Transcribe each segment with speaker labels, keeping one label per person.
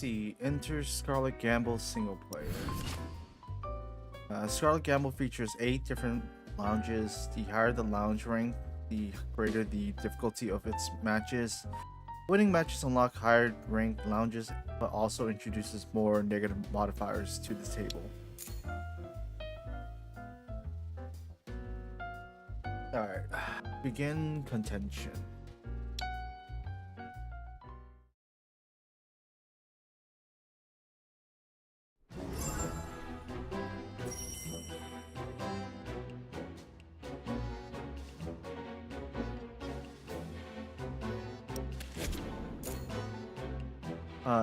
Speaker 1: see. Enter Scarlet Gamble single player. Scarlet Gamble features 8 different lounges. The higher the lounge rank, the greater the difficulty of its matches. Winning matches unlock higher ranked lounges, but also introduces more negative modifiers to the table. Alright, begin contention.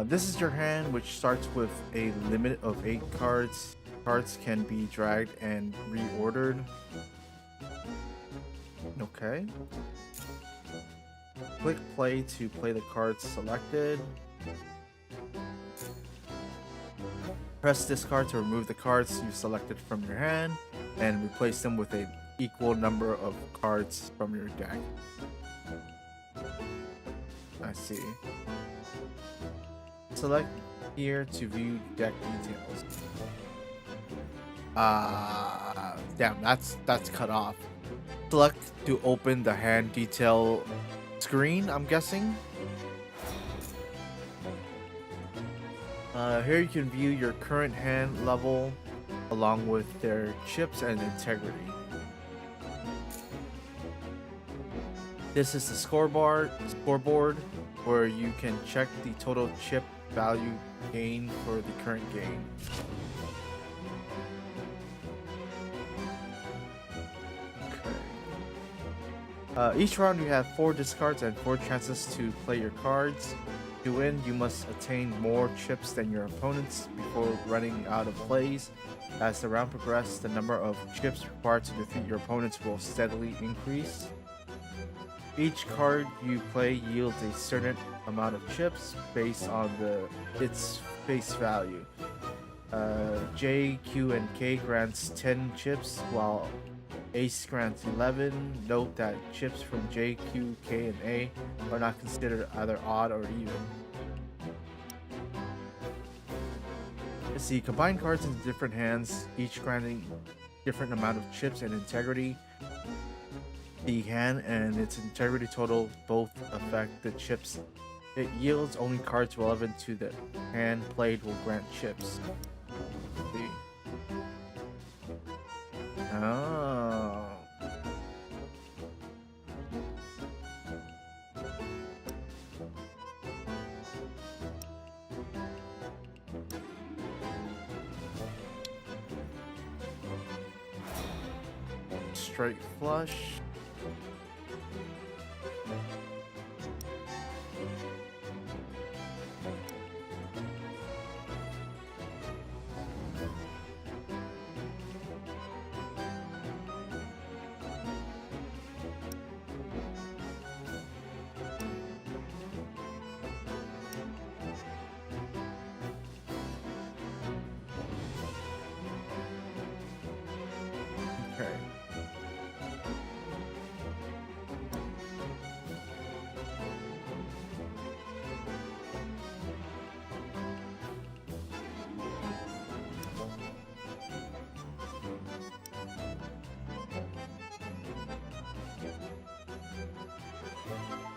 Speaker 1: This is your hand, which starts with a limit of 8 cards. Cards can be dragged and reordered. Okay. Click play to play the cards selected. Press discard to remove the cards you selected from your hand and replace them with an equal number of cards from your deck. I see. Select here to view deck details. Damn, that's cut off. Select to open the hand detail screen, I'm guessing. Here you can view your current hand level along with their chips and integrity. This is the scoreboard where you can check the total chip value gain for the current game. Okay. Each round you have 4 discards and 4 chances to play your cards. To win, you must attain more chips than your opponents before running out of plays. As the round progresses, the number of chips required to defeat your opponents will steadily increase. Each card you play yields a certain amount of chips based on its face value. J, Q, and K grants 10 chips, while Ace grants 11. Note that chips from J, Q, K, and A are not considered either odd or even. Let's see, combine cards into different hands, each granting different amount of chips and integrity. The hand and its integrity total both affect the chips it yields. Only cards relevant to the hand played will grant chips. Let's see. Oh. Straight flush.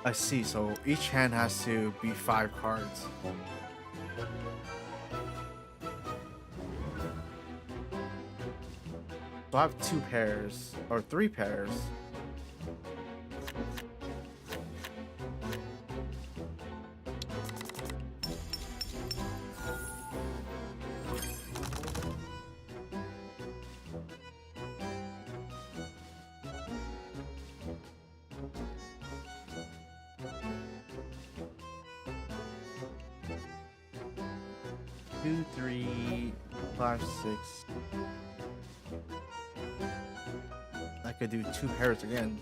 Speaker 1: I see, so each hand has to be 5 cards. So I have 2 pairs, or 3 pairs. Two, 3, 5, 6. I could do 2 pairs again.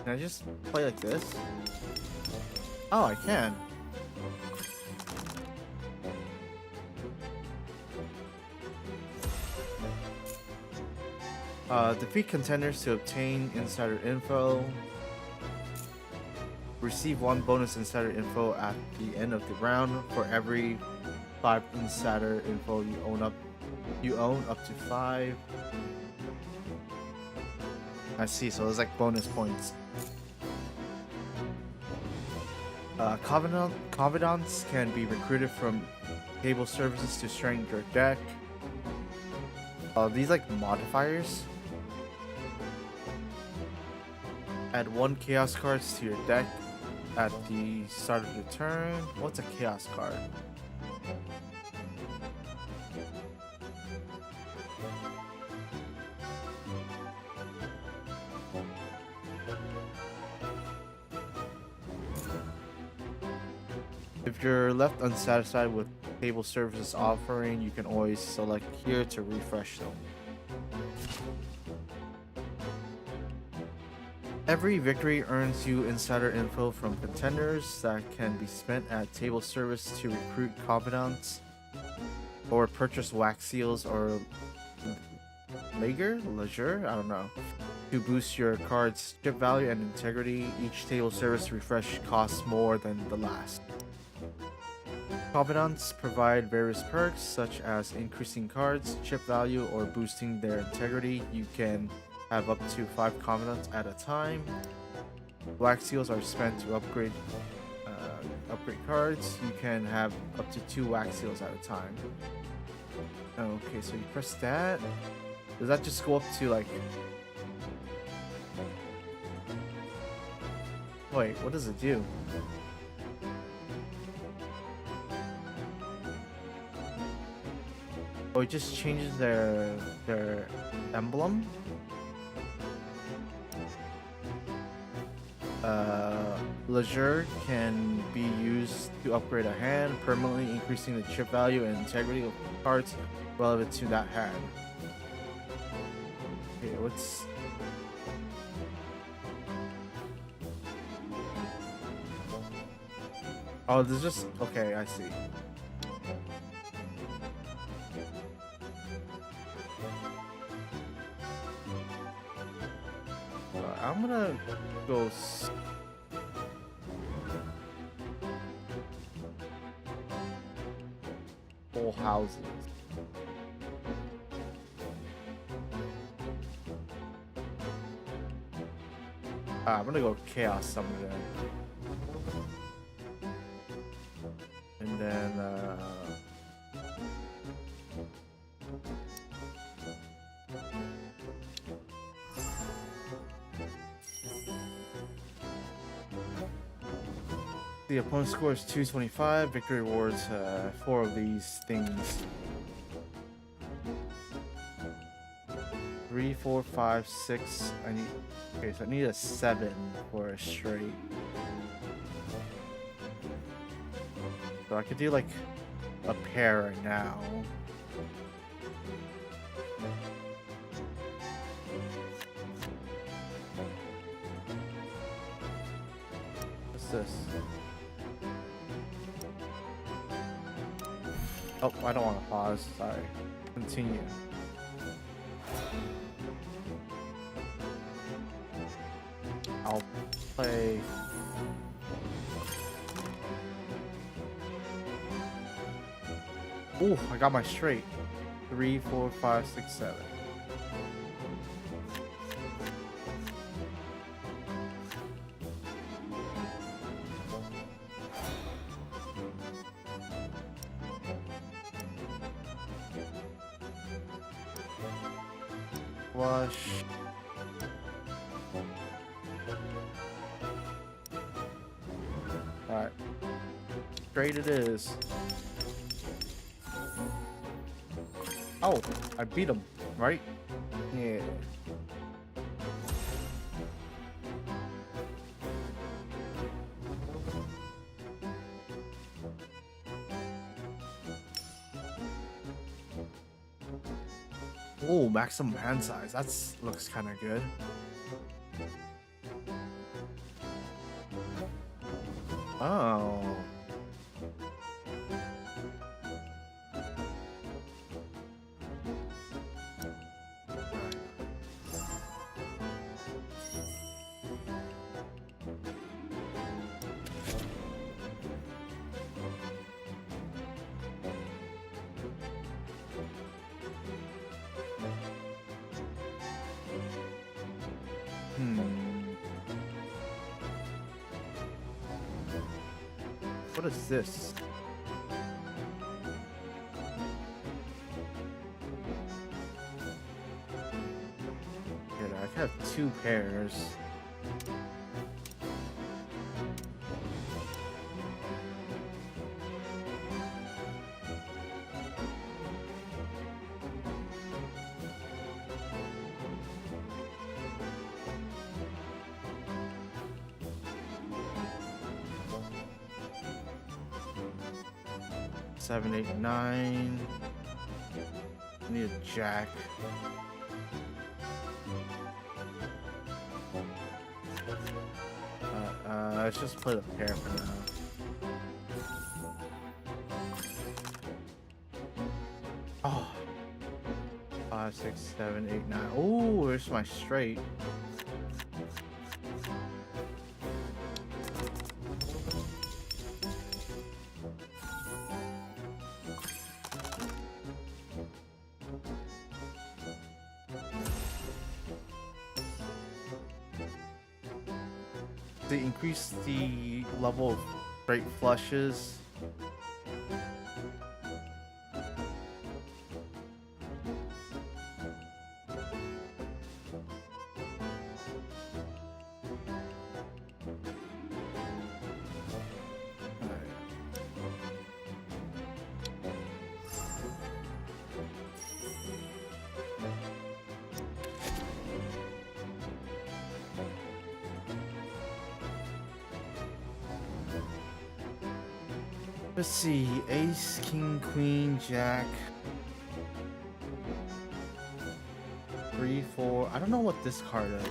Speaker 1: Can I just play like this? Oh, I can. Defeat contenders to obtain insider info. Receive 1 bonus insider info at the end of the round for every 5 insider info you own up to 5. I see, so it's like bonus points. Covenants can be recruited from table services to strengthen your deck. These like modifiers. Add 1 chaos cards to your deck at the start of your turn. What's a chaos card? If you're left unsatisfied with table services offering, you can always select here to refresh them. Every victory earns you insider info from contenders that can be spent at table service to recruit confidants or purchase wax seals or leisure, I don't know, to boost your card's chip value and integrity. Each table service refresh costs more than the last. Confidants provide various perks such as increasing cards, chip value, or boosting their integrity. You can have up to 5 confidants at a time. Wax seals are spent to upgrade cards. You can have up to 2 wax seals at a time. Okay, so you press that. Does that just go up to like... Wait, what does it do? Oh, it just changes their emblem. Leisure can be used to upgrade a hand, permanently increasing the chip value and integrity of cards relevant to that hand. Okay, what's... Oh, there's just... Okay, I see. I'm gonna go... Full houses. I'm gonna go Chaos Summoner then. And then, the opponent scores 225. Victory rewards 4 of these things. 3, 4, 5, 6. I need. Okay, so I need a 7 for a straight. So I could do like a pair right now. What's this? Oh, I don't want to pause. Sorry. Continue. I'll play. Ooh, I got my straight. 3, 4, 5, 6, 7. Flush. Alright. Straight it is. Oh, I beat him, right? Yeah. Oh, maximum hand size. That's looks kind of good. Oh. What is this? Good, I have 2 pairs. Seven, 8, 9. I need a jack. Let's just play the pair for now. Oh. 5, 6, 7, 8, 9. Oh, there's my straight. They increase the level of straight flushes. Let's see, ace, king, queen, jack. 3, 4. I don't know what this card is.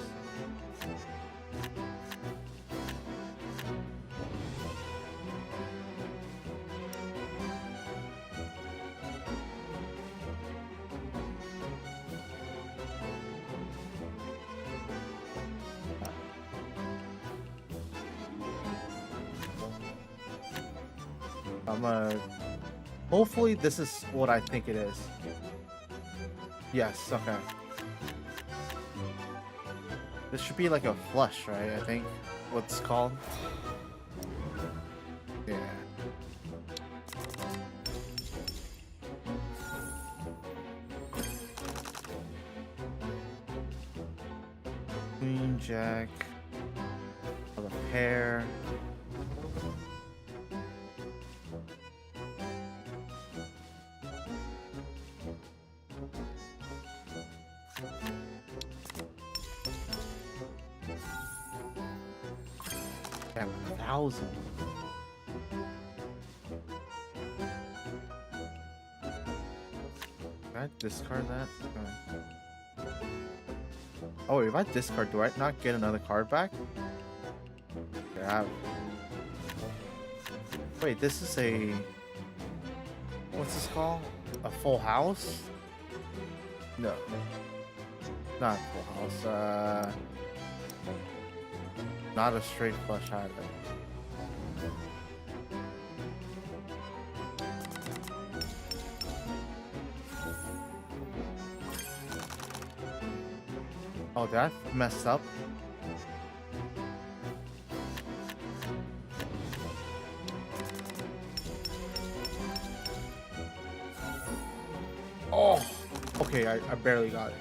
Speaker 1: Hopefully this is what I think it is. Yes, okay. This should be like a flush, right? I think what's called. Yeah. Queen, jack. Of a pair. Damn, 1,000. Can I discard that? Oh, if I discard, do I not get another card back? Yeah. Wait, this is a... What's this called? A full house? No. Not a full house. Not a straight flush either. Oh, did I mess up? Oh! Okay, I barely got it.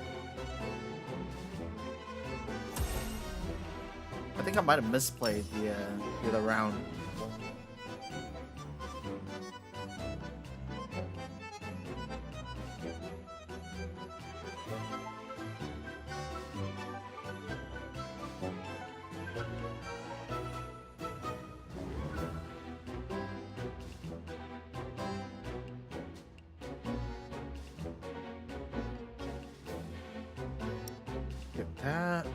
Speaker 1: I think I might have misplayed the other round. Get that.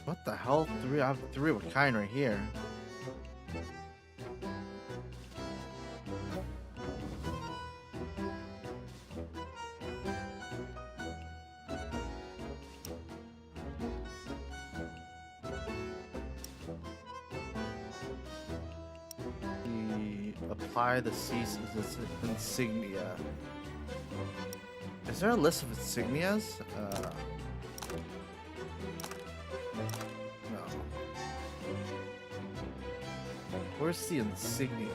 Speaker 1: What the hell? I have 3 of a kind right here. A apply the cease insignia. Is there a list of insignias? No. Where's the insignias?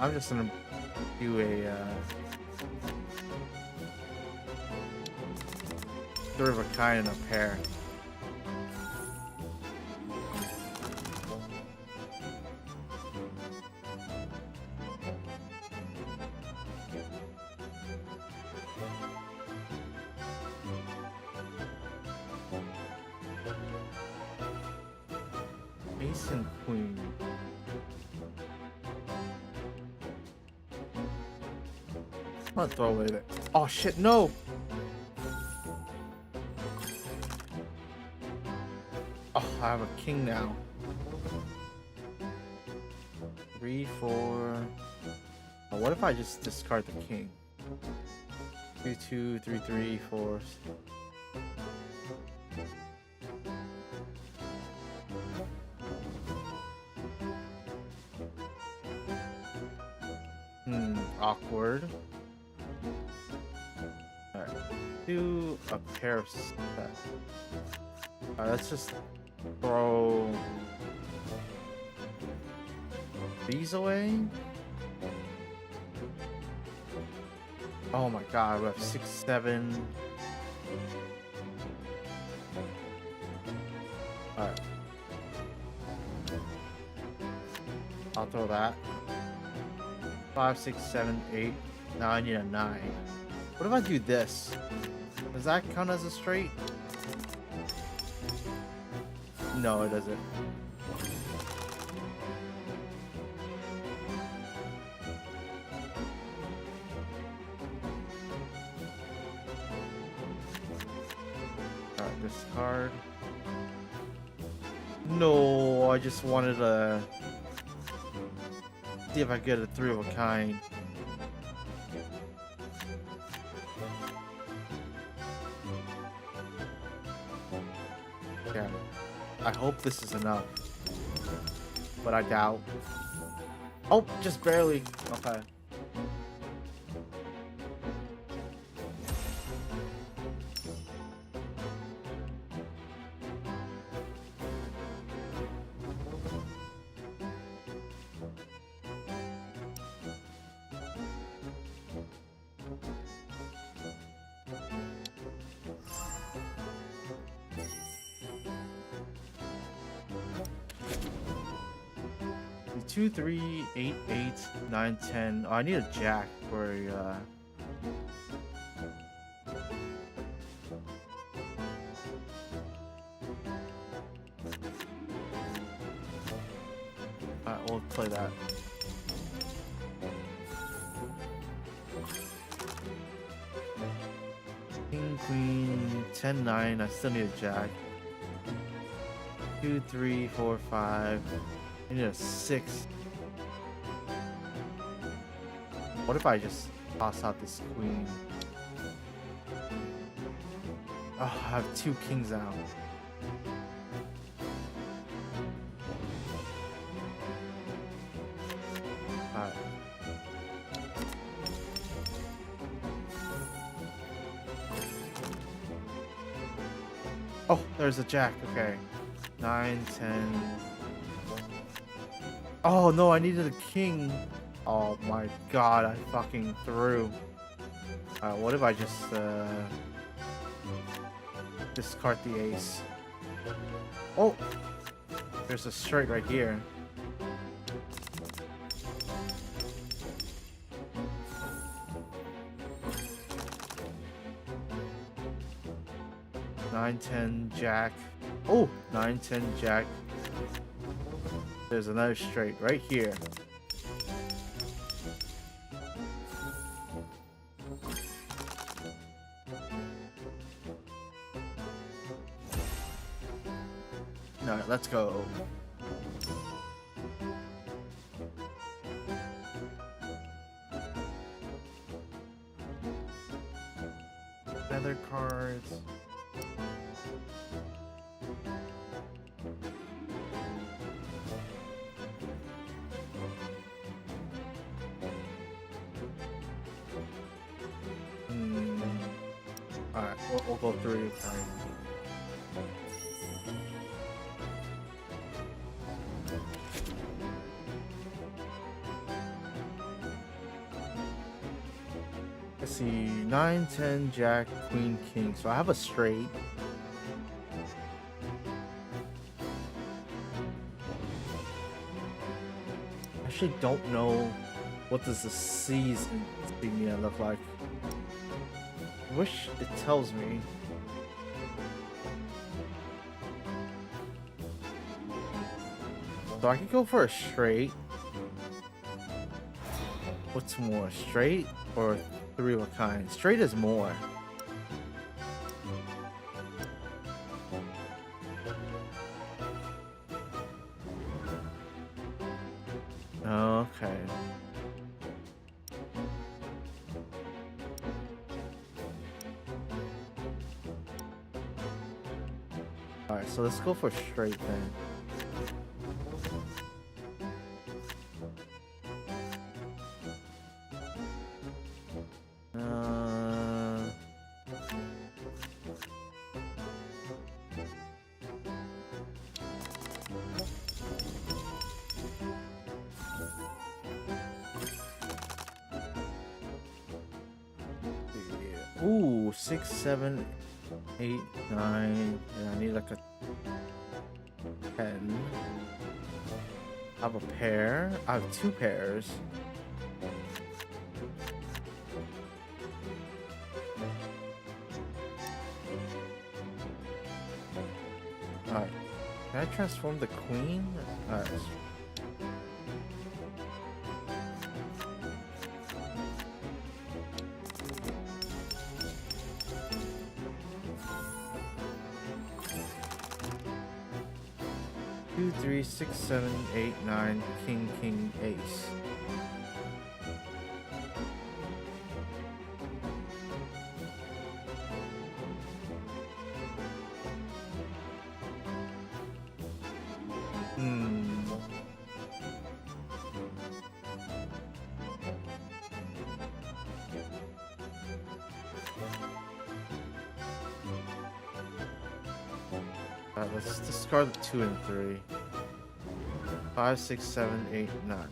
Speaker 1: I'm just gonna do a three of a kind and a pair. Ace and queen. I'm gonna throw away that. Oh shit, no! Oh, I have a king now. 3, 4. Oh, what if I just discard the king? 2, 2, 3, 3, 4. Awkward. Alright. Do a pair of sets. Alright, let's just throw these away. Oh my god, we have 6, 7. Alright. I'll throw that. 5, 6, 7, 8. Now I need a 9. What if I do this? Does that count as a straight? No, it doesn't. Alright, discard. No, I just wanted to see if I get a 3 of a kind. Yeah. I hope this is enough. But I doubt. Oh, just barely. Okay. Two, 3, 8, 8, 9, 10. Oh, I need a jack for we'll play that. King, queen, 10, 9. I still need a jack. 2, 3, 4, 5. I need a 6. What if I just toss out this queen? Oh, I have 2 kings now. Alright. Oh, there's a jack. Okay. 9, 10. Oh no, I needed a king. Oh my god, I fucking threw. What if I just discard the ace? Oh, there's a straight right here. Nine, 10, jack. Oh, 9, 10, jack. There's another straight right here. Alright, let's go. Other cards. Alright, we'll go through your time. Let's see, 9, 10, Jack, Queen, King. So I have a straight. Actually don't know what does the C's insignia look like. I wish it tells me. So I could go for a straight. What's more, straight or three of a kind? Straight is more. Okay. Alright, so let's go for straight then. Ooh, 6, 7, 8, 9. Yeah, I need like a 10. I have a pair. I have 2 pairs. Alright. Can I transform the queen? Alright. Two, 3, 6, 7, 8, 9, king, king, ace. Let's discard the 2 and 3. 5, 6, 7, 8, 9.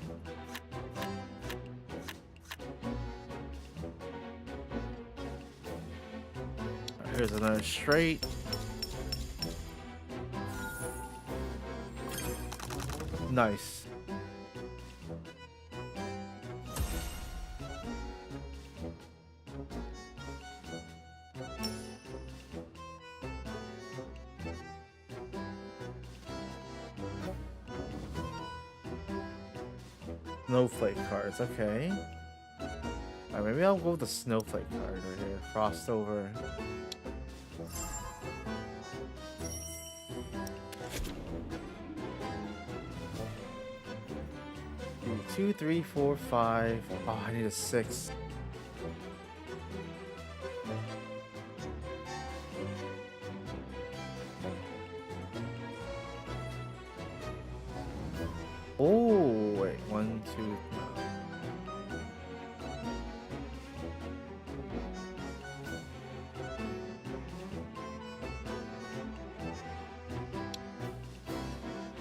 Speaker 1: Here's another straight. Nice. Snowflake cards, okay. Alright, maybe I'll go with the snowflake card right here. Frost over. Two, 3, 4, 5. Oh, I need a 6. Oh, wait. 1, 2.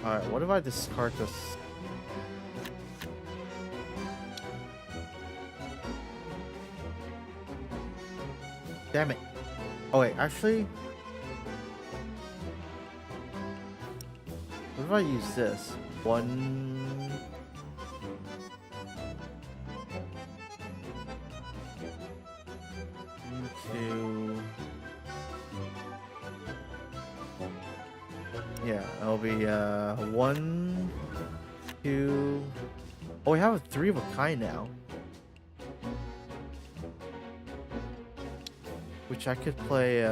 Speaker 1: Alright, what if I discard this? Damn it. Oh wait, actually, what if I use this? 1, 2. Yeah, it'll be 1, 2. Oh, we have a 3 of a kind now. Which I could play,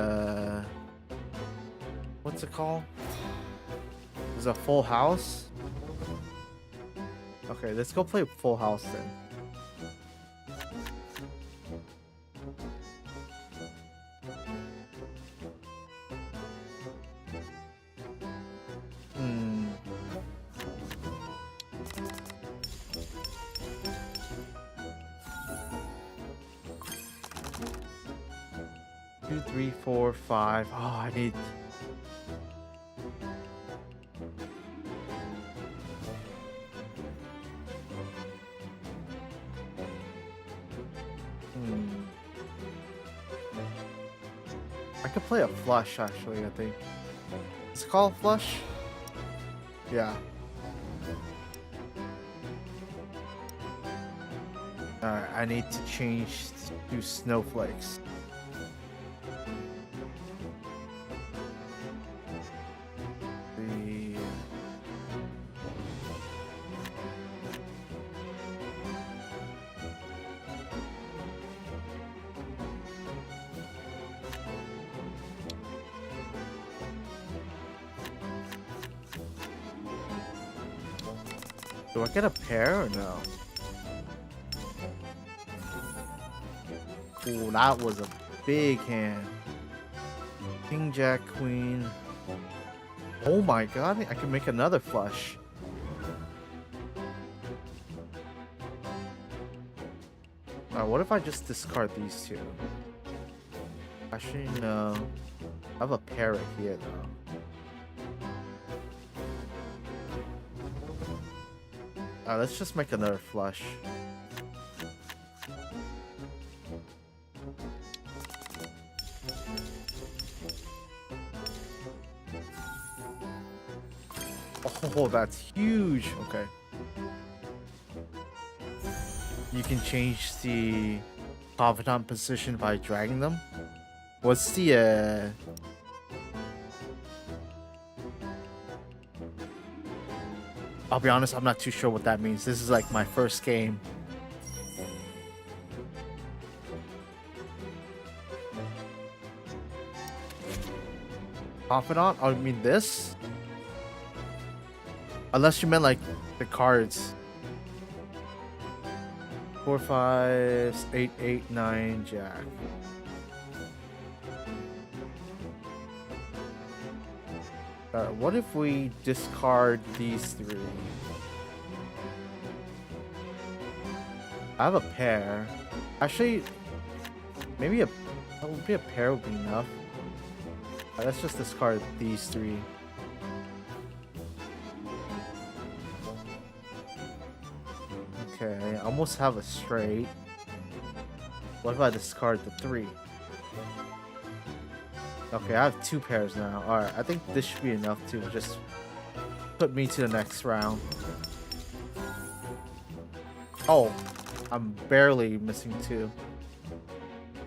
Speaker 1: what's it called? was a full house? Okay, let's go play full house then. Hmm. 2, 3, 4, 5. Oh, I need. I could play a flush actually, I think. Is it called flush? Yeah. Alright, I need to change to snowflakes. Do I get a pair or no? Ooh, that was a big hand. King, Jack, Queen. Oh my god, I can make another flush. Alright, what if I just discard these two? Actually, no. I have a pair right here though. Let's just make another flush. Oh, that's huge. Okay. You can change the confidant position by dragging them. What's the I'll be honest, I'm not too sure what that means. This is like my first game. Confidant? Oh, I mean this? Unless you meant like the cards. 4, 5, 8, 8, 9, Jack. What if we discard these three? I have a pair. Actually, maybe a pair would be enough. Let's just discard these three. Okay, I almost have a straight. What if I discard the 3? Okay, I have 2 pairs now. Alright, I think this should be enough to just put me to the next round. Oh, I'm barely missing 2.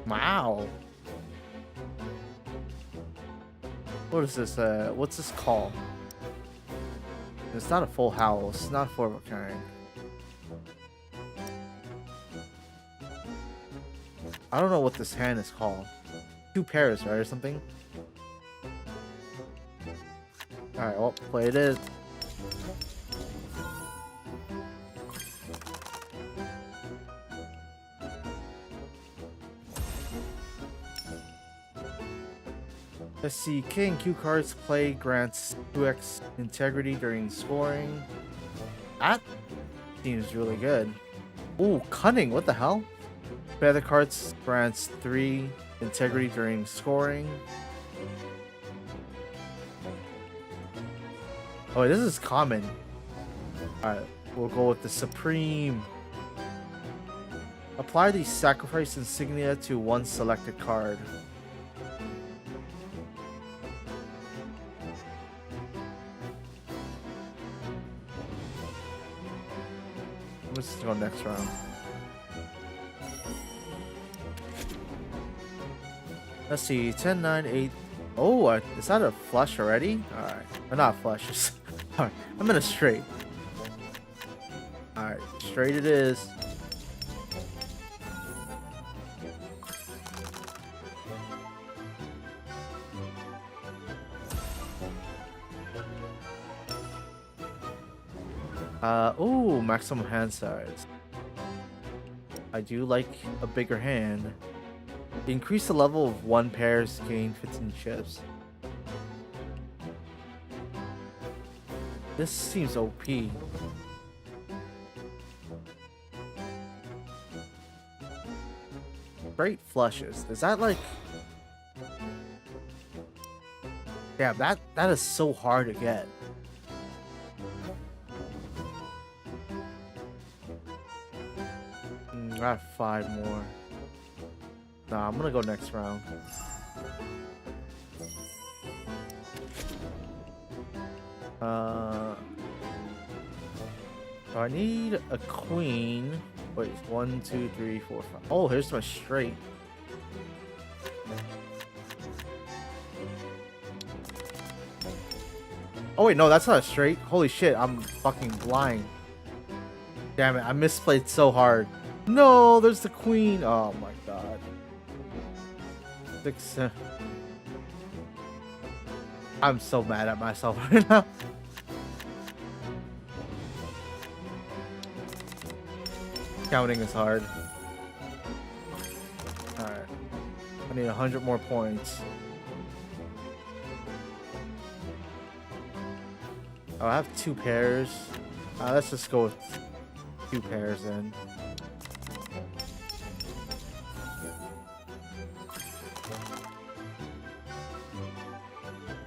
Speaker 1: Wow. What is this? What's this called? It's not a full house. It's not 4 of a kind. I don't know what this hand is called. 2 pairs, right, or something? Alright, well, play it is. Let's see, K and Q cards play grants 2x integrity during scoring. That seems really good. Ooh, cunning, what the hell? Play other cards grants 3 integrity during scoring. Oh, this is common. Alright, we'll go with the Supreme. Apply the sacrifice insignia to one selected card. Let's go next round. Let's see, 10, 9, 8. Oh, is that a flush already? Alright. Or not flushes. Alright, I'm in a straight. Alright, straight it is. Ooh, maximum hand size. I do like a bigger hand. Increase the level of one pairs, gain 15 chips. This seems OP. Great flushes. Is that like... Yeah, that is so hard to get. I have 5 more. Nah, I'm gonna go next round. So I need a queen. Wait, 1, 2, 3, 4, 5. Oh, here's my straight. Oh wait, no, that's not a straight. Holy shit, I'm fucking blind. Damn it, I misplayed so hard. No, there's the queen. Oh my god. 6. I'm so mad at myself right now. Counting is hard. Alright. I need 100 more points. Oh, I have 2 pairs. Let's just go with 2 pairs then.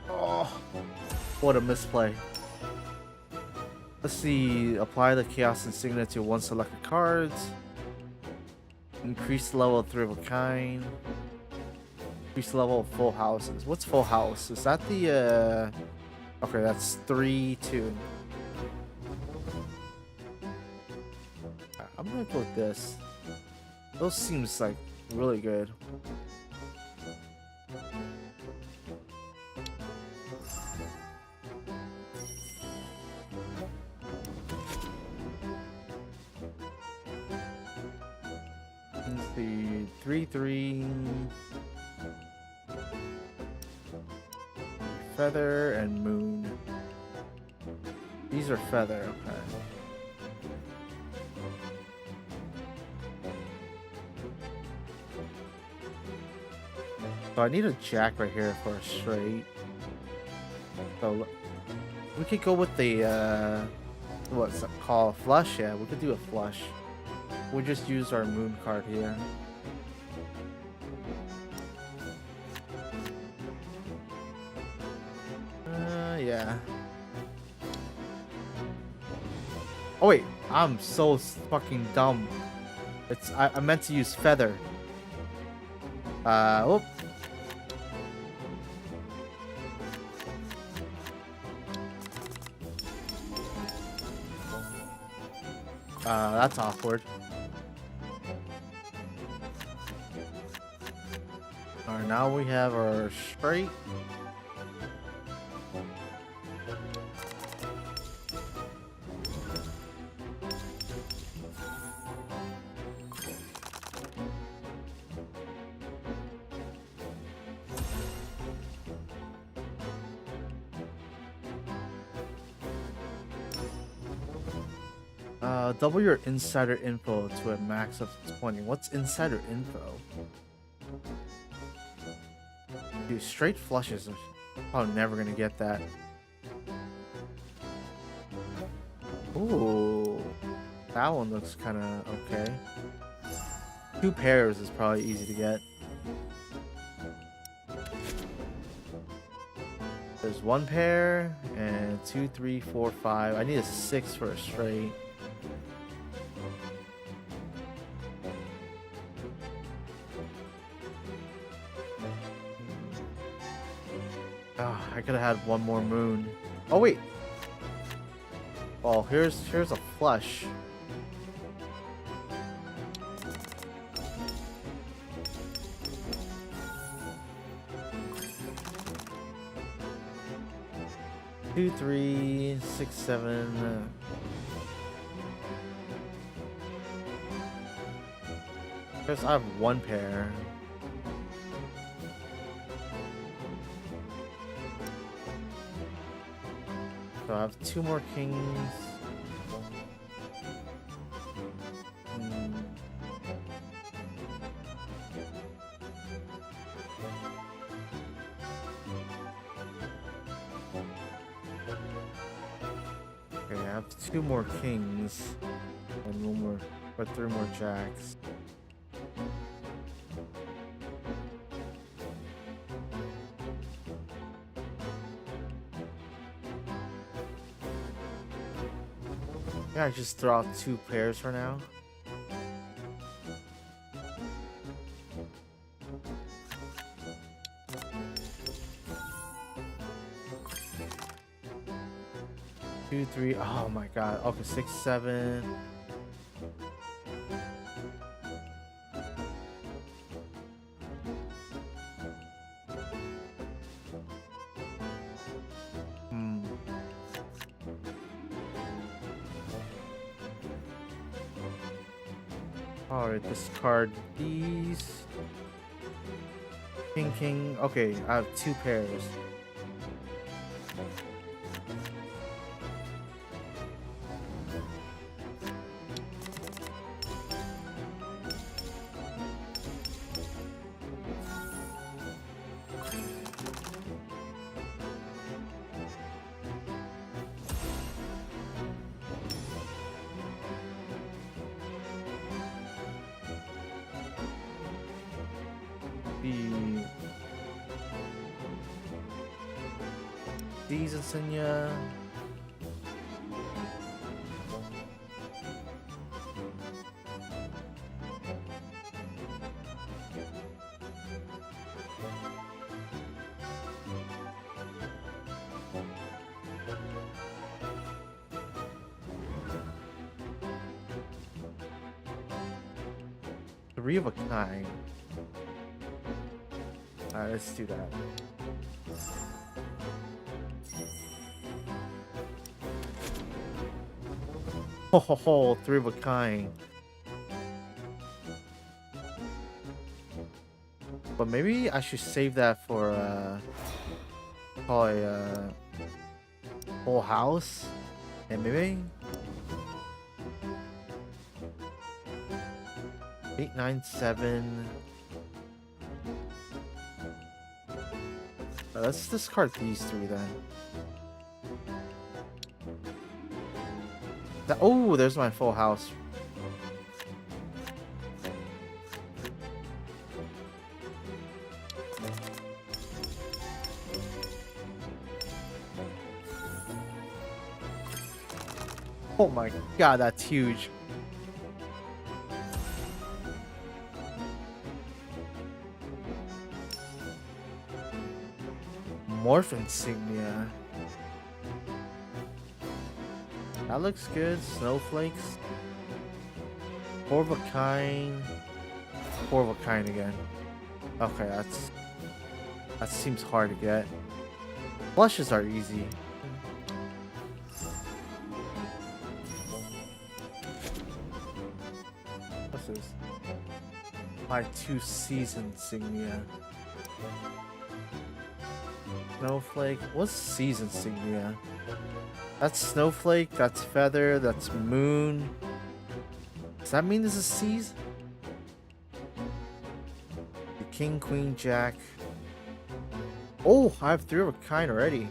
Speaker 1: Oh, what a misplay. Let's see. Apply the Chaos Insignia to one selected cards. Increase the level of 3 of a kind. Increase the level of full houses. What's full house? Is that the Okay, that's 3, 2. I'm gonna go with this. Those seems like really good. Let's see, 3, 3. Feather and moon. These are feather, okay. So I need a jack right here for a straight. So we could go with the what's it called? Flush? Yeah, we could do a flush. We'll just use our moon card here. Yeah. Oh wait, I'm so fucking dumb. I meant to use feather. Oh. That's awkward. Alright, now we have our straight. Double your insider info to a max of 20. What's insider info? Dude, straight flushes are probably never gonna get that. Ooh, that one looks kind of okay. 2 pairs is probably easy to get. There's 1 pair and 2, 3, 4, 5. I need a 6 for a straight. Oh, I could have had 1 more moon. Oh wait. Oh, here's a flush. Two, 3, 6, 7. Guess I have 1 pair. So I have 2 more kings. Okay, I have 2 more kings and 1 more, or 3 more jacks. Yeah, I just throw out 2 pairs for now. Two, 3. Oh my god. Okay, 6, 7. Alright, discard these. King, king. Okay, I have 2 pairs. These insignia. Three of a kind. Alright, let's do that. Ho ho ho, 3 of a kind. But maybe I should save that for probably whole house. And maybe 8, 9, 7. Let's discard these 3 then. Oh, there's my full house. Oh my god, that's huge. Morph insignia. That looks good. Snowflakes. 4 of a kind. 4 of a kind again. Okay, that seems hard to get. Flushes are easy. What's this? My 2 season insignia. Snowflake. What's season insignia? That's snowflake, that's feather, that's moon. Does that mean this is seas? The king, queen, jack. Oh, I have 3 of a kind already.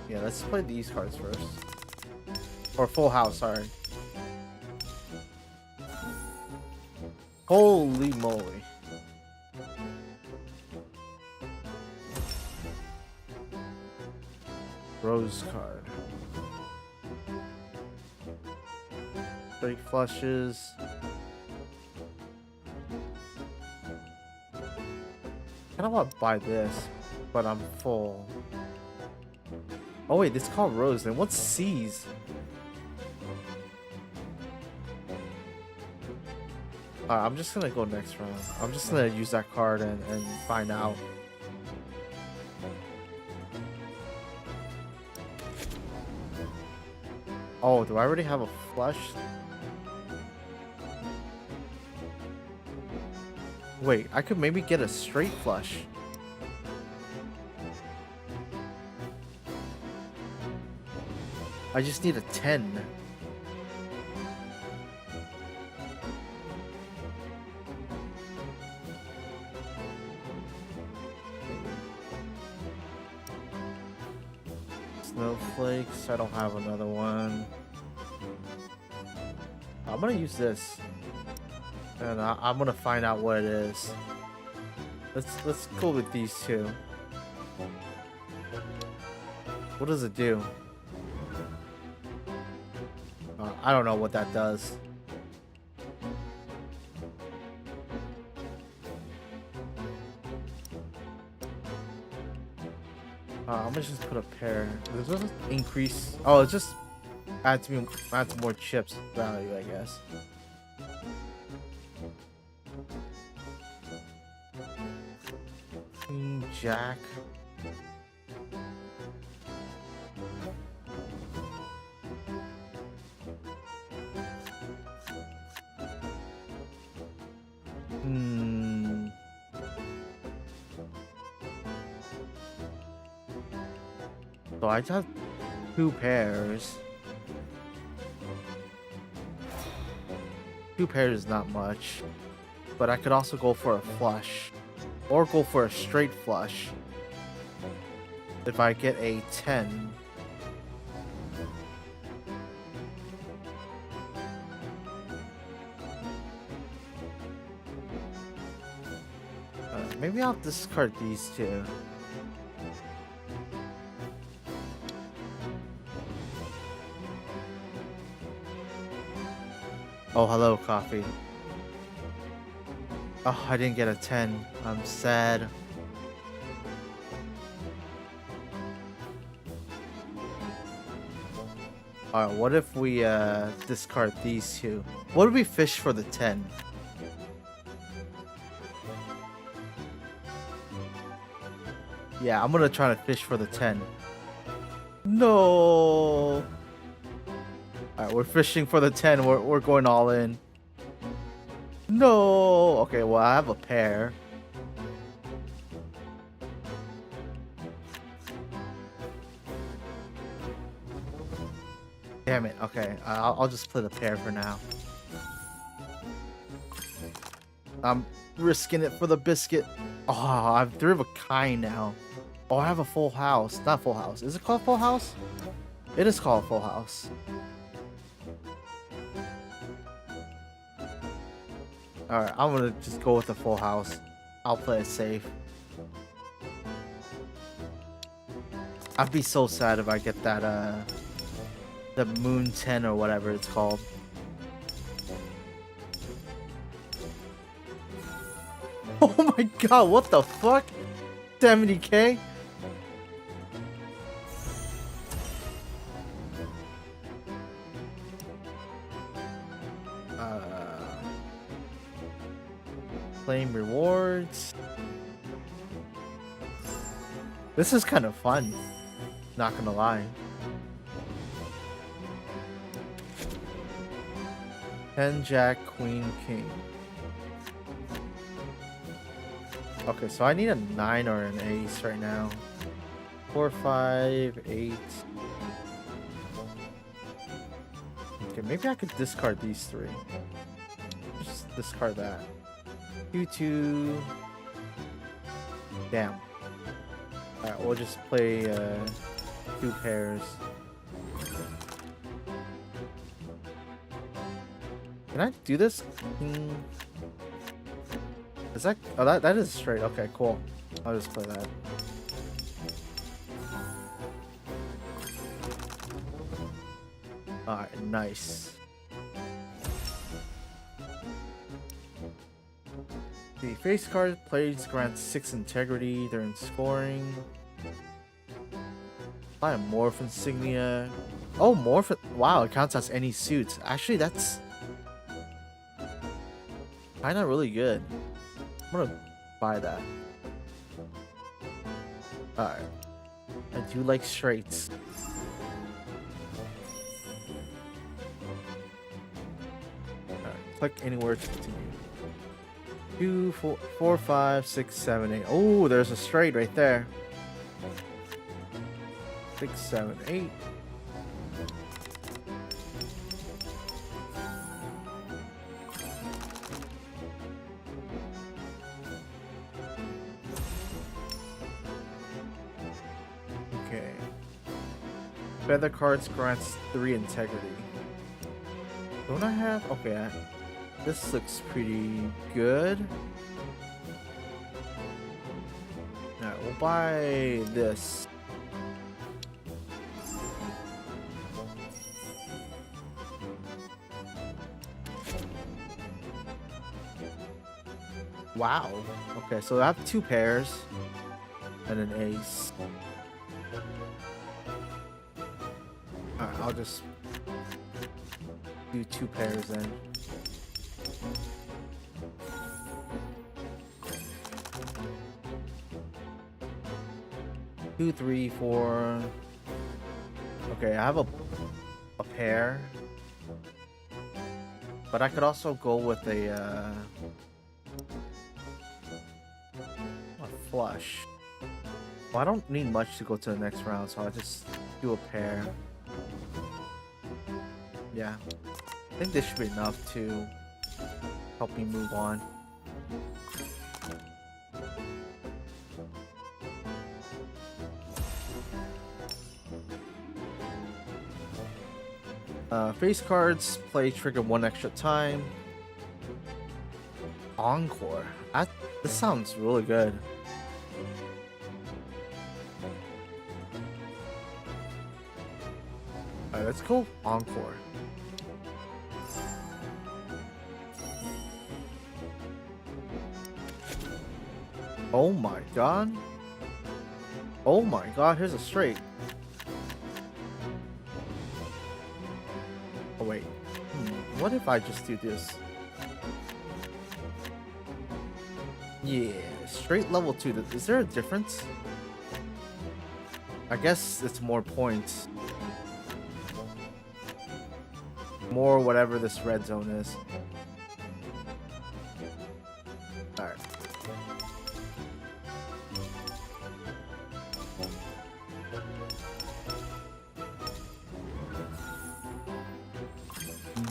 Speaker 1: Yeah, let's play these cards first. Or full house, sorry. Holy moly. Rose card. 3 flushes. I kind of want to buy this, but I'm full. Oh wait, this is called Rose. Then what's C's? I'm just gonna go next round. I'm just gonna use that card and find out. Oh, do I already have a flush? Wait, I could maybe get a straight flush. I just need a 10. snowflakes. I don't have another one. I'm gonna use this, and I'm gonna find out what it is. Let's go with these two. What does it do? I don't know what that does. I'm gonna just put a pair. Does this increase? Oh, it just adds more chips value, I guess. Queen Jack. So I have 2 pairs. 2 pairs is not much, but I could also go for a flush, or go for a straight flush. If I get a 10. Maybe I'll discard these two. Oh, hello, coffee. Oh, I didn't get a 10. I'm sad. Alright, what if we discard these two? What if we fish for the 10? Yeah, I'm gonna try to fish for the 10. No. Alright, we're fishing for the 10. We're going all in. No. Okay, well, I have a pair. Damn it. Okay, I'll just play the pair for now. I'm risking it for the biscuit. Oh, I'm 3 of a kind now. Oh, I have a full house. Not full house. Is it called full house? It is called full house. Alright, I'm gonna just go with the full house. I'll play it safe. I'd be so sad if I get that, the Moon 10 or whatever it's called. Oh my god, what the fuck? 70k? Claim rewards. This is kind of fun. Not gonna lie. 10 Jack, Queen, King. Okay, so I need a 9 or an ace right now. 4, 5, 8. Okay, maybe I could discard these 3. Just discard that. 2, 2. Damn. Alright, we'll just play 2 pairs. Can I do this? Is that... Oh, that is straight. Okay, cool. I'll just play that. Alright, nice. The face card plays grants 6 integrity during scoring. Buy a morph insignia. Oh, morph. Wow, it counts as any suits. Actually, that's kind of really good. I'm gonna buy that. Alright. I do like straights. Alright, click anywhere to continue. 2, 4, 5, 6, 7, 8. Oh, there's a straight right there. 6, 7, 8. Okay. Feather cards grants 3 integrity. Don't I have? Okay, this looks pretty good. Alright, we'll buy this. Wow. Okay, so I have 2 pairs and an ace. Alright, I'll just do 2 pairs then. Two, three, four. Okay, I have a pair, but I could also go with a flush. Well, I don't need much to go to the next round, so I'll just do a pair. Yeah, I think this should be enough to help me move on. Face cards play trigger 1 extra time. Encore. This sounds really good. Alright, let's go Encore. Oh my god. Oh my god, here's a straight. Oh wait. What if I just do this? Yeah, straight level 2. Is there a difference? I guess it's more points. More whatever this red zone is. Alright.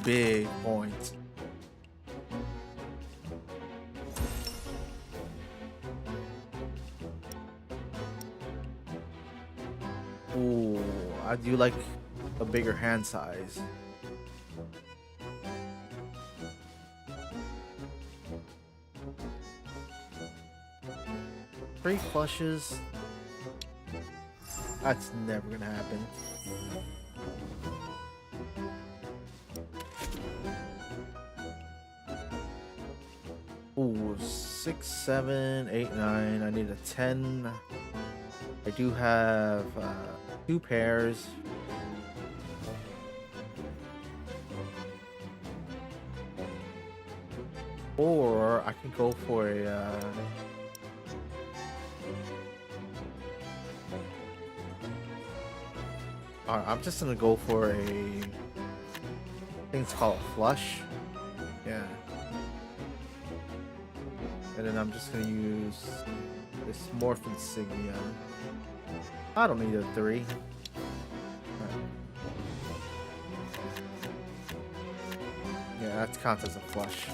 Speaker 1: Big points. Ooh, I do like a bigger hand size. Three flushes. That's never gonna happen. Ooh, 6, 7, 8, 9. I need a 10. I do have 2 pairs. Or I can go for a I'm just gonna go for a, I think it's called a flush. Yeah. And then I'm just gonna use this morph insignia. I don't need a 3. Right. Yeah, that counts as a flush.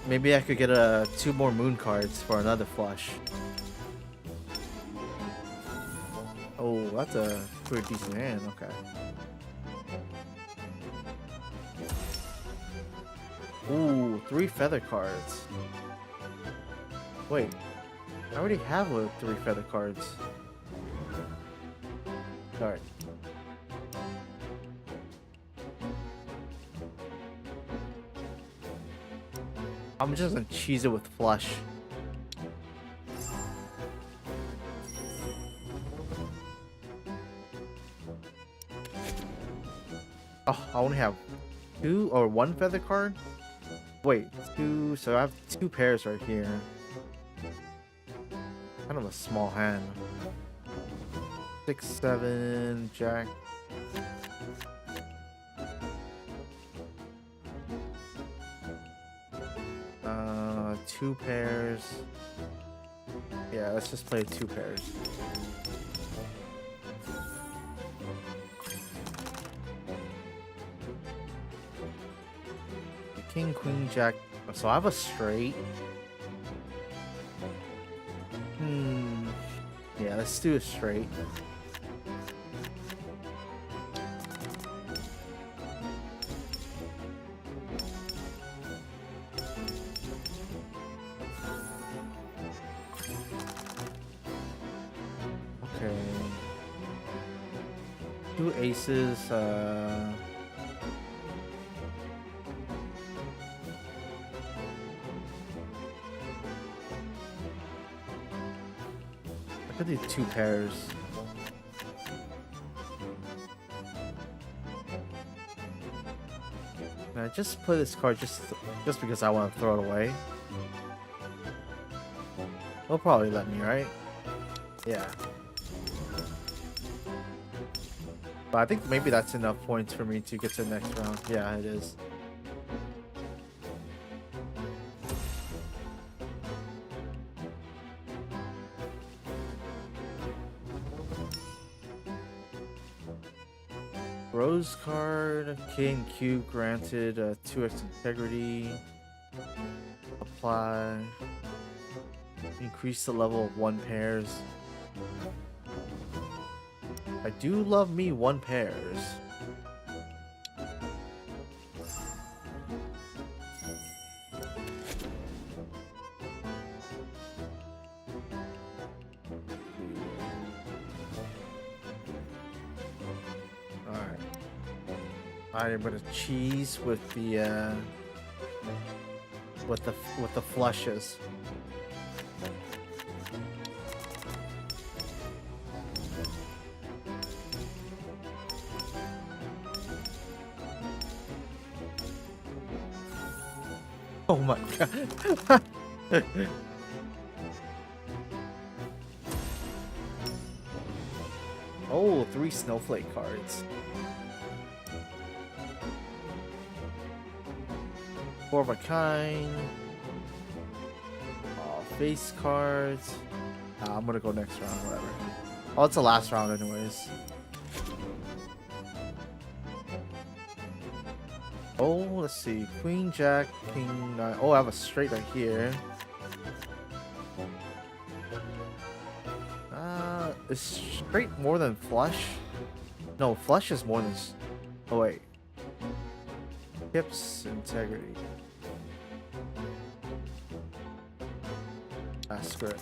Speaker 1: Maybe I could get 2 more moon cards for another flush. Oh, that's a pretty decent hand. Okay. Ooh, 3 feather cards. Wait, I already have 3 feather cards. Alright. I'm just gonna cheese it with flush. Oh, I only have 2 or 1 feather card? Wait, 2, so I have 2 pairs right here. Kind of a small hand. 6, 7, jack. Two pairs. Yeah, let's just play 2 pairs. King, queen, jack. So I have a straight. Yeah, let's do it straight. Okay. 2 aces, I could do 2 pairs. Can I just put this card just because I want to throw it away? They'll probably let me, right? Yeah. But I think maybe that's enough points for me to get to the next round. Yeah, it is. Rose card, K and Q granted 2x integrity. Apply. Increase the level of 1 pairs. I do love me 1 pairs. Alright. I'm gonna cheese with the flushes. Oh my god. Oh, 3 snowflake cards. 4 of a kind. Face cards. I'm gonna go next round, whatever. Oh, it's the last round anyways. Oh, let's see. Queen, Jack, King, 9. Oh, I have a straight right here. Is straight more than flush? No, flush is more than... Oh, wait. Hips, integrity. Screw it.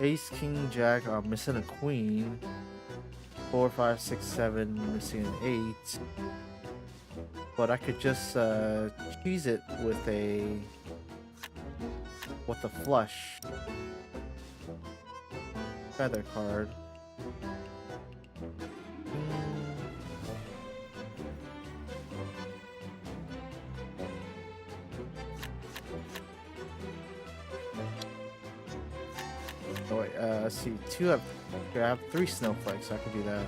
Speaker 1: Ace, King, Jack. I'm missing a queen. 4, 5, 6, 7. Missing an 8. But I could just cheese it with a flush. Feather card. Oh wait, let's see. Okay, I have 3 snowflakes, so I can do that.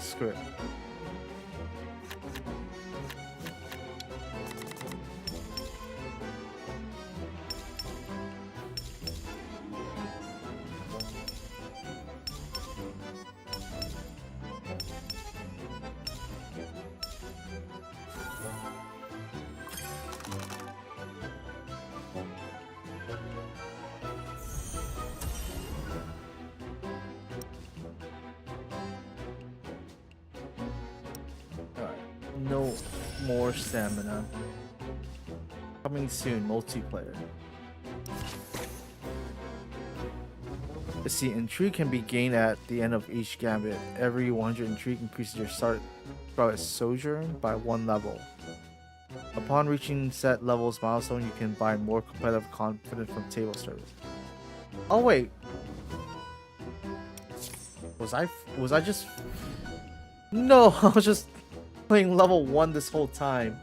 Speaker 1: Screw it. No more stamina. Coming soon, multiplayer. Let's see, intrigue can be gained at the end of each gambit. Every 100 intrigue increases your start sojourn by 1 level. Upon reaching set levels milestone, you can buy more competitive confidence from table service. Oh wait, was I just? No, I was just playing level 1 this whole time.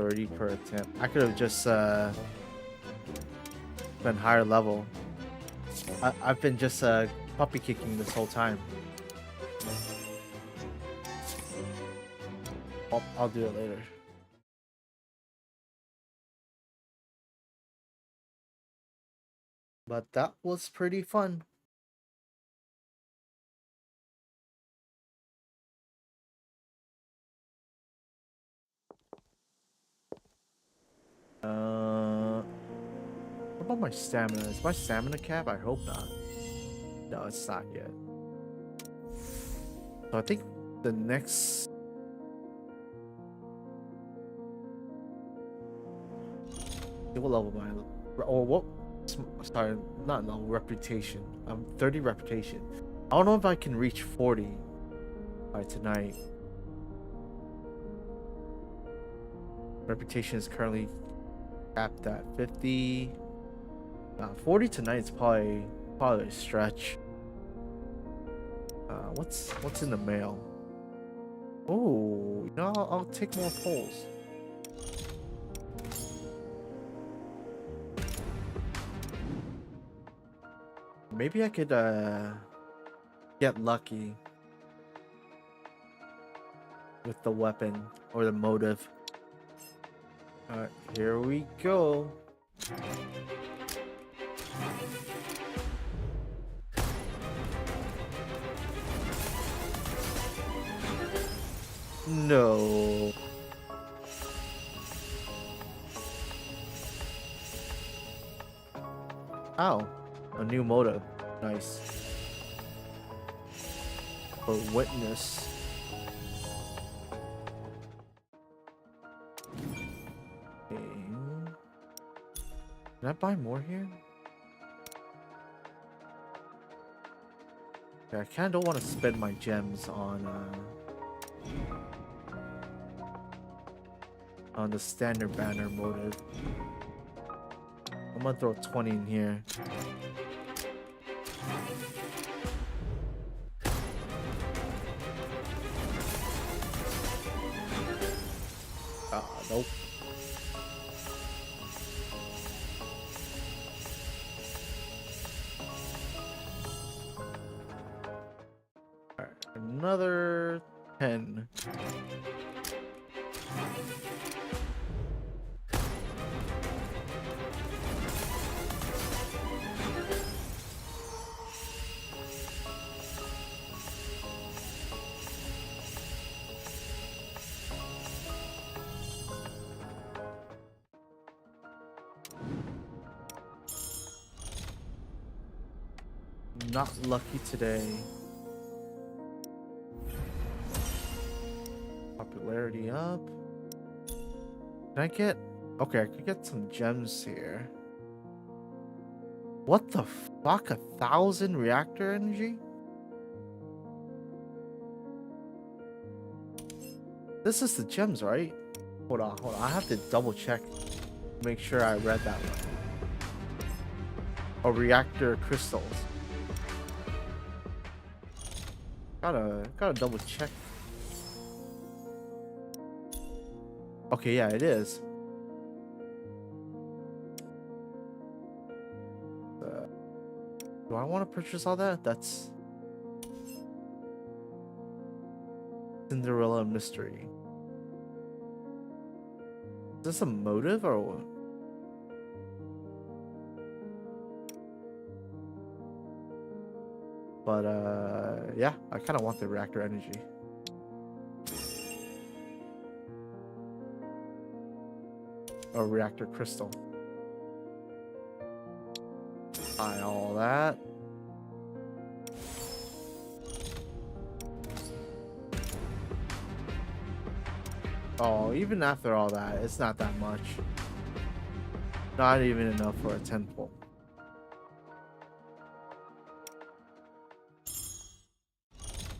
Speaker 1: 30 per attempt. I could have just been higher level. I've been just puppy kicking this whole time. I'll do it later. But that was pretty fun. What about my stamina? Is my stamina cap? I hope not. No, it's not yet. So I think the next... What level am I? Or what? Sorry, not level, reputation. I'm 30 reputation. I don't know if I can reach 40 by tonight. Reputation is currently capped at 50. 40 tonight is probably a stretch. What's in the mail? Oh, you know, I'll take more polls. Maybe I could get lucky with the weapon or the motive. Alright, here we go. No. Ow. A new motive. Nice. For witness. Okay. Can I buy more here? Okay, I kinda don't want to spend my gems on the standard banner motive. I'm gonna throw 20 in here. Nope. Alright, another 10. Not lucky today. Popularity up. Can I get... Okay, I could get some gems here. What the fuck? 1,000 reactor energy? This is the gems, right? Hold on. I have to double check. Make sure I read that one. Oh, reactor crystals. Gotta double check. Okay, yeah, it is. Do I want to purchase all that? That's Cinderella mystery. Is this a motive or what? But yeah, I kind of want the reactor energy. Or reactor crystal. Buy all that. Oh, even after all that, it's not that much. Not even enough for a 10 pull.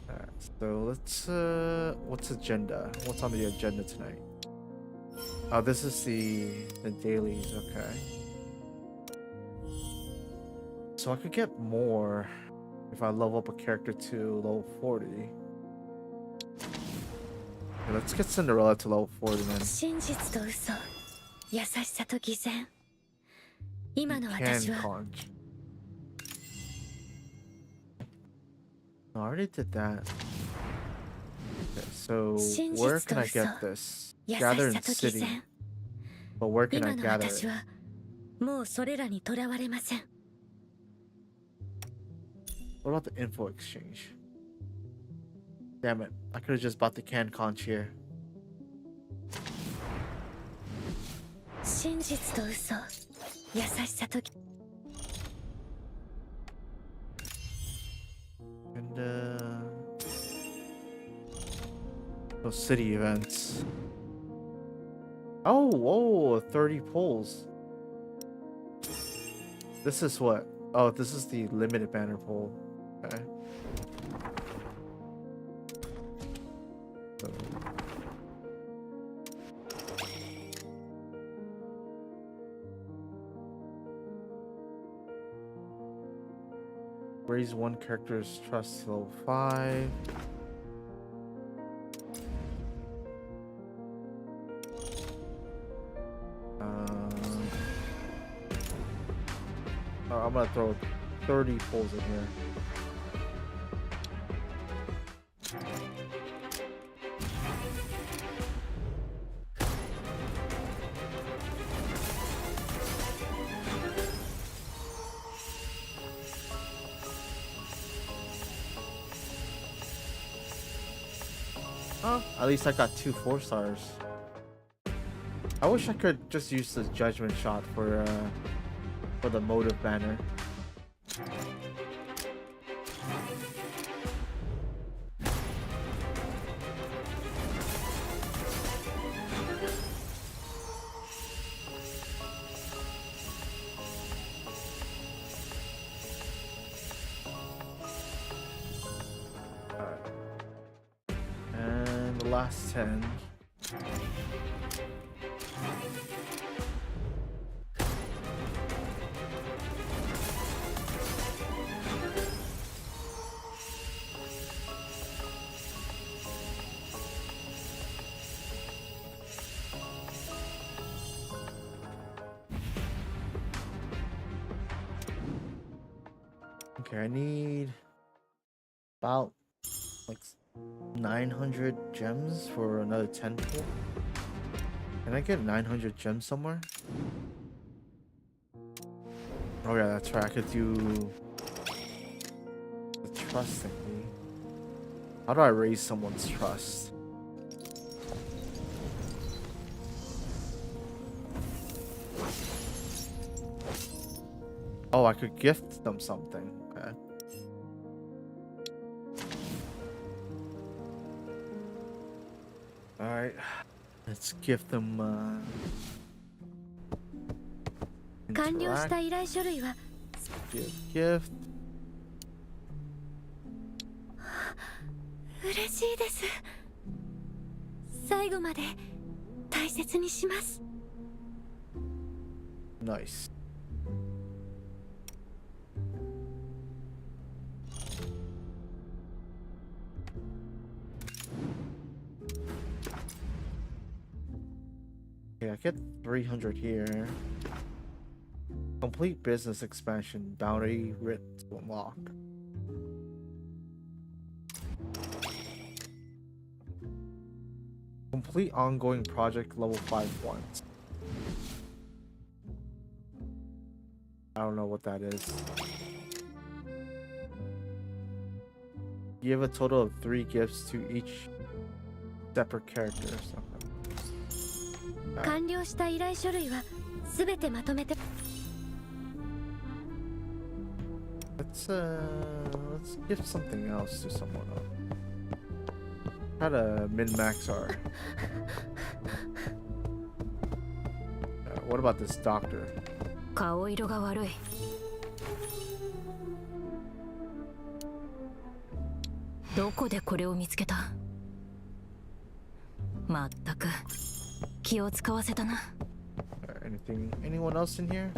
Speaker 1: Alright, so let's what's agenda? What's on the agenda tonight? Oh, this is the dailies, okay. So I could get more if I level up a character to level 40. Let's get Cinderella to level 40 then.
Speaker 2: 真実と嘘、優しさと偽善。今の
Speaker 1: Can
Speaker 2: 私は
Speaker 1: conch. No, I already did that. Okay, so where can I get this?
Speaker 2: 優し
Speaker 1: Gather
Speaker 2: さ
Speaker 1: in
Speaker 2: と偽
Speaker 1: city.
Speaker 2: 善。
Speaker 1: But where can I
Speaker 2: 今の
Speaker 1: gather
Speaker 2: 私
Speaker 1: it?
Speaker 2: はもうそれらにとらわれません。
Speaker 1: What about the info exchange? Damn it. I could have just bought the can conch here.
Speaker 2: 真実と嘘、優しさと
Speaker 1: And those city events. Oh, whoa, 30 pulls. This is what? Oh, this is the limited banner pull. Okay. So- Raise one character's trust to level 5. I'm gonna throw 30 pulls in here. Oh, at least I got 2 4-stars. I wish I could just use the judgment shot for the motive banner. Alright. And the last 10. Okay, I need about like 900 gems for another 10 pull. Can I get 900 gems somewhere? Oh yeah, that's right. I could do the trust thingy. How do I raise someone's trust? Oh, I could gift them something. Okay. Alright. Let's gift them,
Speaker 2: 完了し
Speaker 1: interact,
Speaker 2: た依頼書類は
Speaker 1: gift.
Speaker 2: 嬉しいです。最後まで大切にします。
Speaker 1: Nice. Okay, I get 300 here. Complete business expansion bounty writ to unlock. Complete ongoing project level 5 once. I don't know what that is. Give a total of 3 gifts to each separate character or something.
Speaker 2: 完了した依頼書類はすべてまとめて
Speaker 1: Let's give something else to someone else. Try to min-max our. What about this doctor?
Speaker 2: 顔色が悪い。どこでこれを見つけた？まったく気を使わせたな。
Speaker 1: Anyone else in here?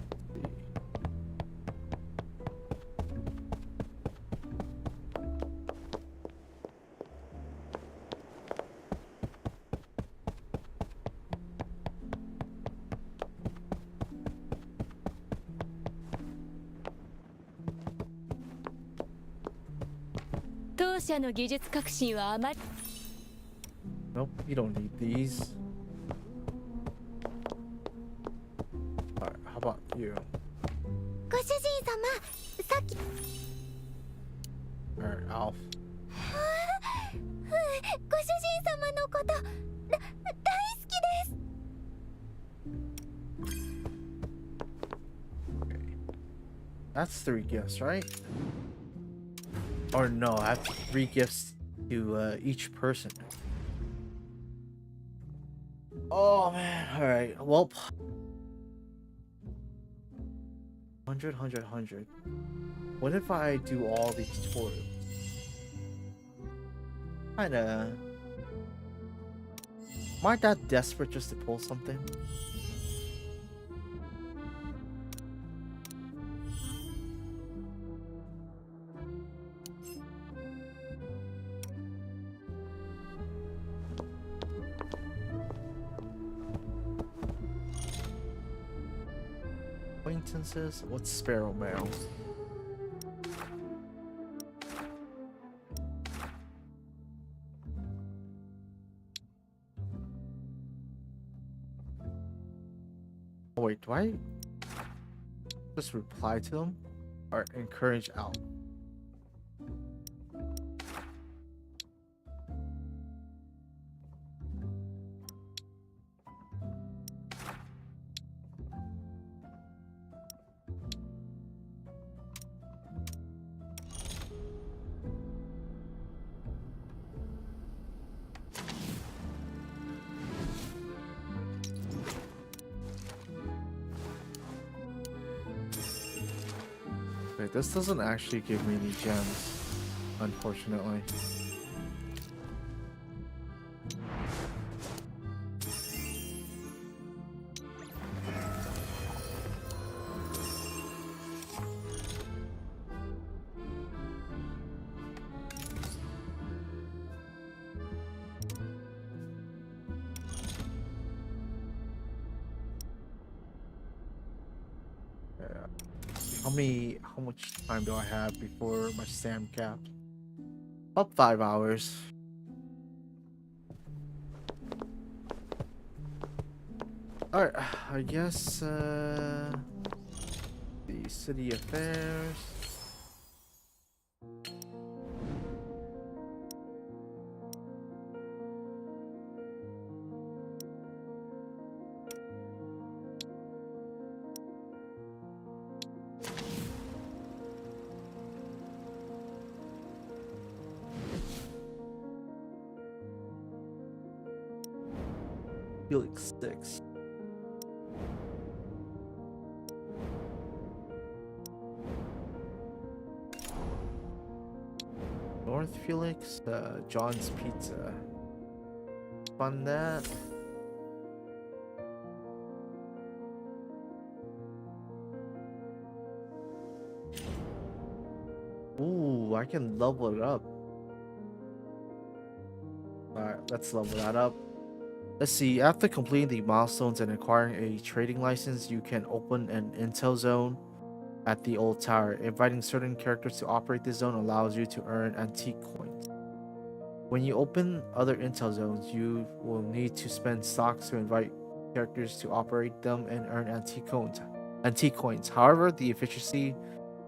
Speaker 2: 当社の技術革新はあまり
Speaker 1: Nope, you don't need these. Alright, how about you?
Speaker 2: ご主人様、さっき
Speaker 1: Alright, Alf.
Speaker 2: ご主人様のこと大好きです。
Speaker 1: That's 3 gifts, right? Or no, I have 3 gifts to each person. Oh man, alright, well. 100, 100, 100. What if I do all these tutorials? Kinda. Am I that desperate just to pull something? Acquaintances? What's Sparrow Mail? Oh wait, do I just reply to them? Or encourage out? Wait, this doesn't actually give me any gems, unfortunately. How much time do I have before my stam cap? About 5 hours. Alright, I guess the city affairs. Felix 6. North Felix, John's Pizza. Fun that. Ooh, I can level it up. Alright, let's level that up. Let's see, after completing the milestones and acquiring a trading license, you can open an intel zone at the old tower. Inviting certain characters to operate this zone allows you to earn antique coins. When you open other intel zones, you will need to spend stocks to invite characters to operate them and earn antique coins. However, the efficiency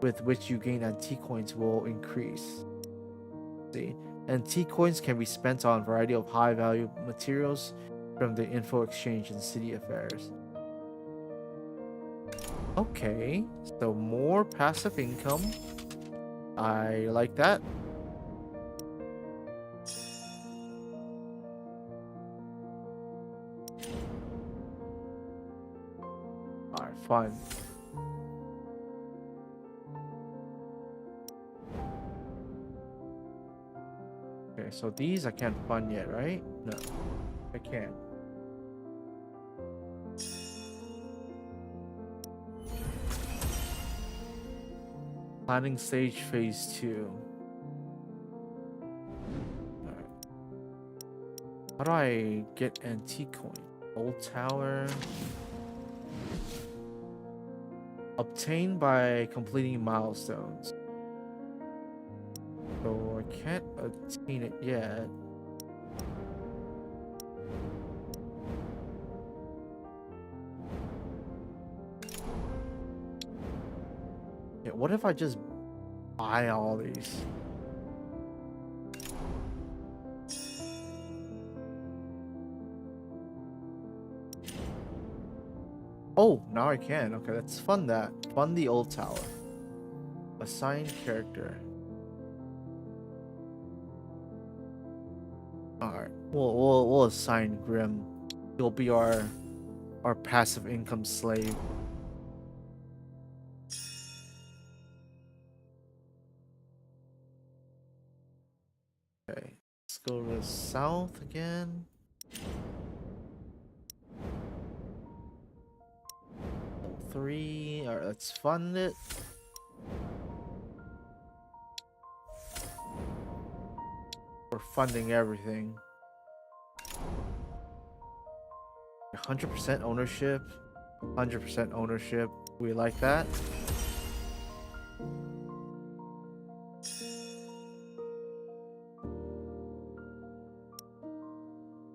Speaker 1: with which you gain antique coins will increase. See, antique coins can be spent on a variety of high-value materials from the info exchange and city affairs. Okay, so more passive income. I like that. Alright, fun. Okay, so these I can't fund yet, right? No, I can't. Planning stage phase 2. Alright. How do I get antique coin? Old tower. Obtained by completing milestones. So I can't attain it yet. Yeah, what if I just buy all these? Oh, now I can. Okay, let's fund that. Fund the old tower. Assign character. Alright. We'll assign Grim. He'll be our passive income slave. Okay. Let's go to the south again. Three. Alright, let's fund it. We're funding everything. 100% ownership. 100% ownership. We like that.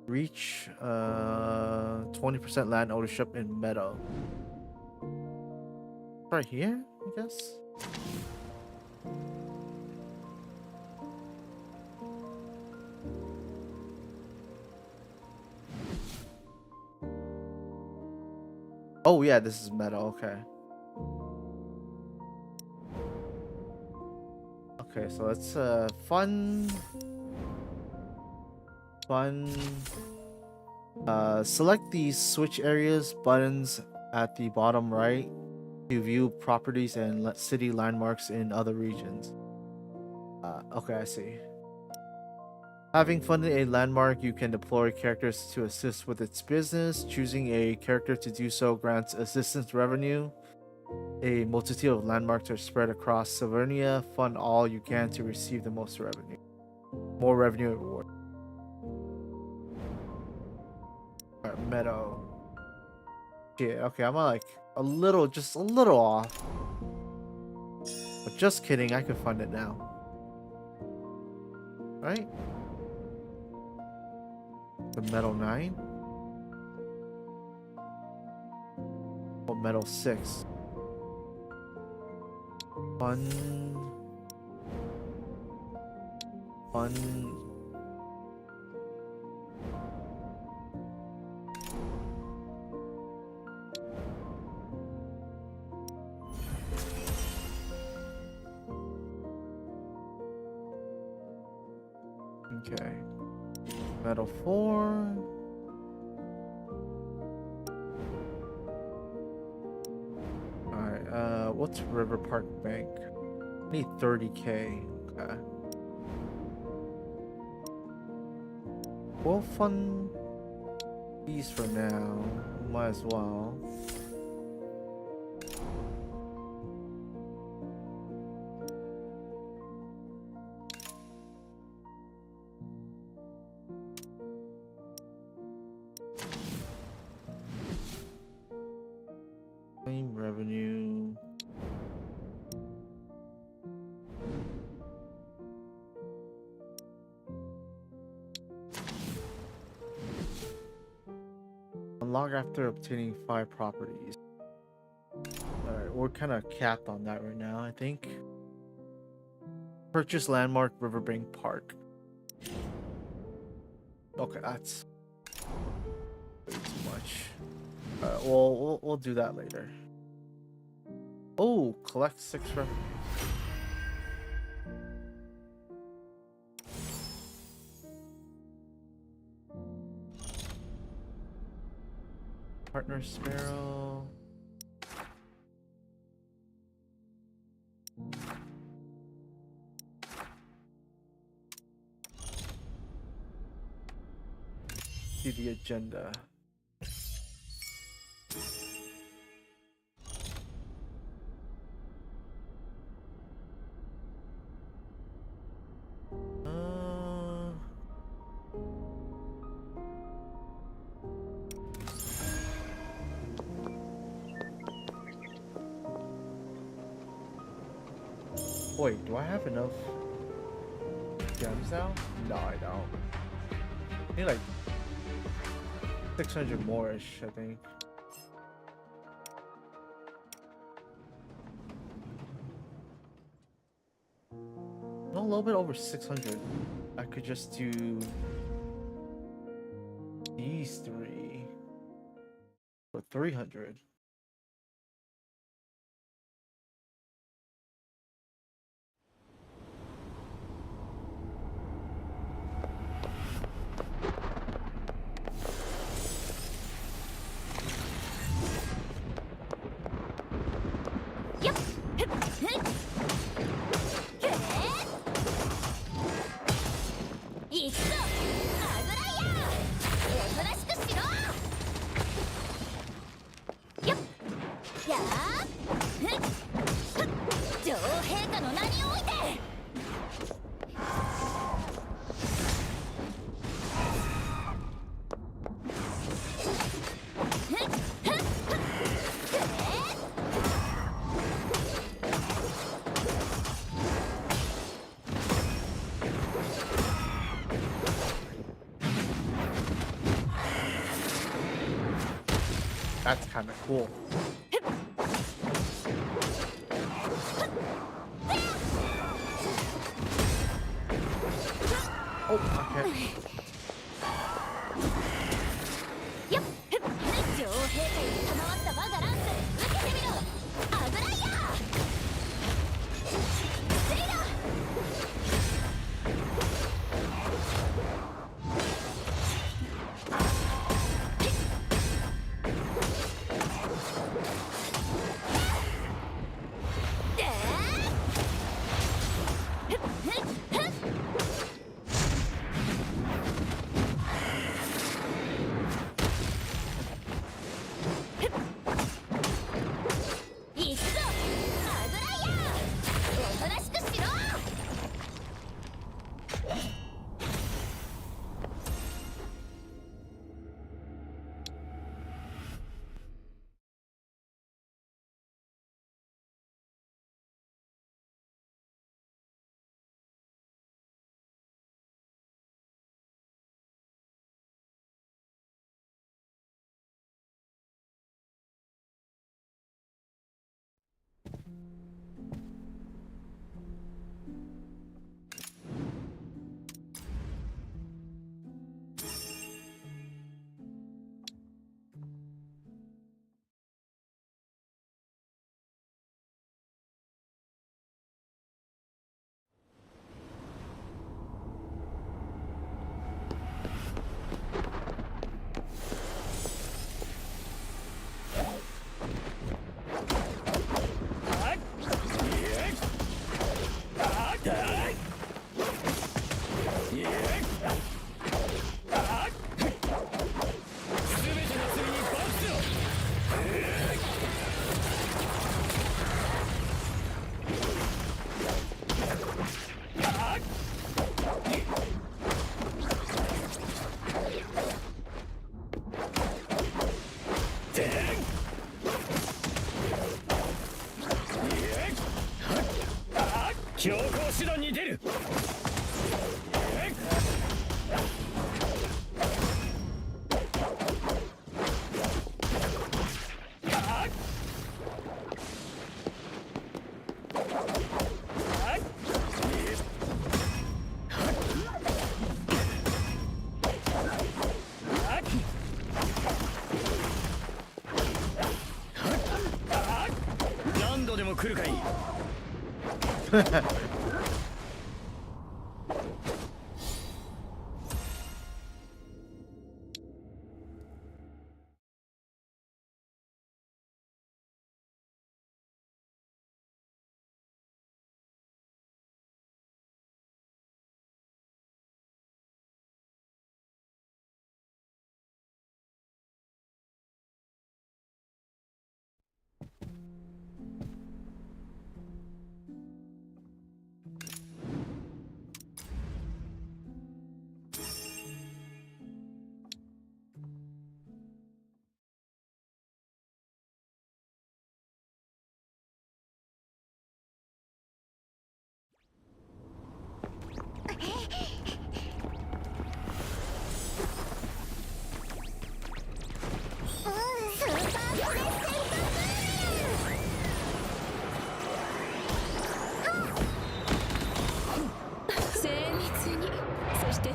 Speaker 1: Reach 20% land ownership in Meadow. Right here, I guess. Oh yeah, this is Meadow. Okay. Okay, so let's fun. Select the switch areas buttons at the bottom right to view properties and city landmarks in other regions. Okay, I see. Having funded a landmark, you can deploy characters to assist with its business. Choosing a character to do so grants assistance revenue. A multitude of landmarks are spread across Severnia. Fund all you can to receive the most revenue. More revenue reward. Alright, Meadow. Yeah, okay, I'm like just a little off. But just kidding, I can fund it now. Right? The Metal 9? Oh, Metal 6. Fun. Okay. Metal 4. Alright, what's River Park Bank? I need 30k. Okay. We'll fund these for now. Might as well. Claim revenue. Unlock after obtaining 5 properties. Alright, we're kind of capped on that right now, I think. Purchase landmark Riverbank Park. Okay, that's way too much. We'll do that later. Oh, collect 6 revenue. Partner Sparrow. See the agenda. Wait, do I have enough? gems now? No, I don't. I need like 600 more-ish, I think. No, a little bit over 600. I could just do these three for 300. That's kind of cool. Oh, okay.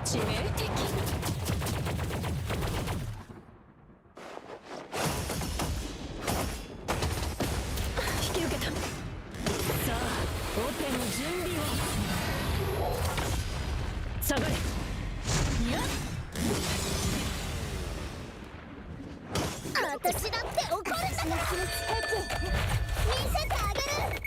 Speaker 2: 致命的。引き受けた。さあオペの準備を。下がれ。やっ私だって怒るんだから。見せてあげる。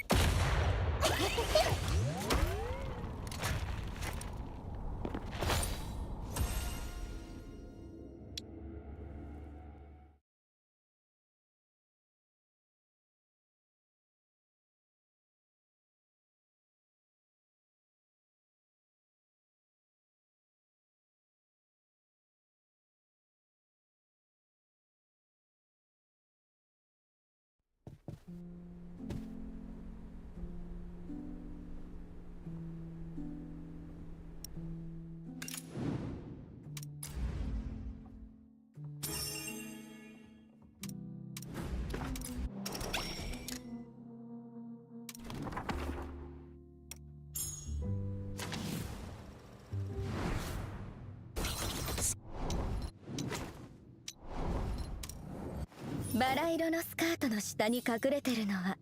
Speaker 2: バラ色のスカートの下に隠れてるのは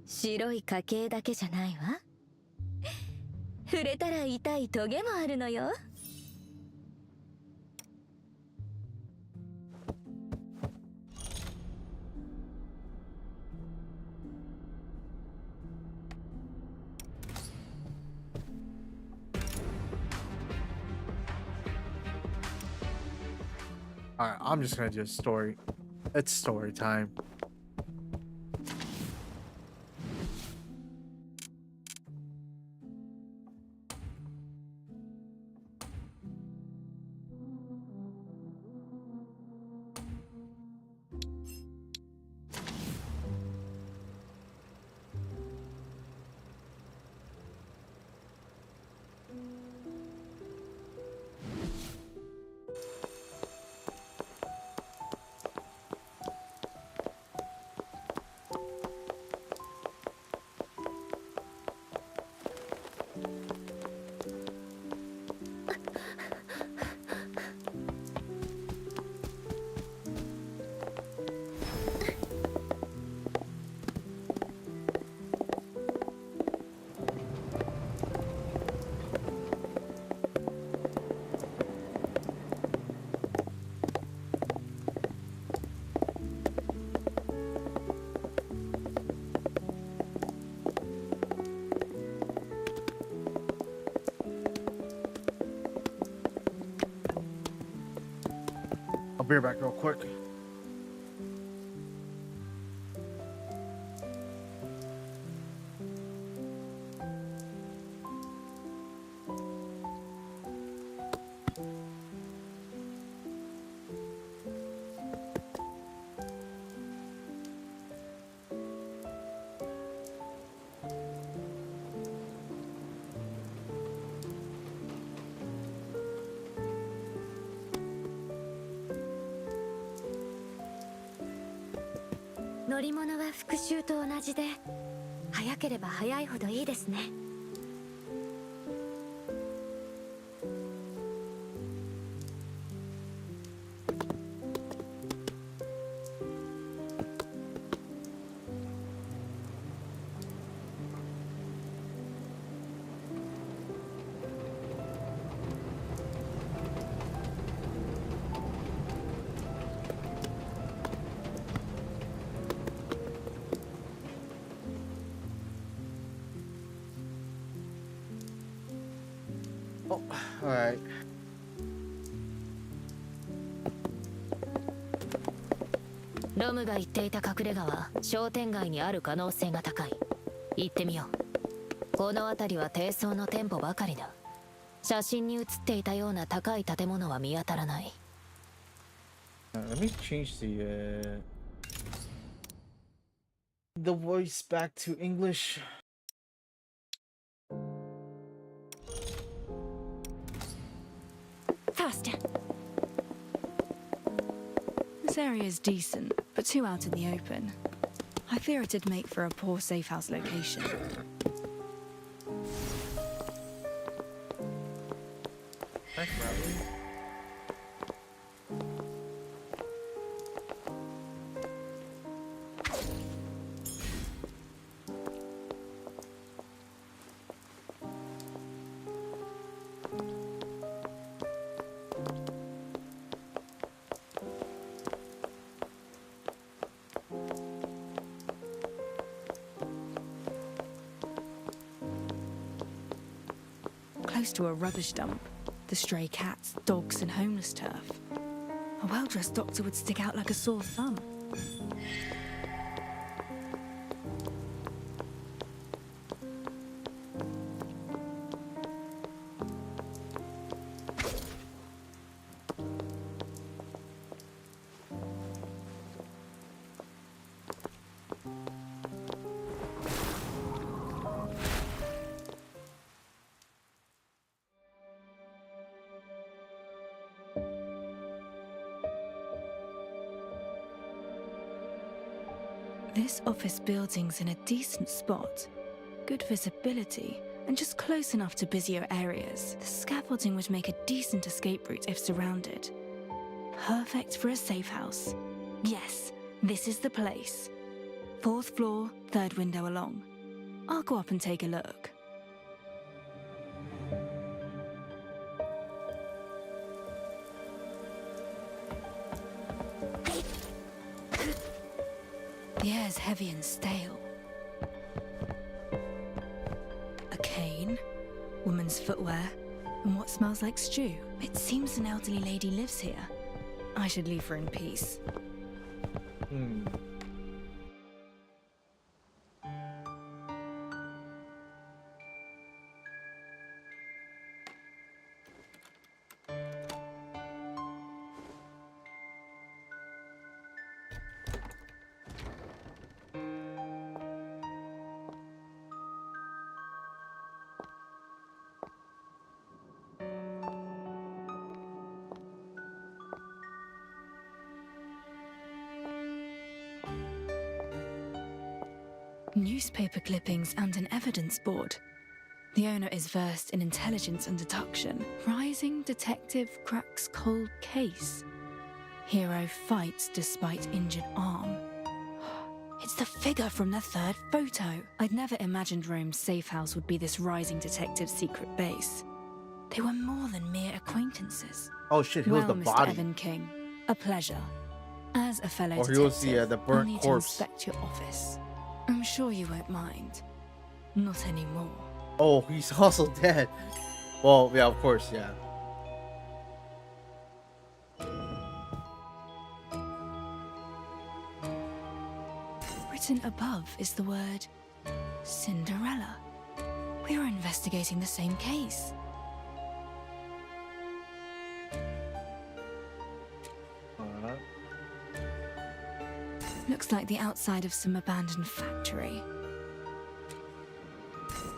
Speaker 2: 白い家系だけじゃないわ。触れたら痛いトゲもあるのよ。
Speaker 1: Alright, I'm just gonna do a story. It's story time. I'll be right back real quick.
Speaker 2: 「乗り物は復讐と同じで早ければ早いほどいいですね」。
Speaker 1: Oh, alright.
Speaker 2: ロムが言っていた隠れ家は商店街にある可能性が高い。行ってみよう。この辺りは低層の店舗ばかりだ。写真に写っていたような高い建物は見当たらない。
Speaker 1: Let me change the voice back to English.
Speaker 3: Faster. This area is decent, but too out in the open. I fear it'd make for a poor safe house location.
Speaker 1: Thanks, Bradley.
Speaker 3: Close to a rubbish dump, the stray cats, dogs, and homeless turf. A well-dressed doctor would stick out like a sore thumb. This office building's in a decent spot, good visibility, and just close enough to busier areas. The scaffolding would make a decent escape route if surrounded. Perfect for a safe house. Yes, this is the place. 4th floor, 3rd window along. I'll go up and take a look. The air's heavy and stale. A cane, woman's footwear, and what smells like stew. It seems an elderly lady lives here. I should leave her in peace. Newspaper clippings and an evidence board. The owner is versed in intelligence and deduction. Rising detective cracks cold case. Hero fights despite injured arm. It's the figure from the 3rd photo. I'd never imagined Rome's safe house would be this rising detective's secret base. They were more than mere acquaintances.
Speaker 1: Oh shit, he was the
Speaker 3: Mr.
Speaker 1: body.
Speaker 3: Evan King, a pleasure. As a fellow
Speaker 1: Or he
Speaker 3: detective,
Speaker 1: was the burnt
Speaker 3: I'll need
Speaker 1: corpse.
Speaker 3: to inspect your office. I'm sure you won't mind. Not anymore.
Speaker 1: Oh, he's also dead. Well, yeah, of course, yeah.
Speaker 3: Written above is the word Cinderella. We are investigating the same case. Looks like the outside of some abandoned factory.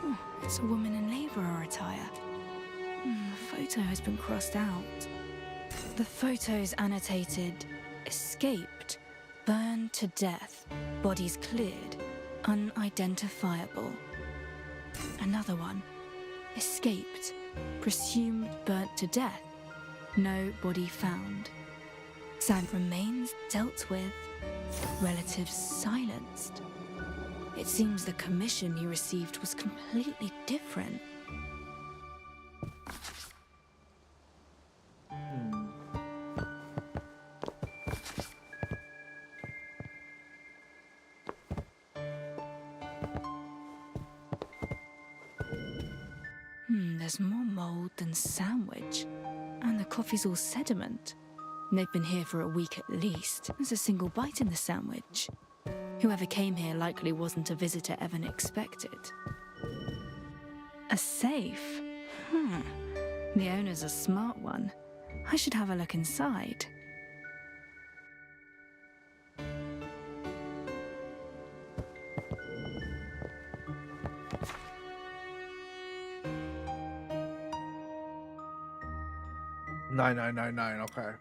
Speaker 3: Oh, it's a woman in labourer attire. The photo has been crossed out. The photo's annotated, escaped, burned to death, bodies cleared, unidentifiable. Another one, escaped, presumed burnt to death, no body found. Sad remains dealt with, relatives silenced. It seems the commission you received was completely different. There's more mold than sandwich. And the coffee's all sediment. They've been here for a week at least. There's a single bite in the sandwich. Whoever came here likely wasn't a visitor Evan expected. A safe? The owner's a smart one. I should have a look inside.
Speaker 1: $9,999, okay.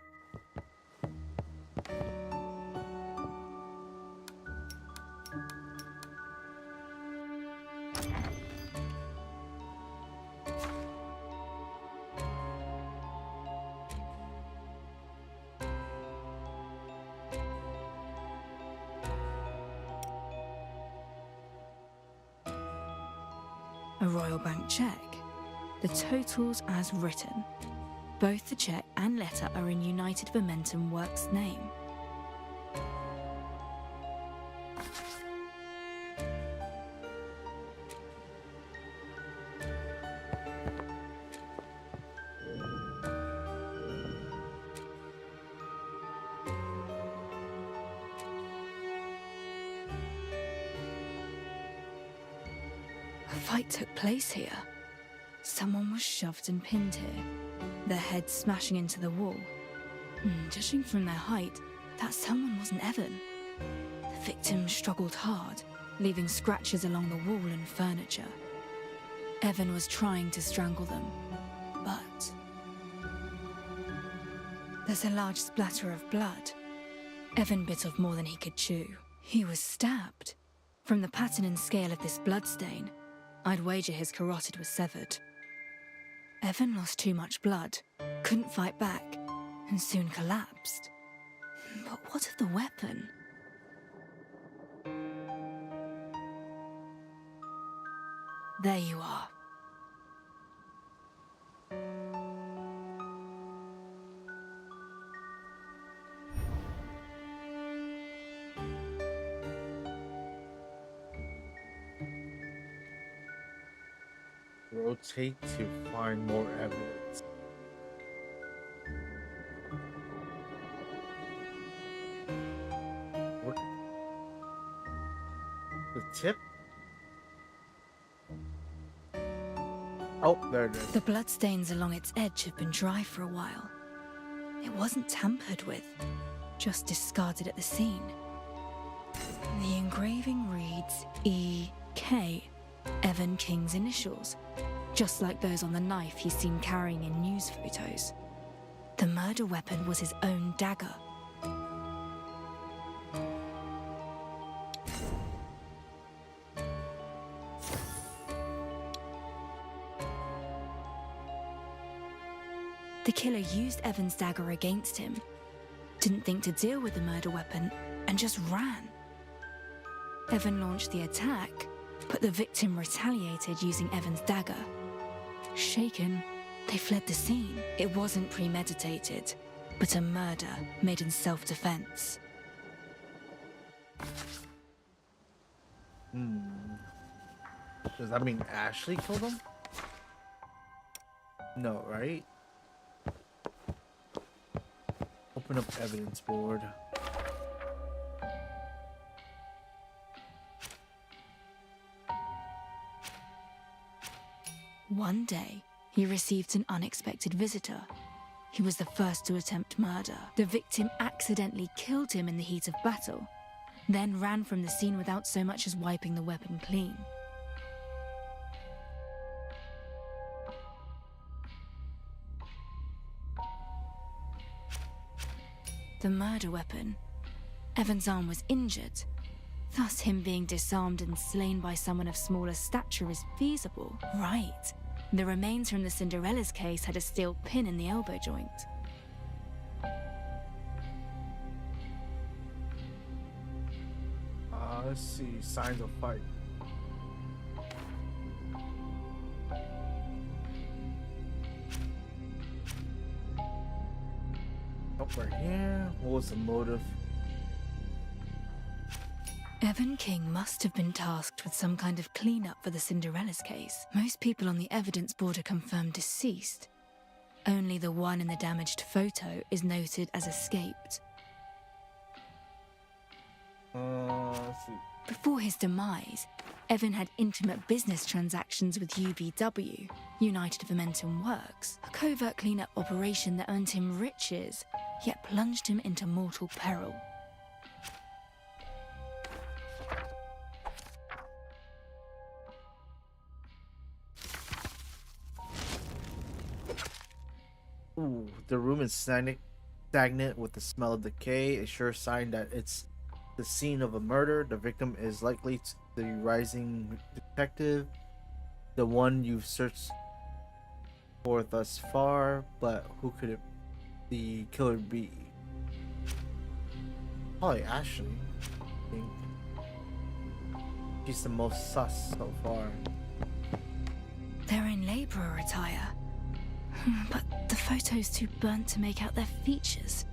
Speaker 3: a royal bank check. The totals as written. Both the check and letter are in United Momentum Works' name. A fight took place here. Someone was shoved and pinned here, their heads smashing into the wall. Judging from their height, that someone wasn't Evan. The victim struggled hard, leaving scratches along the wall and furniture. Evan was trying to strangle them, but... There's a large splatter of blood. Evan bit off more than he could chew. He was stabbed. From the pattern and scale of this bloodstain, I'd wager his carotid was severed. Evan lost too much blood, couldn't fight back, and soon collapsed. But what of the weapon? There you are.
Speaker 1: Rotate to find more evidence. What? The tip? Oh, there it is.
Speaker 3: The bloodstains along its edge have been dry for a while. It wasn't tampered with, just discarded at the scene. The engraving reads E.K., Evan King's initials, just like those on the knife he's seen carrying in news photos. The murder weapon was his own dagger. The killer used Evan's dagger against him, didn't think to deal with the murder weapon, and just ran. Evan launched the attack, but the victim retaliated using Evan's dagger. Shaken, they fled the scene. It wasn't premeditated, but a murder made in self-defense.
Speaker 1: Does that mean Ashley killed him? No, right? Open up evidence board.
Speaker 3: One day, he received an unexpected visitor. He was the first to attempt murder. The victim accidentally killed him in the heat of battle, then ran from the scene without so much as wiping the weapon clean. The murder weapon. Evan's arm was injured. Thus, him being disarmed and slain by someone of smaller stature is feasible. Right. The remains from the Cinderella's case had a steel pin in the elbow joint.
Speaker 1: Let's see. Signs of fight. Right here. What was the motive?
Speaker 3: Evan King must have been tasked with some kind of cleanup for the Cinderella's case. Most people on the evidence board are confirmed deceased. Only the one in the damaged photo is noted as escaped.
Speaker 1: Let's see.
Speaker 3: Before his demise, Evan had intimate business transactions with UVW, United Momentum Works, a covert cleanup operation that earned him riches, yet plunged him into mortal peril.
Speaker 1: Ooh, the room is stagnant with the smell of decay. A sure sign that it's the scene of a murder. The victim is likely the rising detective, the one you've searched for thus far, but who could the killer be? Probably Ashley, I think. She's the most sus so far.
Speaker 3: They're in labourer attire. But the photo's too burnt to make out their features.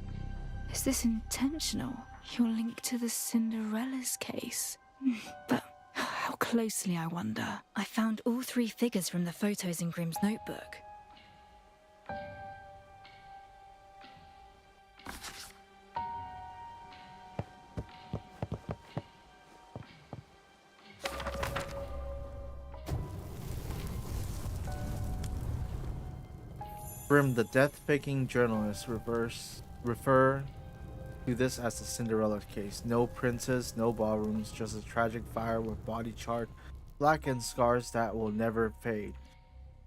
Speaker 3: Is this intentional? You're linked to the Cinderella's case. But how closely, I wonder? I found all 3 figures from the photos in Grimm's notebook.
Speaker 1: Grimm, the death-faking journalist, refer to this as the Cinderella case. No princes, no ballrooms, just a tragic fire with body charred, blackened scars that will never fade.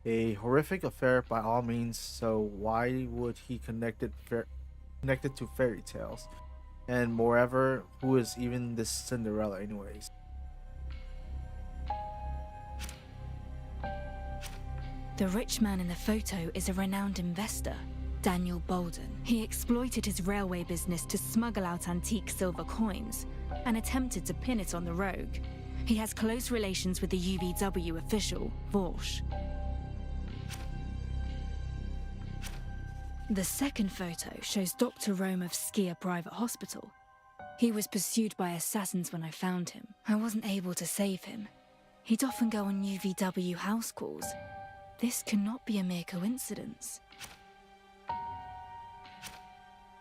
Speaker 1: A horrific affair by all means, so why would he connect it to fairy tales? And moreover, who is even this Cinderella anyways?
Speaker 3: The rich man in the photo is a renowned investor, Daniel Bolden. He exploited his railway business to smuggle out antique silver coins and attempted to pin it on the rogue. He has close relations with the UVW official, Vorsch. The second photo shows Dr. Rome of Skia Private Hospital. He was pursued by assassins when I found him. I wasn't able to save him. He'd often go on UVW house calls. This cannot be a mere coincidence.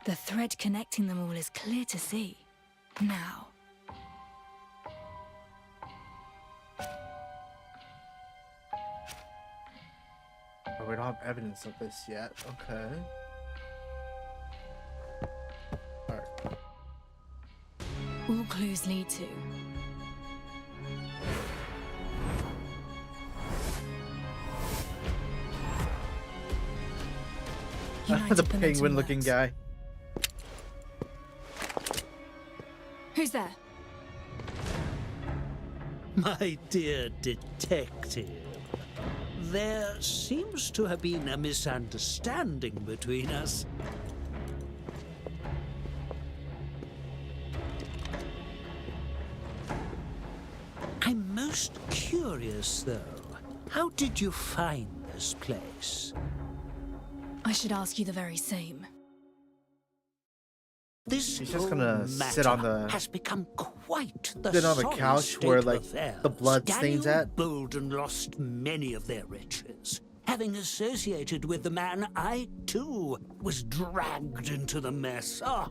Speaker 3: The thread connecting them all is clear to see. Now.
Speaker 1: Oh, we don't have evidence of this yet. Okay. Alright.
Speaker 3: All clues lead to.
Speaker 1: The penguin-looking guy.
Speaker 3: Who's there?
Speaker 4: My dear detective, there seems to have been a misunderstanding between us. I'm most curious, though. How did you find this place?
Speaker 3: I should ask you the very same.
Speaker 4: This
Speaker 1: He's just
Speaker 4: whole
Speaker 1: gonna sit on
Speaker 4: matter
Speaker 1: the
Speaker 4: has become quite the
Speaker 1: sit on the
Speaker 4: sorry
Speaker 1: couch
Speaker 4: state
Speaker 1: where
Speaker 4: of
Speaker 1: like
Speaker 4: affairs.
Speaker 1: the blood stains
Speaker 4: Daniel
Speaker 1: at.
Speaker 4: Bolden lost many of their riches. Having associated with the man, I too was dragged into the mess. Ah,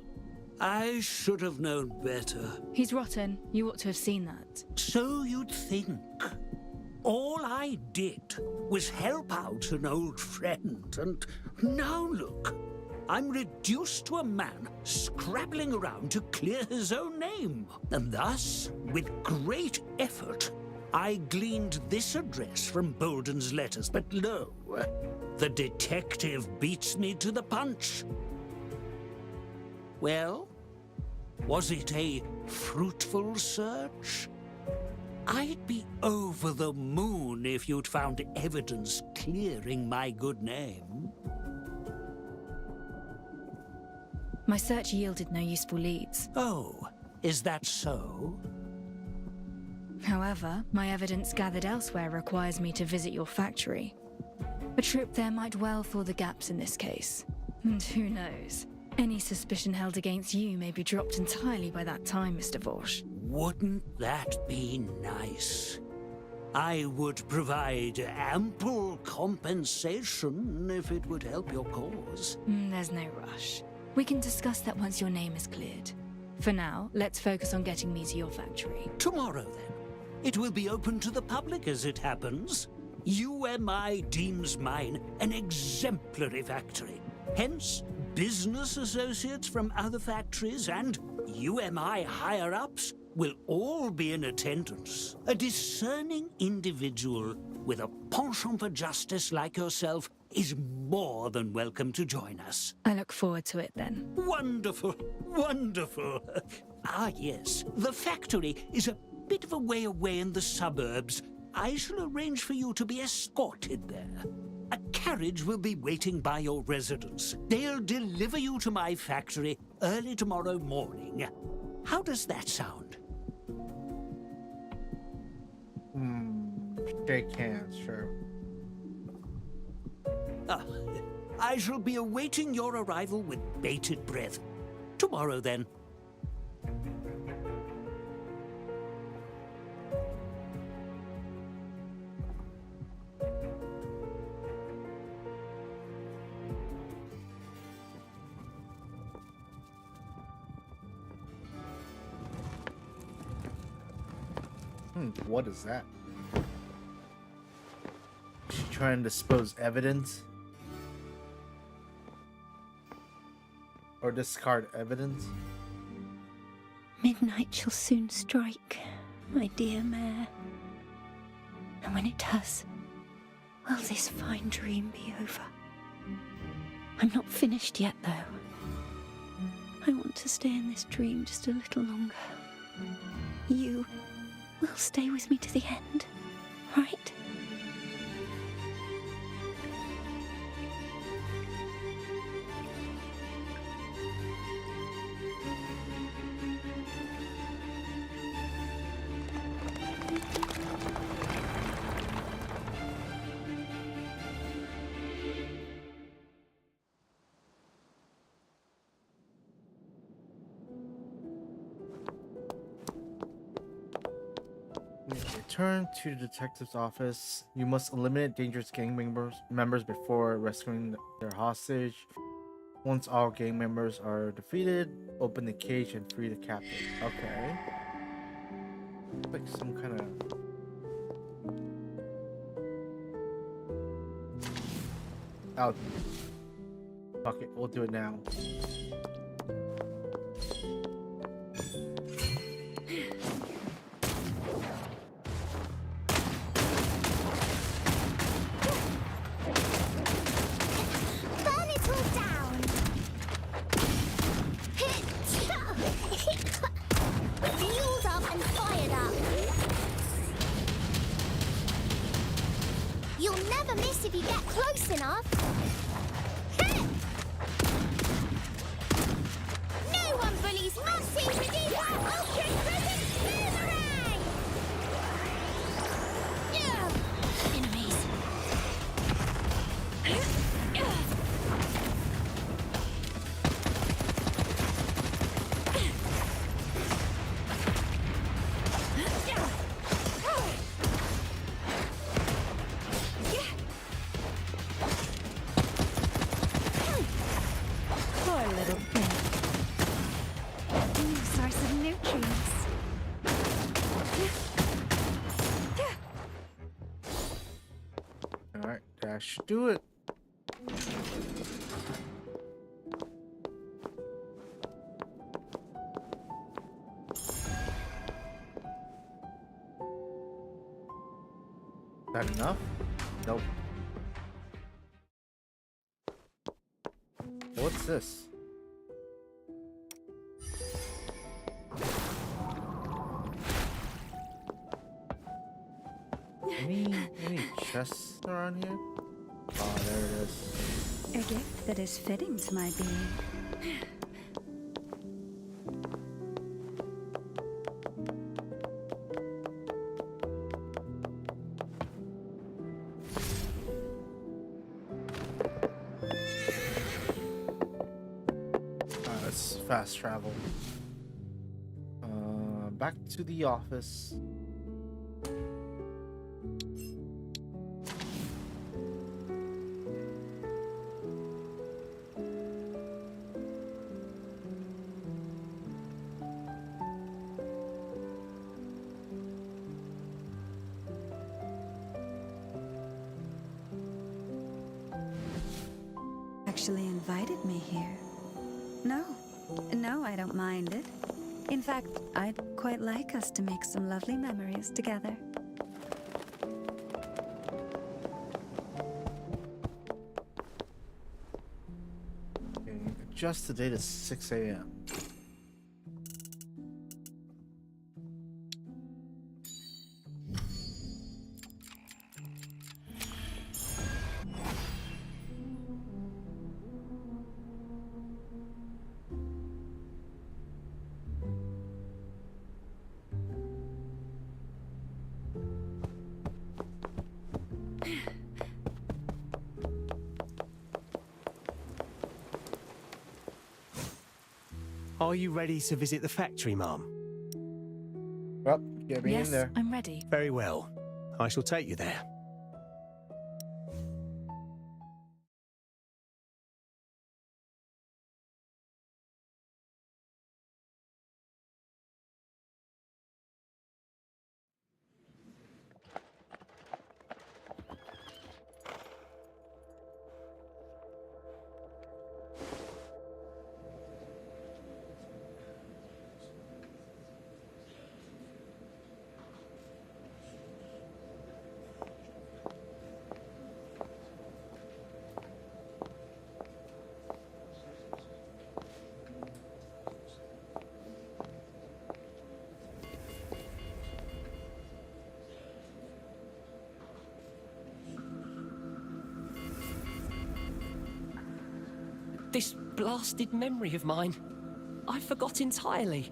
Speaker 4: I should have known better.
Speaker 3: He's rotten. You ought to have seen that.
Speaker 4: So you'd think. All I did was help out an old friend, and now look. I'm reduced to a man scrabbling around to clear his own name. And thus, with great effort, I gleaned this address from Bolden's letters. But lo, the detective beats me to the punch. Well, was it a fruitful search? I'd be over the moon if you'd found evidence clearing my good name.
Speaker 3: My search yielded no useful leads.
Speaker 4: Oh, is that so?
Speaker 3: However, my evidence gathered elsewhere requires me to visit your factory. A trip there might well fill the gaps in this case. And who knows? Any suspicion held against you may be dropped entirely by that time, Mr. Vorsch.
Speaker 4: Wouldn't that be nice? I would provide ample compensation if it would help your cause.
Speaker 3: There's no rush. We can discuss that once your name is cleared. For now, let's focus on getting me to your factory.
Speaker 4: Tomorrow, then. It will be open to the public as it happens. UMI deems mine an exemplary factory. Hence, business associates from other factories and UMI higher-ups will all be in attendance. A discerning individual with a penchant for justice like yourself is more than welcome to join us.
Speaker 3: I look forward to it then.
Speaker 4: Wonderful, wonderful. Ah, yes, the factory is a bit of a way away in the suburbs. I shall arrange for you to be escorted there. A carriage will be waiting by your residence. They'll deliver you to my factory early tomorrow morning. How does that sound?
Speaker 1: Shake hands, sure.
Speaker 4: Ah, I shall be awaiting your arrival with bated breath. Tomorrow, then.
Speaker 1: What is that? She trying to dispose evidence? Or discard evidence?
Speaker 5: Midnight shall soon strike, my dear mare. And when it does, will this fine dream be over? I'm not finished yet, though. I want to stay in this dream just a little longer. You will stay with me to the end, right?
Speaker 1: Return to the detective's office. You must eliminate dangerous gang members before rescuing their hostage. Once all gang members are defeated, open the cage and free the captive. Okay. Like some kind of... Oh. Fuck it, we'll do it now.
Speaker 6: You'll never miss if you get close enough. No one bullies Mossy to do that ultra-present boomerang! Enemies.
Speaker 5: Poor little thing. New source of nutrients.
Speaker 1: Alright, that should do it. That enough? Nope. What's this? Any chests around here? Oh, there it is.
Speaker 5: A gift that is fitting to my being.
Speaker 1: Let's fast travel. Back to the office.
Speaker 5: Actually invited me here. No, I don't mind it. In fact, I'd quite like us to make some lovely memories together.
Speaker 1: Okay, adjust the date to 6 a.m.
Speaker 7: Are you ready to visit the factory, Mum?
Speaker 1: Well, get me
Speaker 3: Yes,
Speaker 1: in there.
Speaker 3: I'm ready.
Speaker 7: Very well. I shall take you there.
Speaker 8: This blasted memory of mine. I forgot entirely.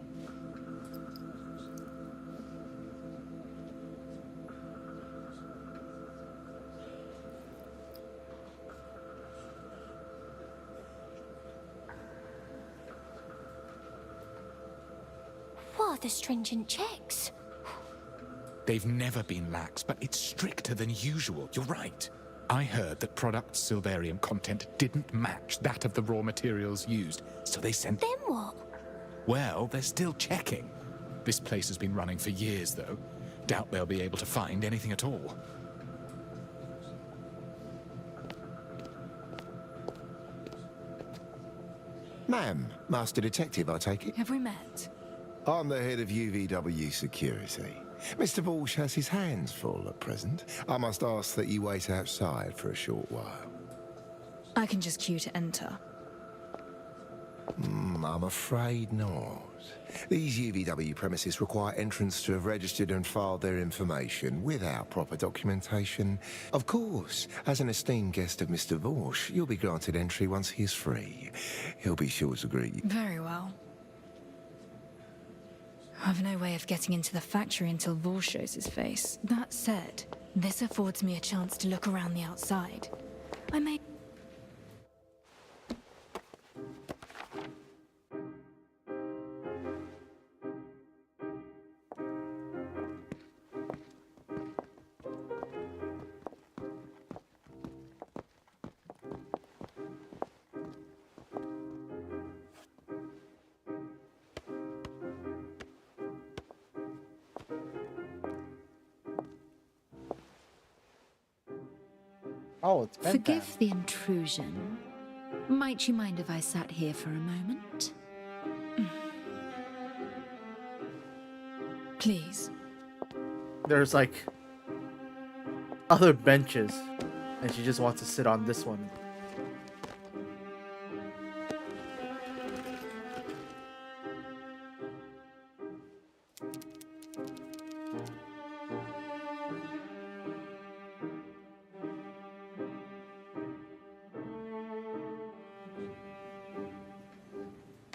Speaker 6: What are the stringent checks?
Speaker 9: They've never been lax, but it's stricter than usual. You're right. I heard that product Silverium content didn't match that of the raw materials used, so they sent...
Speaker 6: Then what?
Speaker 9: Well, they're still checking. This place has been running for years, though. Doubt they'll be able to find anything at all.
Speaker 10: Ma'am, Master Detective, I take it?
Speaker 3: Have we met?
Speaker 10: I'm the head of UVW Security. Mr. Walsh has his hands full at present. I must ask that you wait outside for a short while.
Speaker 3: I can just queue to enter.
Speaker 10: I'm afraid not. These UVW premises require entrants to have registered and filed their information without proper documentation. Of course, as an esteemed guest of Mr. Walsh, you'll be granted entry once he is free. He'll be sure to greet you.
Speaker 3: Very well. I've no way of getting into the factory until Vor shows his face. That said, this affords me a chance to look around the outside. I may...
Speaker 1: Oh, it's pen
Speaker 5: Forgive
Speaker 1: pal.
Speaker 5: the intrusion. Might you mind if I sat here for a moment?
Speaker 3: Please.
Speaker 1: There's like other benches, and she just wants to sit on this one.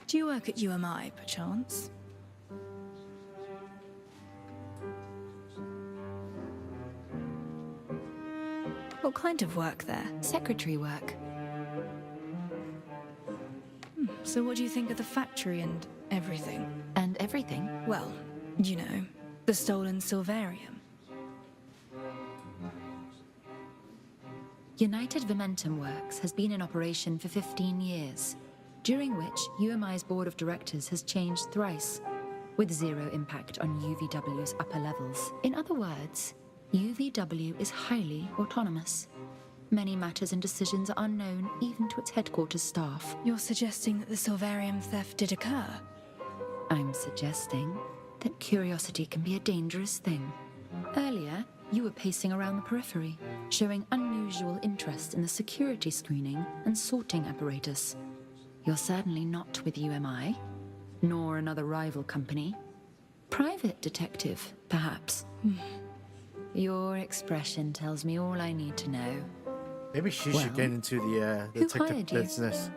Speaker 3: Do you work at UMI, perchance? What kind of work there?
Speaker 5: Secretary work.
Speaker 3: So what do you think of the factory and everything?
Speaker 5: And everything.
Speaker 3: Well, you know, the stolen Silverium.
Speaker 5: United Vimentum Works has been in operation for 15 years, during which UMI's board of directors has changed thrice, with zero impact on UVW's upper levels. In other words, UVW is highly autonomous. Many matters and decisions are unknown even to its headquarters staff.
Speaker 3: You're suggesting that the Silverium theft did occur?
Speaker 5: I'm suggesting that curiosity can be a dangerous thing. Earlier, you were pacing around the periphery, showing unusual interest in the security screening and sorting apparatus. You're certainly not with UMI, nor another rival company. Private detective, perhaps. Your expression tells me all I need to know.
Speaker 1: Maybe she
Speaker 5: Well,
Speaker 1: should get into the
Speaker 5: who
Speaker 1: detective
Speaker 5: hired you?
Speaker 1: business.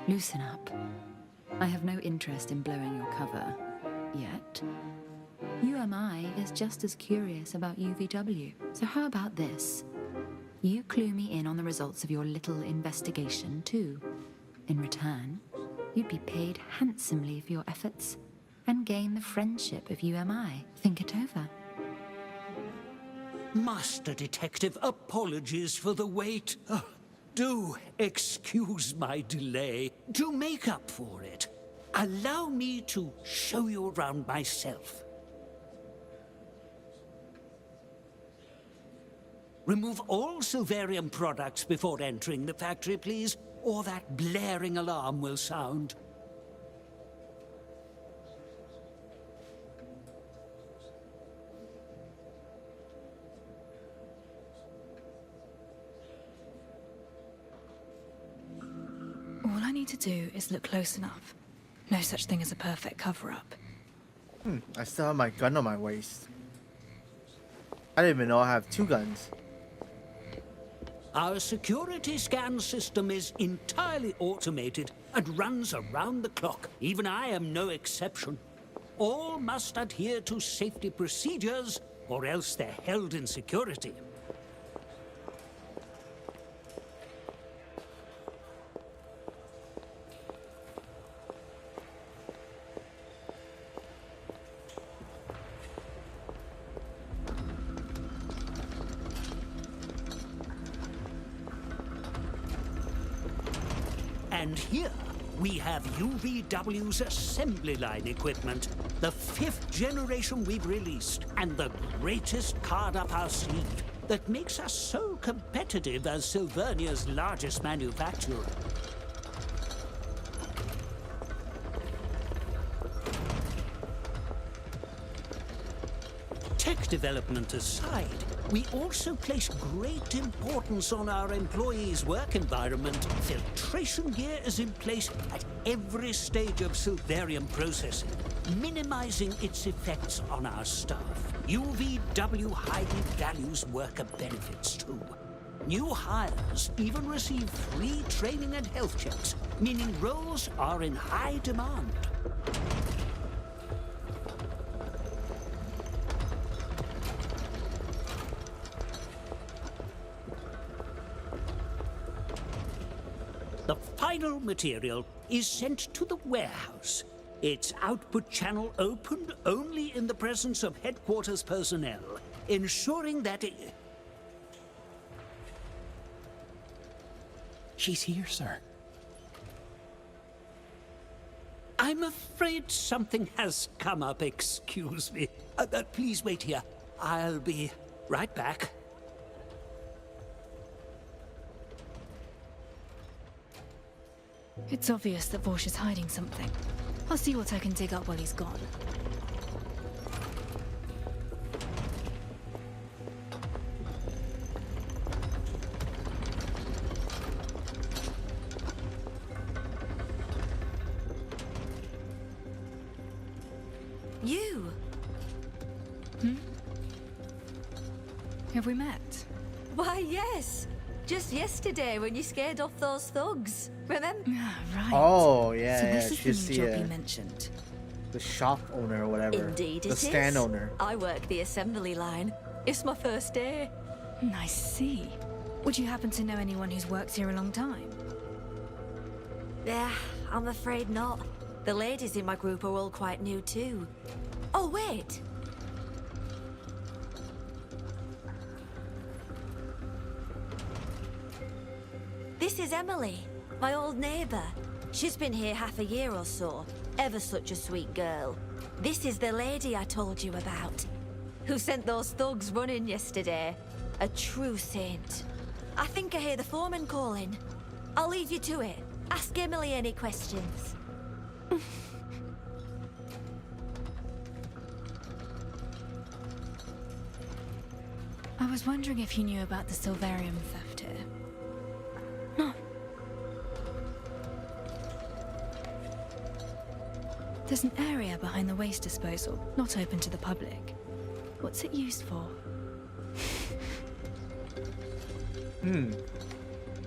Speaker 5: Loosen up. I have no interest in blowing your cover, yet. UMI is just as curious about UVW, so how about this?
Speaker 11: You clue me in on the results of your little investigation, too. In return, you'd be paid handsomely for your efforts and gain the friendship of UMI. Think it over.
Speaker 4: Master Detective, apologies for the wait. Do excuse my delay. To make up for it, allow me to show you around myself. Remove all Silverium products before entering the factory, please, or that blaring alarm will sound.
Speaker 3: All I need to do is look close enough. No such thing as a perfect cover-up.
Speaker 1: I still have my gun on my waist. I didn't even know I have 2 guns.
Speaker 4: Our security scan system is entirely automated and runs around the clock. Even I am no exception. All must adhere to safety procedures, or else they're held in security. And here, we have UVW's assembly line equipment, the 5th generation we've released, and the greatest card up our sleeve that makes us so competitive as Silvernia's largest manufacturer. Tech development aside, we also place great importance on our employees' work environment. Filtration gear is in place at every stage of Silverium processing, minimizing its effects on our staff. UVW highly values worker benefits too. New hires even receive free training and health checks, meaning roles are in high demand. The final material is sent to the warehouse. Its output channel opened only in the presence of headquarters personnel, ensuring that it...
Speaker 8: She's here, sir.
Speaker 4: I'm afraid something has come up, excuse me. Please wait here. I'll be right back.
Speaker 3: It's obvious that Vorsh is hiding something. I'll see what I can dig up while he's gone.
Speaker 2: You?
Speaker 3: Have we met?
Speaker 2: Why, yes. Just yesterday when you scared off those thugs. Remember?
Speaker 3: Right.
Speaker 1: Oh, yeah,
Speaker 3: So
Speaker 1: yeah.
Speaker 3: this is
Speaker 1: She's
Speaker 3: the new job
Speaker 1: the,
Speaker 3: you mentioned.
Speaker 1: the shop owner or whatever.
Speaker 2: Indeed
Speaker 1: the
Speaker 2: it is.
Speaker 1: stand owner.
Speaker 2: I work the assembly line. It's my first day.
Speaker 3: I see. Would you happen to know anyone who's worked here a long time?
Speaker 2: Yeah, I'm afraid not. The ladies in my group are all quite new too. Oh, wait. This is Emily, my old neighbour. She's been here half a year or so. Ever such a sweet girl. This is the lady I told you about, who sent those thugs running yesterday. A true saint. I think I hear the foreman calling. I'll leave you to it. Ask Emily any questions.
Speaker 3: I was wondering if you knew about the Silverium theft here. No. There's an area behind the waste disposal, not open to the public. What's it used for?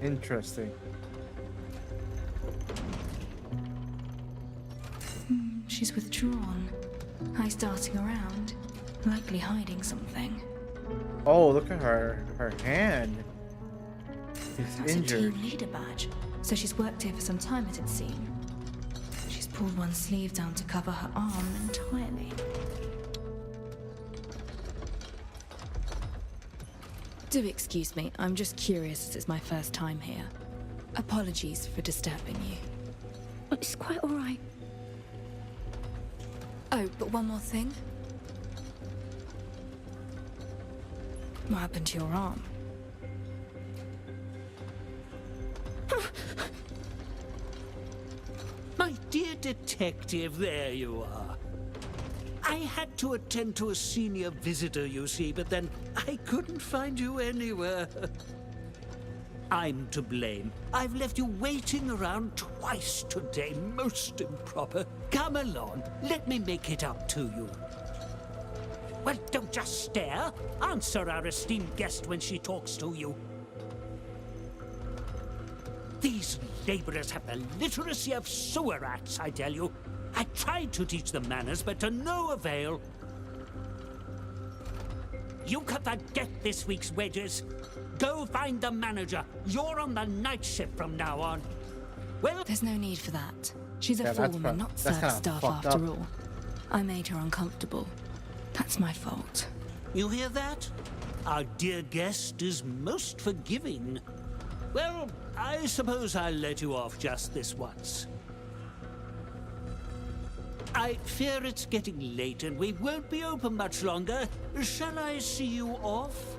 Speaker 1: Interesting.
Speaker 3: She's withdrawn. Eyes darting around, likely hiding something.
Speaker 1: Oh, look at her hand. She's
Speaker 3: That's
Speaker 1: injured.
Speaker 3: a team leader badge, so she's worked here for some time, it'd seem. She's pulled one sleeve down to cover her arm entirely. Do excuse me, I'm just curious as it's my first time here. Apologies for disturbing you.
Speaker 5: It's quite all right.
Speaker 3: Oh, but one more thing. What happened to your arm?
Speaker 4: My dear detective, there you are. I had to attend to a senior visitor, you see, but then I couldn't find you anywhere. I'm to blame. I've left you waiting around twice today, most improper. Come along, let me make it up to you. Well, don't just stare. Answer our esteemed guest when she talks to you. These laborers have the literacy of sewer rats, I tell you. I tried to teach them manners, but to no avail. You can forget this week's wages. Go find the manager. You're on the night shift from now on. Well,
Speaker 3: there's no need for that. She's a
Speaker 1: Yeah, that's
Speaker 3: forewoman, not
Speaker 1: that's
Speaker 3: serve
Speaker 1: kinda
Speaker 3: staff
Speaker 1: fucked
Speaker 3: after
Speaker 1: up.
Speaker 3: all. I made her uncomfortable. That's my fault.
Speaker 4: you hear that? Our dear guest is most forgiving. Well, I suppose I'll let you off just this once. I fear it's getting late and we won't be open much longer. Shall I see you off?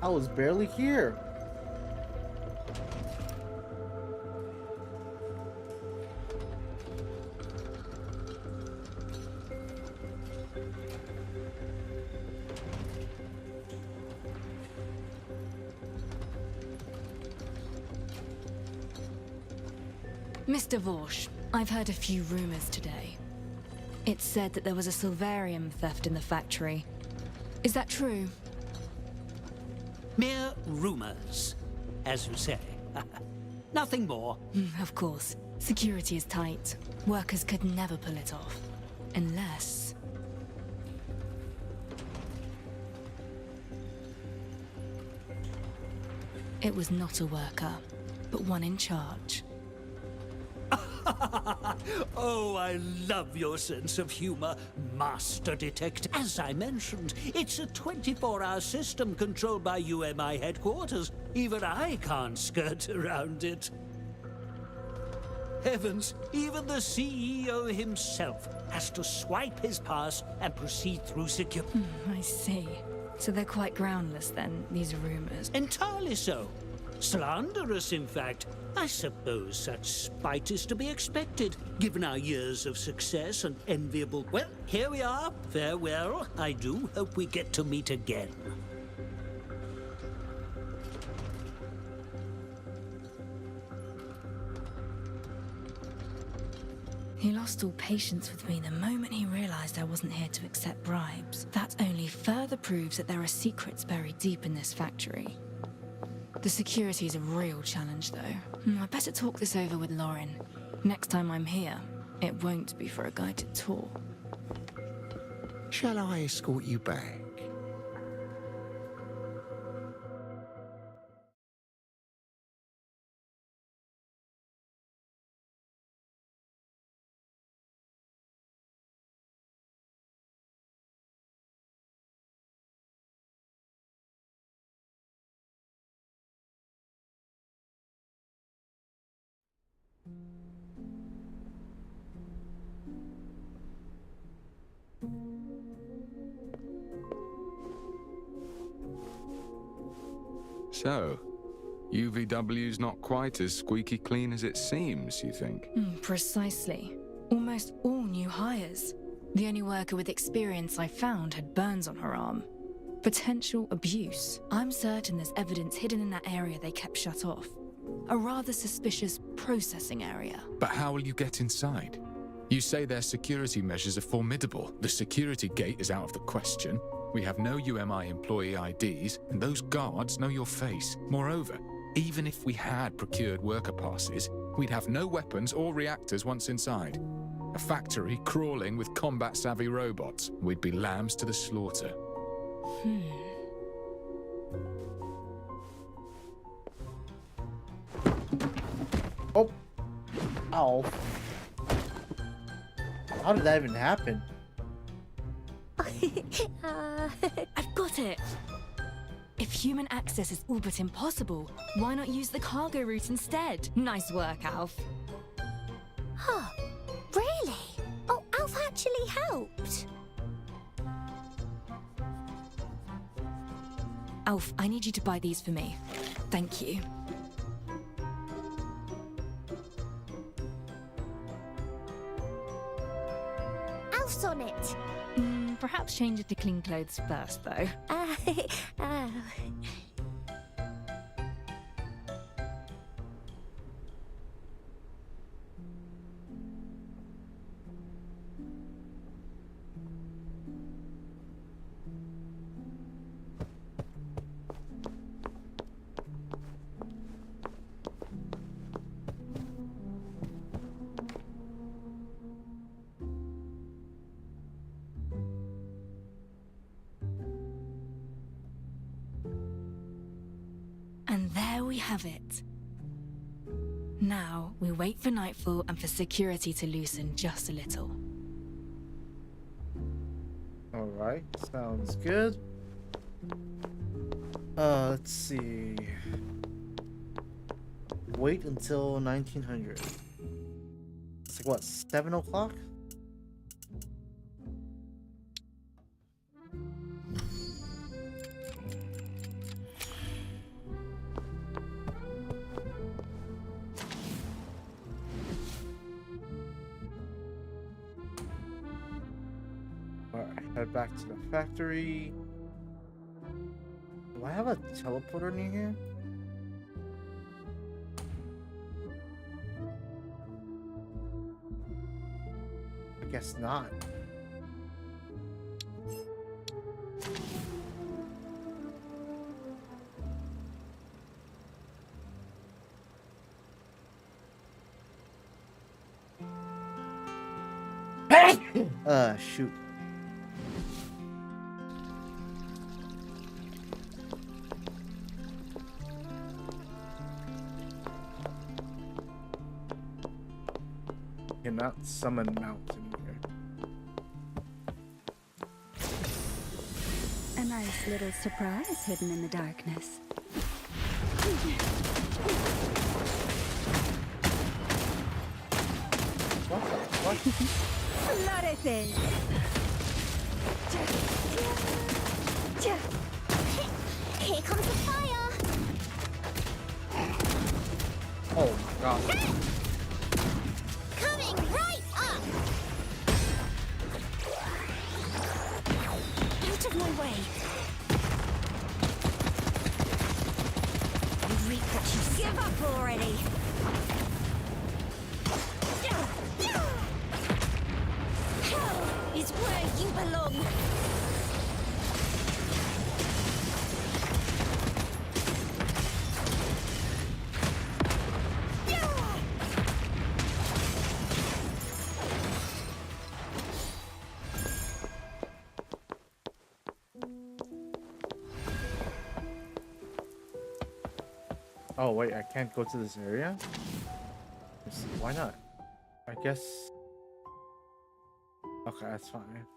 Speaker 1: I was barely here.
Speaker 3: Mr. Vorsh, I've heard a few rumors today. It's said that there was a Silvarium theft in the factory. Is that true?
Speaker 4: Mere rumors, as you say. Nothing more.
Speaker 3: Of course. Security is tight. Workers could never pull it off. Unless... It was not a worker, but one in charge.
Speaker 4: Oh, I love your sense of humor, Master Detective. As I mentioned, it's a 24-hour system controlled by UMI headquarters. Even I can't skirt around it. Heavens, even the CEO himself has to swipe his pass and proceed through security.
Speaker 3: I see. So they're quite groundless then, these rumors.
Speaker 4: Entirely so. Slanderous, in fact. I suppose such spite is to be expected, given our years of success and enviable... Well, here we are. Farewell. I do hope we get to meet again.
Speaker 3: He lost all patience with me the moment he realized I wasn't here to accept bribes. That only further proves that there are secrets buried deep in this factory. The security is a real challenge, though. I better talk this over with Lauren. Next time I'm here, it won't be for a guided tour.
Speaker 10: Shall I escort you back?
Speaker 12: So, UVW's not quite as squeaky clean as it seems, you think?
Speaker 3: Precisely. Almost all new hires. The only worker with experience I found had burns on her arm. Potential abuse. I'm certain there's evidence hidden in that area they kept shut off. A rather suspicious processing area.
Speaker 9: But how will you get inside? You say their security measures are formidable. The security gate is out of the question. We have no UMI employee IDs, and those guards know your face. Moreover, even if we had procured worker passes, we'd have no weapons or reactors once inside. A factory crawling with combat-savvy robots. We'd be lambs to the slaughter.
Speaker 1: Ow. How did that even happen?
Speaker 3: I've got it! If human access is all but impossible, why not use the cargo route instead? Nice work, Alf.
Speaker 6: Huh. Really? Oh, Alf actually helped.
Speaker 3: Alf, I need you to buy these for me. Thank you.
Speaker 6: Alf's on it.
Speaker 3: Perhaps change it to clean clothes first, though.
Speaker 6: Oh.
Speaker 3: And there we have it. Now, we wait for nightfall and for security to loosen just a little.
Speaker 1: Alright, sounds good. Let's see. Wait until 1900. It's like what, 7 o'clock? Alright, head back to the factory. Do I have a teleporter near here? I guess not. Shoot. Cannot summon mountain here.
Speaker 5: A nice little surprise hidden in the darkness.
Speaker 1: What?
Speaker 5: Floreces!
Speaker 6: Here comes the fire.
Speaker 1: Oh my god.
Speaker 6: Coming right up. Out of my way. You reap what you sow. Give up already. Hell is where you belong.
Speaker 1: Oh wait, I can't go to this area? Why not? I guess... Okay, that's fine.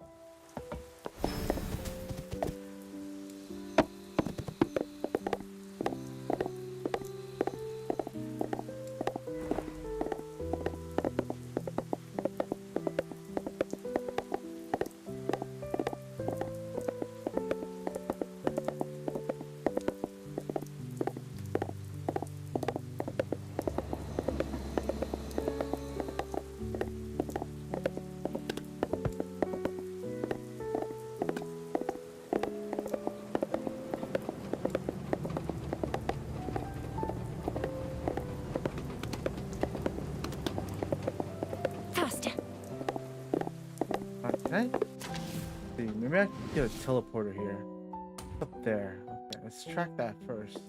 Speaker 1: Can I see? Maybe I can get a teleporter here. Up there. Okay, let's track that first.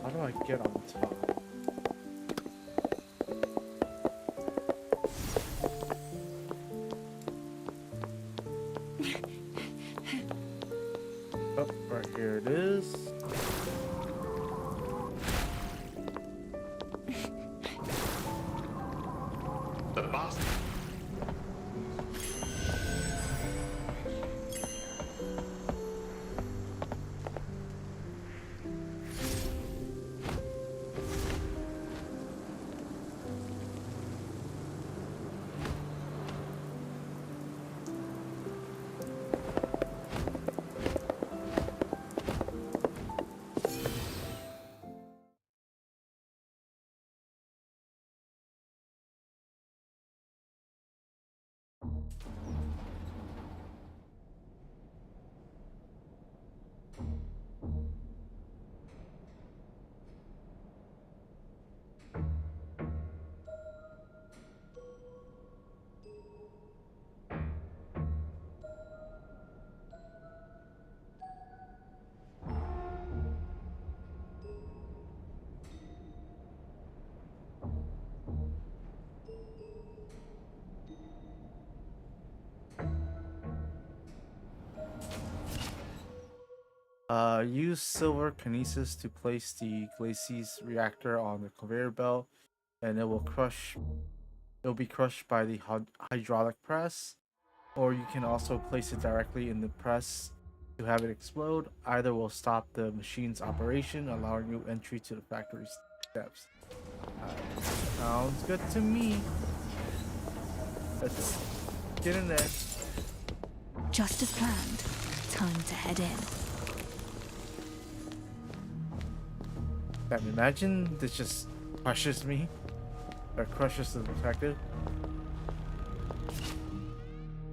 Speaker 1: How do I get on top? Oh, right here it is. Use silver kinesis to place the Glacis reactor on the conveyor belt, and it will crush. It'll be crushed by the hydraulic press, or you can also place it directly in the press to have it explode. Either will stop the machine's operation, allowing you entry to the factory steps. Sounds good to me. Let's get in there.
Speaker 3: Just as planned. Time to head in.
Speaker 1: Imagine this just crushes me. Or crushes the detective.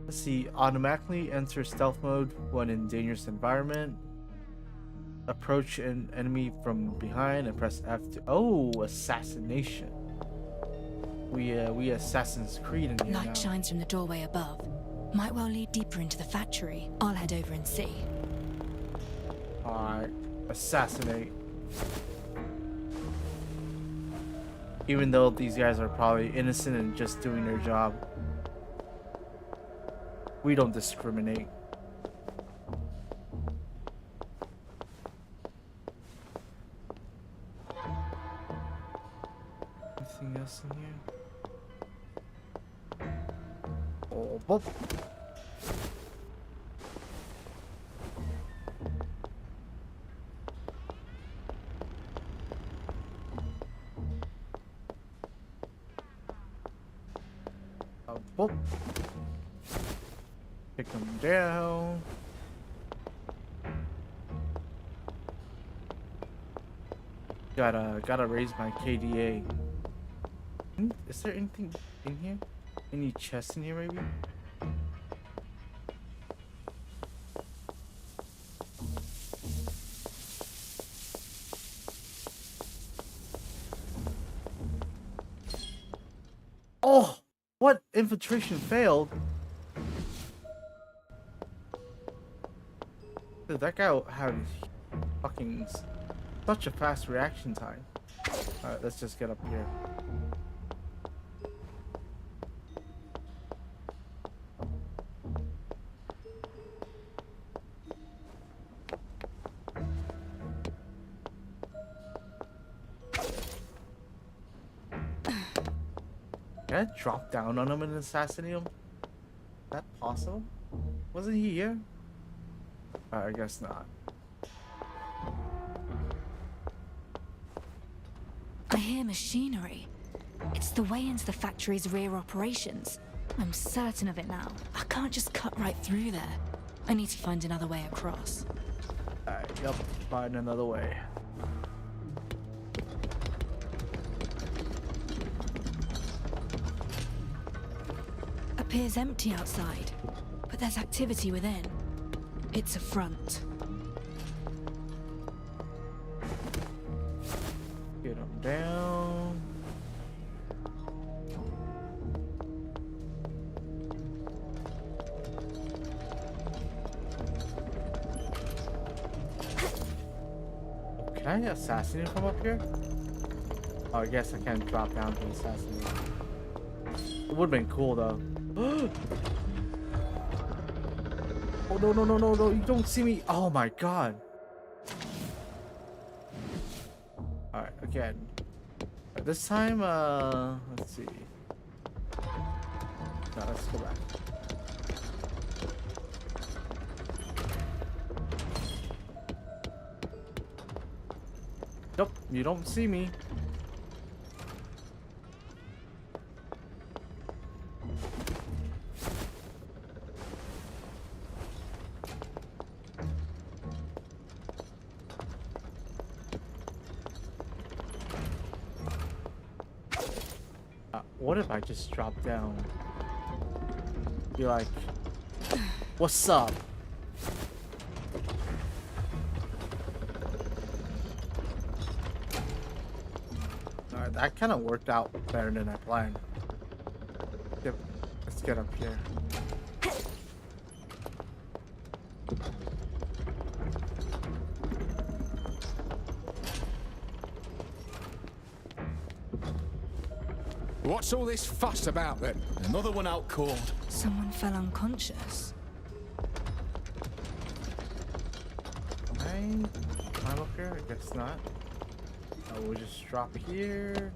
Speaker 1: Let's see. Automatically enter stealth mode when in dangerous environment. Approach an enemy from behind and press F to... Oh, assassination. We Assassin's Creed in here
Speaker 3: Light
Speaker 1: now.
Speaker 3: shines from the doorway above. Might well lead deeper into the factory. I'll head over and see.
Speaker 1: Alright. Assassinate. Even though these guys are probably innocent and just doing their job. We don't discriminate. Anything else in here? Oh, boop. Boop. Pick them down. Gotta raise my KDA. Is there anything in here? Any chests in here, maybe? Oh! What? Infiltration failed? Dude, that guy had fucking such a fast reaction time. Alright, let's just get up here. Can I drop down on him and assassinate him? Is that possible? Wasn't he here? I guess not.
Speaker 3: I hear machinery. It's the way into the factory's rear operations. I'm certain of it now. I can't just cut right through there. I need to find another way across.
Speaker 1: Alright, yep, find another way.
Speaker 3: Appears empty outside, but there's activity within. It's a front.
Speaker 1: Get him down. Can I assassinate from up here? Oh, I guess I can't drop down to assassinate. It would've been cool though. Oh no, no, no, no, no, you don't see me. Oh my god. Alright, again. This time, let's see. No, let's go back. Nope, you don't see me. What if I just drop down? Be like, what's up? Alright, that kind of worked out better than I planned. Yep, let's get up here.
Speaker 9: What's all this fuss about then? Another one out cold.
Speaker 3: Someone fell unconscious.
Speaker 1: I find my locker? I guess not. We'll just drop here.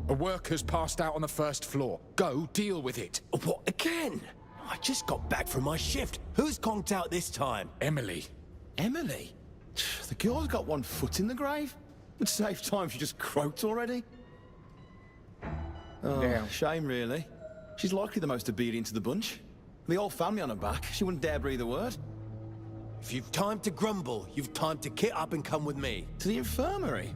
Speaker 9: A worker's passed out on the first floor. Go deal with it.
Speaker 13: What again? I just got back from my shift. Who's conked out this time?
Speaker 9: Emily.
Speaker 14: Emily? The girl's got one foot in the grave. Would save time if she just croaked already. Oh,
Speaker 1: damn.
Speaker 14: Shame, really. She's likely the most obedient to the bunch. The whole family on her back. She wouldn't dare breathe a word.
Speaker 13: If you've time to grumble, you've time to kit up and come with me.
Speaker 14: To the infirmary?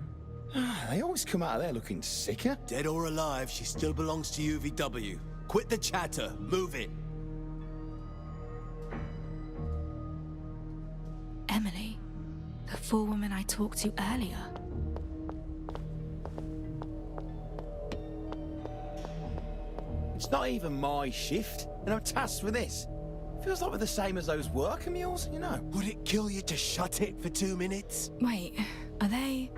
Speaker 14: They always come out of there looking sicker.
Speaker 13: Dead or alive, she still belongs to UVW. Quit the chatter. Move it.
Speaker 3: Emily, the forewoman I talked to earlier.
Speaker 14: It's not even my shift, and I'm tasked with this. Feels like we're the same as those worker mules, you know.
Speaker 13: Would it kill you to shut it for 2 minutes?
Speaker 3: Wait, are they...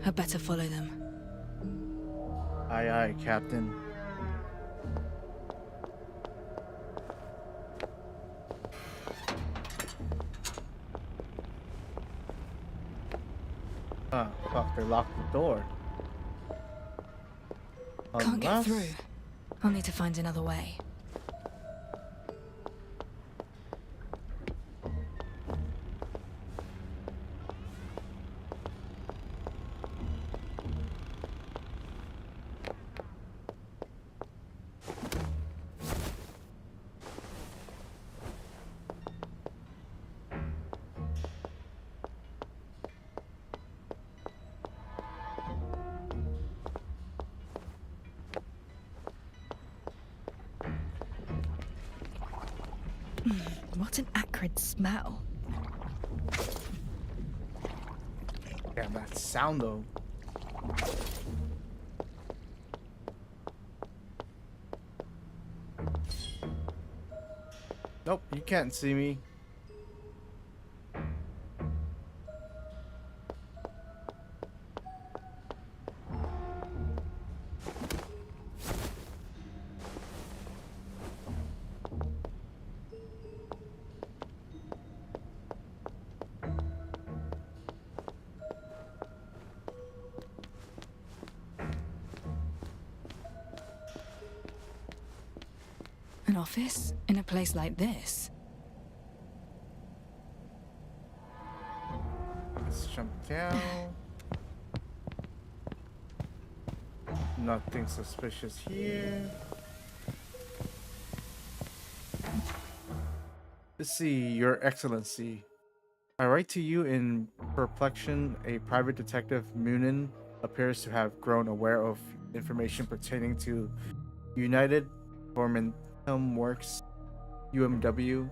Speaker 3: I better follow them.
Speaker 1: Aye, aye, Captain. Ah, fuck, they locked the door.
Speaker 3: Can't get through. I'll need to find another way. What an acrid smell.
Speaker 1: Damn, that sound though. Nope, you can't see me.
Speaker 3: An office in a place like this?
Speaker 1: Let's jump down. Nothing suspicious here. Let's see, Your Excellency. I write to you in perplexion. A private detective, Moonin, appears to have grown aware of information pertaining to United Momentum Works, UMW,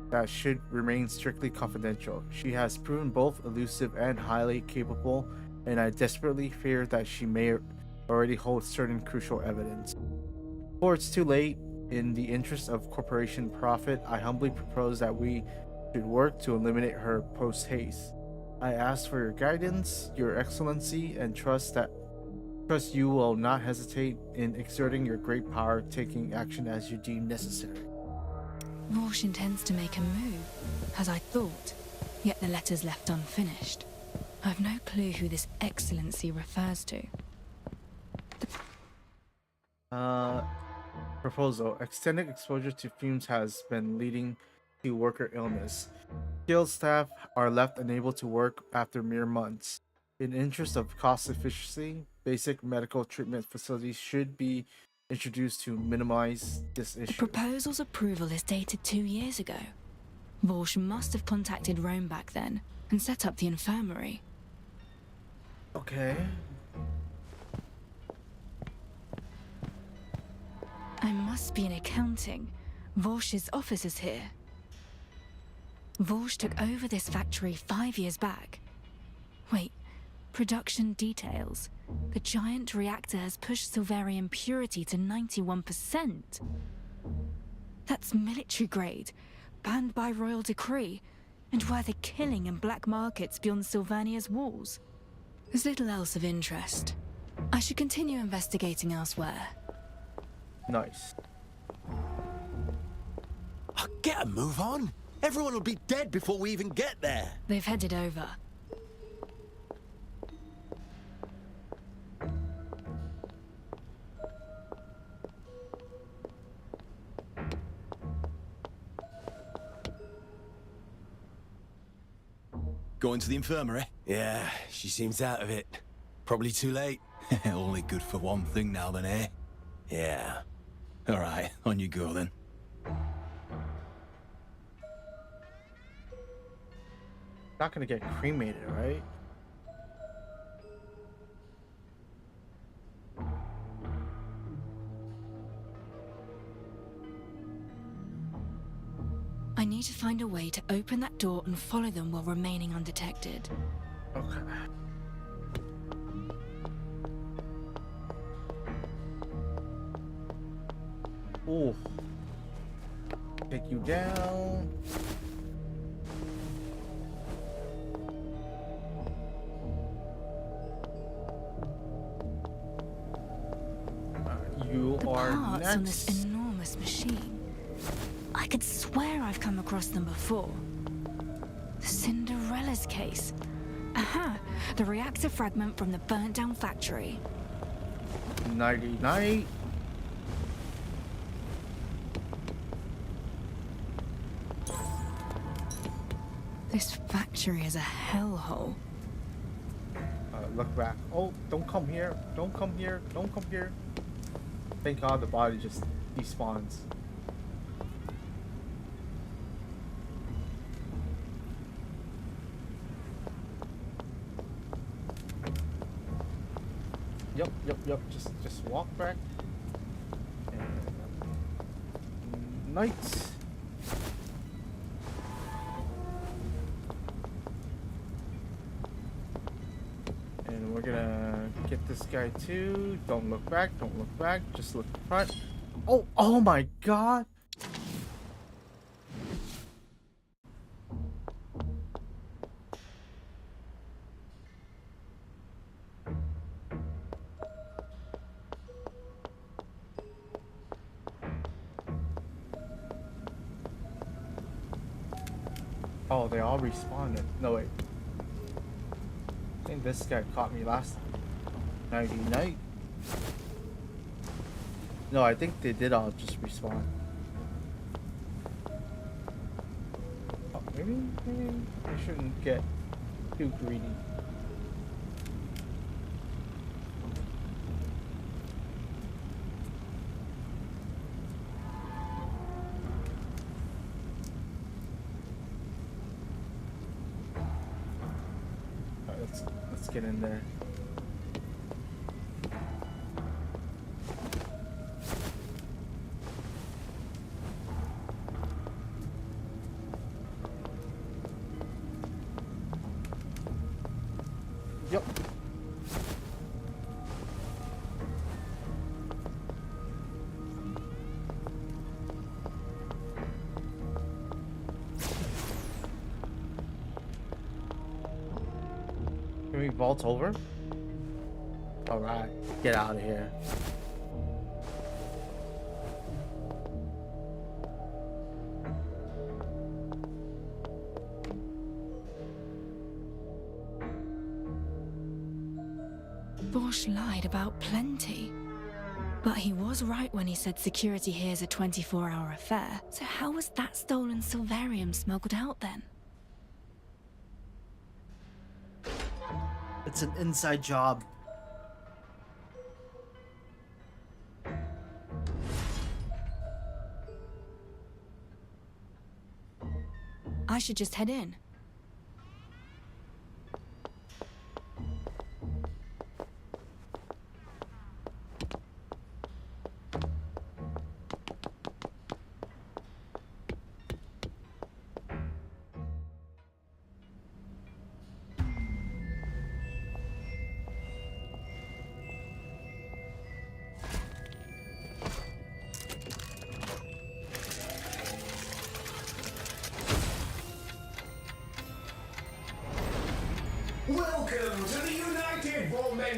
Speaker 1: that should remain strictly confidential. She has proven both elusive and highly capable, and I desperately fear that she may already hold certain crucial evidence. Before it's too late, in the interest of corporation profit, I humbly propose that we should work to eliminate her post-haste. I ask for your guidance, Your Excellency, and trust you will not hesitate in exerting your great power, taking action as you deem necessary.
Speaker 3: Vorsh intends to make a move, as I thought, yet the letter's left unfinished. I've no clue who this excellency refers to.
Speaker 1: Proposal. Extended exposure to fumes has been leading to worker illness. Skilled staff are left unable to work after mere months. In the interest of cost efficiency, basic medical treatment facilities should be introduced to minimize this issue.
Speaker 3: The proposal's approval is dated 2 years ago. Vorsh must have contacted Rome back then and set up the infirmary.
Speaker 1: Okay.
Speaker 3: I must be in accounting. Vorsh's office is here. Vorsh took over this factory 5 years back. Wait, production details. The giant reactor has pushed Silverian purity to 91%. That's military grade, banned by royal decree, and worth a killing in black markets beyond Sylvania's walls. There's little else of interest. I should continue investigating elsewhere.
Speaker 1: Nice.
Speaker 13: Oh, get a move on. Everyone will be dead before we even get there.
Speaker 3: They've headed over.
Speaker 14: Going to the infirmary? Yeah, she seems out of it. Probably too late. Only good for one thing now then, eh? Yeah. Alright, on you go then.
Speaker 1: Not gonna get cremated, right?
Speaker 3: I need to find a way to open that door and follow them while remaining undetected.
Speaker 1: Okay. Ooh. Take you down. You
Speaker 3: The
Speaker 1: are
Speaker 3: parts on
Speaker 1: next.
Speaker 3: this enormous machine. I could swear I've come across them before. The Cinderella's case. Aha! The reactor fragment from the burnt-down factory.
Speaker 1: Nighty night.
Speaker 3: This factory is a hellhole.
Speaker 1: Look back. Oh, don't come here. Don't come here. Don't come here. Thank God the body just despawns. Yep. Just walk back. And night. And we're gonna get this guy too. Don't look back. Don't look back. Just look front. Oh my God. Oh, they all respawned. No, wait. I think this guy caught me last time. Nighty night. No, I think they did all just respawn. Oh, maybe I shouldn't get too greedy. Let's get in there. Yep. Can we vault over? Alright, get out of here.
Speaker 3: Bosch lied about plenty. But he was right when he said security here is a 24-hour affair. So how was that stolen Silvarium smuggled out then?
Speaker 1: It's an inside job.
Speaker 3: I should just head in.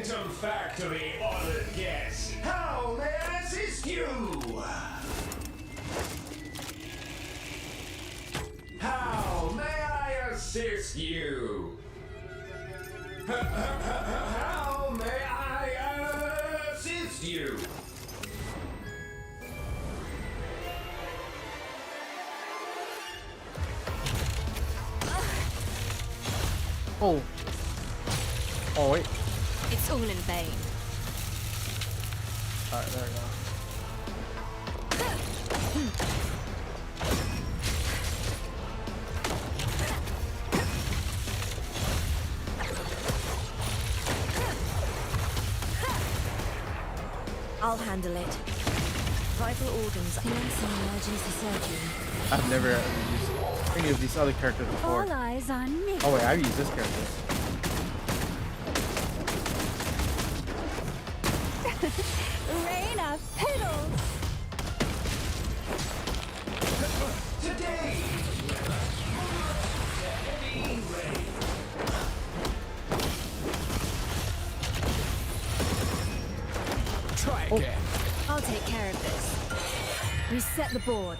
Speaker 15: Phantom Factory honored guest. How may I assist you? How may I assist you? How may I assist you?
Speaker 1: Oh. Oh, wait.
Speaker 2: It's all in vain.
Speaker 1: Alright, there we go.
Speaker 2: I'll handle it. Vital organs. Emergency surgery.
Speaker 1: I've never used any of these other characters before.
Speaker 3: All eyes on me.
Speaker 1: Oh wait, I've used this character.
Speaker 3: Rain of petals.
Speaker 15: Today, heavy rain.
Speaker 9: Try again.
Speaker 2: I'll take care of this. Reset the board.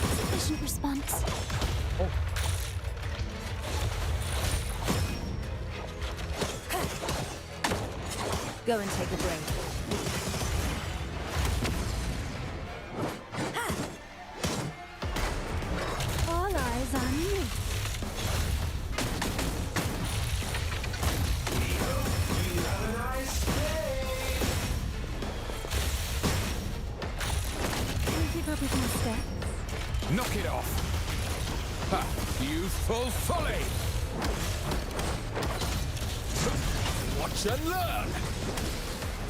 Speaker 6: Sufficient response.
Speaker 2: Go and take a break.
Speaker 3: All eyes on me.
Speaker 15: You have a nice day.
Speaker 3: Can you keep up with my steps?
Speaker 9: Knock it off. Ha! Youthful folly! Watch and learn!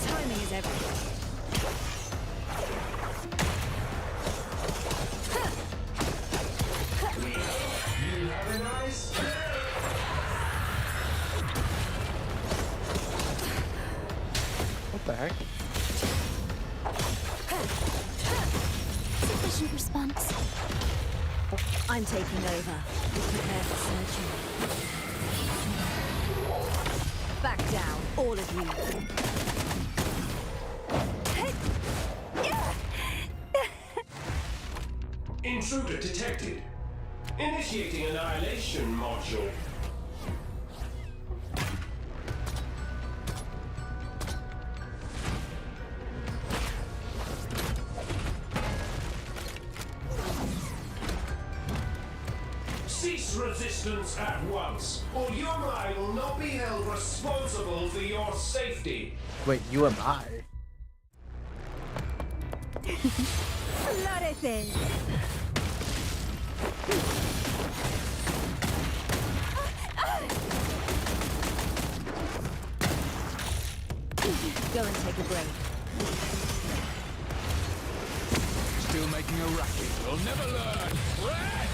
Speaker 2: Timing is everything.
Speaker 15: You have a nice day.
Speaker 1: What the heck?
Speaker 6: Sufficient response.
Speaker 2: I'm taking over. Prepare for surgery. Back down, all of you.
Speaker 15: Intruder detected. Initiating annihilation module. Cease resistance at once, or you and I will not be held responsible for your safety.
Speaker 1: Wait, you am I?
Speaker 3: Bloody thing.
Speaker 2: Go and take a break.
Speaker 9: Still making a racket. We'll never learn. Red!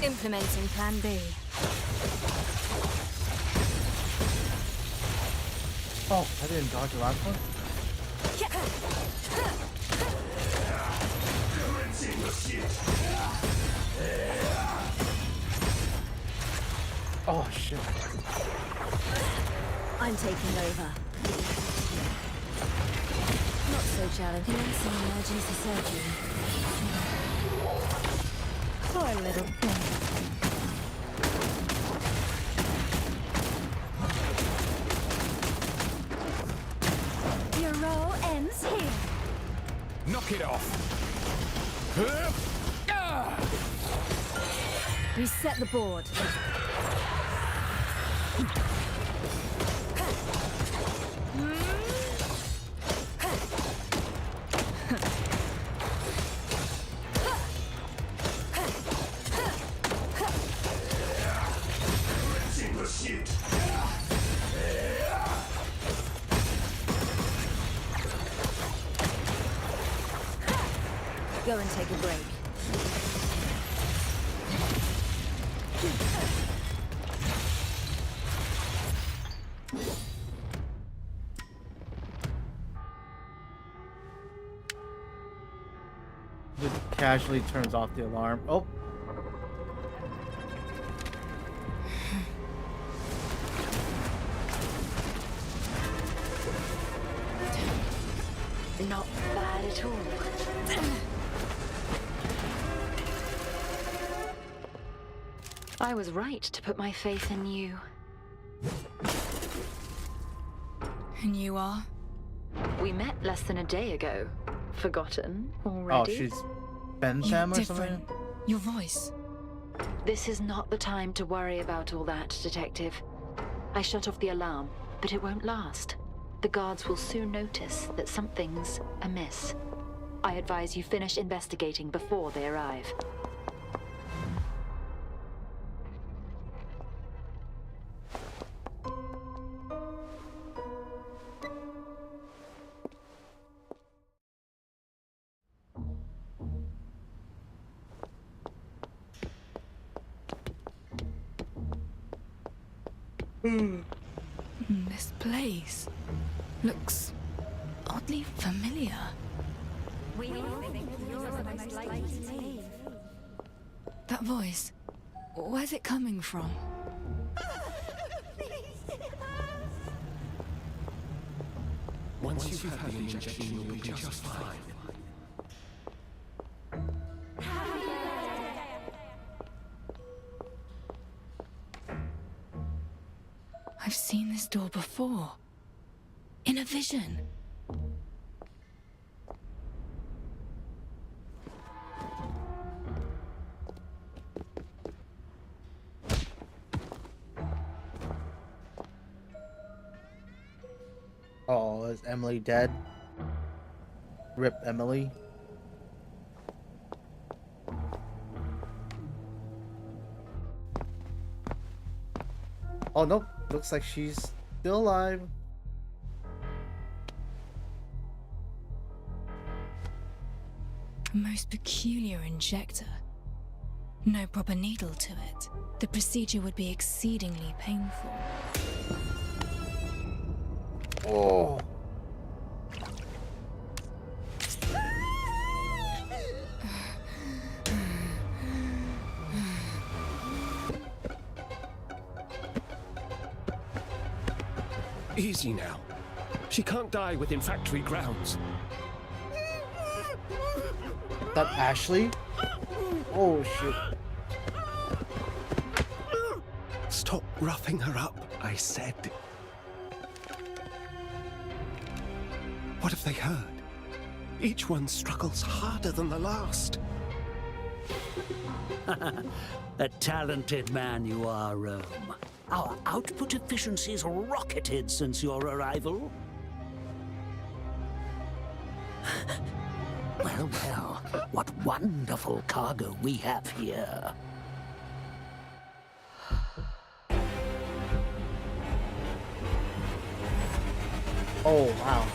Speaker 2: Implementing Plan B.
Speaker 1: Oh, I didn't dodge the last one?
Speaker 15: Commencing pursuit.
Speaker 1: Oh shit.
Speaker 2: I'm taking over. Not so challenging. Commencing emergency surgery. Poor little thing.
Speaker 3: Your role ends here.
Speaker 9: Knock it off.
Speaker 2: Reset the board.
Speaker 15: Commencing pursuit.
Speaker 2: Go and take a break.
Speaker 1: casually turns off the alarm. Oh.
Speaker 11: Not bad at all. I was right to put my faith in you.
Speaker 3: And you are?
Speaker 11: We met less than a day ago. Forgotten already?
Speaker 1: Oh, she's Ben
Speaker 3: You're
Speaker 1: Sam or
Speaker 3: different.
Speaker 1: something?
Speaker 3: Your voice.
Speaker 11: This is not the time to worry about all that, Detective. I shut off the alarm, but it won't last. The guards will soon notice that something's amiss. I advise you finish investigating before they arrive.
Speaker 3: This place looks oddly familiar. That voice, where's it coming from?
Speaker 13: Once you've had the injection, you'll be just fine.
Speaker 3: I've seen this door before. In a vision.
Speaker 1: Oh, is Emily dead? Rip Emily. Oh, nope. Looks like she's still alive.
Speaker 3: A most peculiar injector. No proper needle to it. The procedure would be exceedingly painful.
Speaker 1: Oh.
Speaker 13: Easy now. She can't die within factory grounds.
Speaker 1: That Ashley? Oh shit.
Speaker 13: Stop roughing her up, I said. What have they heard? Each one struggles harder than the last.
Speaker 4: A talented man you are, Rome. Our output efficiency's rocketed since your arrival. Well, well, what wonderful cargo we have here.
Speaker 1: Oh, wow.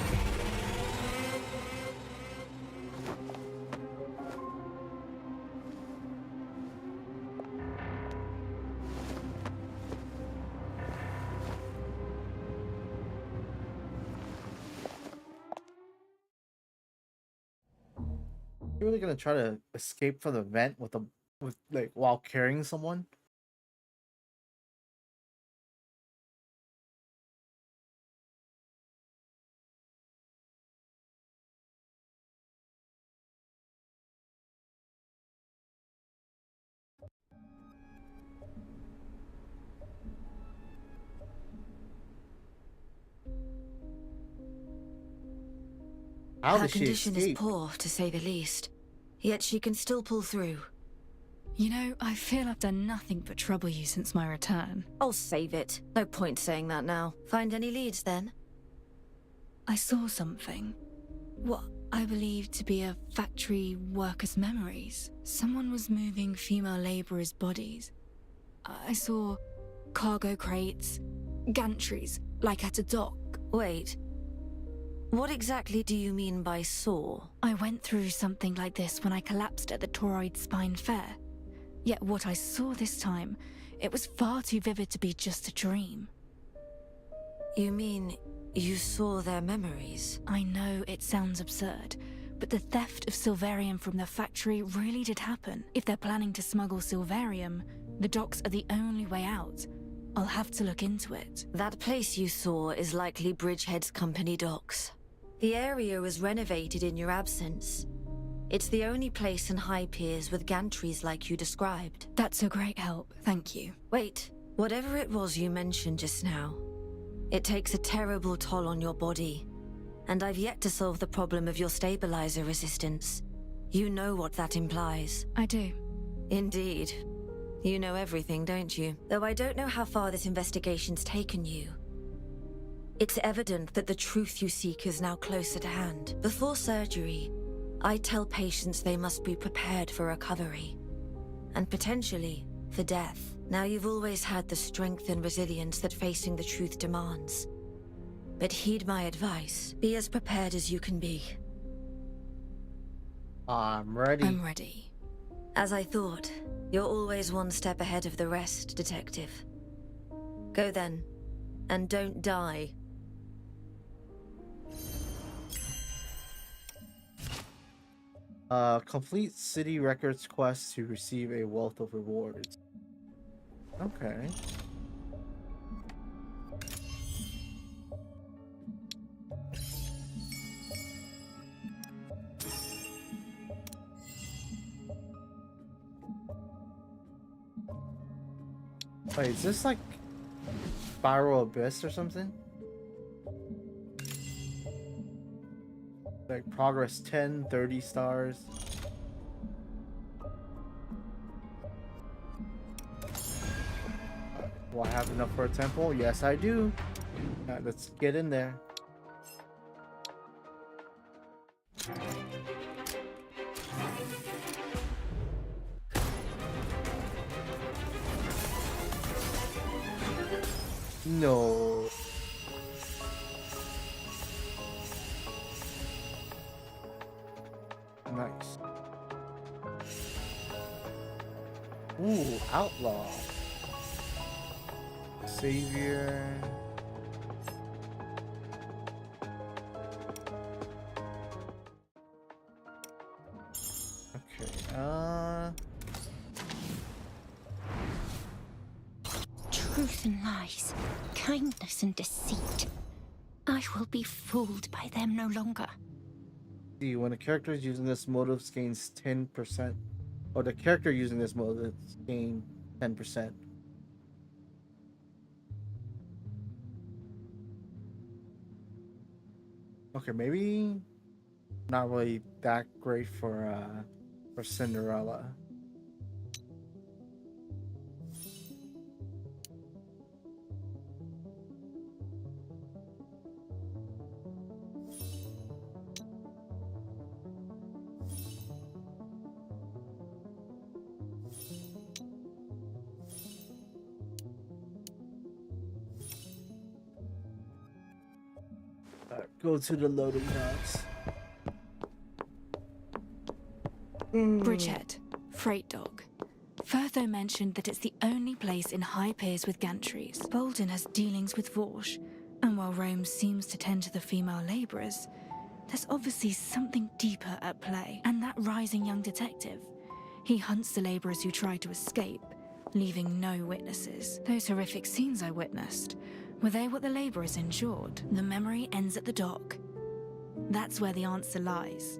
Speaker 1: You really gonna try to escape from the vent with like while carrying someone? How
Speaker 2: Her
Speaker 1: did she
Speaker 2: condition is
Speaker 1: escape?
Speaker 2: poor, to say the least. Yet she can still pull through.
Speaker 3: You know, I feel I've done nothing but trouble you since my return.
Speaker 2: I'll save it. No point saying that now. Find any leads then?
Speaker 3: I saw something. What I believe to be a factory worker's memories. Someone was moving female laborers' bodies. I saw cargo crates, gantries, like at a dock.
Speaker 2: Wait. What exactly do you mean by saw?
Speaker 3: I went through something like this when I collapsed at the Toroid Spine Fair. Yet what I saw this time, it was far too vivid to be just a dream.
Speaker 2: You mean you saw their memories?
Speaker 3: I know it sounds absurd, But the theft of Silvarium from the factory really did happen. If they're planning to smuggle Silvarium, the docks are the only way out. I'll have to look into it.
Speaker 2: That place you saw is likely Bridgehead's company docks. The area was renovated in your absence. It's the only place in High Piers with gantries like you described.
Speaker 3: That's a great help, thank you.
Speaker 2: Wait, whatever it was you mentioned just now, it takes a terrible toll on your body. And I've yet to solve the problem of your stabilizer resistance. You know what that implies.
Speaker 3: I do.
Speaker 2: Indeed. You know everything, don't you? Though I don't know how far this investigation's taken you. It's evident that the truth you seek is now closer to hand. Before surgery, I tell patients they must be prepared for recovery. And potentially, for death. Now you've always had the strength and resilience that facing the truth demands. But heed my advice. Be as prepared as you can be.
Speaker 1: I'm ready.
Speaker 3: I'm ready.
Speaker 2: As I thought, you're always one step ahead of the rest, Detective. Go then, and don't die.
Speaker 1: Complete city records quest to receive a wealth of rewards. Okay. Wait, is this like Spiral Abyss or something? Like progress 10, 30 stars. Will I have enough for a temple? Yes, I do. Let's get in there. No. Nice. Ooh, outlaw. Savior. Okay,
Speaker 5: Truth and lies, kindness and deceit. I will be fooled by them no longer.
Speaker 1: See, when a character is using this motive gains 10%, or the character using this motive gain 10%. Okay, maybe not really that great for Cinderella. Go to the loading docks.
Speaker 3: Bridgehead, freight dog. Furtho mentioned that it's the only place in High Piers with gantries. Bolden has dealings with Vorsh, and while Rome seems to tend to the female labourers, there's obviously something deeper at play. And that rising young detective, he hunts the labourers who try to escape, leaving no witnesses. Those horrific scenes I witnessed, were they what the labourers endured? The memory ends at the dock. That's where the answer lies.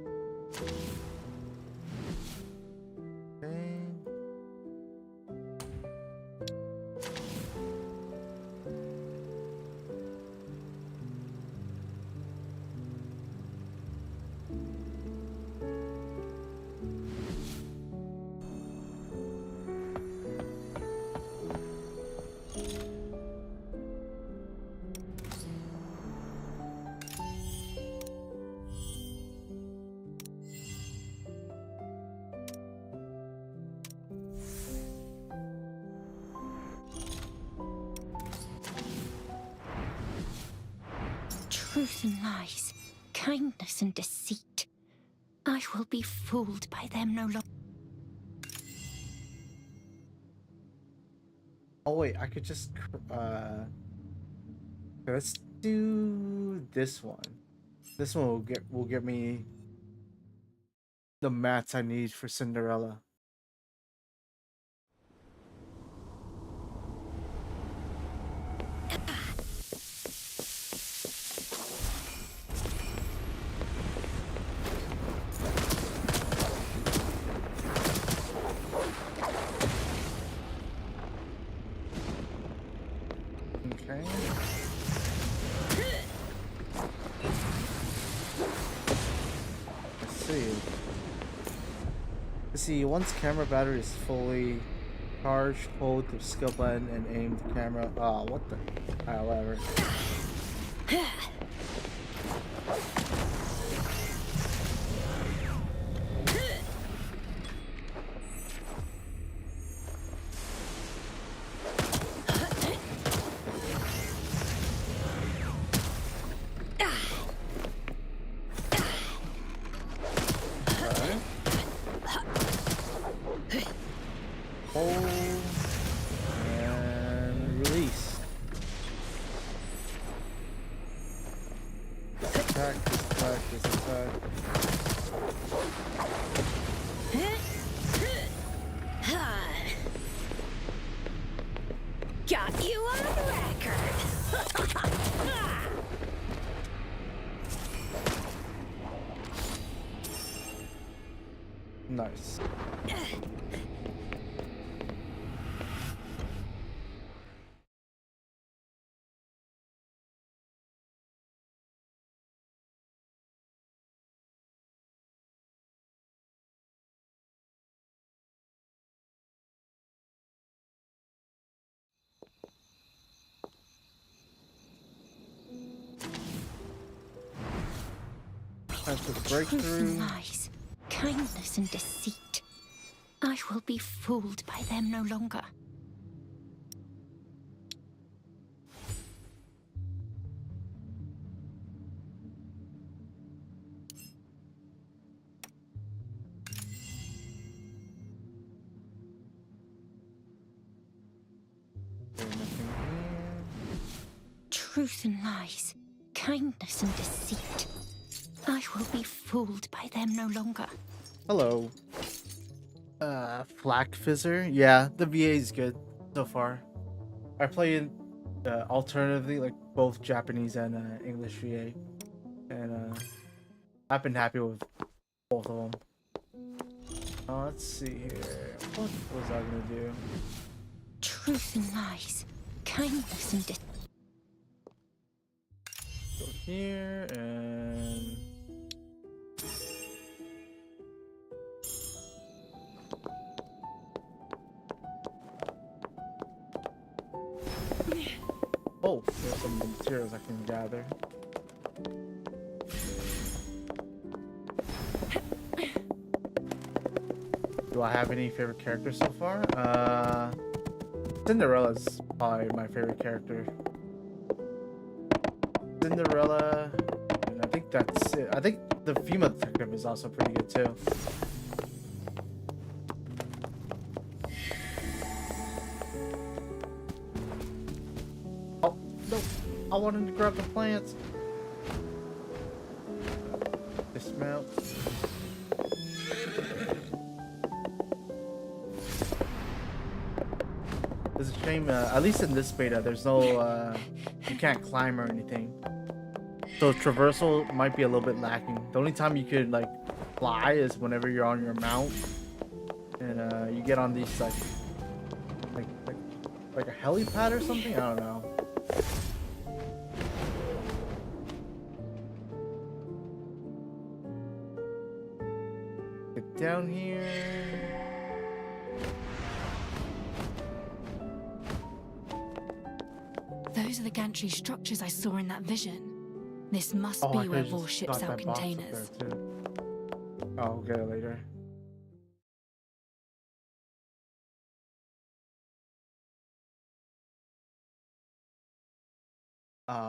Speaker 5: Truth and lies, kindness and deceit. I will be fooled by them no longer.
Speaker 1: Oh wait, I could just let's do this one. This one will get me the mats I need for Cinderella. Okay. Let's see, once camera battery is fully charged, hold the skill button and aim the camera. Oh, what the? Alright, whatever. And release. Attack, attack, attack.
Speaker 6: Got you on record.
Speaker 1: Nice. That's a breakthrough.
Speaker 5: Truth and lies, kindness and deceit. I will be fooled by them no longer. Truth and lies, kindness and deceit. I will be fooled by them no longer.
Speaker 1: Hello. Flak Fizzer? Yeah, the VA is good so far. I play it alternatively, like both Japanese and English VA. And I've been happy with both of them. Let's see here. What was I gonna do?
Speaker 5: Truth and lies, kindness and deceit.
Speaker 1: Go here and... Oh, there's some materials I can gather. Do I have any favorite characters so far? Cinderella's probably my favorite character. Cinderella, and I think that's it. I think the female detective is also pretty good too. Oh, no. I wanted to grab the plants. Dismount. It's a shame, at least in this beta, there's no, you can't climb or anything. So traversal might be a little bit lacking. The only time you could, like, fly is whenever you're on your mount. And, you get on these, like a helipad or something? I don't know. Get down here.
Speaker 3: Those are the gantry structures I saw in that vision. This must
Speaker 1: Oh, I
Speaker 3: be where
Speaker 1: could've
Speaker 3: Vor
Speaker 1: just
Speaker 3: ships
Speaker 1: got
Speaker 3: out
Speaker 1: that box up
Speaker 3: containers.
Speaker 1: there, too. Oh, I'll get it later.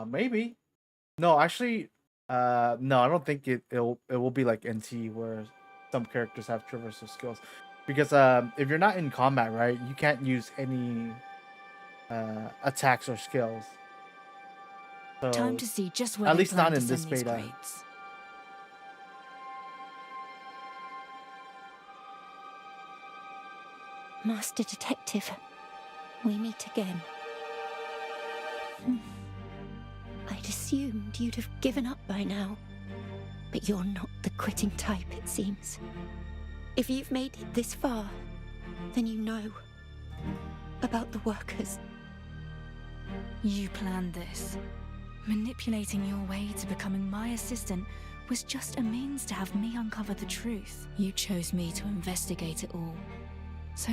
Speaker 1: Maybe. No, actually, no, I don't think it will be like NT where some characters have traversal skills, because if you're not in combat, right, you can't use any attacks or skills. So,
Speaker 3: Time to see just where
Speaker 1: at
Speaker 3: they
Speaker 1: least
Speaker 3: plan
Speaker 1: not
Speaker 3: to
Speaker 1: in this
Speaker 3: send these
Speaker 1: beta.
Speaker 3: crates.
Speaker 5: Master Detective, we meet again. I'd assumed you'd have given up by now. But you're not the quitting type, it seems. If you've made it this far, then you know about the workers.
Speaker 3: You planned this. Manipulating your way to becoming my assistant was just a means to have me uncover the truth. You chose me to investigate it all. So,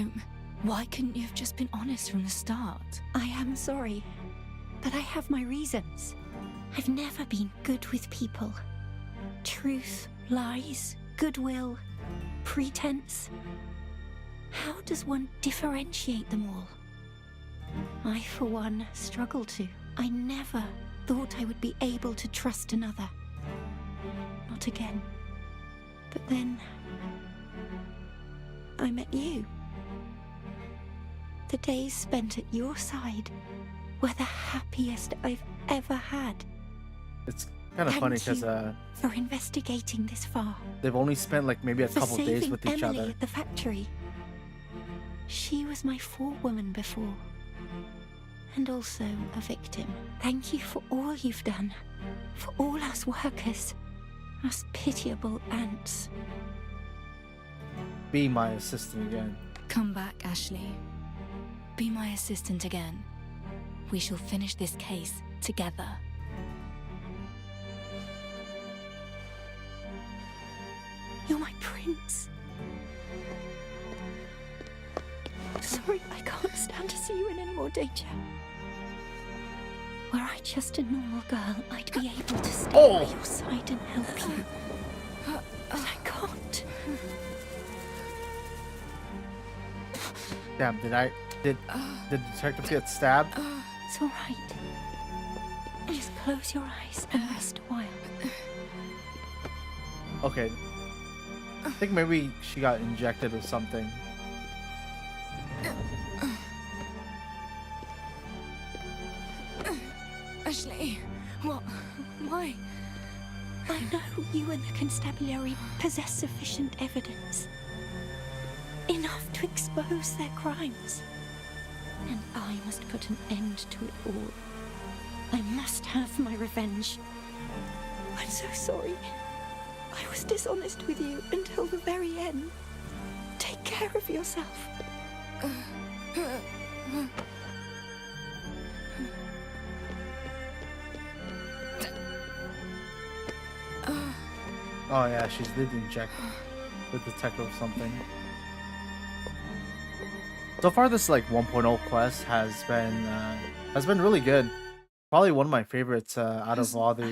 Speaker 3: why couldn't you have just been honest from the start?
Speaker 5: I am sorry, but I have my reasons. I've never been good with people. Truth, lies, goodwill, pretense. How does one differentiate them all? I, for one, struggle to. I never thought I would be able to trust another. Not again. But then I met you. The days spent at your side were the happiest I've ever had.
Speaker 1: It's kind of funny because
Speaker 5: for investigating this far.
Speaker 1: they've only spent like maybe a couple days with each
Speaker 5: Emily
Speaker 1: other.
Speaker 5: at the factory. She was my forewoman before, and also a victim. Thank you for all you've done, for all us workers, us pitiable ants.
Speaker 1: Be my assistant again.
Speaker 3: Come back, Ashley. Be my assistant again. We shall finish this case together.
Speaker 5: You're my prince. Sorry, I can't stand to see you in any more danger. Were I just a normal girl, I'd be able to stay by your side and help you. But I can't.
Speaker 1: Damn, did the detective get stabbed?
Speaker 5: It's all right. Just close your eyes and rest a while.
Speaker 1: Okay. I think maybe she got injected with something.
Speaker 3: Ashley, what? Why?
Speaker 5: I know you and the constabulary possess sufficient evidence. Enough to expose their crimes. And I must put an end to it all. I must have my revenge. I'm so sorry. I was dishonest with you until the very end. Take care of yourself.
Speaker 1: Oh yeah, she did inject the detective with something. So far, this like 1.0 quest has been really good. Probably one of my favorites out of all the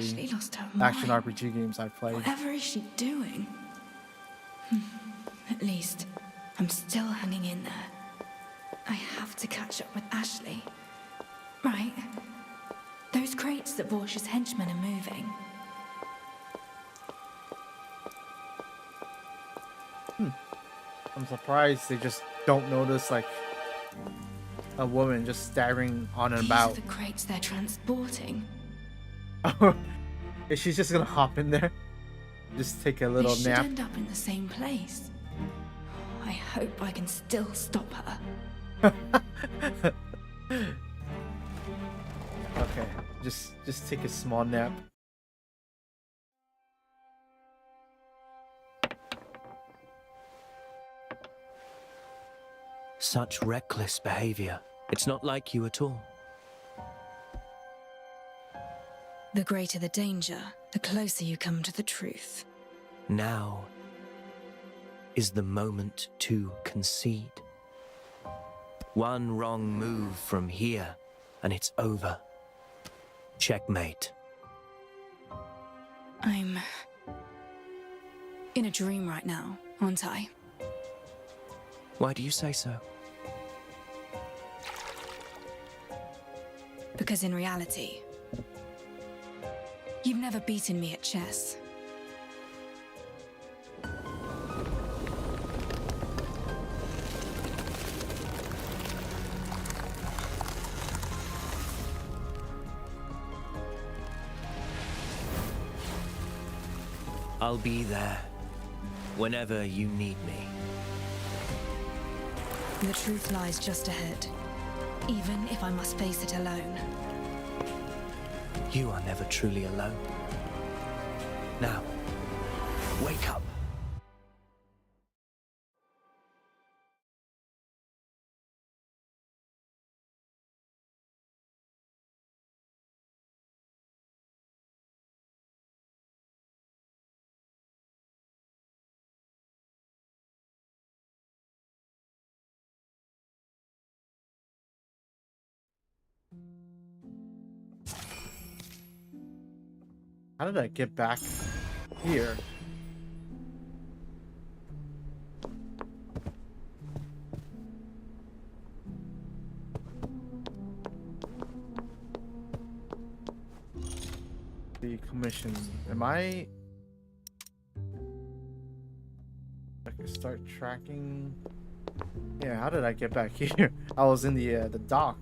Speaker 1: action RPG games I've played.
Speaker 3: Whatever is she doing? At least, I'm still hanging in there. I have to catch up with Ashley. Right. Those crates that Vorsh's henchmen are moving.
Speaker 1: I'm surprised they just don't notice like a woman just staggering on and
Speaker 3: These
Speaker 1: about.
Speaker 3: are the crates they're transporting.
Speaker 1: Is she just gonna hop in there? Just take a little
Speaker 3: They should
Speaker 1: nap?
Speaker 3: end up in the same place. I hope I can still stop her.
Speaker 1: Okay, just take a small nap.
Speaker 16: Such reckless behavior. It's not like you at all.
Speaker 3: The greater the danger, the closer you come to the truth.
Speaker 16: Now is the moment to concede. One wrong move from here, and it's over. Checkmate.
Speaker 3: I'm in a dream right now, aren't I?
Speaker 16: Why do you say so?
Speaker 3: Because in reality, you've never beaten me at chess.
Speaker 16: I'll be there whenever you need me.
Speaker 3: The truth lies just ahead, even if I must face it alone.
Speaker 16: You are never truly alone. Now, wake up.
Speaker 1: How did I get back here? The commission. Am I can start tracking? Yeah, how did I get back here? I was in the dock.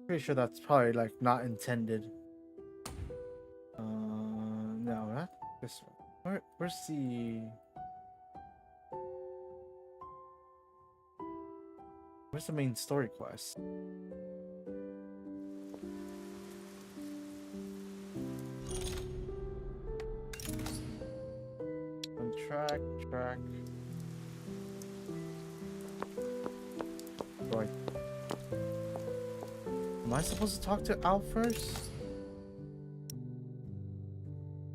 Speaker 1: Pretty sure that's probably like not intended. No, not this one. Where's the main story quest? Track. Right. Am I supposed to talk to Al first?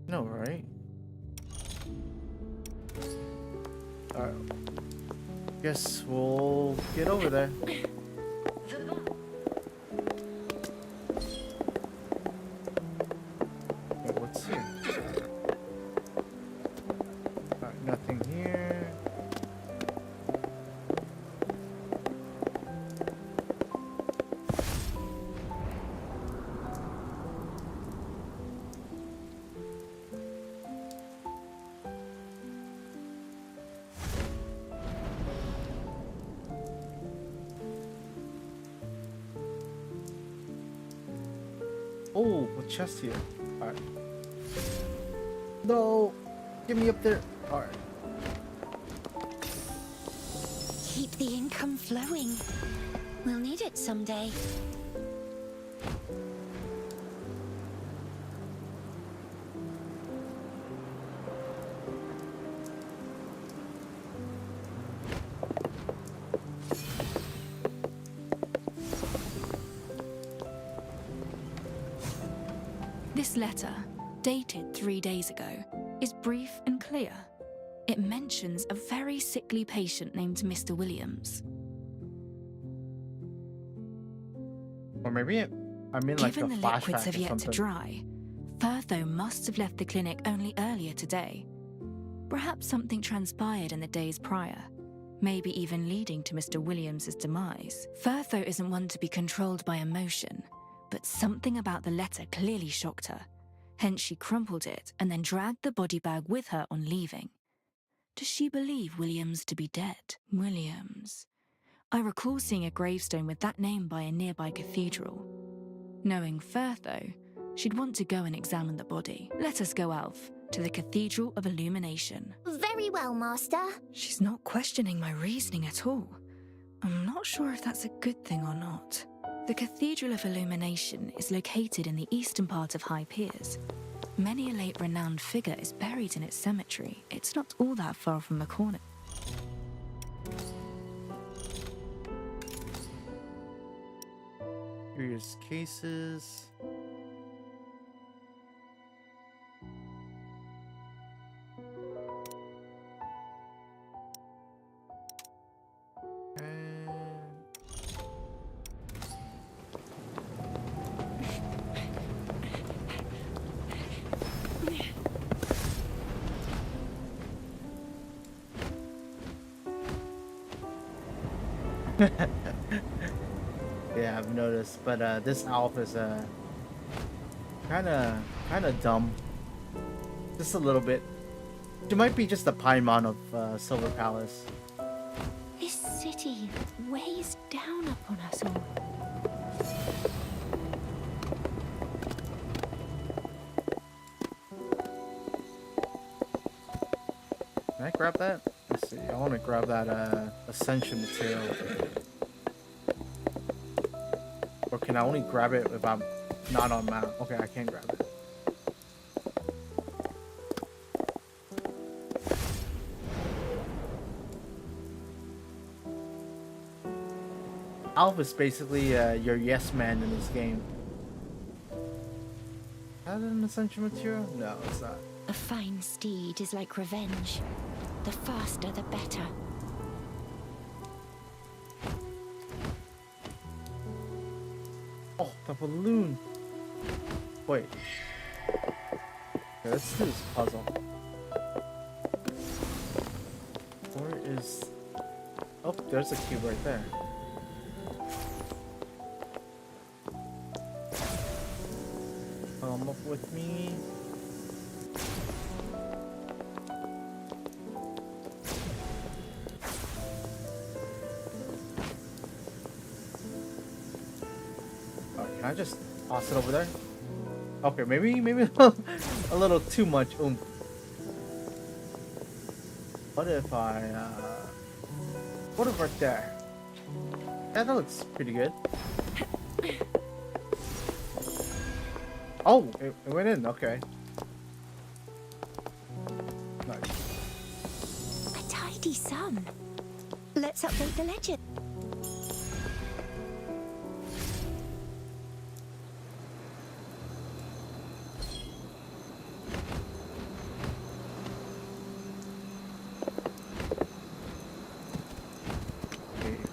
Speaker 1: No, right? Alright. Guess we'll get over there. Wait, what's here? Alright, nothing here. Oh, a chest here. Alright. No! Get me up there. Alright.
Speaker 5: Keep the income flowing. We'll need it someday.
Speaker 3: This letter, dated 3 days ago, is brief and clear. It mentions a very sickly patient named Mr. Williams.
Speaker 1: Or maybe I'm in like
Speaker 3: Given
Speaker 1: a
Speaker 3: the
Speaker 1: flashback
Speaker 3: liquids have
Speaker 1: or
Speaker 3: yet
Speaker 1: something.
Speaker 3: to dry, Firtho must have left the clinic only earlier today. Perhaps something transpired in the days prior, maybe even leading to Mr. Williams's demise. Firtho isn't one to be controlled by emotion, but something about the letter clearly shocked her. Hence she crumpled it and then dragged the body bag with her on leaving. Does she believe Williams to be dead? Williams. I recall seeing a gravestone with that name by a nearby cathedral. Knowing Firtho, she'd want to go and examine the body. Let us go, Alf, to the Cathedral of Illumination.
Speaker 6: Very well, Master.
Speaker 3: She's not questioning my reasoning at all. I'm not sure if that's a good thing or not. The Cathedral of Illumination is located in the eastern part of High Piers. Many a late renowned figure is buried in its cemetery. It's not all that far from the corner.
Speaker 1: Curious cases. Yeah, I've noticed, but this Alf is kind of dumb, just a little bit. She might be just the Paimon of Silver Palace.
Speaker 5: This city weighs down upon us all.
Speaker 1: Can I grab that? Let's see. I want to grab that ascension material. Or can I only grab it if I'm not on map? Okay, I can't grab it. Alf is basically your yes man in this game. Is that an essential material? No, it's not.
Speaker 5: A fine steed is like revenge. The faster, the better.
Speaker 1: Oh, the balloon. Wait. Okay, let's do this puzzle. Where is... Oh, there's a cube right there. Come up with me. Can I just toss it over there? Okay, maybe a little too much oomph. What if I what if right there? Yeah, that looks pretty good. Oh, it went in. Okay. Nice.
Speaker 5: A tidy sum. Let's update the legend.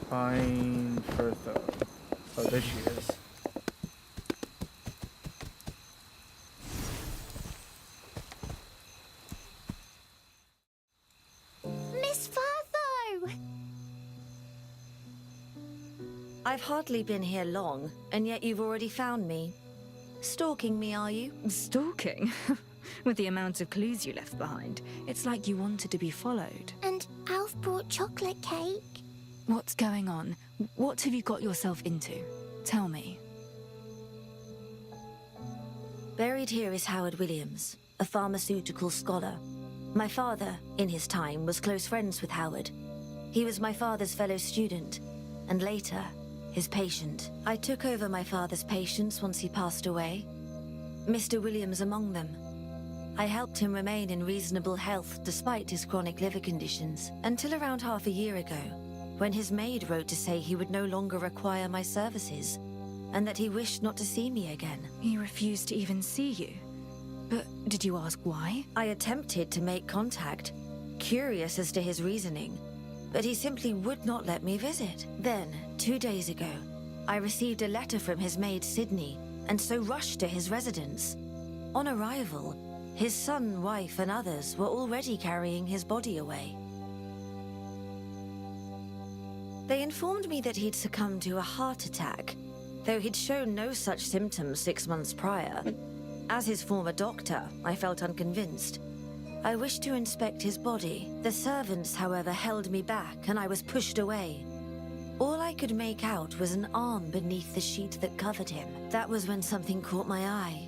Speaker 1: Find Bertha. Oh, there she is.
Speaker 6: Miss Fartho!
Speaker 2: I've hardly been here long, and yet you've already found me. Stalking me, are you?
Speaker 3: Stalking? With the amount of clues you left behind, it's like you wanted to be followed.
Speaker 6: And Alf brought chocolate cake.
Speaker 3: What's going on? What have you got yourself into? Tell me.
Speaker 2: Buried here is Howard Williams, a pharmaceutical scholar. My father, in his time, was close friends with Howard. He was my father's fellow student, and later, his patient. I took over my father's patients once he passed away. Mr. Williams among them. I helped him remain in reasonable health despite his chronic liver conditions, until around half a year ago, when his maid wrote to say he would no longer require my services, and that he wished not to see me again.
Speaker 3: He refused to even see you? But did you ask why?
Speaker 2: I attempted to make contact, curious as to his reasoning, but he simply would not let me visit. Then, 2 days ago, I received a letter from his maid Sydney, and so rushed to his residence. On arrival, his son, wife, and others were already carrying his body away. They informed me that he'd succumbed to a heart attack, though he'd shown no such symptoms 6 months prior. As his former doctor, I felt unconvinced. I wished to inspect his body. The servants, however, held me back, and I was pushed away. All I could make out was an arm beneath the sheet that covered him. That was when something caught my eye.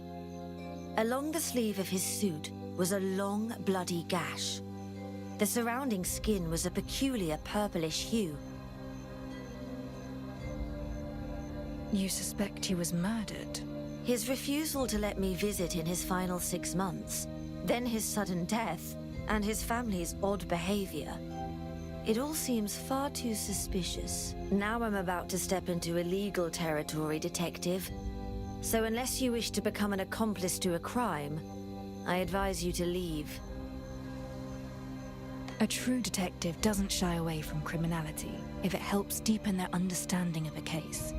Speaker 2: Along the sleeve of his suit was a long, bloody gash. The surrounding skin was a peculiar purplish hue.
Speaker 3: You suspect he was murdered?
Speaker 2: His refusal to let me visit in his final 6 months, then his sudden death, and his family's odd behavior. It all seems far too suspicious. Now I'm about to step into illegal territory, Detective. So unless you wish to become an accomplice to a crime, I advise you to leave.
Speaker 3: A true detective doesn't shy away from criminality if it helps deepen their understanding of a case.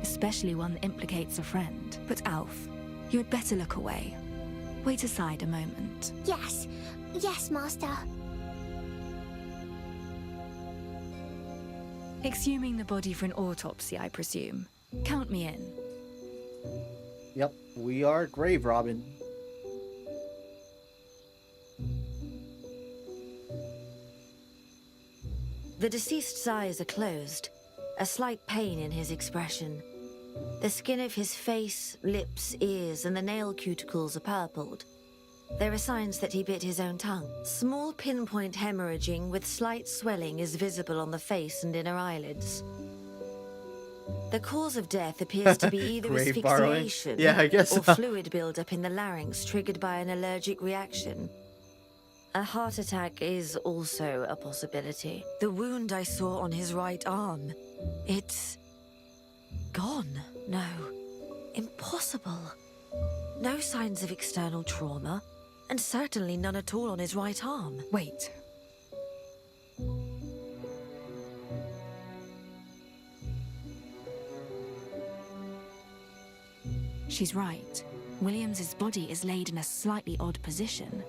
Speaker 3: Especially one that implicates a friend. But Alf, you had better look away. Wait aside a moment.
Speaker 6: Yes. Yes, Master.
Speaker 3: Exhuming the body for an autopsy, I presume. Count me in.
Speaker 1: Yep, we are grave robbing.
Speaker 2: The deceased's eyes are closed, a slight pain in his expression. The skin of his face, lips, ears, and the nail cuticles are purpled.
Speaker 17: There are signs that he bit his own tongue. Small pinpoint hemorrhaging with slight swelling is visible on the face and inner eyelids. The cause of death appears to be either
Speaker 1: Grave borrowing?
Speaker 17: asphyxiation
Speaker 1: Yeah, I guess
Speaker 17: or
Speaker 1: so.
Speaker 17: fluid buildup in the larynx triggered by an allergic reaction. A heart attack is also a possibility. The wound I saw on his right arm, it's gone. No, impossible. No signs of external trauma, and certainly none at all on his right arm.
Speaker 3: Wait. She's right. Williams's body is laid in a slightly odd position.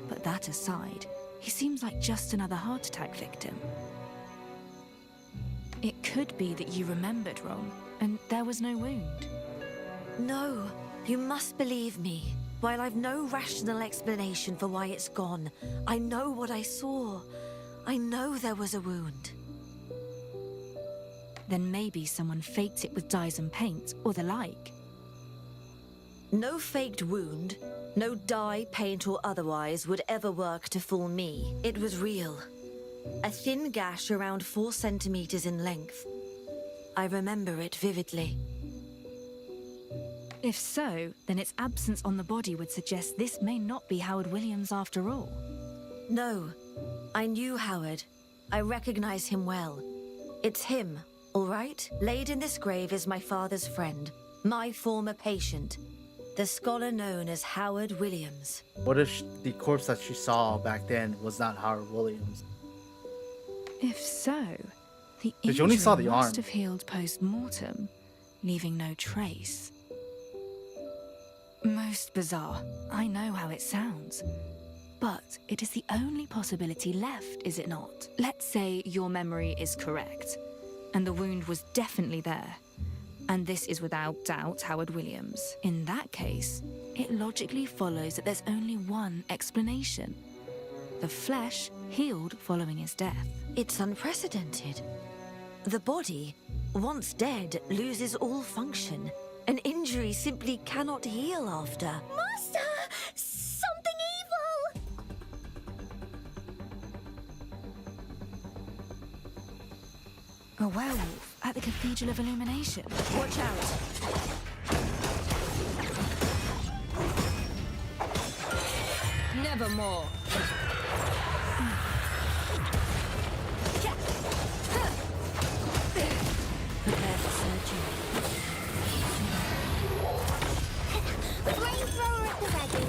Speaker 3: But that aside, he seems like just another heart attack victim. It could be that you remembered wrong, and there was no wound.
Speaker 17: No, you must believe me. While I've no rational explanation for why it's gone, I know what I saw. I know there was a wound.
Speaker 3: Then maybe someone faked it with dyes and paint, or the like.
Speaker 17: No faked wound, no dye, paint or otherwise would ever work to fool me. It was real. A thin gash around 4 centimeters in length. I remember it vividly.
Speaker 3: If so, then its absence on the body would suggest this may not be Howard Williams after all.
Speaker 17: No, I knew Howard. I recognize him well. It's him, all right? Laid in this grave is my father's friend, my former patient, the scholar known as Howard Williams.
Speaker 1: What if the corpse that she saw back then was not Howard Williams?
Speaker 3: If so, the
Speaker 1: 'Cause you only saw the
Speaker 3: injury
Speaker 1: arm.
Speaker 3: must have healed post-mortem, leaving no trace. Most bizarre. I know how it sounds. But it is the only possibility left, is it not? Let's say your memory is correct, and the wound was definitely there. And this is without doubt Howard Williams. In that case, it logically follows that there's only one explanation. The flesh healed following his death.
Speaker 17: It's unprecedented. The body, once dead, loses all function. An injury simply cannot heal after.
Speaker 6: Master! Something evil!
Speaker 3: A werewolf at the Cathedral of Illumination.
Speaker 17: Watch out!
Speaker 2: Nevermore.
Speaker 17: Prepare for surgery.
Speaker 6: Flamethrower at the ready.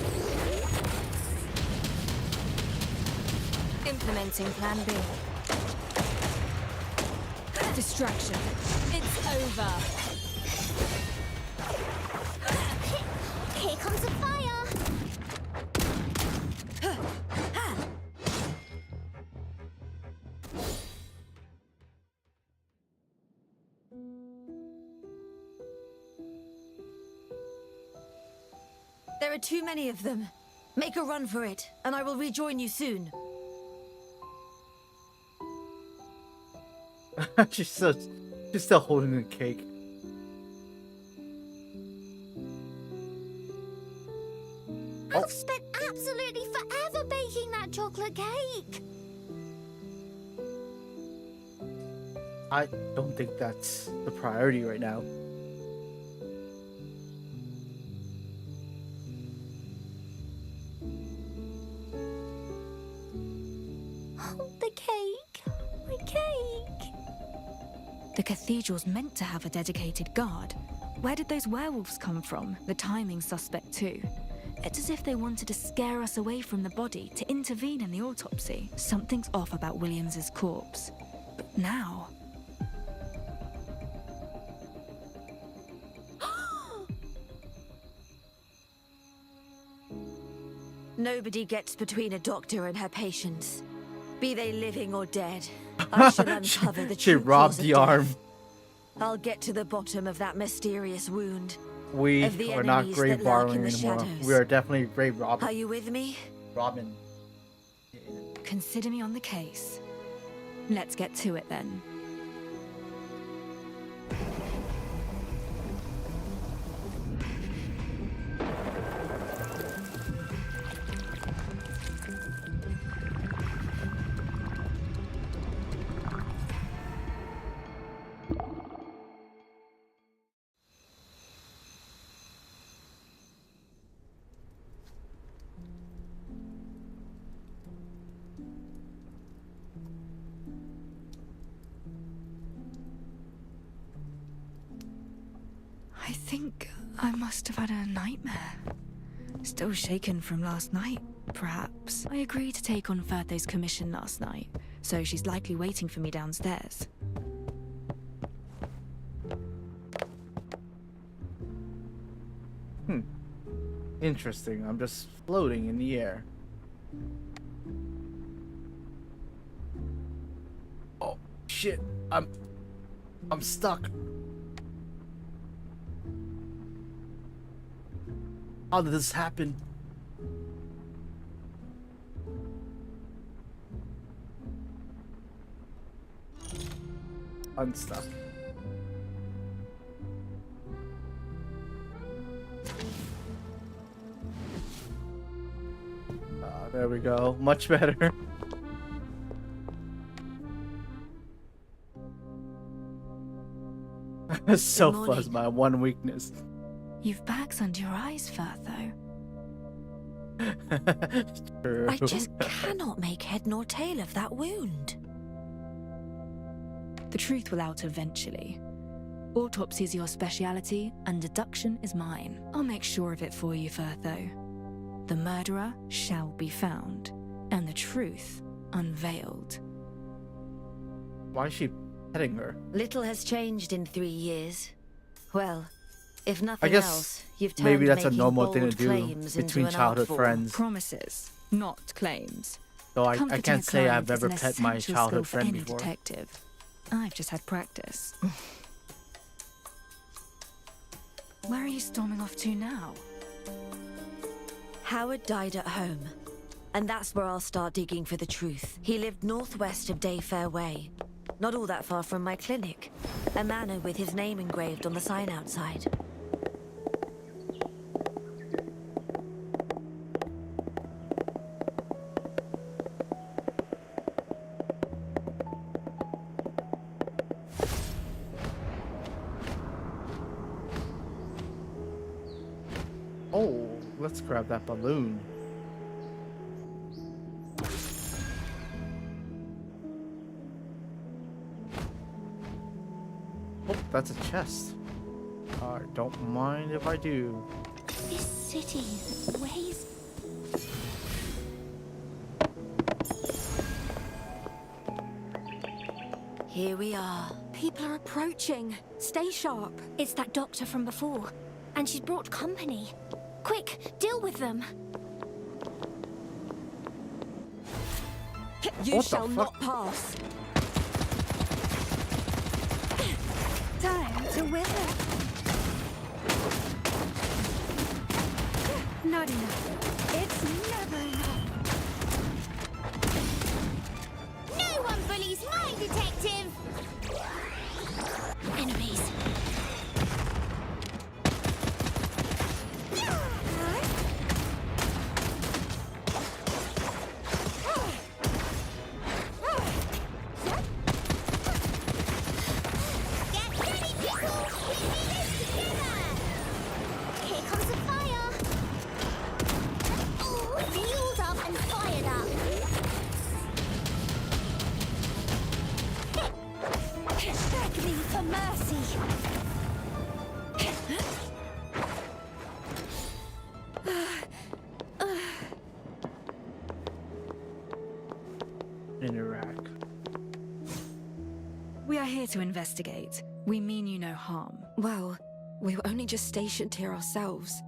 Speaker 3: Implementing Plan B. Distraction.
Speaker 2: It's over.
Speaker 6: Here comes the fire!
Speaker 17: There are too many of them. Make a run for it, and I will rejoin you soon.
Speaker 1: she's still holding the cake.
Speaker 6: I've spent absolutely forever baking that chocolate cake!
Speaker 1: I don't think that's the priority right now.
Speaker 6: Oh, the cake! My cake!
Speaker 3: The cathedral's meant to have a dedicated guard. Where did those werewolves come from? The timing's suspect too. It's as if they wanted to scare us away from the body to intervene in the autopsy. Something's off about Williams's corpse. But now...
Speaker 17: Nobody gets between a doctor and her patients. Be they living or dead. I shall uncover the
Speaker 1: She
Speaker 17: true
Speaker 1: robbed
Speaker 17: cause of
Speaker 1: the
Speaker 17: death.
Speaker 1: arm.
Speaker 17: I'll get to the bottom of that mysterious wound.
Speaker 1: We
Speaker 17: of the
Speaker 1: are not
Speaker 17: enemies
Speaker 1: grave
Speaker 17: that lurk
Speaker 1: borrowing
Speaker 17: in the
Speaker 1: anymore.
Speaker 17: shadows.
Speaker 1: We are definitely grave robbing.
Speaker 17: Are you with me?
Speaker 1: Robin.
Speaker 3: Consider me on the case. Let's get to it then. think I must have had a nightmare. Still shaken from last night, perhaps. I agreed to take on Firtho's commission last night, so she's likely waiting for me downstairs.
Speaker 1: Interesting. I'm just floating in the air. Oh shit! I'm stuck. How did this happen? Unstuck. There we go. Much better. So fuzz, my one weakness.
Speaker 3: You've bags under your eyes, Firtho.
Speaker 1: True.
Speaker 17: I just cannot make head nor tail of that wound.
Speaker 3: The truth will out eventually. Autopsy is your speciality, and deduction is mine. I'll make sure of it for you, Firtho. The murderer shall be found, and the truth unveiled.
Speaker 1: Why is she petting her?
Speaker 17: Little has changed in 3 years. Well, if
Speaker 1: I
Speaker 17: nothing
Speaker 1: guess
Speaker 17: else, you've turned
Speaker 1: maybe that's a
Speaker 17: making
Speaker 1: normal thing to
Speaker 17: bold
Speaker 1: do
Speaker 17: claims
Speaker 1: between
Speaker 17: into an
Speaker 1: childhood
Speaker 17: art form.
Speaker 1: friends.
Speaker 3: Promises, not claims.
Speaker 1: So I
Speaker 3: Comforting
Speaker 1: can't
Speaker 3: a
Speaker 1: say I've
Speaker 3: client is
Speaker 1: ever
Speaker 3: an
Speaker 1: pet my
Speaker 3: essential
Speaker 1: childhood
Speaker 3: skill for
Speaker 1: friend
Speaker 3: any
Speaker 1: before.
Speaker 3: detective. I've just had practice. Where are you storming off to now?
Speaker 17: Howard died at home, and that's where I'll start digging for the truth. He lived northwest of Dayfair Way, not all that far from my clinic. A manor with his name engraved on the sign outside.
Speaker 1: Oh, let's grab that balloon. Oh, that's a chest. I don't mind if I do.
Speaker 6: This city, the ways.
Speaker 17: Here we are.
Speaker 6: People are approaching. Stay sharp. It's that doctor from before. And she's brought company. Quick, deal with them.
Speaker 17: You
Speaker 1: What the
Speaker 17: shall
Speaker 1: fuck?
Speaker 17: not pass.
Speaker 6: Time to wither. Not enough. It's never enough. No one bullies my detective. Enemies.
Speaker 1: Interact.
Speaker 3: We are here to investigate. We mean you no harm.
Speaker 18: Well, we were only just stationed here ourselves.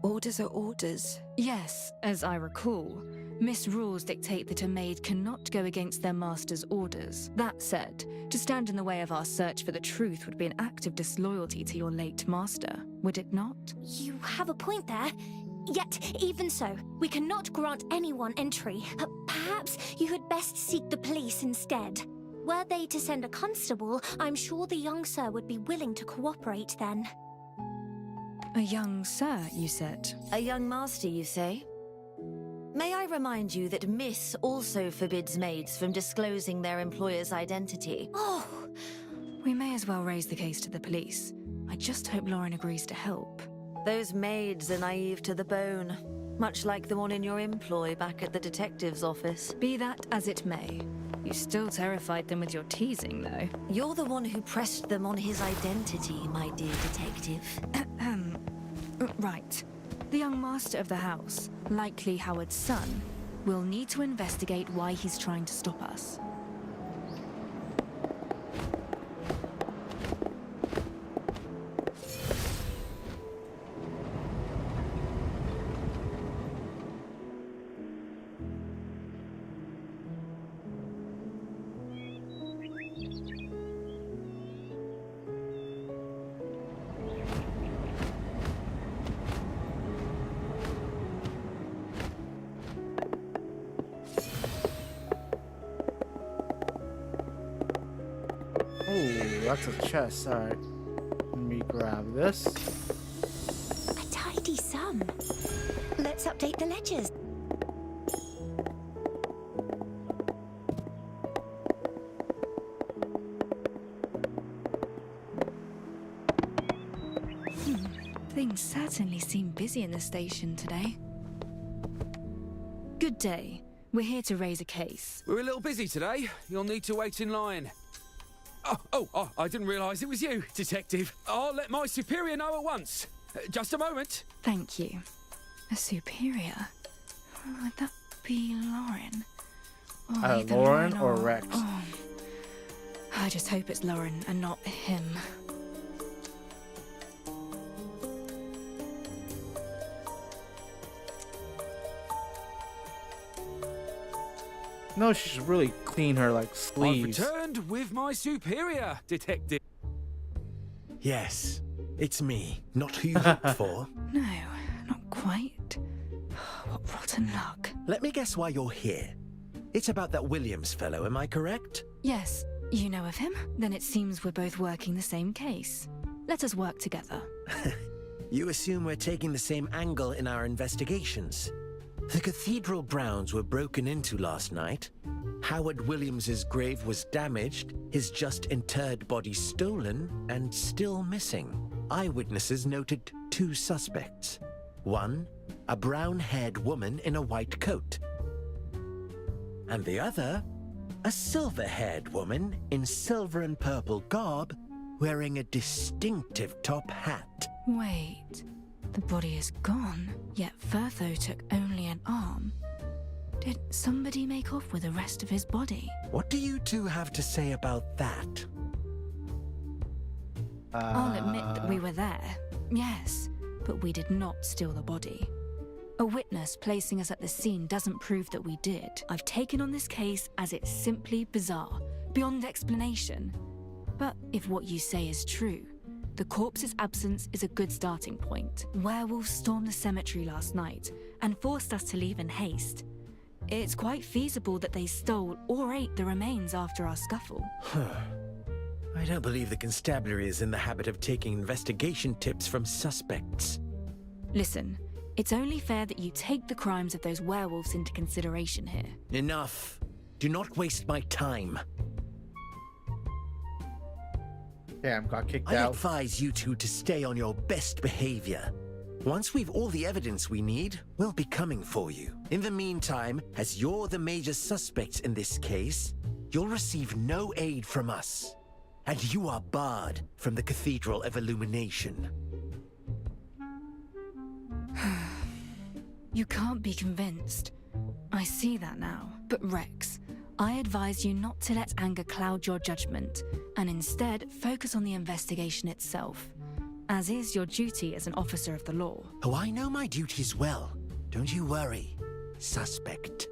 Speaker 18: Orders are orders.
Speaker 3: Yes, as I recall, Miss rules dictate that a maid cannot go against their master's orders. That said, to stand in the way of our search for the truth would be an act of disloyalty to your late master, would it not?
Speaker 6: You have a point there. Yet, even so, we cannot grant anyone entry. Perhaps you had best seek the police instead. Were they to send a constable, I'm sure the young sir would be willing to cooperate then.
Speaker 3: A young sir, you said?
Speaker 17: A young master, you say? May I remind you that Miss also forbids maids from disclosing their employer's identity?
Speaker 6: Oh!
Speaker 3: We may as well raise the case to the police. I just hope Lauren agrees to help.
Speaker 17: Those maids are naive to the bone. much like the one in your employ back at the detective's office.
Speaker 3: Be that as it may, you still terrified them with your teasing, though.
Speaker 17: You're the one who pressed them on his identity, my dear detective.
Speaker 3: Right. The young master of the house, likely Howard's son, will need to investigate why he's trying to stop us.
Speaker 1: Oh, that's a chest. Alright. Let me grab this.
Speaker 6: A tidy sum. Let's update the ledgers.
Speaker 3: Things certainly seem busy in the station today. Good day. We're here to raise a case.
Speaker 19: We're a little busy today. You'll need to wait in line. Oh, I didn't realise it was you, Detective. I'll let my superior know at once. Just a moment.
Speaker 3: Thank you. A superior? Would that be Lauren? Either
Speaker 1: Lauren or Rex?
Speaker 3: Oh, I just hope it's Lauren and not him.
Speaker 1: No, she should really clean her like
Speaker 19: I've
Speaker 1: sleeves.
Speaker 19: returned with my superior, Detective.
Speaker 7: Yes, it's me, not who you looked for.
Speaker 3: No, not quite. What rotten luck.
Speaker 7: Let me guess why you're here. It's about that Williams fellow, am I correct?
Speaker 3: Yes, you know of him? Then it seems we're both working the same case. Let us work together.
Speaker 7: You assume we're taking the same angle in our investigations. The cathedral grounds were broken into last night. Howard Williams's grave was damaged, his just interred body stolen, and still missing. Eyewitnesses noted 2 suspects. One, a brown-haired woman in a white coat. And the other, a silver-haired woman in silver and purple garb, wearing a distinctive top hat.
Speaker 3: Wait, the body is gone, yet Firtho took only an arm. Did somebody make off with the rest of his body?
Speaker 7: What do you two have to say about that?
Speaker 3: I'll admit that we were there, yes, but we did not steal the body. A witness placing us at the scene doesn't prove that we did. I've taken on this case as it's simply bizarre, beyond explanation. But if what you say is true, the corpse's absence is a good starting point. Werewolves stormed the cemetery last night and forced us to leave in haste. It's quite feasible that they stole or ate the remains after our scuffle.
Speaker 7: I don't believe the constabulary is in the habit of taking investigation tips from suspects.
Speaker 3: Listen, it's only fair that you take the crimes of those werewolves into consideration here.
Speaker 7: Enough. Do not waste my time.
Speaker 1: Damn, got kicked
Speaker 7: I
Speaker 1: out.
Speaker 7: advise you two to stay on your best behavior. Once we've all the evidence we need, we'll be coming for you. In the meantime, as you're the major suspects in this case, you'll receive no aid from us. And you are barred from the Cathedral of Illumination.
Speaker 3: You can't be convinced. I see that now. But Rex, I advise you not to let anger cloud your judgment, and instead focus on the investigation itself, as is your duty as an officer of the law.
Speaker 7: Oh, I know my duties well. Don't you worry, suspect.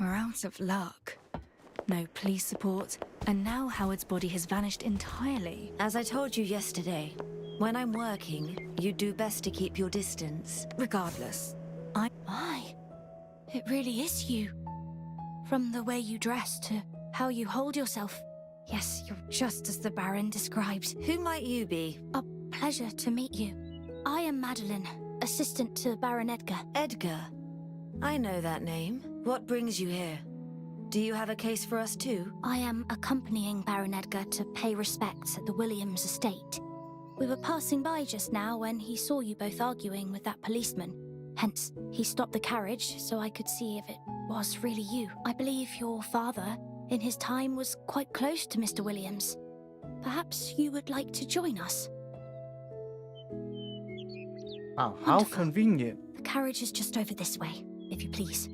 Speaker 3: We're out of luck. No police support, and now Howard's body has vanished entirely.
Speaker 17: As I told you yesterday, when I'm working, you do best to keep your distance.
Speaker 3: Regardless,
Speaker 6: My, it really is you. From the way you dress to how you hold yourself. Yes, you're just as the Baron described.
Speaker 17: Who might you be?
Speaker 6: A pleasure to meet you. I am Madeline, assistant to Baron Edgar.
Speaker 17: Edgar? I know that name. What brings you here? Do you have a case for us too?
Speaker 6: I am accompanying Baron Edgar to pay respects at the Williams estate. We were passing by just now when he saw you both arguing with that policeman. Hence, he stopped the carriage so I could see if it was really you. I believe your father, in his time, was quite close to Mr. Williams. Perhaps you would like to join us.
Speaker 1: Wow, how convenient.
Speaker 6: The carriage is just over this way, if you please.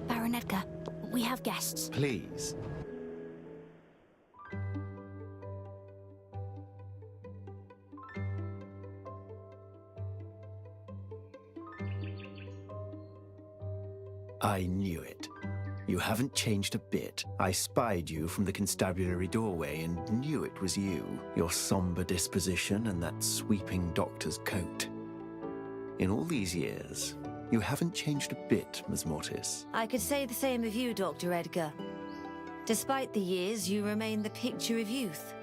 Speaker 6: Baron Edgar, we have guests.
Speaker 13: Please.
Speaker 7: I knew it. You haven't changed a bit. I spied you from the constabulary doorway and knew it was you. Your somber disposition and that sweeping doctor's coat. In all these years, you haven't changed a bit, Ms. Mortis.
Speaker 17: I could say the same of you, Dr. Edgar. Despite the years, you remain the picture of youth.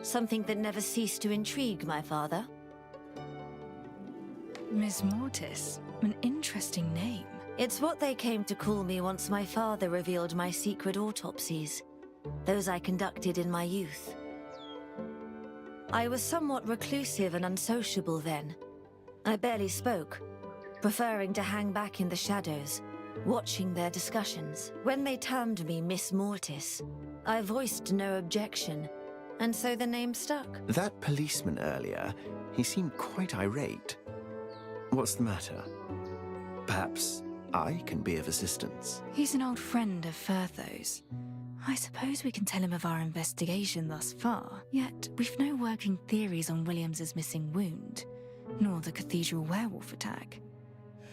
Speaker 17: Something that never ceased to intrigue my father.
Speaker 3: Miss Mortis, an interesting name.
Speaker 17: It's what they came to call me once my father revealed my secret autopsies. Those I conducted in my youth. I was somewhat reclusive and unsociable then. I barely spoke, preferring to hang back in the shadows, watching their discussions. When they termed me Miss Mortis, I voiced no objection, and so the name stuck.
Speaker 7: That policeman earlier, he seemed quite irate. What's the matter? Perhaps I can be of assistance.
Speaker 3: He's an old friend of Firtho's. I suppose we can tell him of our investigation thus far, yet we've no working theories on Williams's missing wound, nor the cathedral werewolf attack.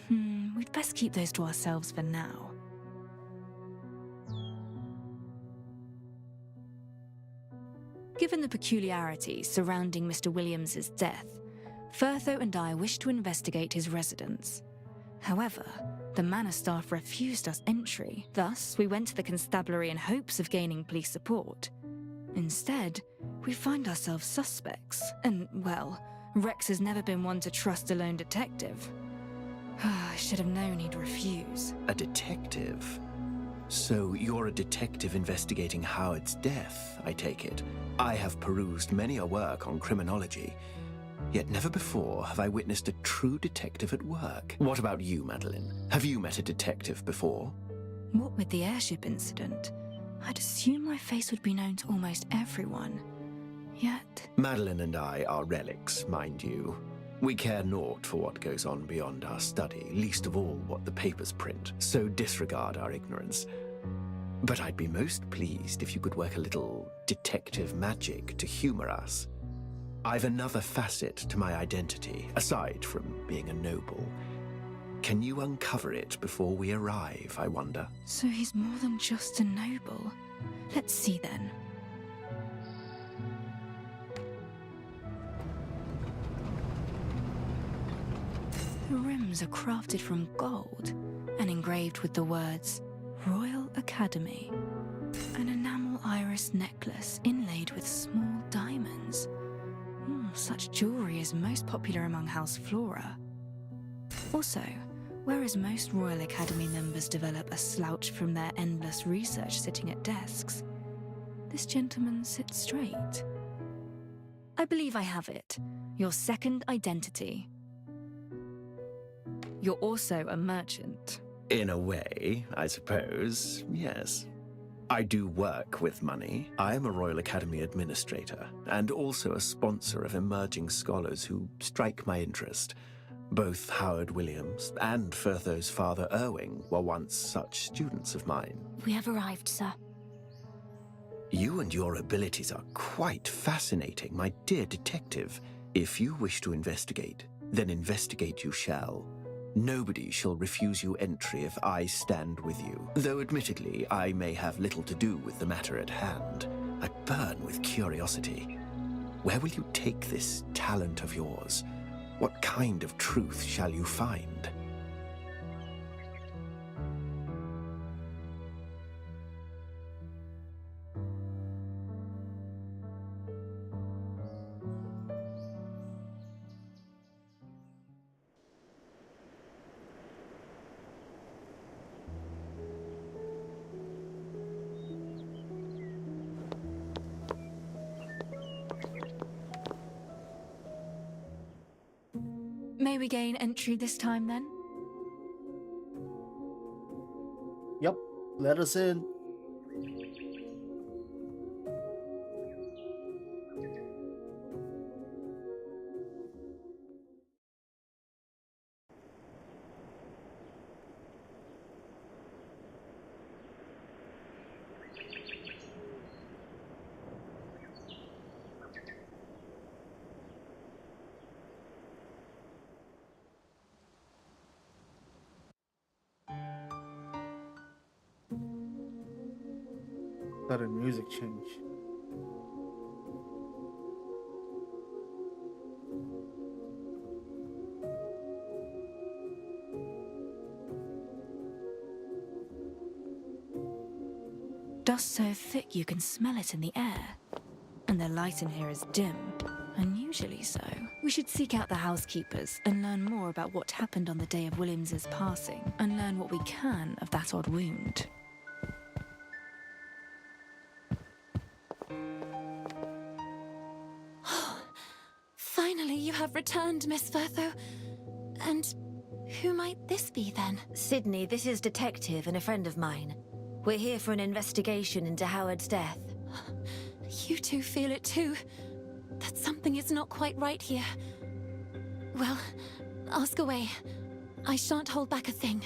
Speaker 3: We'd best keep those to ourselves for now. Given the peculiarities surrounding Mr. Williams's death, Firtho and I wish to investigate his residence. However, the manor staff refused us entry. Thus, we went to the constabulary in hopes of gaining police support. Instead, we find ourselves suspects. And, well, Rex has never been one to trust a lone detective. I should have known he'd refuse.
Speaker 7: A detective? So you're a detective investigating Howard's death, I take it. I have perused many a work on criminology, yet never before have I witnessed a true detective at work. What about you, Madeline? Have you met a detective before?
Speaker 3: What with the airship incident, I'd assume my face would be known to almost everyone. Yet...
Speaker 7: Madeline and I are relics, mind you. We care naught for what goes on beyond our study, least of all what the papers print, so disregard our ignorance. But I'd be most pleased if you could work a little detective magic to humor us. I've another facet to my identity, aside from being a noble. Can you uncover it before we arrive, I wonder?
Speaker 3: So he's more than just a noble. Let's see then. The rims are crafted from gold and engraved with the words Royal Academy. An enamel iris necklace inlaid with small diamonds. Such jewelry is most popular among House Flora. Also, whereas most Royal Academy members develop a slouch from their endless research sitting at desks, this gentleman sits straight. I believe I have it. Your second identity. You're also a merchant.
Speaker 7: In a way, I suppose, yes. I do work with money. I am a Royal Academy administrator, and also a sponsor of emerging scholars who strike my interest. Both Howard Williams and Firtho's father Irving were once such students of mine.
Speaker 6: We have arrived, sir.
Speaker 7: You and your abilities are quite fascinating, my dear detective. If you wish to investigate, then investigate you shall. Nobody shall refuse you entry if I stand with you. Though admittedly, I may have little to do with the matter at hand. I burn with curiosity. Where will you take this talent of yours? What kind of truth shall you find?
Speaker 3: May we gain entry this time then?
Speaker 1: Yep, let us in. Sudden music change.
Speaker 3: Dust so thick you can smell it in the air. And the light in here is dim, unusually so. We should seek out the housekeepers and learn more about what happened on the day of Williams's passing, and learn what we can of that odd wound.
Speaker 6: Finally, you have returned, Miss Firtho. And who might this be then?
Speaker 17: Sydney, this is Detective and a friend of mine. We're here for an investigation into Howard's death.
Speaker 6: You two feel it too. That something is not quite right here. Well, ask away. I shan't hold back a thing.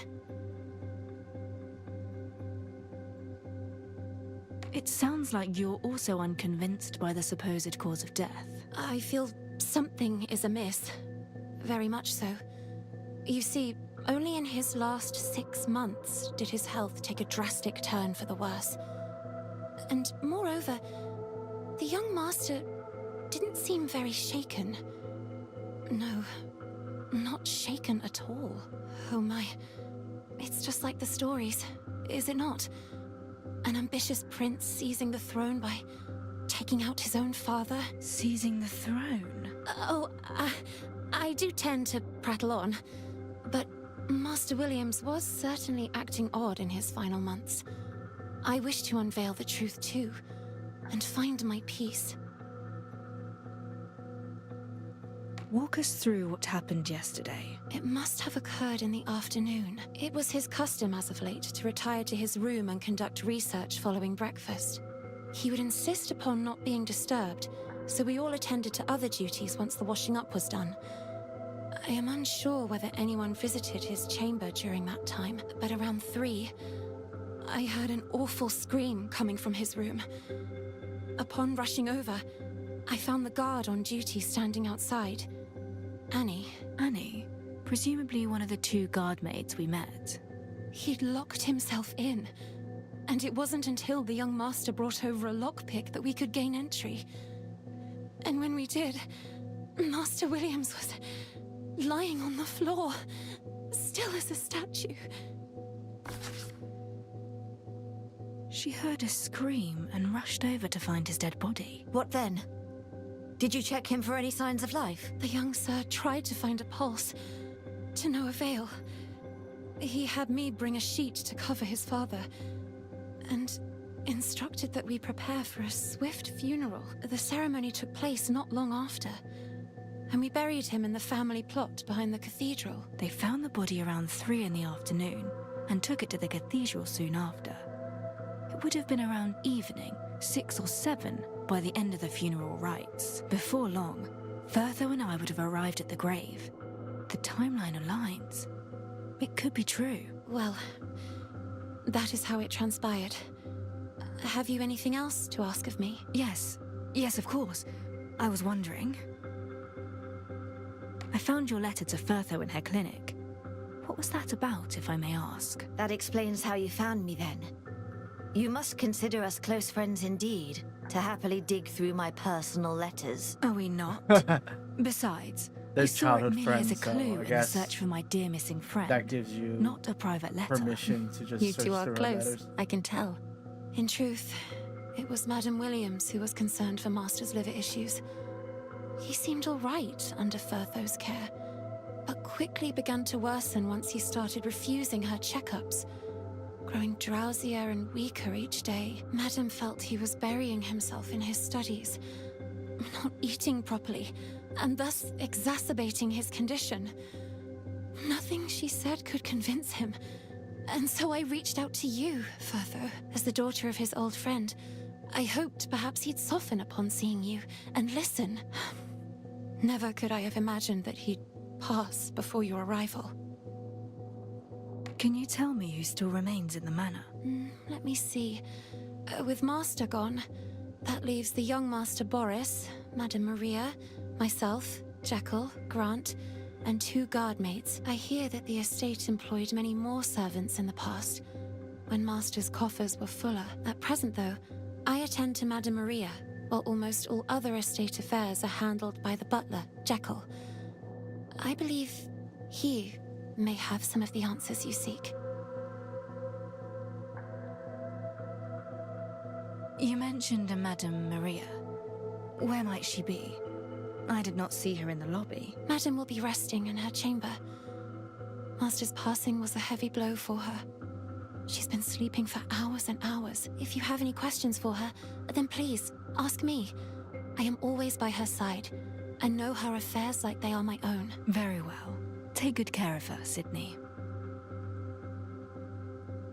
Speaker 3: It sounds like you're also unconvinced by the supposed cause of death.
Speaker 6: I feel something is amiss. Very much so. You see, only in his last 6 months did his health take a drastic turn for the worse. And moreover, the young master didn't seem very shaken. No, not shaken at all. Oh my, it's just like the stories, is it not? An ambitious prince seizing the throne by taking out his own father.
Speaker 3: Seizing the throne?
Speaker 6: I do tend to prattle on, but Master Williams was certainly acting odd in his final months. I wish to unveil the truth too, and find my peace.
Speaker 3: Walk us through what happened yesterday.
Speaker 6: It must have occurred in the afternoon. It was his custom as of late to retire to his room and conduct research following breakfast. He would insist upon not being disturbed, so we all attended to other duties once the washing up was done. I am unsure whether anyone visited his chamber during that time, but around 3, I heard an awful scream coming from his room. Upon rushing over, I found the guard on duty standing outside. Annie.
Speaker 3: Annie? Presumably one of the 2 guard maids we met.
Speaker 6: He'd locked himself in, and it wasn't until the young master brought over a lockpick that we could gain entry. And when we did, Master Williams was lying on the floor, still as a statue.
Speaker 3: She heard a scream and rushed over to find his dead body.
Speaker 17: What then? Did you check him for any signs of life?
Speaker 6: The young sir tried to find a pulse, to no avail. He had me bring a sheet to cover his father, and instructed that we prepare for a swift funeral. The ceremony took place not long after, and we buried him in the family plot behind the cathedral.
Speaker 3: They found the body around 3 in the afternoon and took it to the cathedral soon after. It would have been around evening, 6 or 7, by the end of the funeral rites. Before long, Firtho and I would have arrived at the grave. The timeline aligns. It could be true.
Speaker 6: Well, that is how it transpired. Have you anything else to ask of me?
Speaker 3: Yes. Yes, of course. I was wondering. I found your letter to Firtho in her clinic. What was that about, if I may ask?
Speaker 17: That explains how you found me then. You must consider us close friends indeed, to happily dig through my personal letters.
Speaker 3: Are we not? Besides,
Speaker 1: There's
Speaker 3: you saw it
Speaker 1: childhood
Speaker 3: merely
Speaker 1: friends,
Speaker 3: as a
Speaker 1: so
Speaker 3: clue
Speaker 1: I
Speaker 3: in the
Speaker 1: guess
Speaker 3: search for my dear missing friend.
Speaker 1: that gives you
Speaker 3: not a private letter.
Speaker 1: permission to just
Speaker 6: You
Speaker 1: search
Speaker 6: two are
Speaker 1: through our
Speaker 6: close,
Speaker 1: letters.
Speaker 6: I can tell. In truth, it was Madam Williams who was concerned for Master's liver issues. He seemed all right under Firtho's care, but quickly began to worsen once he started refusing her checkups. Growing drowsier and weaker each day, Madam felt he was burying himself in his studies.
Speaker 3: not eating properly, and thus exacerbating his condition. Nothing she said could convince him, and so I reached out to you, Further, as the daughter of his old friend. I hoped perhaps he'd soften upon seeing you and listen. Never could I have imagined that he'd pass before your arrival.
Speaker 18: Can you tell me who still remains in the manor?
Speaker 3: Let me see. With Master gone, that leaves the young Master Boris, Madame Maria, myself, Jekyll, Grant, and 2 guardmates. I hear that the estate employed many more servants in the past, when Master's coffers were fuller. At present, though, I attend to Madame Maria, while almost all other estate affairs are handled by the butler, Jekyll. I believe he may have some of the answers you seek.
Speaker 18: You mentioned a Madame Maria. Where might she be? I did not see her in the lobby.
Speaker 3: Madame will be resting in her chamber. Master's passing was a heavy blow for her. She's been sleeping for hours and hours. If you have any questions for her, then please, ask me. I am always by her side, and know her affairs like they are my own.
Speaker 18: Very well. Take good care of her, Sydney.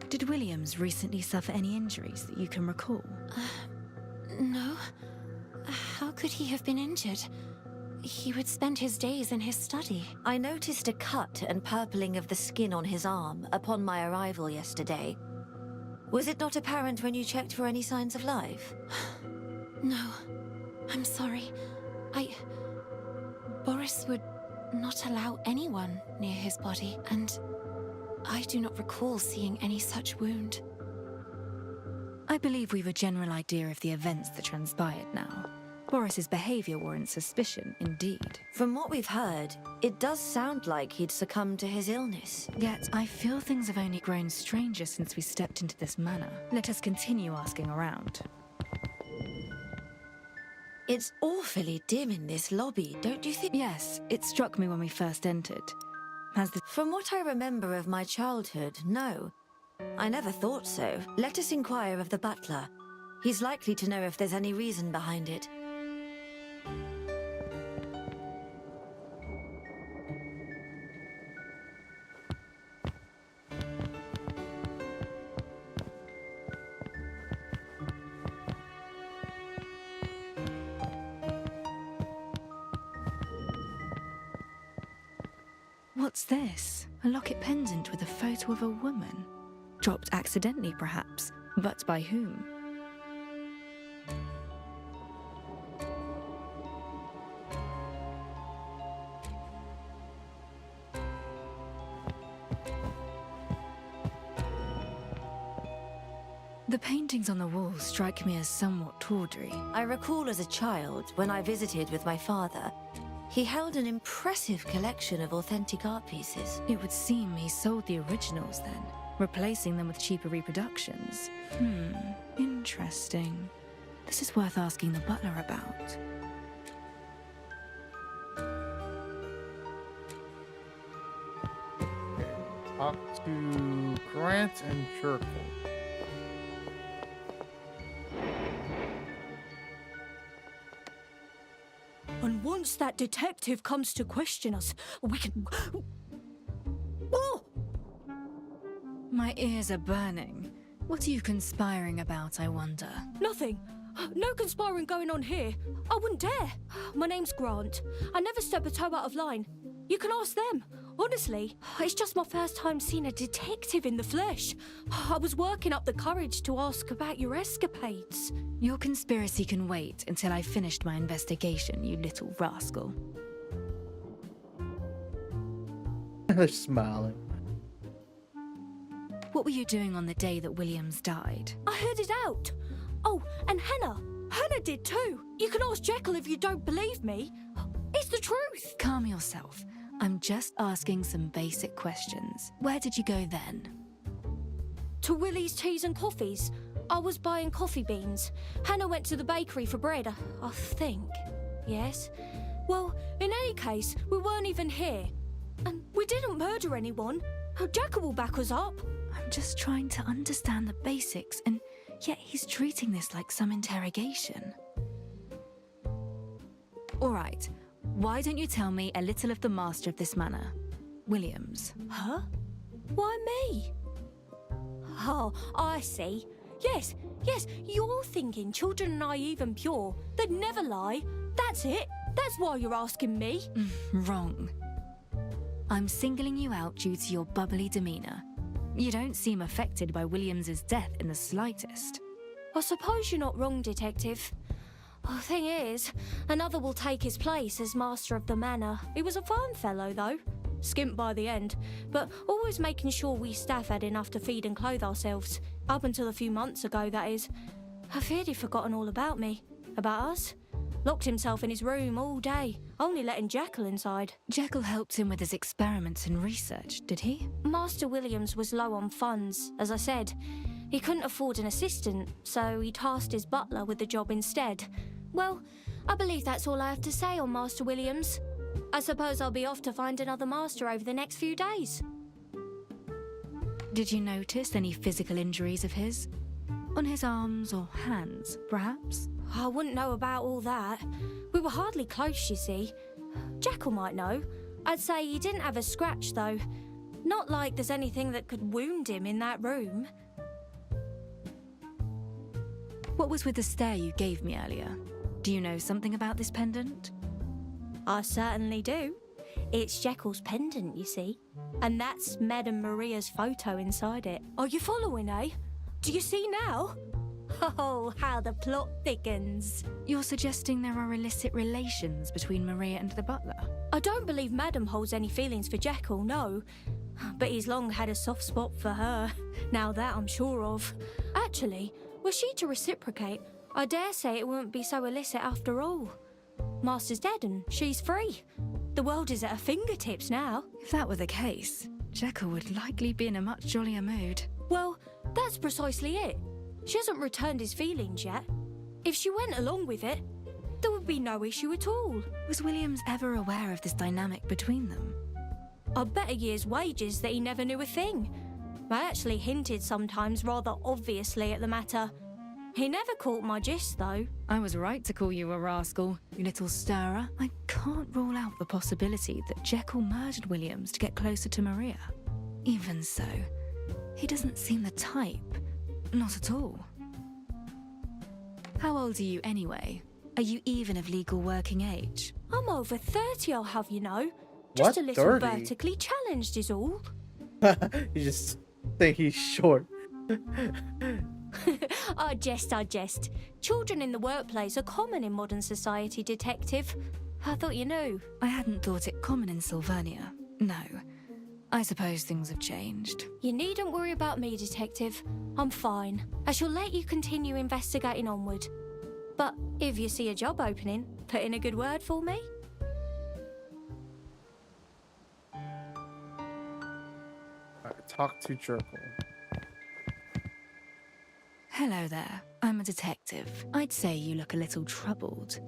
Speaker 18: Did Williams recently suffer any injuries that you can recall?
Speaker 3: No. How could he have been injured? He would spend his days in his study.
Speaker 17: I noticed a cut and purpling of the skin on his arm upon my arrival yesterday. Was it not apparent when you checked for any signs of life?
Speaker 3: No. I'm sorry. Boris would not allow anyone near his body, and I do not recall seeing any such wound.
Speaker 18: I believe we've a general idea of the events that transpired now. Boris's behavior warrants suspicion, indeed.
Speaker 17: From what we've heard, it does sound like he'd succumbed to his illness.
Speaker 18: Yet, I feel things have only grown stranger since we stepped into this manor. Let us continue asking around.
Speaker 17: It's awfully dim in this lobby, don't you think?
Speaker 18: Yes, it struck me when we first entered.
Speaker 17: From what I remember of my childhood, no. I never thought so. Let us inquire of the butler. He's likely to know if there's any reason behind it.
Speaker 18: What's this? A locket pendant with a photo of a woman. Dropped accidentally, perhaps, but by whom? The paintings on the walls strike me as somewhat tawdry.
Speaker 17: I recall as a child, when I visited with my father, he held an impressive collection of authentic art pieces.
Speaker 18: It would seem he sold the originals then, replacing them with cheaper reproductions. Interesting. This is worth asking the butler about.
Speaker 1: Talk to Grant and Jekyll.
Speaker 6: And once that detective comes to question us, we can... Oh!
Speaker 18: My ears are burning. What are you conspiring about, I wonder?
Speaker 6: Nothing. No conspiring going on here. I wouldn't dare. My name's Grant. I never step a toe out of line. You can ask them. Honestly, it's just my first time seeing a detective in the flesh. I was working up the courage to ask about your escapades.
Speaker 18: Your conspiracy can wait until I've finished my investigation, you little rascal.
Speaker 1: They're smiling.
Speaker 18: What were you doing on the day that Williams died?
Speaker 6: I heard it out. Oh, and Hannah. Hannah did too. You can ask Jekyll if you don't believe me. It's the truth.
Speaker 18: Calm yourself. I'm just asking some basic questions. Where did you go then?
Speaker 6: To Willie's Teas and Coffees. I was buying coffee beans. Hannah went to the bakery for bread, I think. Yes. Well, in any case, we weren't even here. And we didn't murder anyone. Jekyll will back us up.
Speaker 18: I'm just trying to understand the basics, and yet he's treating this like some interrogation. All right. Why don't you tell me a little of the master of this manor, Williams?
Speaker 6: Huh? Why me? Oh, I see. Yes, you're thinking children are naive and pure. They'd never lie. That's it. That's why you're asking me.
Speaker 18: Wrong. I'm singling you out due to your bubbly demeanour. You don't seem affected by Williams's death in the slightest.
Speaker 6: I suppose you're not wrong, Detective. The thing is, another will take his place as master of the manor. He was a fine fellow, though. Skimp by the end, but always making sure we staff had enough to feed and clothe ourselves. Up until a few months ago, that is. I feared he'd forgotten all about me. About us. Locked himself in his room all day, only letting Jekyll inside.
Speaker 18: Jekyll helped him with his experiments and research, did he?
Speaker 6: Master Williams was low on funds, as I said. He couldn't afford an assistant, so he tasked his butler with the job instead. Well, I believe that's all I have to say on Master Williams. I suppose I'll be off to find another master over the next few days.
Speaker 18: Did you notice any physical injuries of his? On his arms or hands, perhaps?
Speaker 6: I wouldn't know about all that. We were hardly close, you see. Jekyll might know. I'd say he didn't have a scratch, though. Not like there's anything that could wound him in that room.
Speaker 18: What was with the stare you gave me earlier? Do you know something about this pendant?
Speaker 6: I certainly do. It's Jekyll's pendant, you see. And that's Madame Maria's photo inside it. Are you following, eh? Do you see now? Oh, how the plot thickens.
Speaker 18: You're suggesting there are illicit relations between Maria and the butler?
Speaker 6: I don't believe Madame holds any feelings for Jekyll, no. But he's long had a soft spot for her. Now that I'm sure of. Actually, were she to reciprocate, I dare say it wouldn't be so illicit after all. Master's dead and she's free. The world is at her fingertips now.
Speaker 18: If that were the case, Jekyll would likely be in a much jollier mood.
Speaker 6: Well, that's precisely it. She hasn't returned his feelings yet. If she went along with it, there would be no issue at all.
Speaker 18: Was Williams ever aware of this dynamic between them?
Speaker 6: I bet a year's wages that he never knew a thing. I actually hinted sometimes rather obviously at the matter. He never caught my gist, though.
Speaker 18: I was right to call you a rascal, you little stirrer. I can't rule out the possibility that Jekyll murdered Williams to get closer to Maria. Even so, he doesn't seem the type. Not at all. How old are you anyway? Are you even of legal working age?
Speaker 6: I'm over 30, I'll have you know. Just a little
Speaker 1: 30?
Speaker 6: vertically challenged is all.
Speaker 1: You just think he's short.
Speaker 6: I jest. Children in the workplace are common in modern society, Detective. I thought you knew.
Speaker 18: I hadn't thought it common in Sylvania. No. I suppose things have changed.
Speaker 6: You needn't worry about me, Detective. I'm fine. I shall let you continue investigating onward. But if you see a job opening, put in a good word for me.
Speaker 1: Talk to Jekyll.
Speaker 18: Hello there. I'm a detective. I'd say you look a little troubled.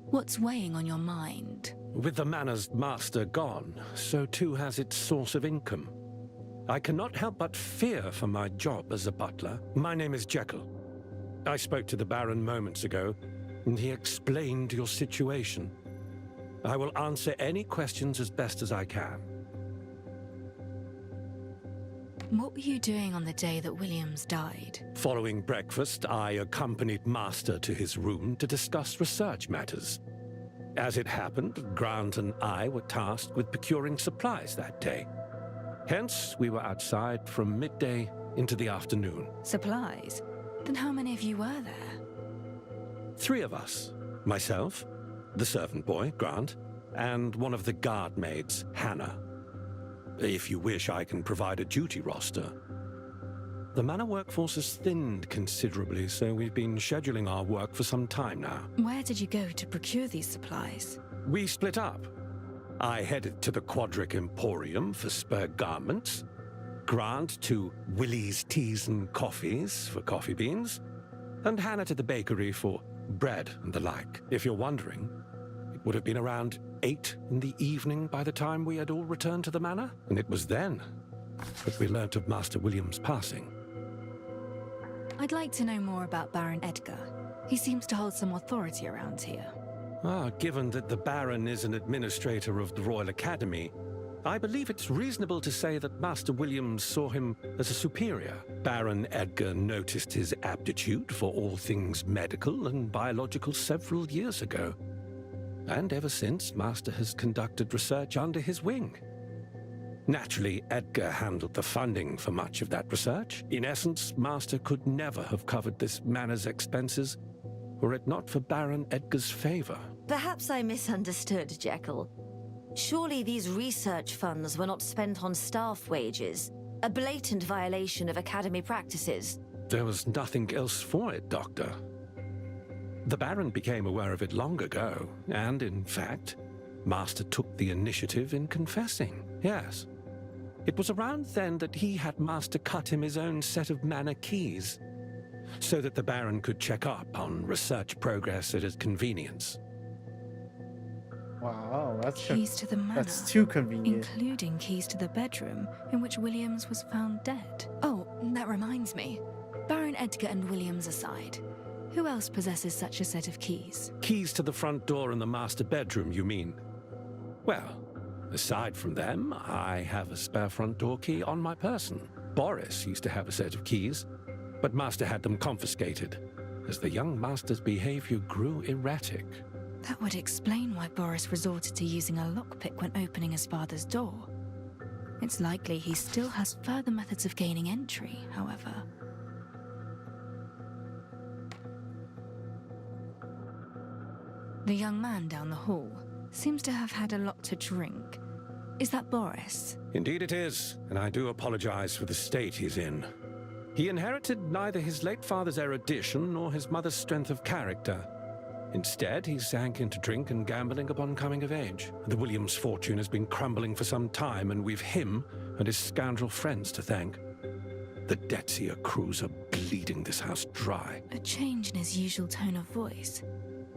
Speaker 18: What's weighing on your mind?
Speaker 20: With the manor's master gone, so too has its source of income. I cannot help but fear for my job as a butler. My name is Jekyll. I spoke to the Baron moments ago, and he explained your situation. I will answer any questions as best as I can.
Speaker 18: What were you doing on the day that Williams died?
Speaker 20: Following breakfast, I accompanied Master to his room to discuss research matters. As it happened, Grant and I were tasked with procuring supplies that day. Hence, we were outside from midday into the afternoon.
Speaker 18: Supplies? Then how many of you were there?
Speaker 20: 3 of us. Myself, the servant boy, Grant, and one of the guard maids, Hannah. If you wish, I can provide a duty roster. The manor workforce has thinned considerably, so we've been scheduling our work for some time now.
Speaker 18: Where did you go to procure these supplies?
Speaker 20: We split up. I headed to the Quadric Emporium for spare garments, Grant to Willie's Teas and Coffees for coffee beans, and Hannah to the bakery for bread and the like. If you're wondering, it would have been around 8 in the evening by the time we had all returned to the manor, and it was then that we learnt of Master William's passing.
Speaker 18: I'd like to know more about Baron Edgar. He seems to hold some authority around here.
Speaker 20: Given that the Baron is an administrator of the Royal Academy, I believe it's reasonable to say that Master Williams saw him as a superior. Baron Edgar noticed his aptitude for all things medical and biological several years ago. And ever since, Master has conducted research under his wing. Naturally, Edgar handled the funding for much of that research. In essence, Master could never have covered this manor's expenses were it not for Baron Edgar's favor.
Speaker 17: Perhaps I misunderstood, Jekyll. Surely these research funds were not spent on staff wages, a blatant violation of Academy practices.
Speaker 20: There was nothing else for it, Doctor. The Baron became aware of it long ago, and in fact, Master took the initiative in confessing, yes. It was around then that he had Master cut him his own set of manor keys, so that the Baron could check up on research progress at his convenience.
Speaker 1: Wow, that's
Speaker 18: keys to the manor.
Speaker 1: That's too convenient.
Speaker 18: Including keys to the bedroom in which Williams was found dead. Oh, that reminds me. Baron Edgar and Williams aside, who else possesses such a set of keys?
Speaker 20: Keys to the front door in the master bedroom, you mean? Well, aside from them, I have a spare front door key on my person. Boris used to have a set of keys, but Master had them confiscated, as the young Master's behavior grew erratic.
Speaker 18: That would explain why Boris resorted to using a lockpick when opening his father's door. It's likely he still has further methods of gaining entry, however. The young man down the hall seems to have had a lot to drink. Is that Boris?
Speaker 20: Indeed it is, and I do apologize for the state he's in. He inherited neither his late father's erudition nor his mother's strength of character. Instead, he sank into drink and gambling upon coming of age. The Williams fortune has been crumbling for some time, and we've him and his scoundrel friends to thank. The debts he accrues are bleeding this house dry.
Speaker 18: A change in his usual tone of voice.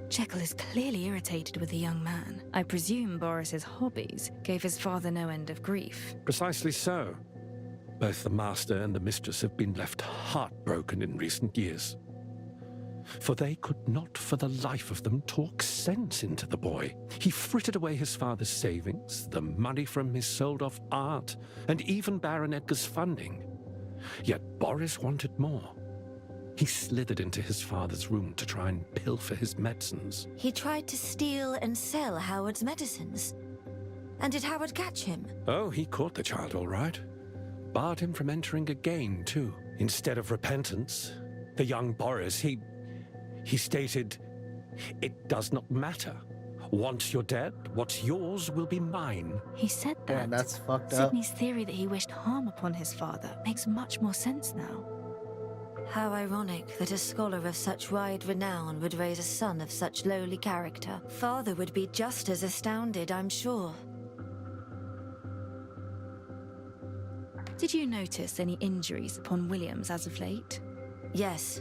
Speaker 18: Jekyll is clearly irritated with the young man. I presume Boris's hobbies gave his father no end of grief.
Speaker 20: Precisely so. Both the master and the mistress have been left heartbroken in recent years. For they could not for the life of them talk sense into the boy. He frittered away his father's savings, the money from his sold-off art, and even Baron Edgar's funding. Yet Boris wanted more. He slithered into his father's room to try and pilfer his medicines.
Speaker 17: He tried to steal and sell Howard's medicines. And did Howard catch him?
Speaker 20: Oh, he caught the child all right. Barred him from entering again, too. Instead of repentance, the young Boris, he stated, "It does not matter. Once you're dead, what's yours will be mine."
Speaker 18: He said that.
Speaker 1: Yeah, that's fucked up.
Speaker 18: Sydney's theory that he wished harm upon his father makes much more sense now.
Speaker 17: How ironic that a scholar of such wide renown would raise a son of such lowly character. Father would be just as astounded, I'm sure.
Speaker 18: Did you notice any injuries upon Williams as of late?
Speaker 17: Yes.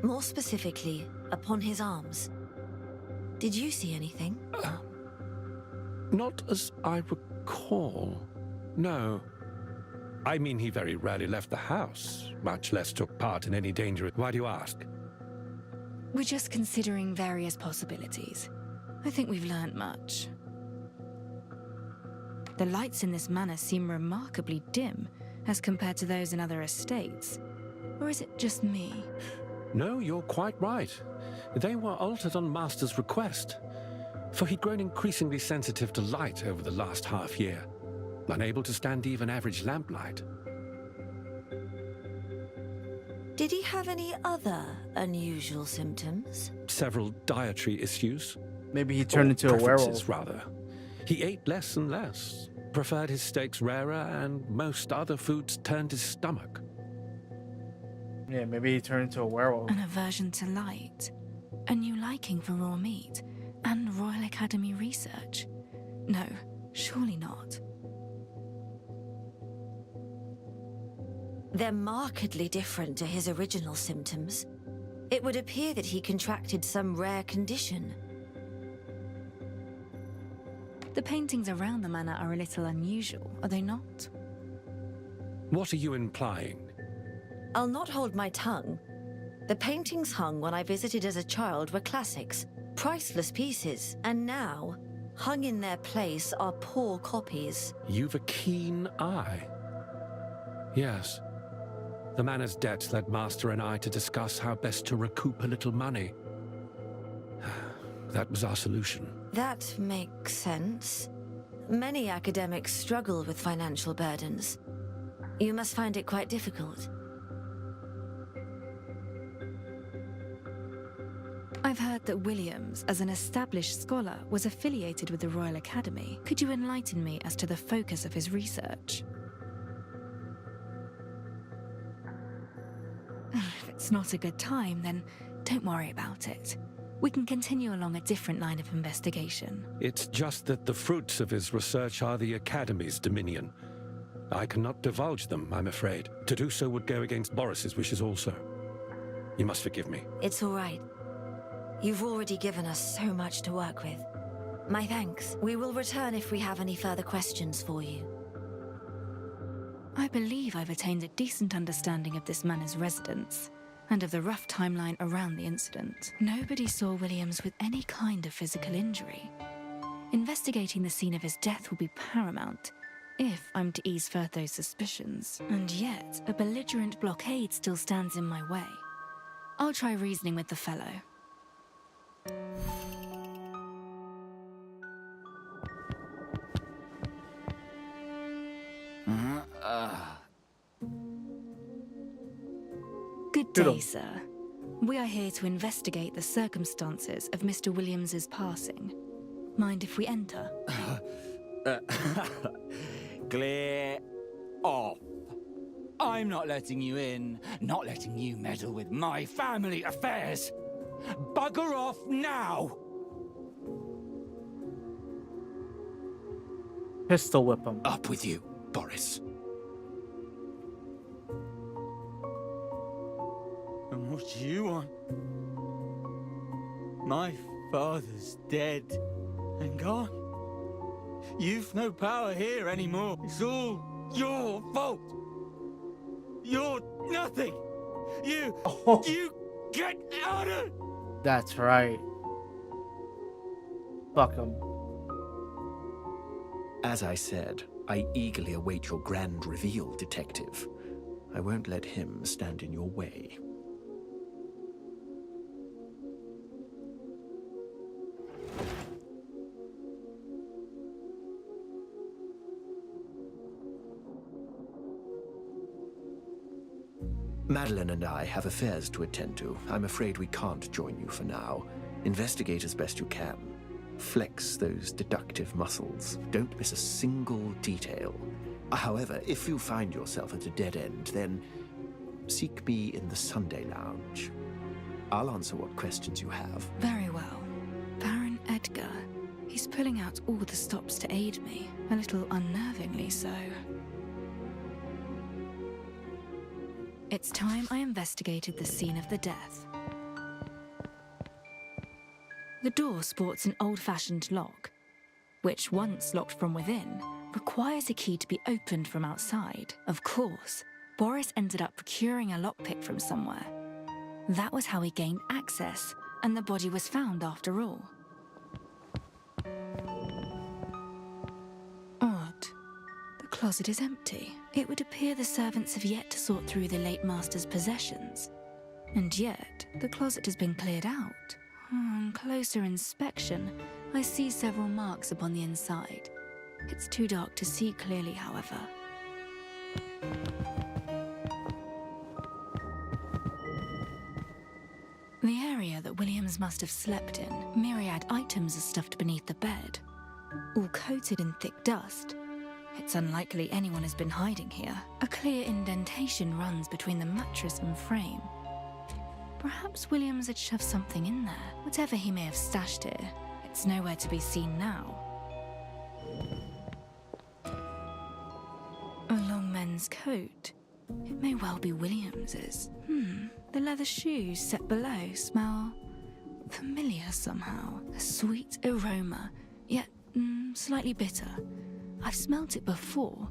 Speaker 17: More specifically, upon his arms. Did you see anything?
Speaker 20: Not as I recall. No. I mean, he very rarely left the house, much less took part in any danger. Why do you ask?
Speaker 18: We're just considering various possibilities. I think we've learnt much. The lights in this manor seem remarkably dim as compared to those in other estates. Or is it just me?
Speaker 20: No, you're quite right. They were altered on Master's request, for he'd grown increasingly sensitive to light over the last half year, unable to stand even average lamplight.
Speaker 17: Did he have any other unusual symptoms?
Speaker 20: Several dietary issues.
Speaker 1: Maybe he turned into a werewolf.
Speaker 20: Rather. He ate less and less, preferred his steaks rarer, and most other foods turned his stomach.
Speaker 1: Yeah, maybe he turned into a werewolf.
Speaker 18: An aversion to light, a new liking for raw meat, and Royal Academy research. No, surely not.
Speaker 17: They're markedly different to his original symptoms. It would appear that he contracted some rare condition.
Speaker 18: The paintings around the manor are a little unusual, are they not?
Speaker 20: What are you implying?
Speaker 17: I'll not hold my tongue. The paintings hung when I visited as a child were classics, Priceless pieces, and now, hung in their place are poor copies.
Speaker 20: You've a keen eye. Yes. The manor's debts led Master and I to discuss how best to recoup a little money. That was our solution.
Speaker 17: That makes sense. Many academics struggle with financial burdens. You must find it quite difficult.
Speaker 18: I've heard that Williams, as an established scholar, was affiliated with the Royal Academy. Could you enlighten me as to the focus of his research? If it's not a good time, then don't worry about it. We can continue along a different line of investigation.
Speaker 20: It's just that the fruits of his research are the Academy's dominion. I cannot divulge them, I'm afraid. To do so would go against Boris's wishes also. You must forgive me.
Speaker 17: It's all right. You've already given us so much to work with. My thanks. We will return if we have any further questions for you.
Speaker 18: I believe I've attained a decent understanding of this manor's residence, and of the rough timeline around the incident. Nobody saw Williams with any kind of physical injury. Investigating the scene of his death will be paramount, if I'm to ease Furtho's suspicions. And yet, a belligerent blockade still stands in my way. I'll try reasoning with the fellow. Good day, sir. We are here to investigate the circumstances of Mr. Williams's passing. Mind if we enter?
Speaker 21: Clear off. I'm not letting you in, not letting you meddle with my family affairs. Bugger off now!
Speaker 1: Pistol whip him.
Speaker 21: Up with you, Boris. And what do you want? My father's dead and gone. You've no power here anymore. It's all your fault. You're nothing. You get out of...
Speaker 1: That's right. Fuck him.
Speaker 16: As I said, I eagerly await your grand reveal, Detective. I won't let him stand in your way. Madeline and I have affairs to attend to. I'm afraid we can't join you for now. Investigate as best you can. Flex those deductive muscles. Don't miss a single detail. However, if you find yourself at a dead end, then seek me in the Sunday Lounge. I'll answer what questions you have.
Speaker 18: Very well. Baron Edgar. He's pulling out all the stops to aid me, a little unnervingly so. It's time I investigated the scene of the death. The door sports an old-fashioned lock, which, once locked from within, requires a key to be opened from outside. Of course, Boris ended up procuring a lockpick from somewhere. That was how he gained access, and the body was found after all. Odd. The closet is empty. It would appear the servants have yet to sort through the late master's possessions. And yet, the closet has been cleared out. On closer inspection, I see several marks upon the inside. It's too dark to see clearly, however. The area that Williams must have slept in, myriad items are stuffed beneath the bed, all coated in thick dust. It's unlikely anyone has been hiding here. A clear indentation runs between the mattress and frame. Perhaps Williams had shoved something in there. Whatever he may have stashed here, it's nowhere to be seen now. A long men's coat. It may well be Williams's. The leather shoes set below smell familiar somehow. A sweet aroma, yet slightly bitter. I've smelt it before,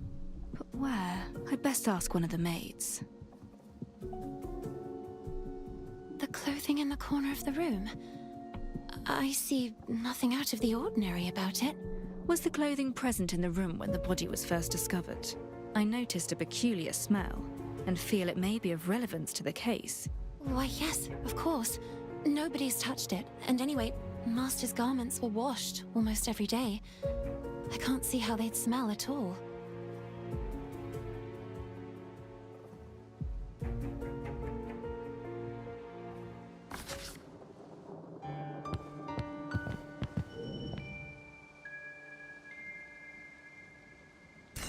Speaker 18: but where? I'd best ask one of the maids.
Speaker 6: The clothing in the corner of the room.
Speaker 3: I see nothing out of the ordinary about it.
Speaker 18: Was the clothing present in the room when the body was first discovered? I noticed a peculiar smell, and feel it may be of relevance to the case.
Speaker 3: Why, yes, of course. Nobody's touched it. And anyway, Master's garments were washed almost every day. I can't see how they'd smell at all.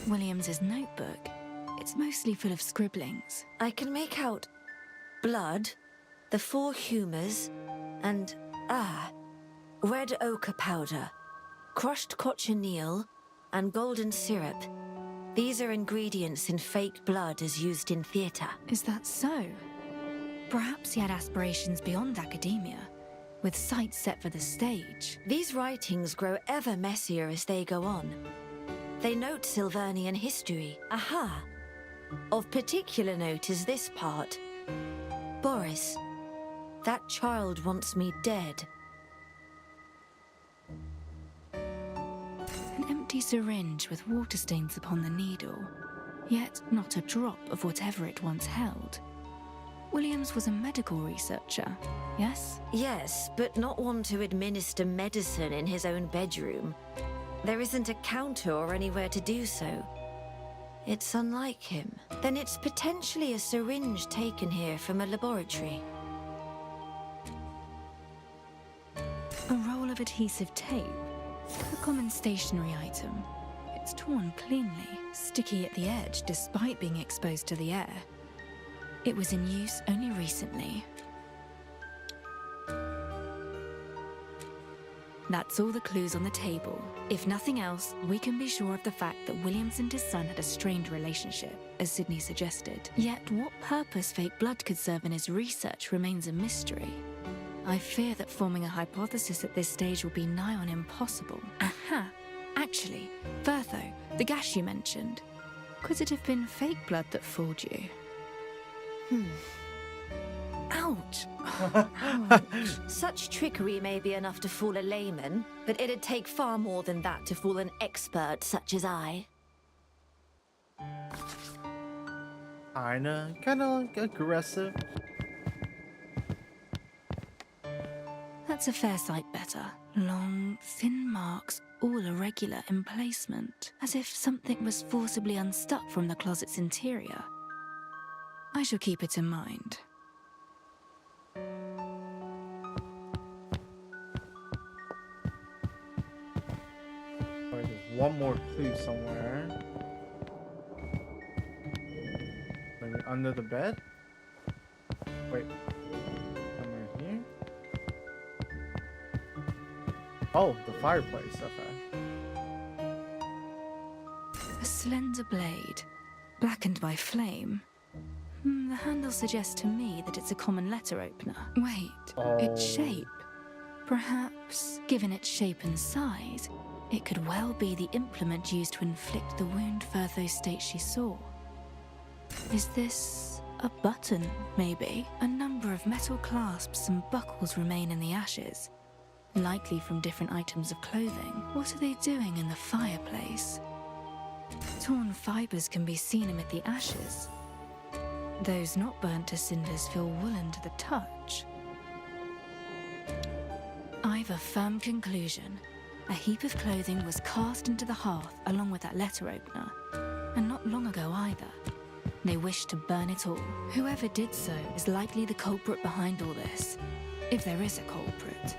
Speaker 18: Williams's notebook. It's mostly full of scribblings.
Speaker 17: I can make out blood, the 4 humours, and, red ochre powder, crushed cochineal, and golden syrup. These are ingredients in fake blood as used in theatre.
Speaker 18: Is that so? Perhaps he had aspirations beyond academia, with sights set for the stage.
Speaker 17: These writings grow ever messier as they go on. They note Silvernian history. Aha! Of particular note is this part. Boris, that child wants me dead.
Speaker 18: An empty syringe with water stains upon the needle, yet not a drop of whatever it once held. Williams was a medical researcher, yes?
Speaker 17: Yes, but not one to administer medicine in his own bedroom. There isn't a counter or anywhere to do so. It's unlike him. Then it's potentially a syringe taken here from a laboratory.
Speaker 18: A roll of adhesive tape, a common stationery item. It's torn cleanly, sticky at the edge despite being exposed to the air. It was in use only recently. That's all the clues on the table. If nothing else, we can be sure of the fact that Williams and his son had a strained relationship, as Sydney suggested. Yet what purpose fake blood could serve in his research remains a mystery. I fear that forming a hypothesis at this stage will be nigh on impossible. Aha! Actually, Bertho, the gash you mentioned. Could it have been fake blood that fooled you?
Speaker 17: Ouch! Such trickery may be enough to fool a layman, but it'd take far more than that to fool an expert such as I.
Speaker 1: Kinda aggressive.
Speaker 18: That's a fair sight better. Long, thin marks, all irregular in placement, as if something was forcibly unstuck from the closet's interior. I shall keep it in mind.
Speaker 1: There's one more clue somewhere. Maybe under the bed? Wait. Somewhere here? Oh, the fireplace. Okay.
Speaker 18: A slender blade, blackened by flame. The handle suggests to me that it's a common letter opener. Wait, its shape. Perhaps, given its shape and size, it could well be the implement used to inflict the wound Bertho states she saw. Is this a button, maybe? A number of metal clasps and buckles remain in the ashes, likely from different items of clothing. What are they doing in the fireplace? Torn fibers can be seen amid the ashes. Those not burnt to cinders feel woolen to the touch. I've a firm conclusion. A heap of clothing was cast into the hearth along with that letter opener. And not long ago either. They wished to burn it all. Whoever did so is likely the culprit behind all this. If there is a culprit.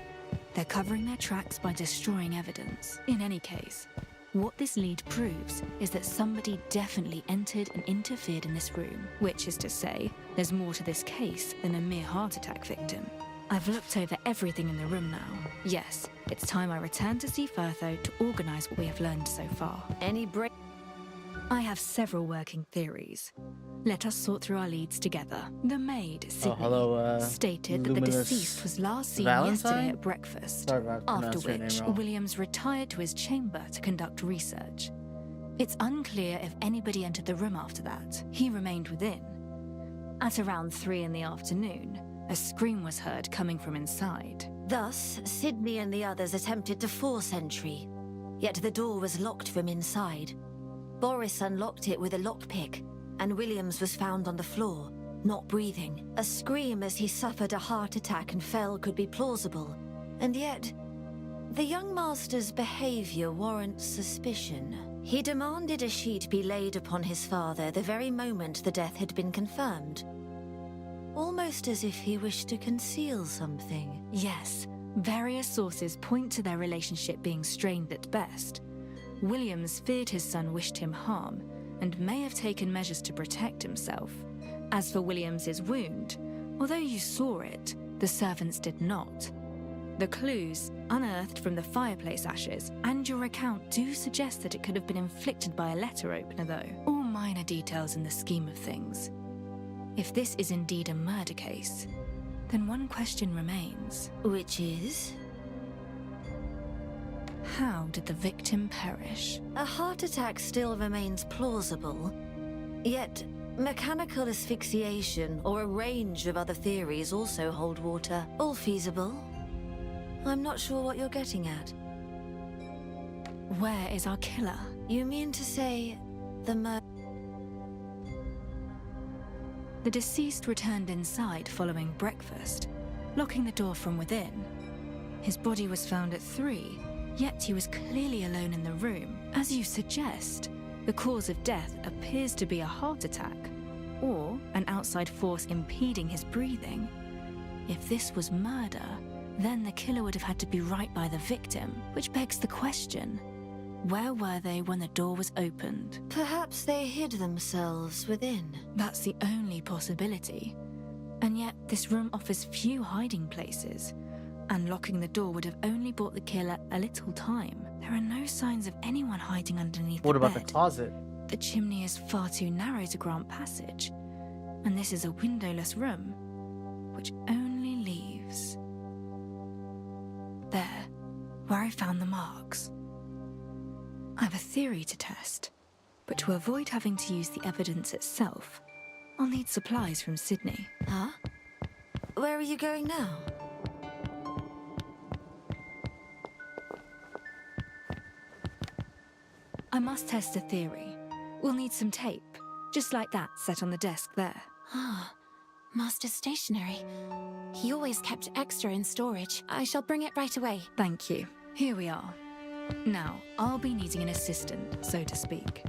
Speaker 18: They're covering their tracks by destroying evidence. In any case, what this lead proves is that somebody definitely entered and interfered in this room, which is to say, there's more to this case than a mere heart attack victim. I've looked over everything in the room now. Yes, it's time I return to see Bertho to organise what we have learned so far. I have several working theories. Let us sort through our leads together. The maid, Sydney, stated that the deceased was last seen yesterday at breakfast, after which Williams retired to his chamber to conduct research. It's unclear if anybody entered the room after that. He remained within. At around 3 in the afternoon, a scream was heard coming from inside.
Speaker 17: Thus, Sydney and the others attempted to force entry, yet the door was locked from inside. Boris unlocked it with a lockpick, and Williams was found on the floor, not breathing. A scream as he suffered a heart attack and fell could be plausible, and yet the young master's behavior warrants suspicion. He demanded a sheet be laid upon his father the very moment the death had been confirmed, almost as if he wished to conceal something.
Speaker 18: Yes, various sources point to their relationship being strained at best. Williams feared his son wished him harm, and may have taken measures to protect himself. As for Williams's wound, although you saw it, the servants did not. The clues, unearthed from the fireplace ashes, and your account do suggest that it could have been inflicted by a letter opener though. All minor details in the scheme of things. If this is indeed a murder case, then one question remains.
Speaker 17: Which is?
Speaker 18: How did the victim perish?
Speaker 17: A heart attack still remains plausible, yet mechanical asphyxiation or a range of other theories also hold water. All feasible. I'm not sure what you're getting at.
Speaker 18: Where is our killer?
Speaker 17: You mean to say the
Speaker 18: The deceased returned inside following breakfast, locking the door from within. His body was found at 3, yet he was clearly alone in the room. As you suggest, the cause of death appears to be a heart attack, or an outside force impeding his breathing. If this was murder, then the killer would have had to be right by the victim, which begs the question, where were they when the door was opened?
Speaker 17: Perhaps they hid themselves within.
Speaker 18: That's the only possibility. And yet, this room offers few hiding places. Unlocking the door would have only bought the killer a little time. There are no signs of anyone hiding underneath
Speaker 1: What
Speaker 18: the
Speaker 1: about
Speaker 18: bed.
Speaker 1: the closet?
Speaker 18: The chimney is far too narrow to grant passage. And this is a windowless room, which only leaves... there, where I found the marks. I have a theory to test, but to avoid having to use the evidence itself, I'll need supplies from Sydney.
Speaker 17: Huh? Where are you going now?
Speaker 18: I must test a theory. We'll need some tape, just like that set on the desk there.
Speaker 6: Ah, Master's stationery. He always kept extra in storage. I shall bring it right away.
Speaker 18: Thank you. Here we are. Now, I'll be needing an assistant, so to speak.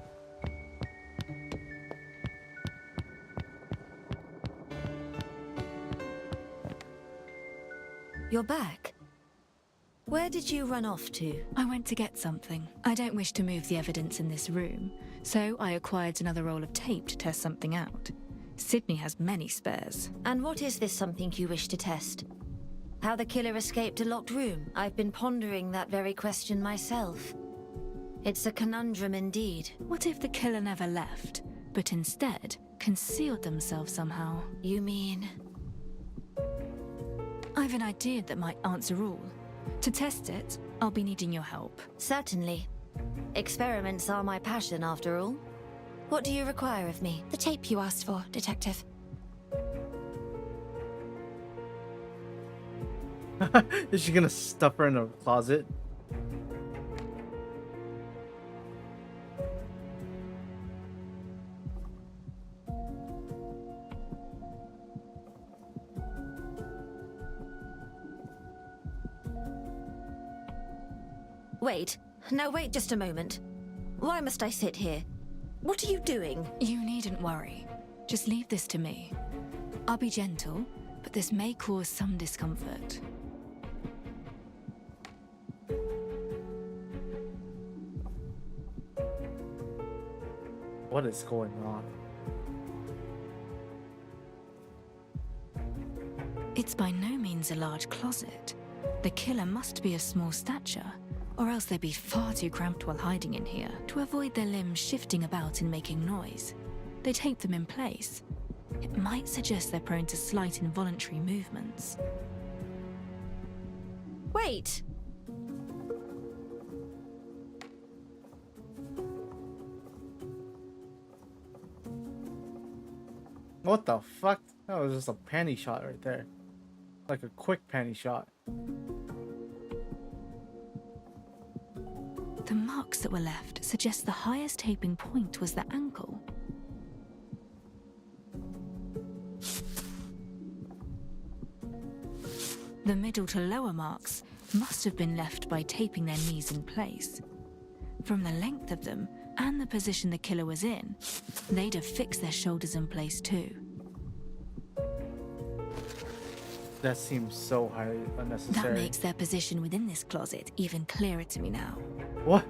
Speaker 17: You're back. Where did you run off to?
Speaker 18: I went to get something. I don't wish to move the evidence in this room, so I acquired another roll of tape to test something out. Sydney has many spares.
Speaker 17: And what is this something you wish to test? How the killer escaped a locked room? I've been pondering that very question myself. It's a conundrum indeed.
Speaker 18: What if the killer never left, but instead concealed themselves somehow?
Speaker 17: You mean?
Speaker 18: I've an idea that might answer all. To test it, I'll be needing your help.
Speaker 17: Certainly. Experiments are my passion, after all. What do you require of me?
Speaker 6: The tape you asked for, Detective.
Speaker 1: Is she gonna stuff her in a closet?
Speaker 17: Wait. Now wait just a moment. Why must I sit here? What are you doing?
Speaker 18: You needn't worry. Just leave this to me. I'll be gentle, but this may cause some discomfort.
Speaker 1: What is going on?
Speaker 18: It's by no means a large closet. The killer must be of small stature, or else they'd be far too cramped while hiding in here. To avoid their limbs shifting about and making noise, they tape them in place. It might suggest they're prone to slight involuntary movements.
Speaker 17: Wait!
Speaker 1: What the fuck? That was just a panty shot right there. Like a quick panty shot.
Speaker 18: marks that were left suggest the highest taping point was the ankle. The middle to lower marks must have been left by taping their knees in place. From the length of them and the position the killer was in, they'd have fixed their shoulders in place too.
Speaker 1: That seems so highly unnecessary.
Speaker 18: That makes their position within this closet even clearer to me now.
Speaker 1: What?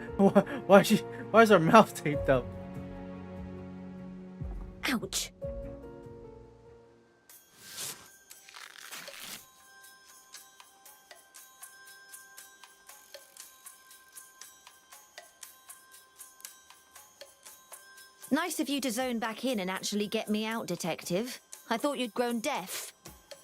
Speaker 1: Why is her mouth taped up?
Speaker 6: Ouch. Nice of you to zone back in and actually get me out, Detective. I thought you'd grown deaf.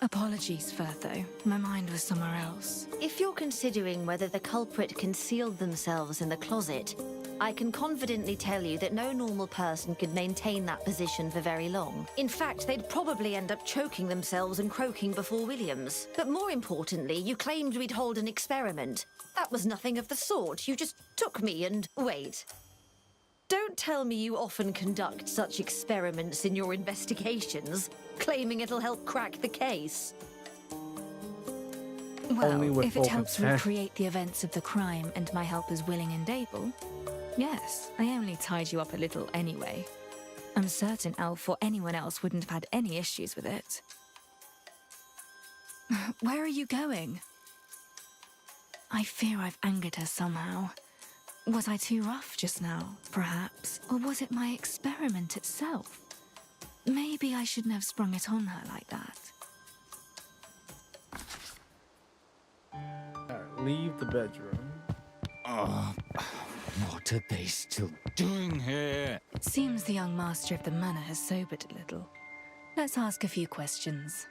Speaker 18: Apologies, Firtho. My mind was somewhere else.
Speaker 6: If you're considering whether the culprit concealed themselves in the closet, I can confidently tell you that no normal person could maintain that position for very long. In fact, they'd probably end up choking themselves and croaking before Williams. But more importantly, you claimed we'd hold an experiment. That was nothing of the sort. You just took me and... Wait. Don't tell me you often conduct such experiments in your investigations, claiming it'll help crack the case.
Speaker 18: Well, if it helps recreate the events of the crime and my help is willing and able, yes, I only tied you up a little anyway. I'm certain Elf or anyone else wouldn't have had any issues with it. Where are you going? I fear I've angered her somehow. Was I too rough just now, perhaps? Or was it my experiment itself? Maybe I shouldn't have sprung it on her like that.
Speaker 1: Alright, leave the bedroom.
Speaker 21: Oh, what are they still doing here?
Speaker 18: It seems the young master of the manor has sobered a little. Let's ask a few questions.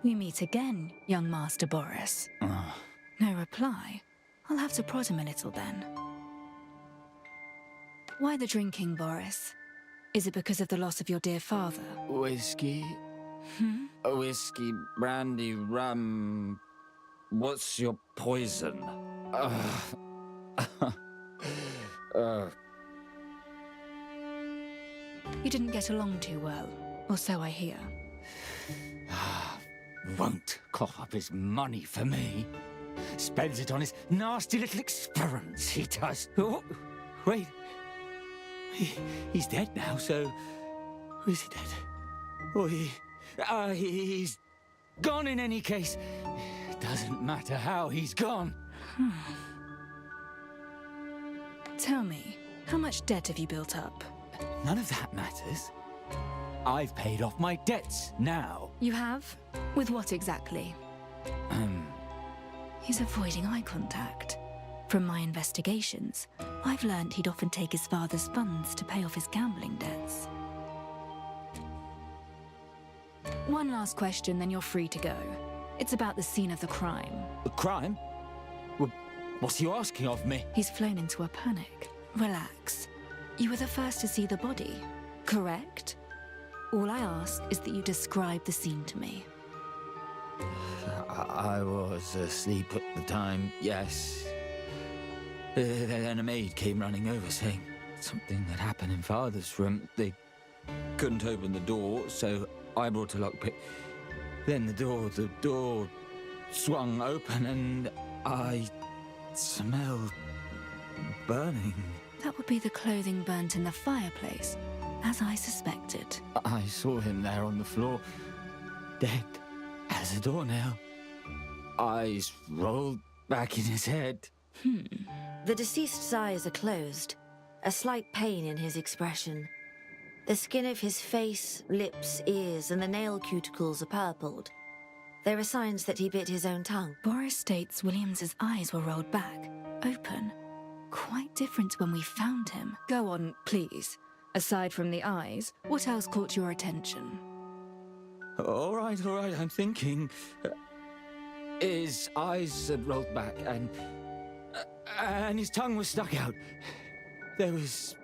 Speaker 18: We meet again, young Master Boris. No reply. I'll have to prod him a little then. Why the drinking, Boris? Is it because of the loss of your dear father?
Speaker 21: Whiskey? Whiskey, brandy, rum. What's your poison?
Speaker 18: You didn't get along too well, or so I hear.
Speaker 21: Won't cough up his money for me. Spends it on his nasty little experiments, he does. Oh, wait. He's dead now, so... Is he dead? Oh, he's gone in any case. Doesn't matter how he's gone.
Speaker 18: Tell me, how much debt have you built up?
Speaker 21: None of that matters. I've paid off my debts now.
Speaker 18: You have? With what exactly? He's avoiding eye contact. From my investigations, I've learned he'd often take his father's funds to pay off his gambling debts. One last question, then you're free to go. It's about the scene of the crime.
Speaker 21: The crime? Well, what's he asking of me?
Speaker 18: He's flown into a panic. Relax. You were the first to see the body, correct? All I ask is that you describe the scene to me.
Speaker 21: I was asleep at the time, yes. Then a maid came running over saying something had happened in Father's room. They couldn't open the door, so I brought a lockpick. Then the door swung open and I smelled burning.
Speaker 18: That would be the clothing burnt in the fireplace, as I suspected.
Speaker 21: I saw him there on the floor, dead as a doornail. Eyes rolled back in his head.
Speaker 6: The deceased's eyes are closed, a slight pain in his expression. The skin of his face, lips, ears, and the nail cuticles are purpled. There are signs that he bit his own tongue.
Speaker 18: Boris states Williams's eyes were rolled back, open. Quite different to when we found him. Go on, please. Aside from the eyes, what else caught your attention?
Speaker 21: All right, I'm thinking. His eyes had rolled back and his tongue was stuck out. There was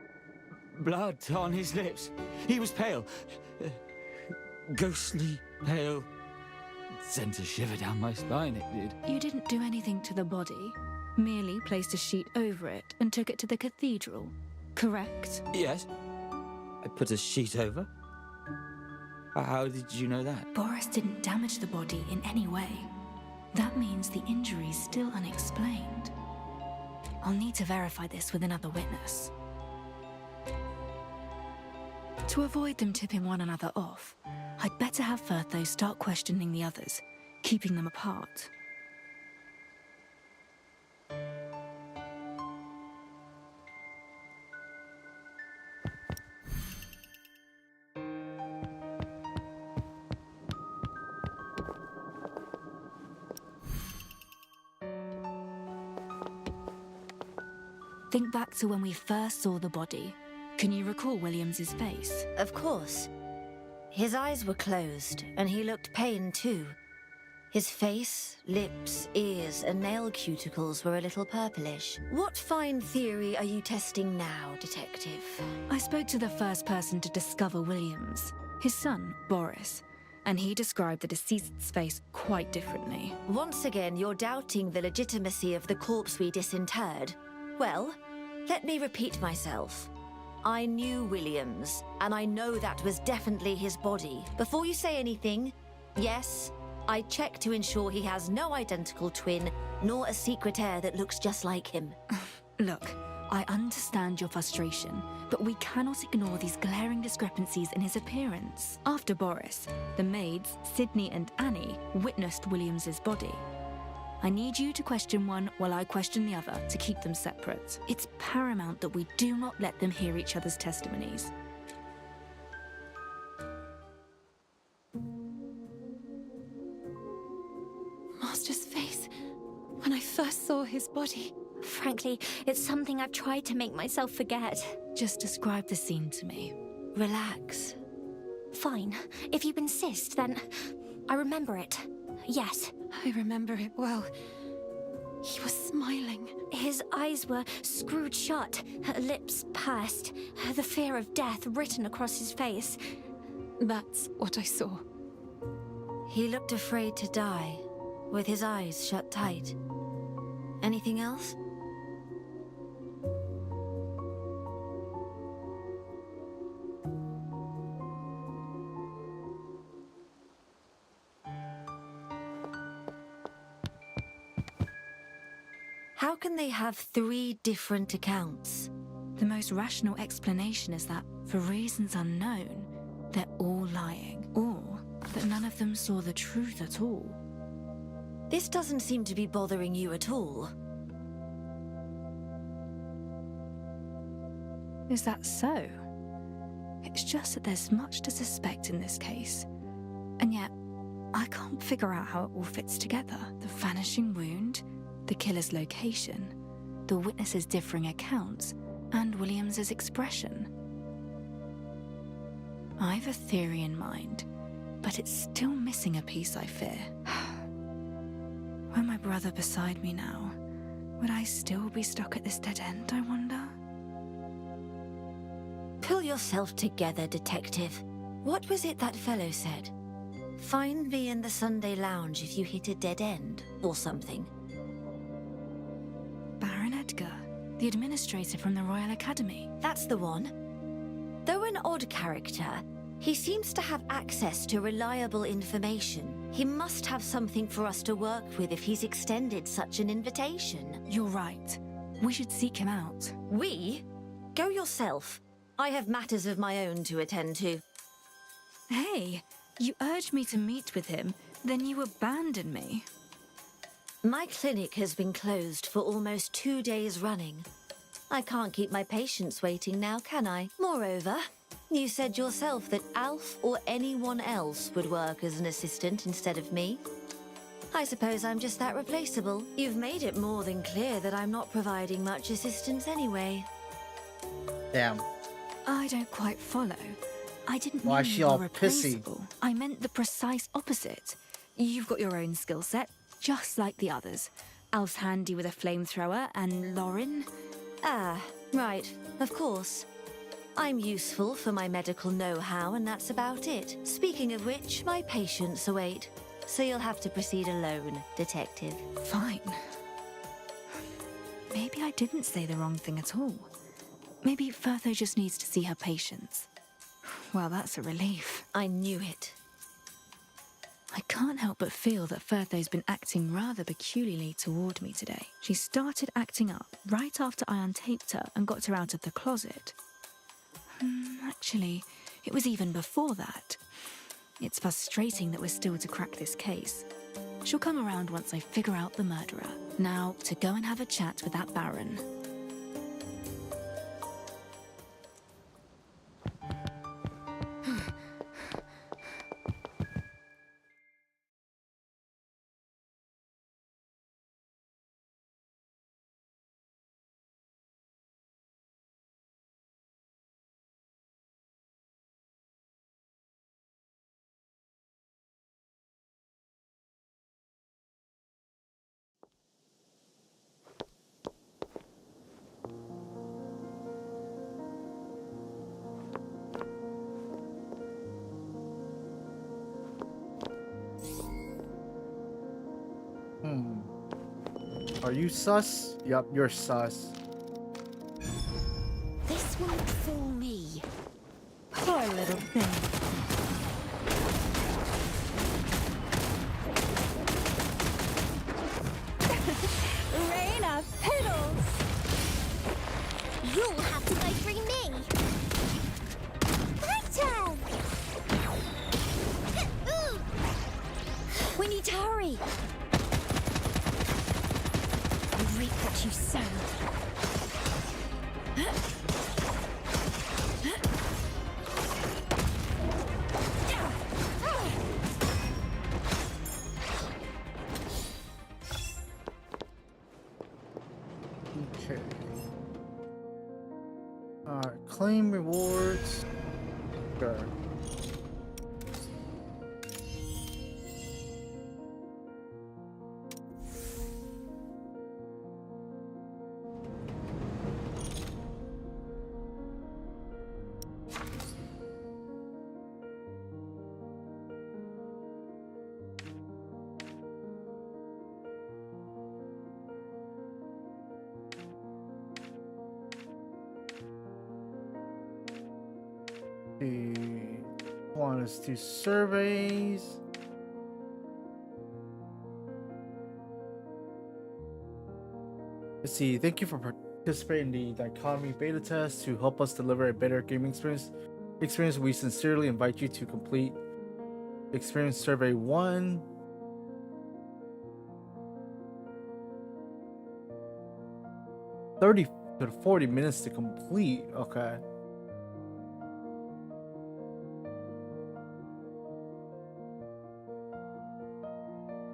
Speaker 21: blood on his lips. He was pale. Ghostly pale. sent a shiver down my spine, it did.
Speaker 18: You didn't do anything to the body, merely placed a sheet over it and took it to the cathedral, correct?
Speaker 21: Yes. I put a sheet over. How did you know that?
Speaker 18: Boris didn't damage the body in any way. That means the injury's still unexplained. I'll need to verify this with another witness. To avoid them tipping one another off, I'd better have Firtho start questioning the others, keeping them apart. Think back to when we first saw the body. Can you recall Williams's face?
Speaker 17: Of course. His eyes were closed, and he looked pained too. His face, lips, ears, and nail cuticles were a little purplish. What fine theory are you testing now, Detective?
Speaker 18: I spoke to the first person to discover Williams, his son, Boris, and he described the deceased's face quite differently.
Speaker 17: Once again, you're doubting the legitimacy of the corpse we disinterred. Well, let me repeat myself. I knew Williams, and I know that was definitely his body. Before you say anything, yes, I checked to ensure he has no identical twin, nor a secret heir that looks just like him.
Speaker 18: Look, I understand your frustration, but we cannot ignore these glaring discrepancies in his appearance. After Boris, the maids, Sydney and Annie, witnessed Williams's body. I need you to question one while I question the other to keep them separate. It's paramount that we do not let them hear each other's testimonies.
Speaker 6: Master's face. When I first saw his body. Frankly, it's something I've tried to make myself forget.
Speaker 18: Just describe the scene to me.
Speaker 17: Relax.
Speaker 6: Fine. If you insist, then I remember it. Yes.
Speaker 3: I remember it well. He was smiling.
Speaker 6: His eyes were screwed shut, lips pursed, the fear of death written across his face.
Speaker 3: That's what I saw.
Speaker 17: He looked afraid to die, with his eyes shut tight. Anything else? How can they have 3 different accounts?
Speaker 18: The most rational explanation is that, for reasons unknown, they're all lying, or that none of them saw the truth at all.
Speaker 17: This doesn't seem to be bothering you at all.
Speaker 18: Is that so? It's just that there's much to suspect in this case. And yet, I can't figure out how it all fits together. The vanishing wound, the killer's location, the witnesses' differing accounts, and Williams's expression. I have a theory in mind, but it's still missing a piece, I fear. Were my brother beside me now, would I still be stuck at this dead end, I wonder?
Speaker 17: Pull yourself together, Detective. What was it that fellow said? Find me in the Sunday lounge if you hit a dead end, or something.
Speaker 18: Baron Edgar, the administrator from the Royal Academy.
Speaker 17: That's the one. Though an odd character, he seems to have access to reliable information. He must have something for us to work with if he's extended such an invitation.
Speaker 18: You're right. We should seek him out.
Speaker 17: We? Go yourself. I have matters of my own to attend to.
Speaker 18: Hey, you urged me to meet with him, then you abandoned me.
Speaker 17: My clinic has been closed for almost 2 days running. I can't keep my patients waiting now, can I? Moreover, you said yourself that Alf or anyone else would work as an assistant instead of me. I suppose I'm just that replaceable. You've made it more than clear that I'm not providing much assistance anyway.
Speaker 1: Damn.
Speaker 18: I don't quite follow. I didn't
Speaker 1: Why
Speaker 18: mean
Speaker 1: is she
Speaker 18: you
Speaker 1: all
Speaker 18: were
Speaker 1: pissy?
Speaker 18: replaceable. I meant the precise opposite. You've got your own skill set, just like the others. Alf's handy with a flamethrower, and Lauren...
Speaker 17: Ah, right, of course. I'm useful for my medical know-how, and that's about it. Speaking of which, my patients await. So you'll have to proceed alone, Detective.
Speaker 3: Fine. Maybe I didn't say the wrong thing at all. Maybe Firtho just needs to see her patients. Well, that's a relief.
Speaker 17: I knew it.
Speaker 3: I can't help but feel that Firtho's been acting rather peculiarly toward me today. She started acting up right after I untaped her and got her out of the closet. Actually, it was even before that. It's frustrating that we're still to crack this case. She'll come around once I figure out the murderer. Now, to go and have a chat with that Baron.
Speaker 1: Are you sus? Yup, you're sus.
Speaker 6: This won't fool me.
Speaker 3: Poor little thing.
Speaker 6: Rain of piddles! You'll have to go through me! My turn! We need to hurry! You reap what you sow.
Speaker 1: Okay. Alright, claim rewards. Sure. One is 2 surveys. Let's see. Thank you for participating in the Dichotomy beta test. To help us deliver a better gaming experience, we sincerely invite you to complete Experience Survey 1. To 40 minutes to complete. Okay.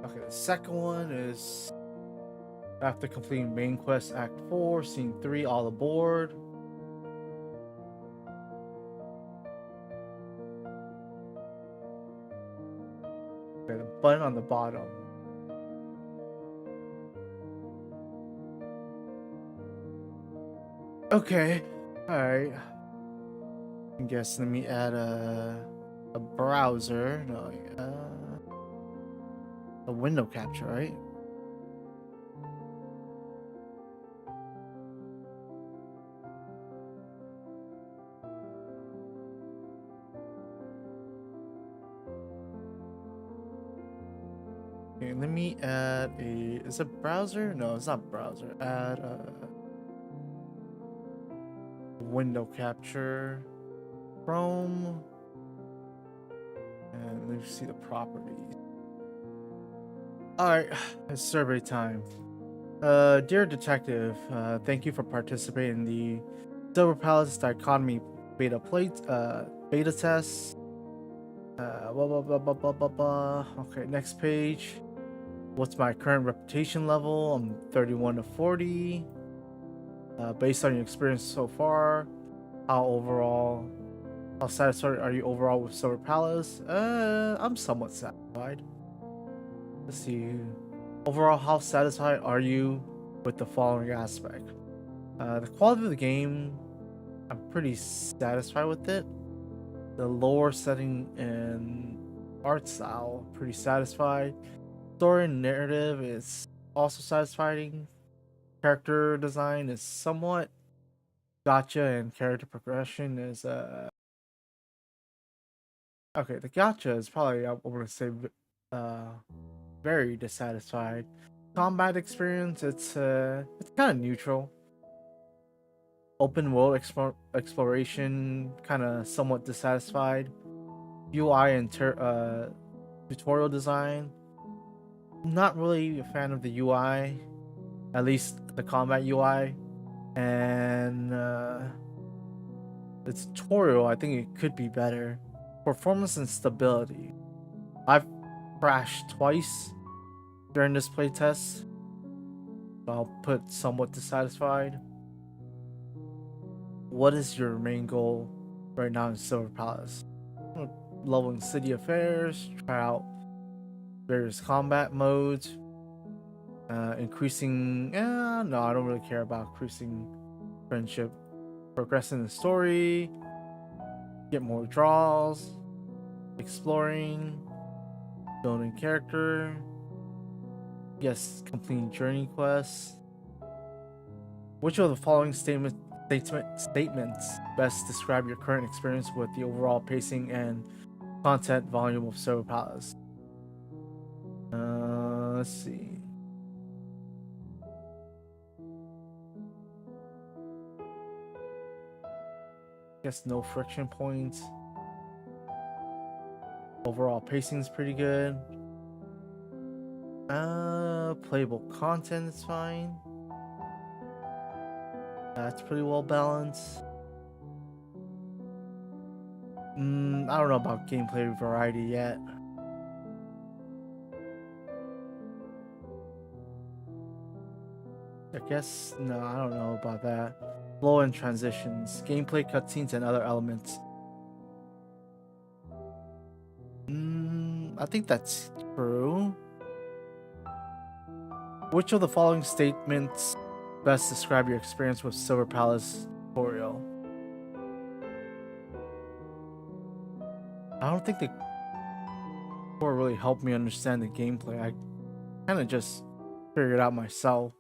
Speaker 1: Okay, the second one is after completing main quest Act 4, Scene 3, all aboard. Okay, the button on the bottom. Okay, alright. I guess let me add a browser. No, a window capture, right? Okay, let me add a. Is it browser? No, it's not browser. Add a window capture, Chrome, and let me see the properties. Alright, it's survey time. Dear Detective, thank you for participating in the Silver Palace Dichotomy beta test. Okay, next page. What's my current reputation level? I'm 31 to 40. Based on your experience so far, how satisfied are you overall with Silver Palace? I'm somewhat satisfied. Let's see. Overall, how satisfied are you with the following aspect? The quality of the game, I'm pretty satisfied with it. The lore setting and art style, pretty satisfied. Story and narrative is also satisfying. Character design is somewhat gotcha, and character progression is okay. The gotcha is probably, I want to say, uh very dissatisfied. Combat experience, it's kind of neutral. Open world exploration, kind of somewhat dissatisfied. UI and tutorial design, not really a fan of the UI, at least the combat UI. And the tutorial, I think it could be better. Performance and stability, I've crashed twice during this playtest. I'll put somewhat dissatisfied. What is your main goal right now in Silver Palace? Leveling city affairs, try out various combat modes, increasing. No, I don't really care about increasing friendship, progressing the story, get more draws, exploring, building character. Yes, completing journey quests. Which of the following statements best describe your current experience with the overall pacing and content volume of Silver Palace? Let's see. Guess no friction points. Overall pacing is pretty good. Playable content is fine. That's pretty well balanced. I don't know about gameplay variety yet. I guess, no, I don't know about that. Flow and transitions, gameplay cutscenes, and other elements. I think that's true. Which of the following statements best describe your experience with Silver Palace tutorial? I don't think the tutorial really helped me understand the gameplay. I kind of just figured it out myself.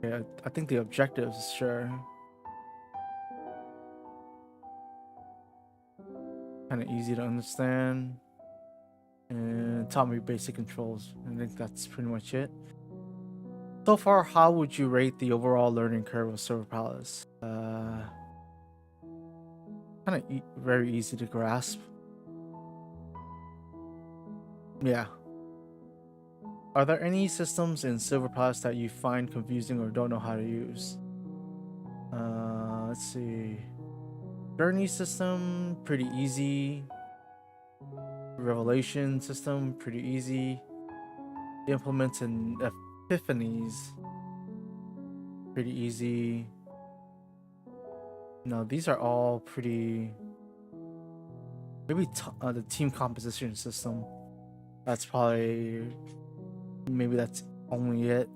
Speaker 1: Yeah, I think the objectives, sure. Kind of easy to understand. And taught me basic controls. I think that's pretty much it. So far, how would you rate the overall learning curve of Silver Palace? Kind of very easy to grasp. Yeah. Are there any systems in Silver Palace that you find confusing or don't know how to use? Let's see. Journey system, pretty easy. Revelation system, pretty easy. Implements and epiphanies, pretty easy. No, these are all pretty. Maybe the team composition system. That's probably. Maybe that's only it.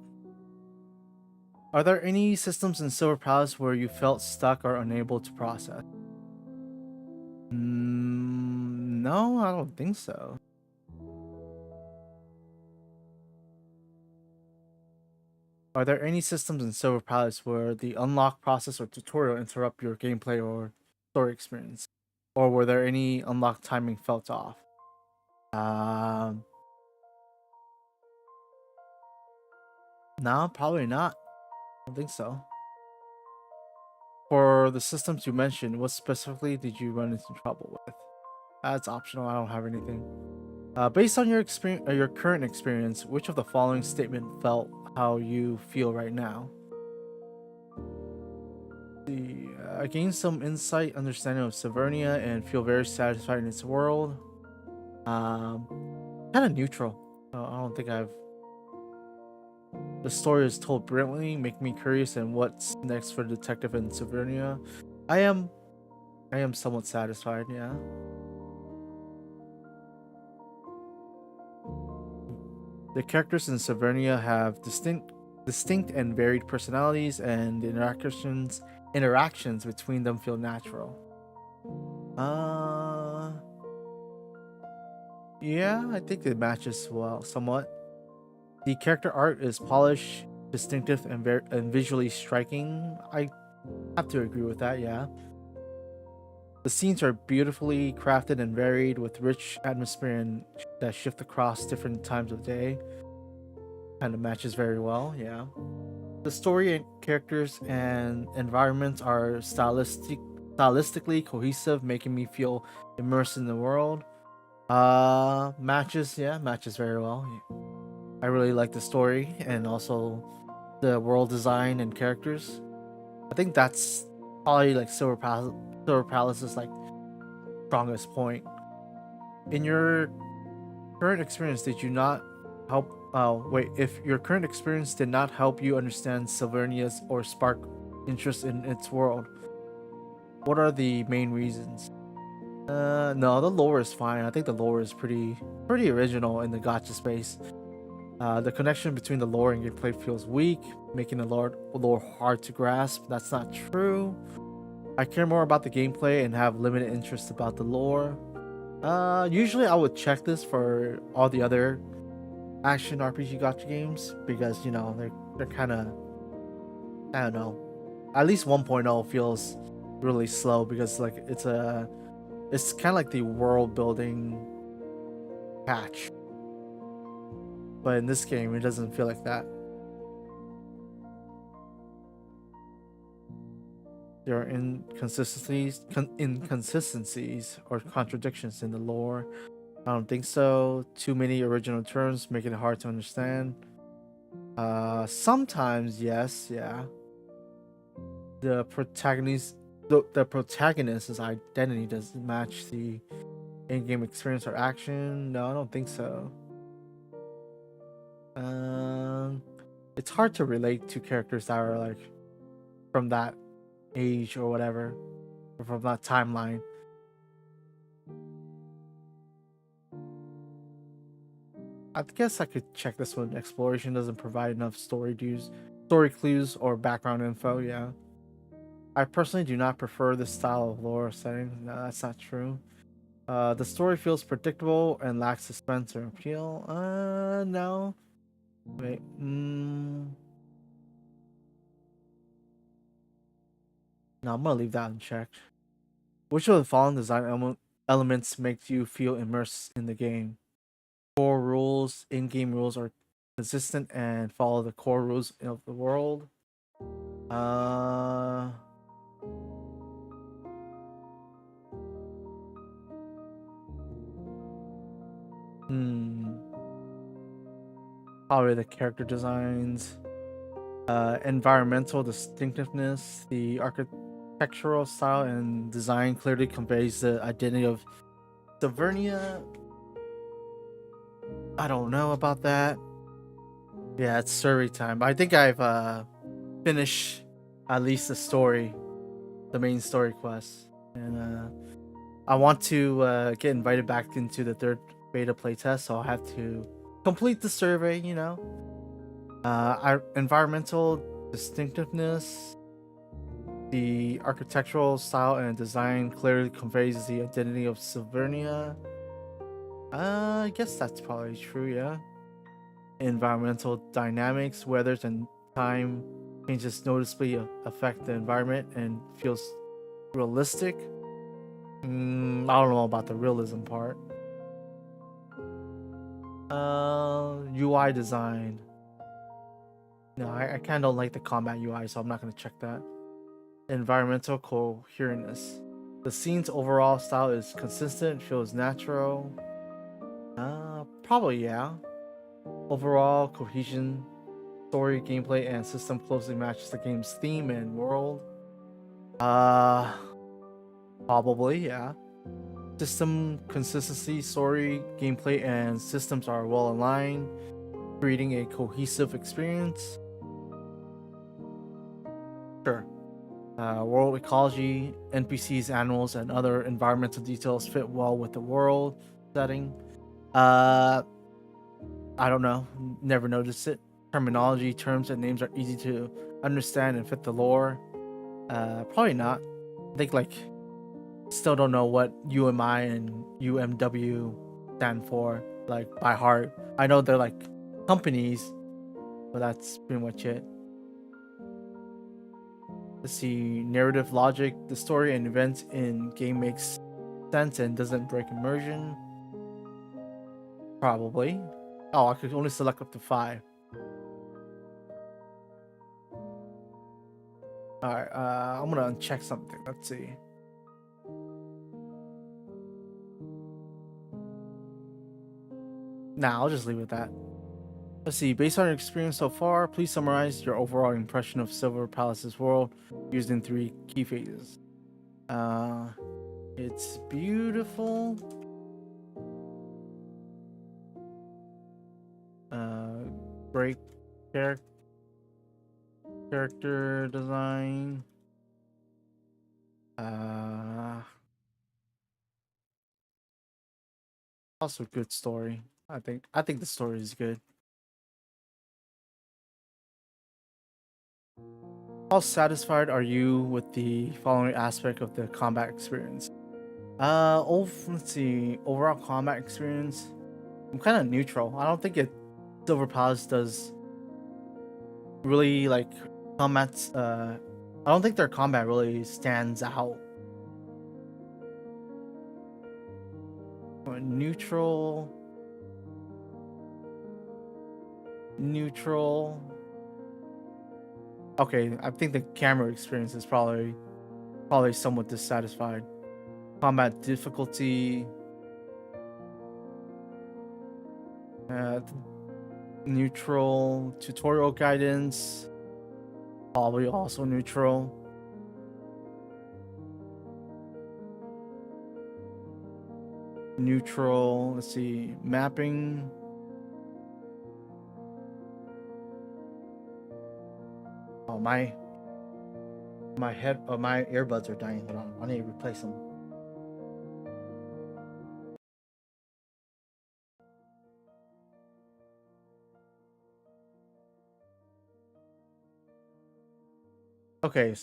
Speaker 1: Are there any systems in Silver Palace where you felt stuck or unable to process? No, I don't think so. Are there any systems in Silver Palace where the unlock process or tutorial interrupt your gameplay or story experience? Or were there any unlock timing felt off? No, probably not. I don't think so. For the systems you mentioned, what specifically did you run into trouble with? That's optional. I don't have anything. Based on your experience, your current experience, which of the following statement felt how you feel right now? I gained some insight, understanding of Severnia, and feel very satisfied in its world. Kind of neutral. I don't think I've. The story is told brilliantly, making me curious and what's next for the detective in Severnia. I am somewhat satisfied. Yeah. The characters in Severnia have distinct distinct and varied personalities, and the interactions between them feel natural. Yeah, I think it matches well somewhat. The character art is polished, distinctive, and visually striking. I have to agree with that, yeah. The scenes are beautifully crafted and varied, with rich atmosphere and that shift across different times of day. Kind of matches very well, yeah. The story and characters and environments are stylistically cohesive, making me feel immersed in the world. Matches very well. I really like the story and also the world design and characters. I think that's probably like Silver Palace's like strongest point. In your current experience, did you not help? If your current experience did not help you understand Silvernia's or spark interest in its world, what are the main reasons? No, the lore is fine. I think the lore is pretty original in the gacha space. The connection between the lore and gameplay feels weak, making the lore hard to grasp. That's not true. I care more about the gameplay and have limited interest about the lore. Usually I would check this for all the other action RPG gacha games because, you know, they're kind of, I don't know. At least 1.0 feels really slow because like it's kind of like the world building patch. But in this game, it doesn't feel like that. There are inconsistencies or contradictions in the lore. I don't think so. Too many original terms, making it hard to understand. Sometimes, yes, yeah. The protagonist's identity doesn't match the in-game experience or action. No, I don't think so. It's hard to relate to characters that are like from that age or whatever, or from that timeline. I guess I could check this one. Exploration doesn't provide enough story clues, or background info. Yeah, I personally do not prefer this style of lore setting. No, that's not true. The story feels predictable and lacks suspense or appeal. No. Wait. No, I'm gonna leave that unchecked. Which of the following design elements makes you feel immersed in the game? Core rules, in-game rules are consistent and follow the core rules of the world. Probably the character designs, environmental distinctiveness, the architectural style and design clearly conveys the identity of Silvernia. I don't know about that. Yeah, it's survey time. I think I've finished at least the main story quest, and I want to get invited back into the third beta playtest, so I'll have to complete the survey. You know, our environmental distinctiveness, the architectural style and design clearly conveys the identity of Silvernia. I guess that's probably true, yeah. Environmental dynamics, weather, and time changes noticeably affect the environment and feels realistic. I don't know about the realism part. UI design. No, I kind of don't like the combat UI, so I'm not going to check that. Environmental coherentness. The scene's overall style is consistent, feels natural. Probably, yeah. Overall cohesion, story, gameplay, and system closely matches the game's theme and world. Probably, yeah. System consistency, story, gameplay, and systems are well aligned, creating a cohesive experience. Sure. World ecology, NPCs, animals, and other environmental details fit well with the world setting. I don't know. Never noticed it. terminology, terms, and names are easy to understand and fit the lore? Probably not. I think like still don't know what UMI and UMW stand for like by heart. I know they're like companies, but that's pretty much it. Let's see, narrative logic. The story and events in game makes sense and doesn't break immersion. Probably. Oh, I could only select up to 5. Alright, I'm gonna uncheck something. Let's see. Nah, I'll just leave it at that. Let's see, based on your experience so far, please summarize your overall impression of Silver Palace's world using 3 key phrases. It's beautiful. Great character design. Also good story. I think the story is good. How satisfied are you with the following aspect of the combat experience? Let's see. Overall combat experience. I'm kind of neutral. I don't think Silver Palace does really like combats. I don't think their combat really stands out. Neutral. Okay, I think the camera experience is probably somewhat dissatisfied. Combat difficulty. Neutral. Tutorial guidance. Probably also neutral. Neutral. Let's see. Mapping. Oh, my earbuds are dying. Hold on, I need to replace them. Okay.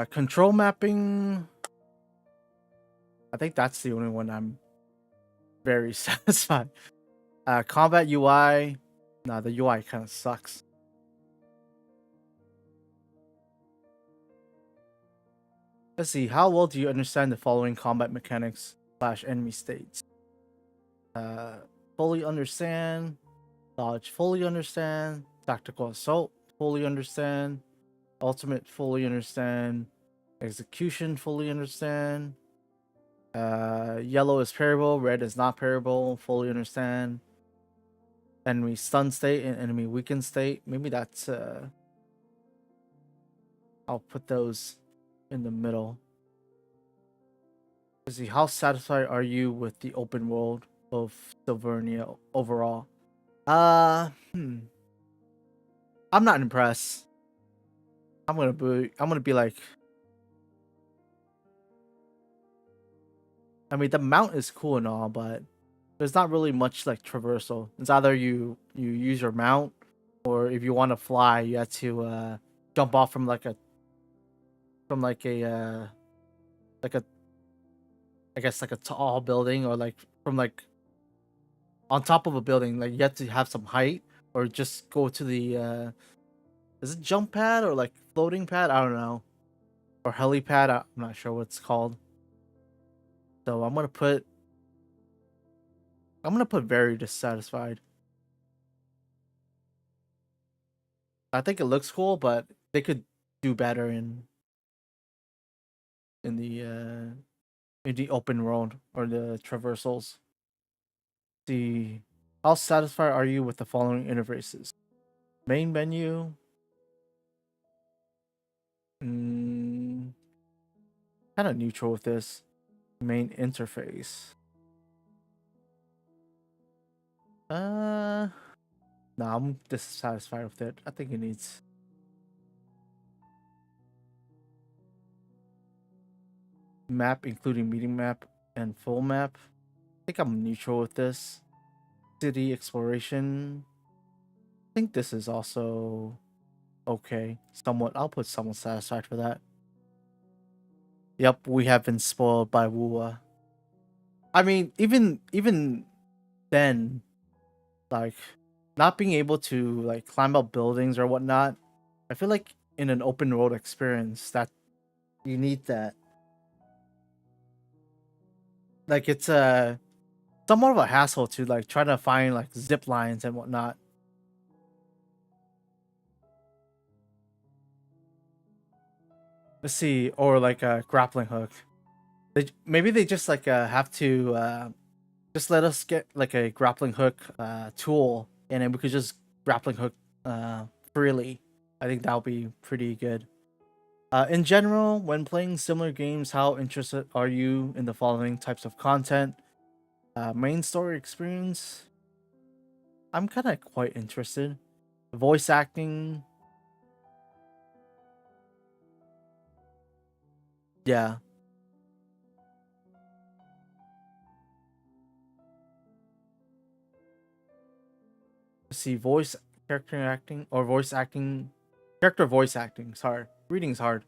Speaker 1: Control mapping. I think that's the only one I'm very satisfied. Combat UI. Nah, the UI kind of sucks. Let's see, how well do you understand the following combat mechanics / enemy states? Fully understand, dodge fully understand, tactical assault fully understand, ultimate fully understand, execution fully understand, yellow is parable, red is not parable, fully understand, enemy stun state and enemy weakened state. Maybe that's I'll put those in the middle. Let's see, how satisfied are you with the open world of Silvernia overall? I'm not impressed. I'm gonna be like, I mean, the mount is cool and all, but there's not really much like traversal. It's either you use your mount, or if you want to fly, you have to jump off from like a I guess like a tall building, or like from like on top of a building. Like you have to have some height, or just go to the is it jump pad or like floating pad? I don't know, or helipad. I'm not sure what it's called. So I'm gonna put very dissatisfied. I think it looks cool, but they could do better in the open world or the traversals. How satisfied are you with the following interfaces? Main menu. Kind of neutral with this. Main interface. Nah, I'm dissatisfied with it. I think it needs map, including meeting map and full map. I think I'm neutral with this. City exploration. think this is also okay. Somewhat. I'll put somewhat satisfied for that. Yep, we have been spoiled by Wua. I mean, even then, like not being able to like climb up buildings or whatnot, I feel like in an open world experience that you need that. Like it's somewhat of a hassle to like try to find like zip lines and whatnot. Let's see, or like a grappling hook. Maybe they just like have to just let us get like a grappling hook tool, and then we could just grappling hook freely. I think that'll be pretty good. In general, when playing similar games, how interested are you in the following types of content? Main story experience. I'm kind of quite interested. Voice acting. Yeah. Let's see, voice character acting or voice acting. Character voice acting. Sorry, reading's hard.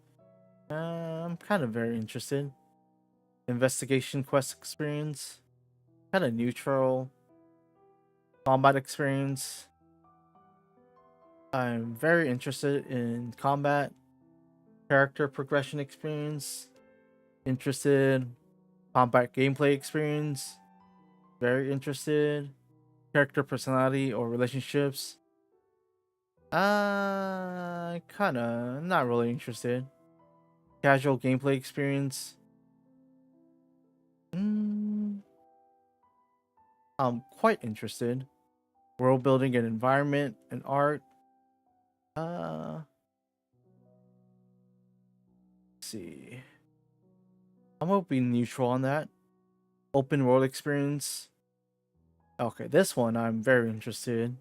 Speaker 1: I'm kind of very interested. Investigation quest experience. Kind of neutral. Combat experience. I'm very interested in combat. Character progression experience. Interested. Combat gameplay experience. Very interested. Character personality or relationships. Kinda not really interested. Casual gameplay experience. I'm quite interested. World building and environment and art. Let's see. I'm gonna be neutral on that. Open world experience. Okay, this one I'm very interested in.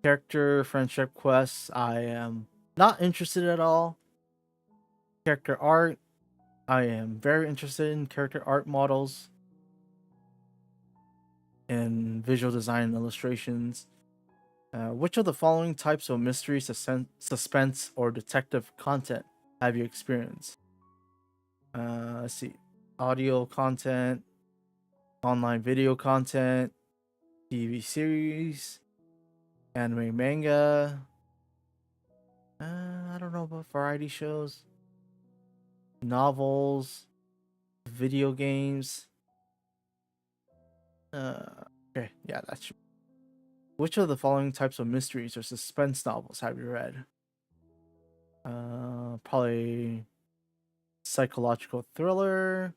Speaker 1: Character friendship quests, I am not interested at all. Character art, I am very interested in character art models and visual design and illustrations. Which of the following types of mystery, suspense, or detective content have you experienced? Let's see. Audio content, online video content, TV series, anime, manga. I don't know about variety shows, novels, video games. Okay, yeah, that's true. Which of the following types of mysteries or suspense novels have you read? Probably psychological thriller,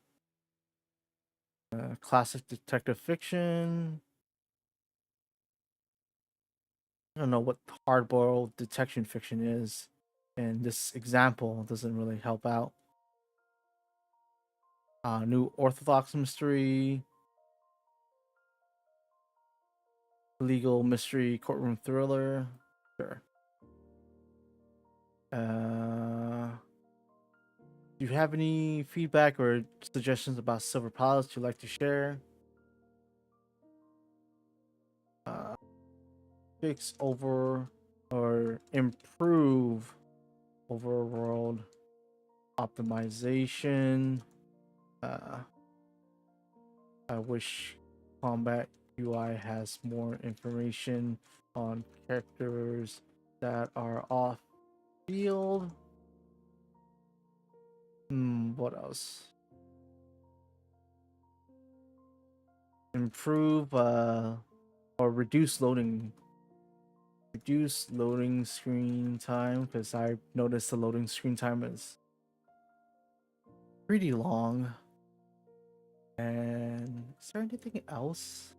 Speaker 1: classic detective fiction. I don't know what hard-boiled detection fiction is, and this example doesn't really help out. New orthodox mystery, legal mystery, courtroom thriller. Sure. Do you have any feedback or suggestions about Silver Palace you'd like to share? Fix over or improve overworld optimization. I wish combat UI has more information on characters that are off field. What else? Improve or reduce loading screen time, because I noticed the loading screen time is pretty long. And is there anything else?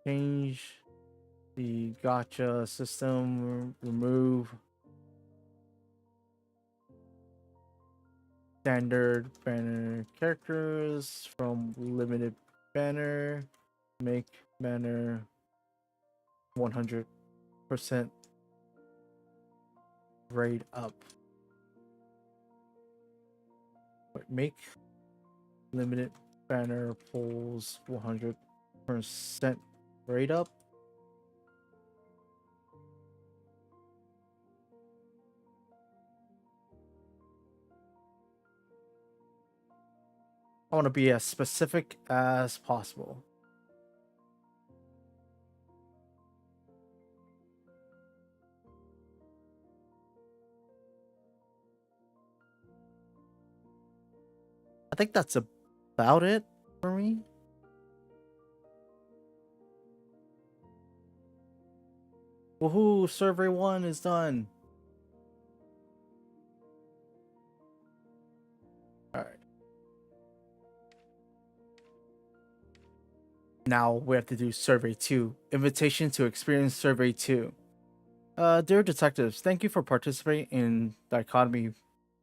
Speaker 1: Change the gotcha system, remove standard banner characters from limited banner, make banner 100% grade up. Wait, make limited Banner pulls 100% rate up. I want to be as specific as possible. I think that's about it for me. Woohoo! Survey 1 is done. Alright. Now we have to do Survey 2. Invitation to experience Survey 2. Dear detectives, thank you for participating in Dichotomy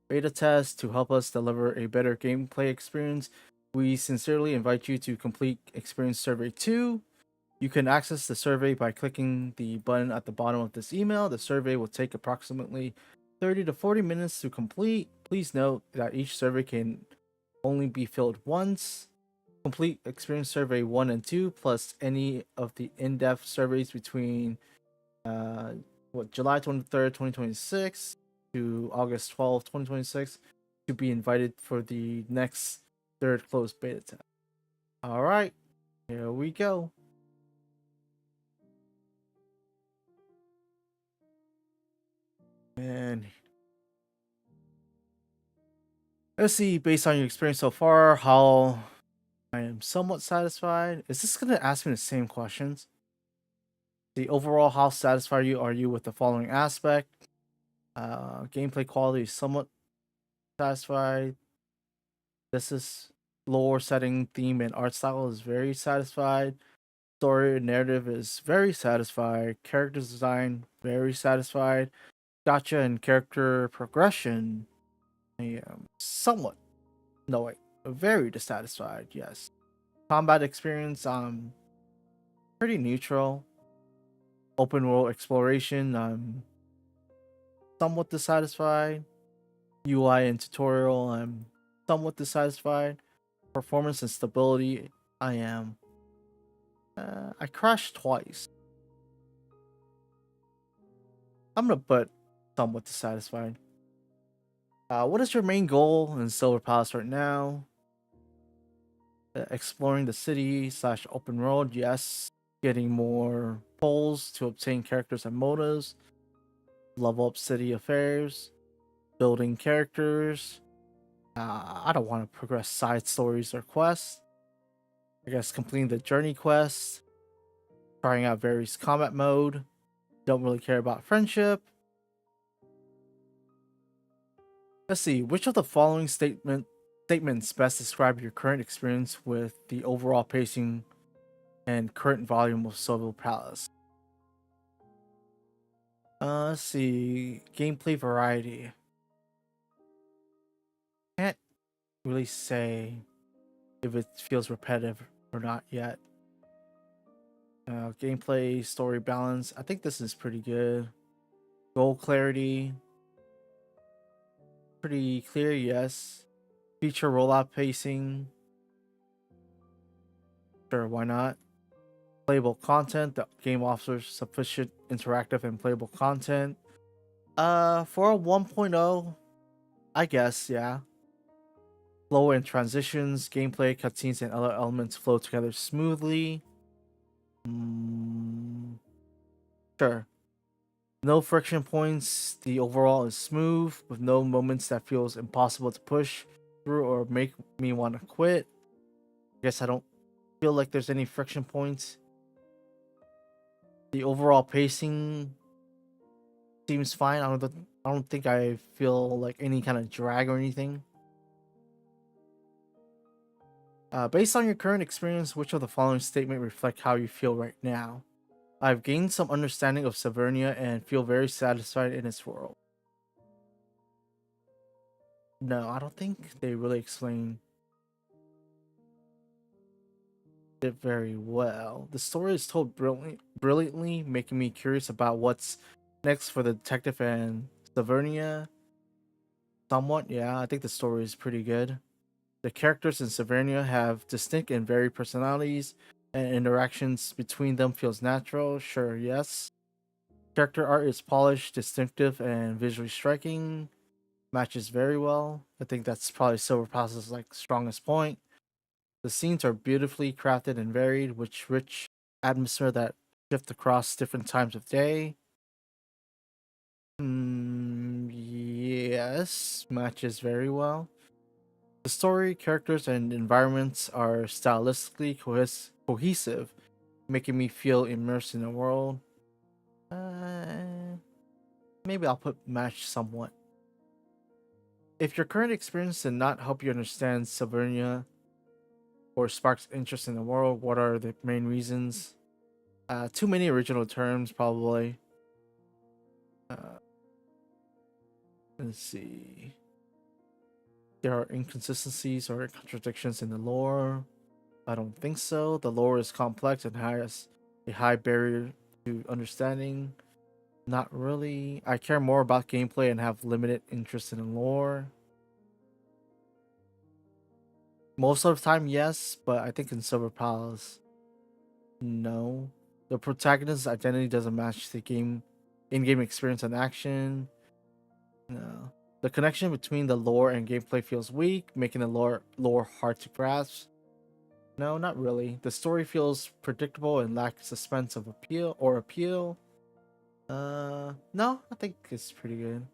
Speaker 1: beta test to help us deliver a better gameplay experience. We sincerely invite you to complete Experience Survey 2. You can access the survey by clicking the button at the bottom of this email. The survey will take approximately 30 to 40 minutes to complete. Please note that each survey can only be filled once. Complete Experience Survey 1 and 2 plus any of the in-depth surveys between July 23rd, 2026 to August 12th, 2026 to be invited for the next third closed beta test. Alright, here we go. And let's see, based on your experience so far, how I am somewhat satisfied. Is this going to ask me the same questions? The overall, how satisfied are you with the following aspect? Gameplay quality is somewhat satisfied. This is lore setting, theme, and art style is very satisfied. Story and narrative is very satisfied. Character design, very satisfied. Gotcha and character progression, I am somewhat, no wait, very dissatisfied, yes. Combat experience, pretty neutral. Open world exploration, I'm somewhat dissatisfied. UI and tutorial, I'm somewhat dissatisfied. Performance and stability, I am. I crashed twice. I'm gonna put somewhat dissatisfied. What is your main goal in Silver Palace right now? Exploring the city / open world, yes. Getting more polls to obtain characters and motives. Level up city affairs. Building characters. I don't want to progress side stories or quests. I guess completing the journey quest. Trying out various combat mode. Don't really care about friendship. Let's see, which of the following statements best describe your current experience with the overall pacing and current volume of Silver Palace? Let's see, gameplay variety. Can't really say if it feels repetitive or not yet. Gameplay, story balance, I think this is pretty good. Goal clarity, pretty clear, yes. Feature rollout pacing, sure, why not? Playable content, the game offers sufficient interactive and playable content. For a 1.0, I guess, yeah. Flow and transitions, gameplay, cutscenes, and other elements flow together smoothly. Sure. No friction points. The overall is smooth with no moments that feels impossible to push through or make me want to quit. I guess I don't feel like there's any friction points. The overall pacing seems fine. I don't think I feel like any kind of drag or anything. Based on your current experience, which of the following statement reflect how you feel right now? I've gained some understanding of Severnia and feel very satisfied in its world. No, I don't think they really explain it very well. The story is told brilliantly, making me curious about what's next for the detective and Severnia. Somewhat, yeah, I think the story is pretty good. The characters in Severnia have distinct and varied personalities, and interactions between them feels natural. Sure, yes. Character art is polished, distinctive, and visually striking. Matches very well. I think that's probably Silver Pass's strongest point. The scenes are beautifully crafted and varied, with rich atmosphere that shift across different times of day. Yes, matches very well. The story, characters, and environments are stylistically cohesive, making me feel immersed in the world. Maybe I'll put match somewhat. If your current experience did not help you understand Savernia or sparks interest in the world, what are the main reasons? Too many original terms, probably. Let's see. There are inconsistencies or contradictions in the lore. I don't think so. The lore is complex and has a high barrier to understanding. Not really. I care more about gameplay and have limited interest in the lore. Most of the time, yes, but I think in Silver Palace, no. The protagonist's identity doesn't match the in-game experience and action. No. The connection between the lore and gameplay feels weak, making the lore hard to grasp. No, not really. The story feels predictable and lacks suspense of appeal. No, I think it's pretty good.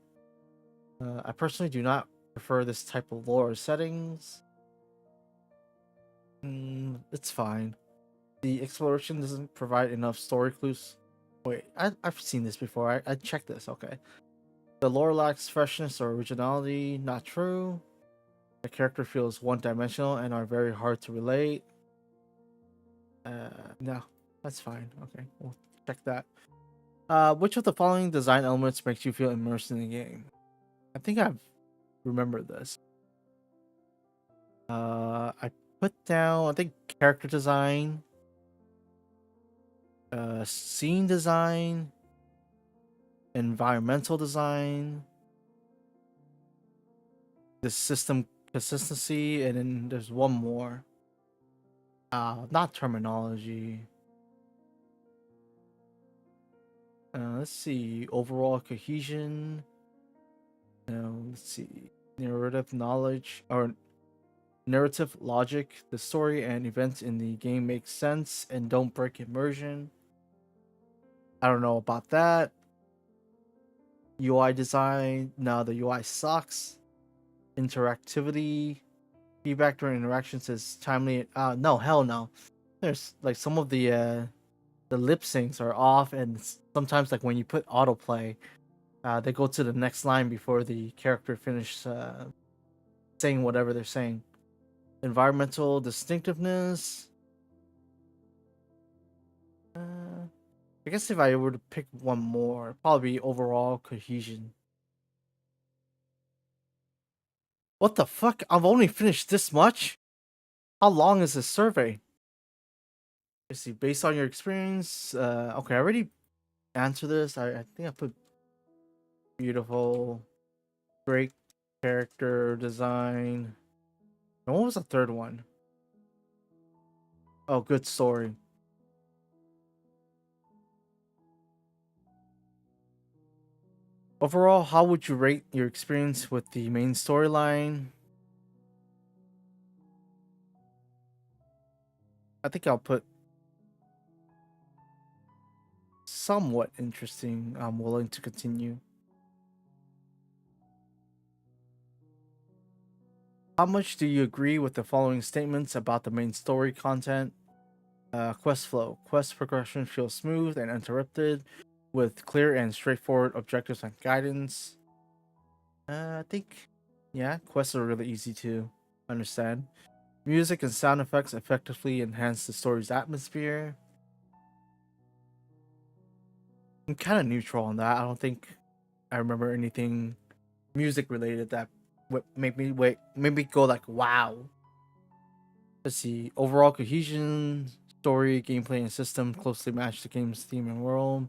Speaker 1: I personally do not prefer this type of lore or settings. It's fine. The exploration doesn't provide enough story clues. Wait, I've seen this before. I checked this. Okay. The lore lacks freshness or originality. Not true. The character feels one-dimensional and are very hard to relate. No, that's fine. Okay, we'll check that. Which of the following design elements makes you feel immersed in the game? I think I remember this. I put down, I think, character design, scene design, environmental design, the system consistency, and then there's one more. Not terminology. Let's see. Overall cohesion. Let's see. Narrative knowledge or narrative logic. The story and events in the game make sense and don't break immersion. I don't know about that. UI design. No, the UI sucks. Interactivity. Feedback during interactions is timely. No, hell no. There's some of the lip syncs are off, and sometimes when you put autoplay, they go to the next line before the character finishes saying whatever they're saying. Environmental distinctiveness. I guess if I were to pick one more, probably overall cohesion. What the fuck? I've only finished this much? How long is this survey? Let's see, based on your experience. Okay, I already answered this. I think I put beautiful, great character design. And what was the third one? Oh, good story. Overall, how would you rate your experience with the main storyline? I think I'll put somewhat interesting. I'm willing to continue. How much do you agree with the following statements about the main story content? Quest flow. Quest progression feels smooth and uninterrupted, with clear and straightforward objectives and guidance. I think, yeah, quests are really easy to understand. Music and sound effects effectively enhance the story's atmosphere. I'm kind of neutral on that. I don't think I remember anything music related that made me go wow. Let's see. Overall cohesion, story, gameplay, and system closely match the game's theme and world.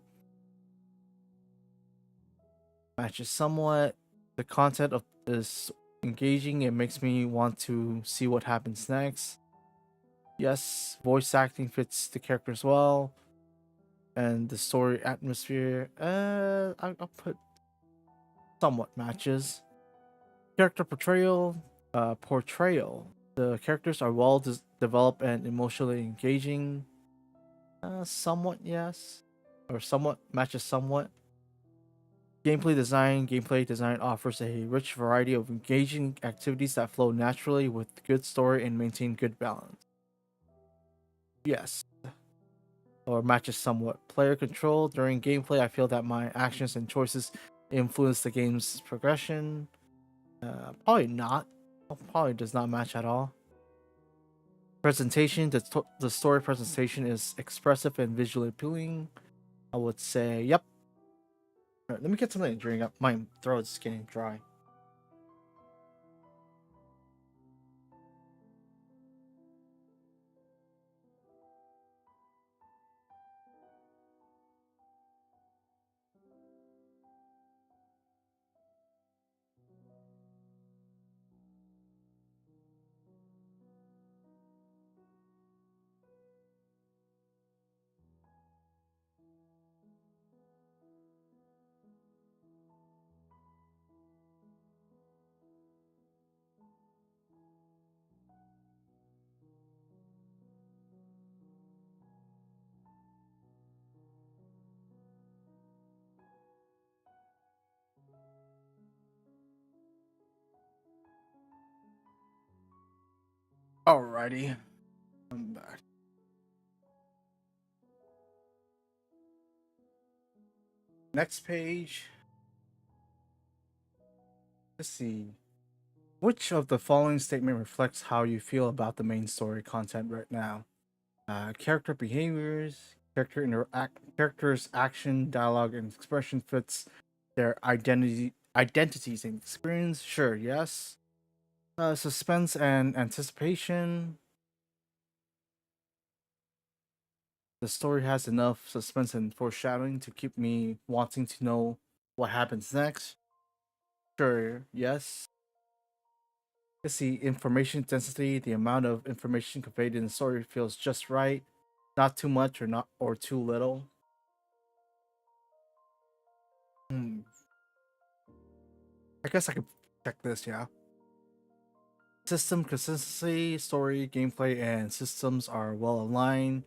Speaker 1: Matches somewhat. The content of this engaging. It makes me want to see what happens next. Yes, voice acting fits the character as well. And the story atmosphere, I'll put somewhat matches. Character portrayal. The characters are well developed and emotionally engaging. Somewhat yes, or somewhat matches somewhat. Gameplay design offers a rich variety of engaging activities that flow naturally with good story and maintain good balance. Yes, or matches somewhat. Player control during gameplay, I feel that my actions and choices influence the game's progression. Probably not. Probably does not match at all. Presentation, the story presentation is expressive and visually appealing. I would say, yep. Alright, let me get something to drink up. My throat's getting dry. Alrighty. I'm back. Next page. Let's see. Which of the following statement reflects how you feel about the main story content right now? Character behaviors, characters' action, dialogue, and expression fits their identities and experience. Sure, yes. Suspense and anticipation. The story has enough suspense and foreshadowing to keep me wanting to know what happens next. Sure, yes. Let's see, information density, the amount of information conveyed in the story feels just right. Not too much or too little. I guess I could check this, yeah. System consistency, story, gameplay, and systems are well aligned,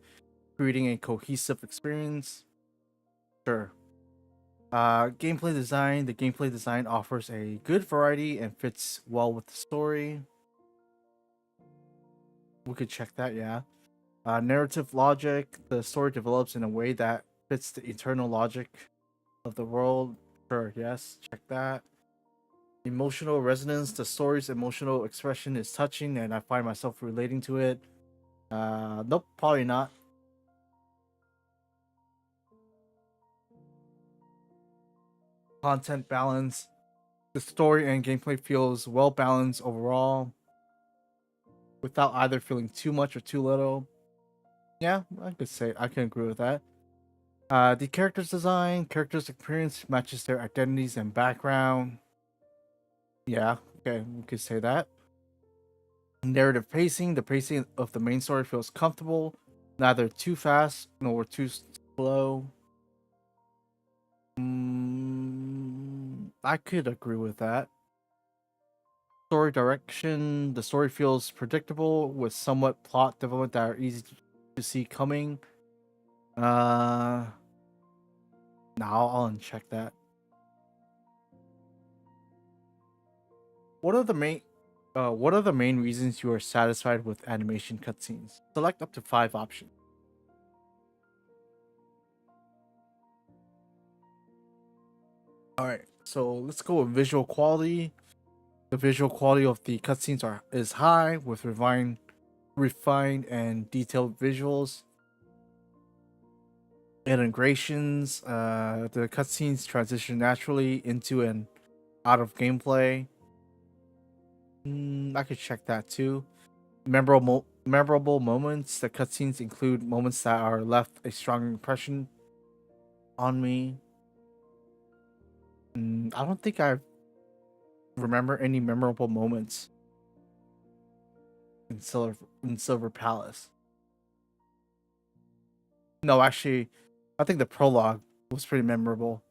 Speaker 1: creating a cohesive experience. Sure. Gameplay design. The gameplay design offers a good variety and fits well with the story. We could check that, yeah. Narrative logic. The story develops in a way that fits the eternal logic of the world. Sure, yes, check that. Emotional resonance. The story's emotional expression is touching and I find myself relating to it. Nope, probably not. Content balance. The story and gameplay feels well balanced overall without either feeling too much or too little. Yeah, I can agree with that. The characters design, characters experience matches their identities and background. Yeah, okay, we could say that. Narrative pacing, the pacing of the main story feels comfortable, neither too fast nor too slow. I could agree with that. Story direction, the story feels predictable with somewhat plot development that are easy to see coming. Now I'll uncheck that. What are the main reasons you are satisfied with animation cutscenes? Select up to 5 options. Alright, so let's go with visual quality. The visual quality of the cutscenes is high with refined and detailed visuals. Integrations, the cutscenes transition naturally into and out of gameplay. I could check that too. Memorable moments. The cutscenes include moments that are left a strong impression on me. I don't think I've remember any memorable moments in Silver Palace? No, actually, I think the prologue was pretty memorable.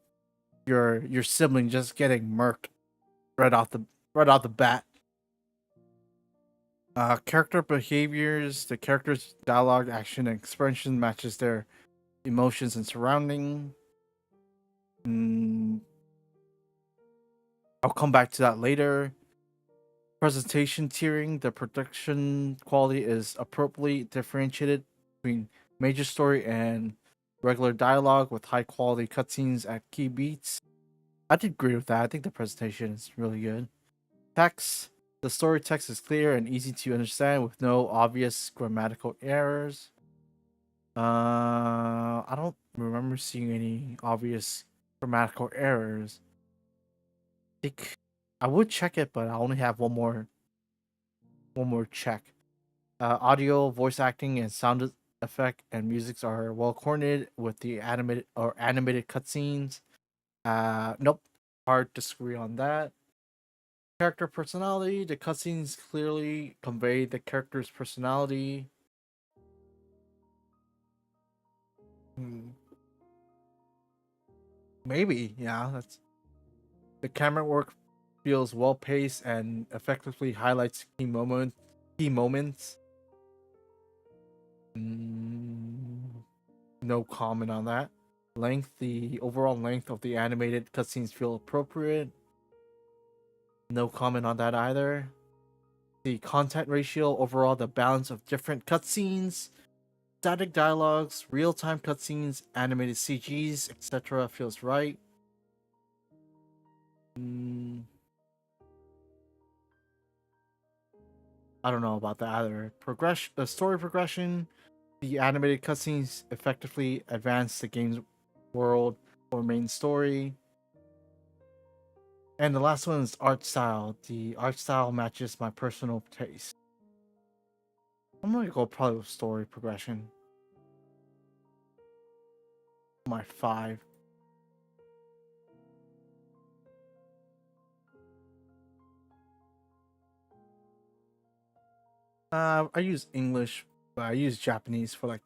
Speaker 1: Your sibling just getting murked right off the bat. Character behaviors, the character's dialogue, action, and expression matches their emotions and surrounding. I'll come back to that later. Presentation tiering, the production quality is appropriately differentiated between major story and regular dialogue with high quality cutscenes at key beats. I did agree with that. I think the presentation is really good. Text, the story text is clear and easy to understand with no obvious grammatical errors. I don't remember seeing any obvious grammatical errors. I think I would check it, but I only have one more check. Audio, voice acting, and sound effect and music are well coordinated with the animated cutscenes. Nope, hard to disagree on that. Character personality, the cutscenes clearly convey the character's personality. Maybe, yeah. That's the camera work feels well paced and effectively highlights key moments. No comment on that. Length, the overall length of the animated cutscenes feel appropriate. No comment on that either. The content ratio, overall, the balance of different cutscenes, static dialogues, real-time cutscenes, animated CGs, etc. feels right. I don't know about that either. The story progression, the animated cutscenes effectively advance the game's world or main story. And the last one is art style. The art style matches my personal taste. I'm gonna go probably with story progression. My 5. I use English, but I use Japanese for like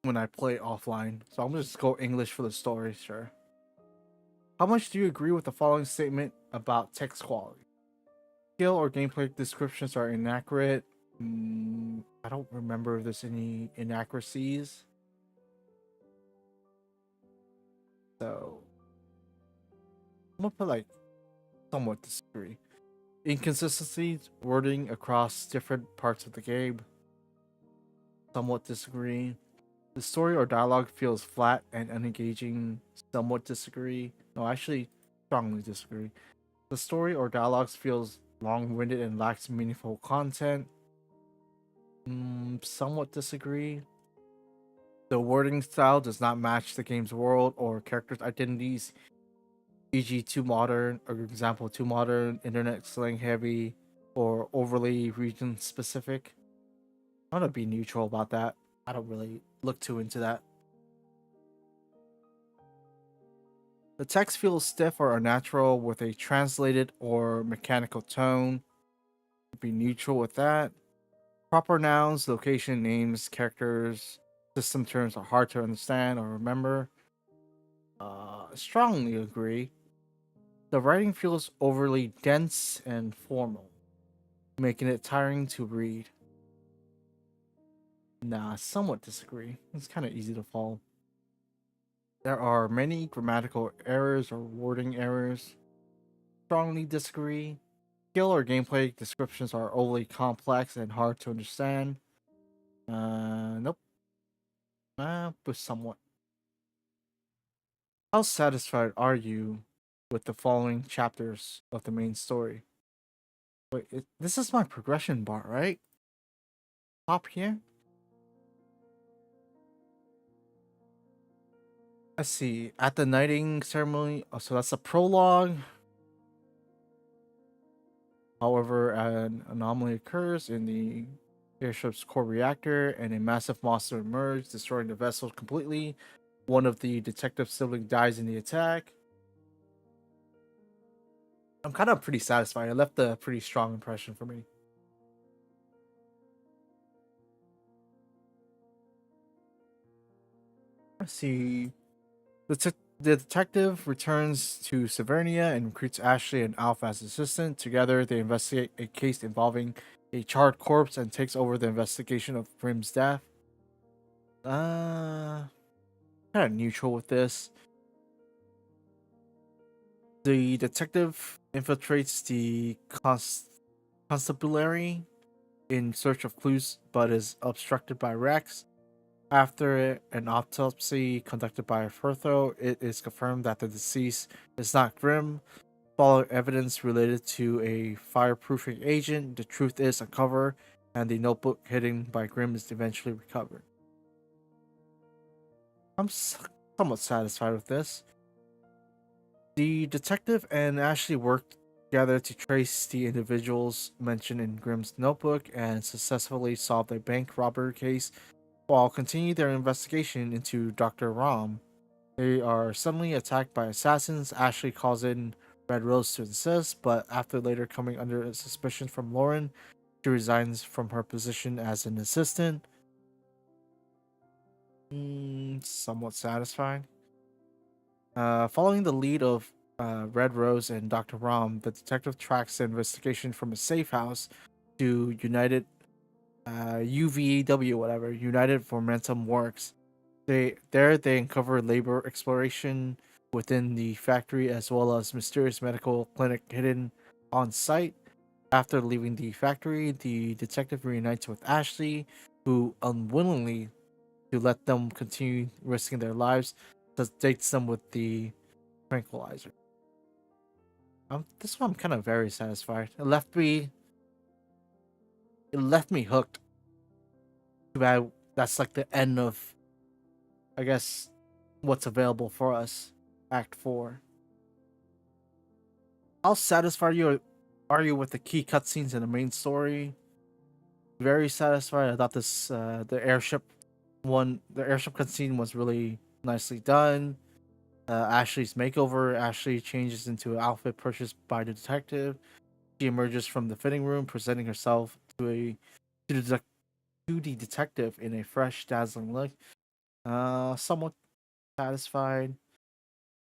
Speaker 1: when I play offline. So I'm just go English for the story, sure. How much do you agree with the following statement about text quality? Skill or gameplay descriptions are inaccurate. I don't remember if there's any inaccuracies. So I'm gonna put like somewhat disagree. Inconsistencies, wording across different parts of the game. Somewhat disagree. The story or dialogue feels flat and unengaging. Somewhat disagree. No, actually, strongly disagree. The story or dialogues feels long-winded and lacks meaningful content. Somewhat disagree. The wording style does not match the game's world or characters' identities, e.g., too modern, or example, too modern, internet slang heavy, or overly region specific. I'm gonna be neutral about that. I don't really look too into that. The text feels stiff or unnatural with a translated or mechanical tone. Be neutral with that. Proper nouns, location, names, characters, system terms are hard to understand or remember. Strongly agree. The writing feels overly dense and formal, making it tiring to read. Nah, somewhat disagree. It's kind of easy to follow. There are many grammatical errors or wording errors. Strongly disagree. Skill or gameplay descriptions are overly complex and hard to understand. Nope. But somewhat. How satisfied are you with the following chapters of the main story? Wait, this is my progression bar, right? Top here? Let's see. At the knighting ceremony, so that's a prologue. However, an anomaly occurs in the airship's core reactor, and a massive monster emerges, destroying the vessel completely. One of the detective siblings dies in the attack. I'm kind of pretty satisfied. It left a pretty strong impression for me. Let's see. The detective returns to Severnia and recruits Ashley and Alf as assistant. Together, they investigate a case involving a charred corpse and takes over the investigation of Grimm's death. Kind of neutral with this. The detective infiltrates the constabulary in search of clues, but is obstructed by Rex. After an autopsy conducted by Furtho, it is confirmed that the deceased is not Grimm. Following evidence related to a fireproofing agent, the truth is uncovered, and the notebook hidden by Grimm is eventually recovered. I'm somewhat satisfied with this. The detective and Ashley worked together to trace the individuals mentioned in Grimm's notebook and successfully solved a bank robbery case while continuing their investigation into Dr. Rom. They are suddenly attacked by assassins. Ashley calls in Red Rose to assist, but after later coming under suspicion from Lauren, she resigns from her position as an assistant. Somewhat satisfying. Following the lead of Red Rose and Dr. Rom, the detective tracks the investigation from a safe house to United UVEW, whatever, United Momentum Works. They uncover labor exploration within the factory as well as mysterious medical clinic hidden on site. After leaving the factory, the detective reunites with Ashley, who unwillingly to let them continue risking their lives, sedates them with the tranquilizer. This one I'm kind of very satisfied. It left me hooked. Too bad that's like the end of, I guess, what's available for us. Act 4. How satisfied are you with the key cutscenes in the main story? Very satisfied. I thought this the airship cutscene was really nicely done. Ashley's makeover. Ashley changes into an outfit purchased by the detective. She emerges from the fitting room, presenting herself to the detective in a fresh, dazzling look. Somewhat satisfied.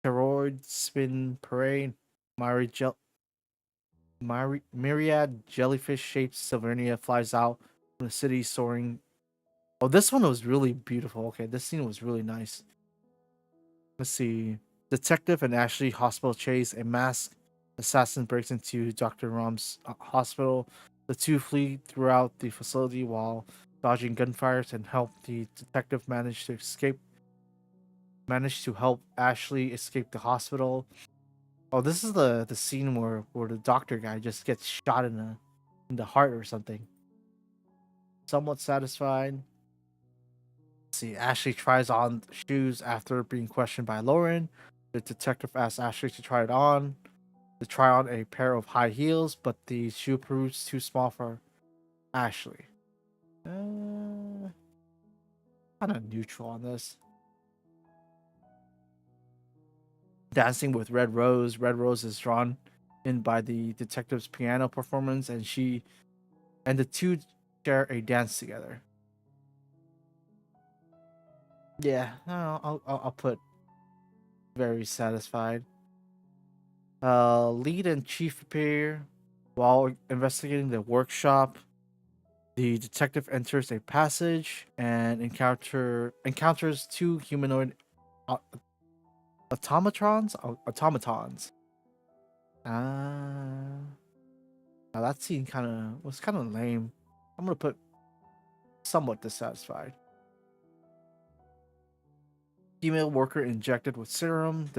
Speaker 1: Toroid spin parade. Myriad jellyfish-shaped Silvernia flies out from the city, soaring. Oh, this one was really beautiful. Okay, this scene was really nice. Let's see. Detective and Ashley hospital chase. A masked assassin breaks into Dr. Rom's hospital. The two flee throughout the facility while dodging gunfires and help the detective manage to help Ashley escape the hospital. Oh, this is the scene where the doctor guy just gets shot in the heart or something. Somewhat satisfied. Let's see, Ashley tries on shoes after being questioned by Lauren. The detective asks Ashley to try on a pair of high heels, but the shoe proves too small for Ashley. Kind of neutral on this. Dancing with Red Rose. Red Rose is drawn in by the detective's piano performance, and the two share a dance together. Yeah, I'll put very satisfied. Lead and chief appear while investigating the workshop. The detective enters a passage and encounters two humanoid automatons. Now that scene was kind of lame. I'm gonna put somewhat dissatisfied. Female worker injected with serum.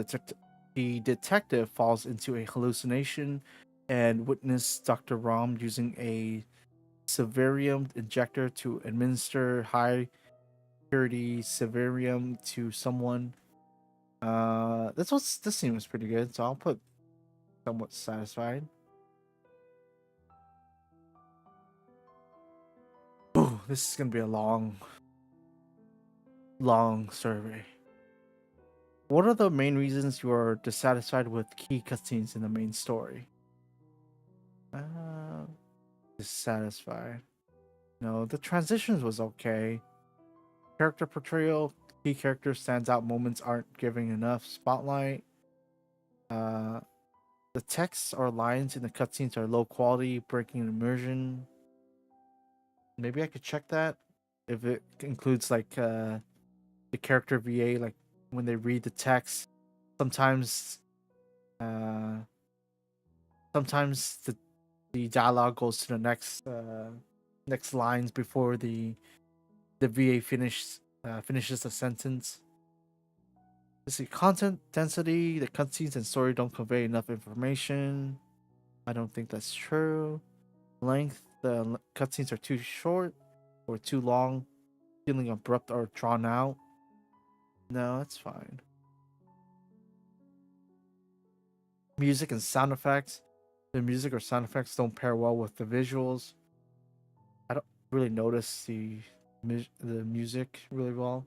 Speaker 1: The detective falls into a hallucination and witness Dr. Rom using a Severium injector to administer high purity Severium to someone. This scene was pretty good, so I'll put somewhat satisfied. Ooh, this is gonna be a long survey. What are the main reasons you are dissatisfied with key cutscenes in the main story? Dissatisfied. No, the transitions was okay. Character portrayal, key character stands out moments aren't giving enough spotlight. The texts or lines in the cutscenes are low quality, breaking immersion. Maybe I could check that if it includes like the character VA, like when they read the text. Sometimes, uh, sometimes the dialogue goes to the next lines before the VA finishes the sentence. Let's see, content density. The cutscenes and story don't convey enough information. I don't think that's true. Length. The cutscenes are too short or too long, feeling abrupt or drawn out. No, that's fine. Music and sound effects. The music or sound effects don't pair well with the visuals. I don't really notice the music really well.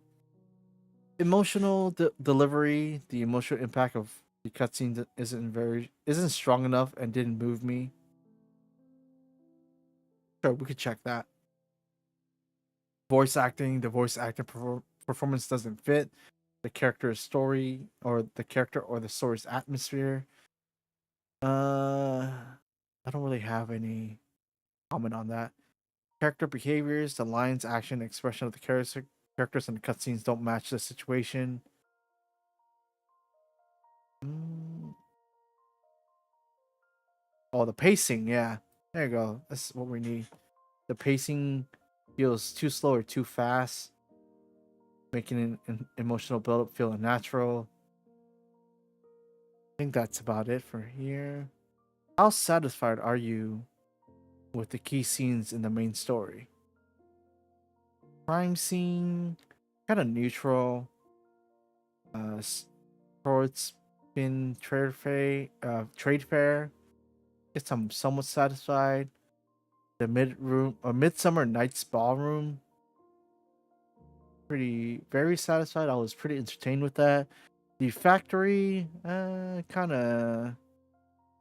Speaker 1: Emotional delivery. The emotional impact of the cutscene isn't strong enough and didn't move me. Sure, we could check that. Voice acting. The voice acting performance doesn't fit the character's story or the story's atmosphere. I don't really have any comment on that. Character behaviors, the lines, action, expression of the characters and the cutscenes don't match the situation. Oh, the pacing, yeah. There you go. That's what we need. The pacing feels too slow or too fast, making an emotional build-up feel unnatural. I think that's about it for here. How satisfied are you with the key scenes in the main story? Crime scene, kind of neutral. Sports spin trade fair. Guess I'm somewhat satisfied. The Midsummer Night's Ballroom. Very satisfied. I was pretty entertained with that. The factory, kind of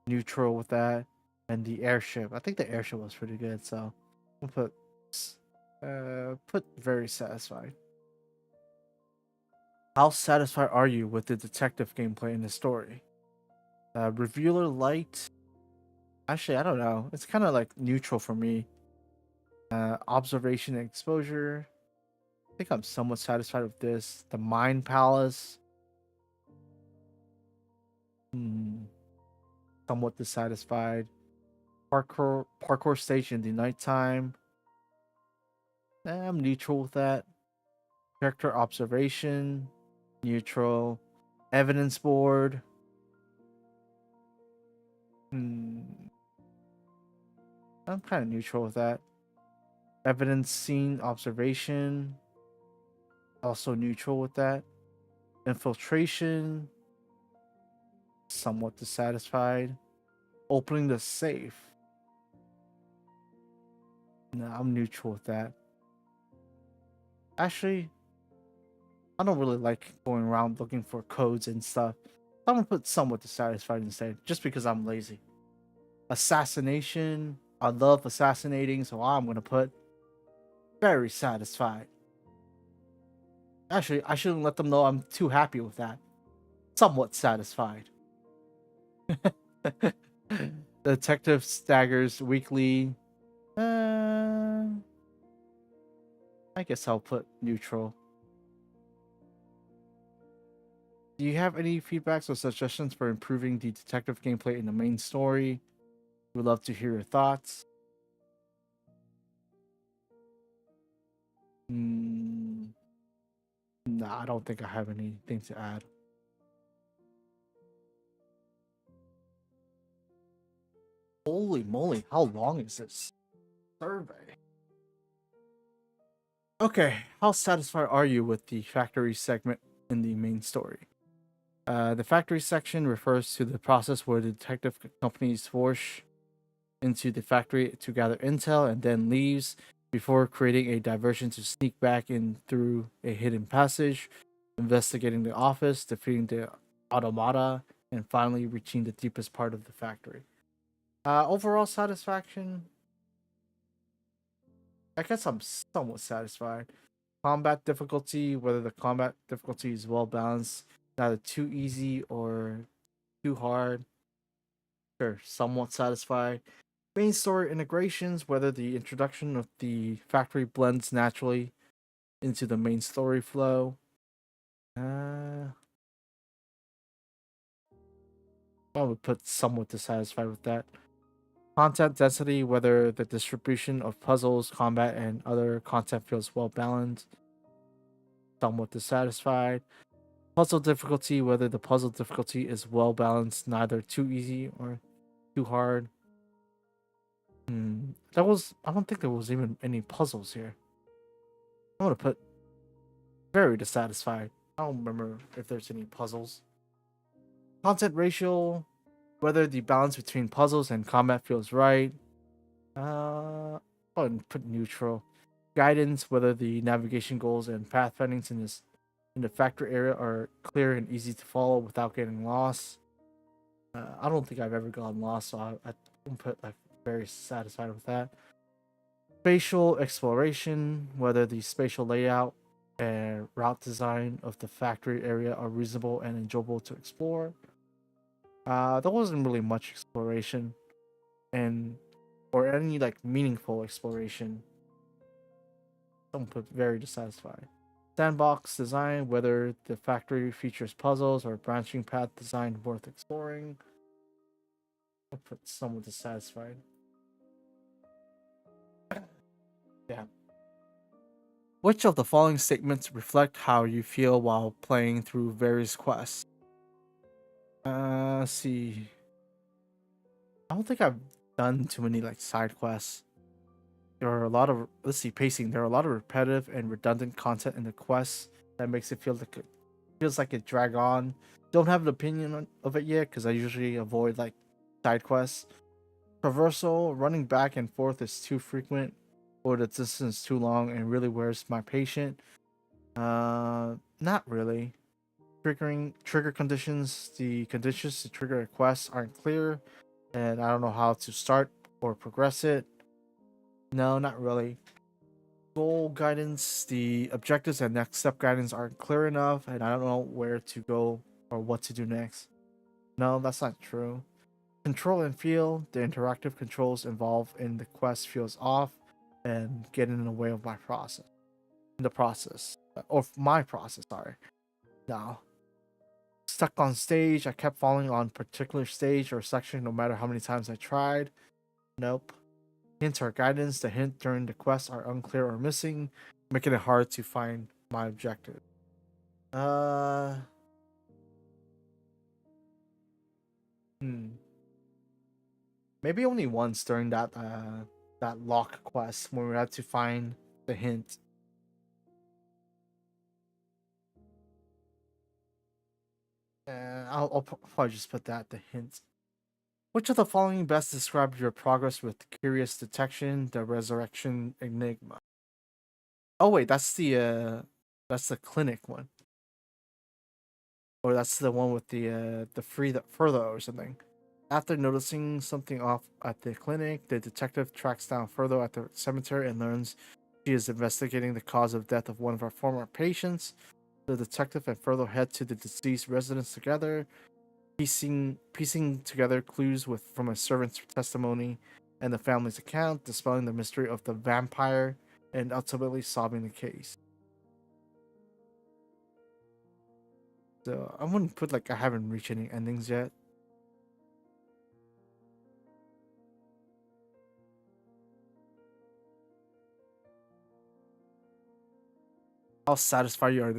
Speaker 1: neutral with that. And the airship. I think the airship was pretty good, so I'll put very satisfied. How satisfied are you with the detective gameplay in the story? Revealer light. Actually, I don't know. It's kind of like neutral for me. Observation and exposure. I think I'm somewhat satisfied with this. The Mind Palace. Somewhat dissatisfied. Parkour stage in the nighttime. I'm neutral with that. Character observation. Neutral. Evidence board. I'm kind of neutral with that. Evidence scene observation. Also neutral with that. Infiltration. Somewhat dissatisfied. Opening the safe. No, I'm neutral with that. Actually, I don't really like going around looking for codes and stuff. I'm gonna put somewhat dissatisfied instead, just because I'm lazy. Assassination. I love assassinating, so I'm gonna put very satisfied. Actually, I shouldn't let them know I'm too happy with that. Somewhat satisfied. Detective staggers weekly. I guess I'll put neutral. Do you have any feedbacks or suggestions for improving the detective gameplay in the main story? We'd love to hear your thoughts. Nah, I don't think I have anything to add. Holy moly, how long is this survey? Okay, how satisfied are you with the factory segment in the main story? The factory section refers to the process where the detective companies force into the factory to gather intel and then leaves before creating a diversion to sneak back in through a hidden passage, investigating the office, defeating the automata, and finally reaching the deepest part of the factory. Overall satisfaction, I guess I'm somewhat satisfied. Combat difficulty, whether the combat difficulty is well balanced, neither too easy or too hard. Sure, somewhat satisfied. Main story integrations, whether the introduction of the factory blends naturally into the main story flow. I would put somewhat dissatisfied with that. Content density, whether the distribution of puzzles, combat, and other content feels well balanced. Somewhat dissatisfied. Puzzle difficulty, whether the puzzle difficulty is well balanced, neither too easy or too hard. I don't think there was even any puzzles here. I'm gonna put very dissatisfied. I don't remember if there's any puzzles. Content ratio, whether the balance between puzzles and combat feels right. I would put neutral. Guidance, whether the navigation goals and pathfindings in the factory area are clear and easy to follow without getting lost. I don't think I've ever gotten lost, so I don't put like very satisfied with that. Spatial exploration, whether the spatial layout and route design of the factory area are reasonable and enjoyable to explore. There wasn't really much exploration, and or any like meaningful exploration. Someone put very dissatisfied. Sandbox design, whether the factory features puzzles or branching path design worth exploring. I'll put somewhat dissatisfied. Yeah. Which of the following statements reflect how you feel while playing through various quests? Let's see. I don't think I've done too many like side quests. There are a lot of pacing. There are a lot of repetitive and redundant content in the quests that makes it feels like it drag on. Don't have an opinion of it yet because I usually avoid like side quests. Traversal, running back and forth is too frequent, or the distance too long and really wears my patience. Not really. Trigger conditions. The conditions to trigger a quest aren't clear, and I don't know how to start or progress it. No, not really. Goal guidance. The objectives and next step guidance aren't clear enough, and I don't know where to go or what to do next. No, that's not true. Control and feel. The interactive controls involved in the quest feels off and get in the way of my process. My process, sorry. No. Stuck on stage. I kept falling on particular stage or section no matter how many times I tried. Nope. Hints or guidance. The hint during the quest are unclear or missing, making it hard to find my objective. Maybe only once during that lock quest when we had to find the hint. I'll probably just put that, the hint. Which of the following best describes your progress with Curious Detection, the Resurrection Enigma? Oh wait, that's the clinic one. Or that's the one with the further or something. After noticing something off at the clinic, the detective tracks down Further at the cemetery and learns she is investigating the cause of death of one of our former patients. The detective and Further head to the deceased residence together, piecing together clues from a servant's testimony and the family's account, dispelling the mystery of the vampire, and ultimately solving the case. So I wouldn't put like I haven't reached any endings yet. How satisfied you are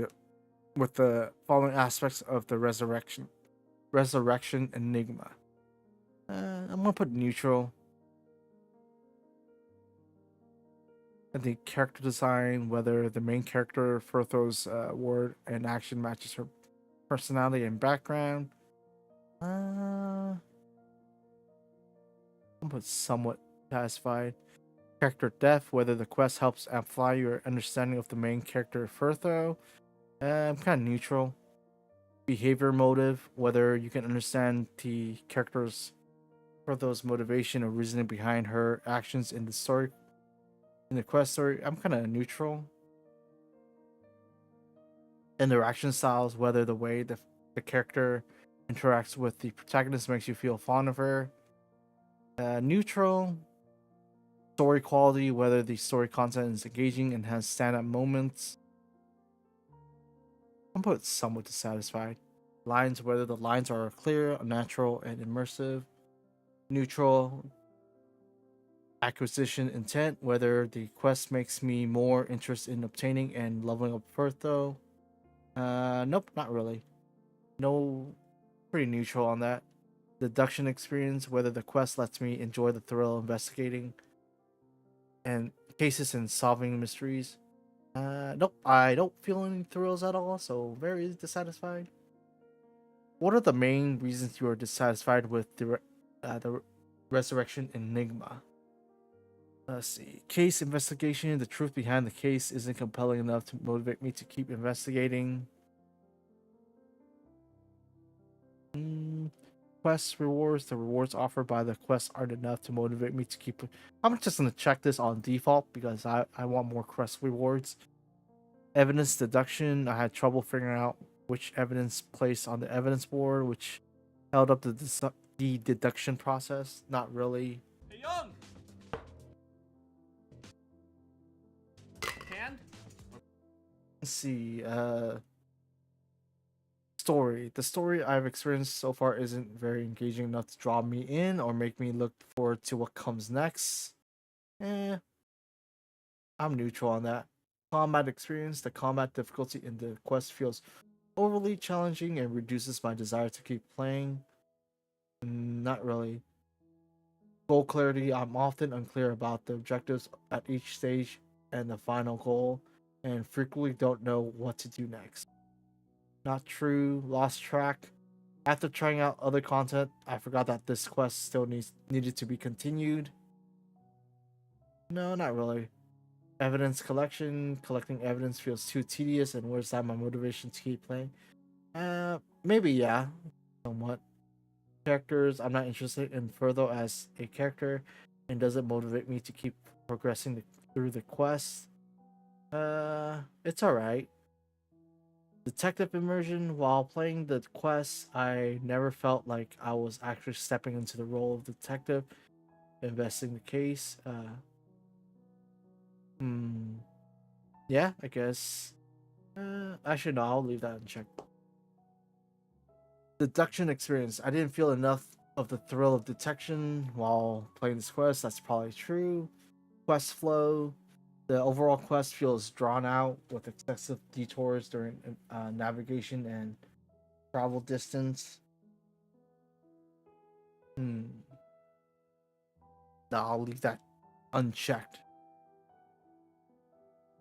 Speaker 1: with the following aspects of the resurrection enigma? I'm gonna put neutral. And the character design, whether the main character Furtho's word and action matches her personality and background. I'm gonna put somewhat satisfied. Character depth, whether the quest helps amplify your understanding of the main character Furtho. I'm kind of neutral. Behavior motive, whether you can understand the character's for those motivation or reasoning behind her actions in the story, in the quest story, I'm kind of neutral. Interaction styles, whether the way the character interacts with the protagonist makes you feel fond of her. Neutral. Story quality, whether the story content is engaging and has stand-up moments. I'm put somewhat dissatisfied. Lines, whether the lines are clear, natural, and immersive. Neutral. Acquisition intent, whether the quest makes me more interested in obtaining and leveling up further. Nope, not really. No, pretty neutral on that. Deduction experience, whether the quest lets me enjoy the thrill of investigating and cases and solving mysteries. Nope, I don't feel any thrills at all, so very dissatisfied. What are the main reasons you are dissatisfied with the Resurrection Enigma? Let's see. Case investigation. The truth behind the case isn't compelling enough to motivate me to keep investigating. Quest rewards. The rewards offered by the quest aren't enough to motivate me to keep. I'm just gonna check this on default because I want more quest rewards. Evidence deduction. I had trouble figuring out which evidence placed on the evidence board, which held up the deduction process. Not really.
Speaker 8: Hey, Young! Hand?
Speaker 1: Let's see. Story. The story I've experienced so far isn't very engaging enough to draw me in or make me look forward to what comes next. I'm neutral on that. Combat experience. The combat difficulty in the quest feels overly challenging and reduces my desire to keep playing. Not really. Goal clarity. I'm often unclear about the objectives at each stage and the final goal, and frequently don't know what to do next. Not true. Lost track. After trying out other content, I forgot that this quest still needed to be continued. No, not really. Evidence collection. Collecting evidence feels too tedious and wears down my motivation to keep playing. Maybe yeah, somewhat. Characters. I'm not interested in further as a character, and doesn't motivate me to keep progressing through the quest. It's alright. Detective immersion. While playing the quest, I never felt like I was actually stepping into the role of detective, investigating the case. Yeah, I guess. Actually, no, I'll leave that unchecked. Deduction experience. I didn't feel enough of the thrill of detection while playing this quest. That's probably true. Quest flow. The overall quest feels drawn out with excessive detours during navigation and travel distance. No, I'll leave that unchecked.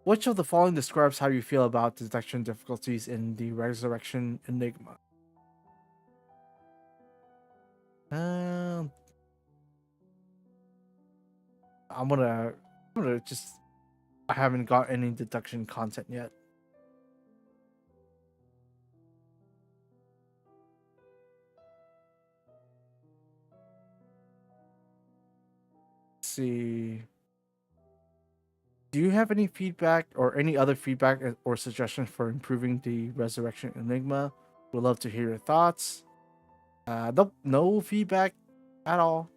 Speaker 1: Which of the following describes how you feel about detection difficulties in the Resurrection Enigma? I'm gonna just. I haven't got any deduction content yet. Let's see. Do you have any feedback or any other feedback or suggestions for improving the Resurrection Enigma? We'd love to hear your thoughts. Nope, no feedback at all.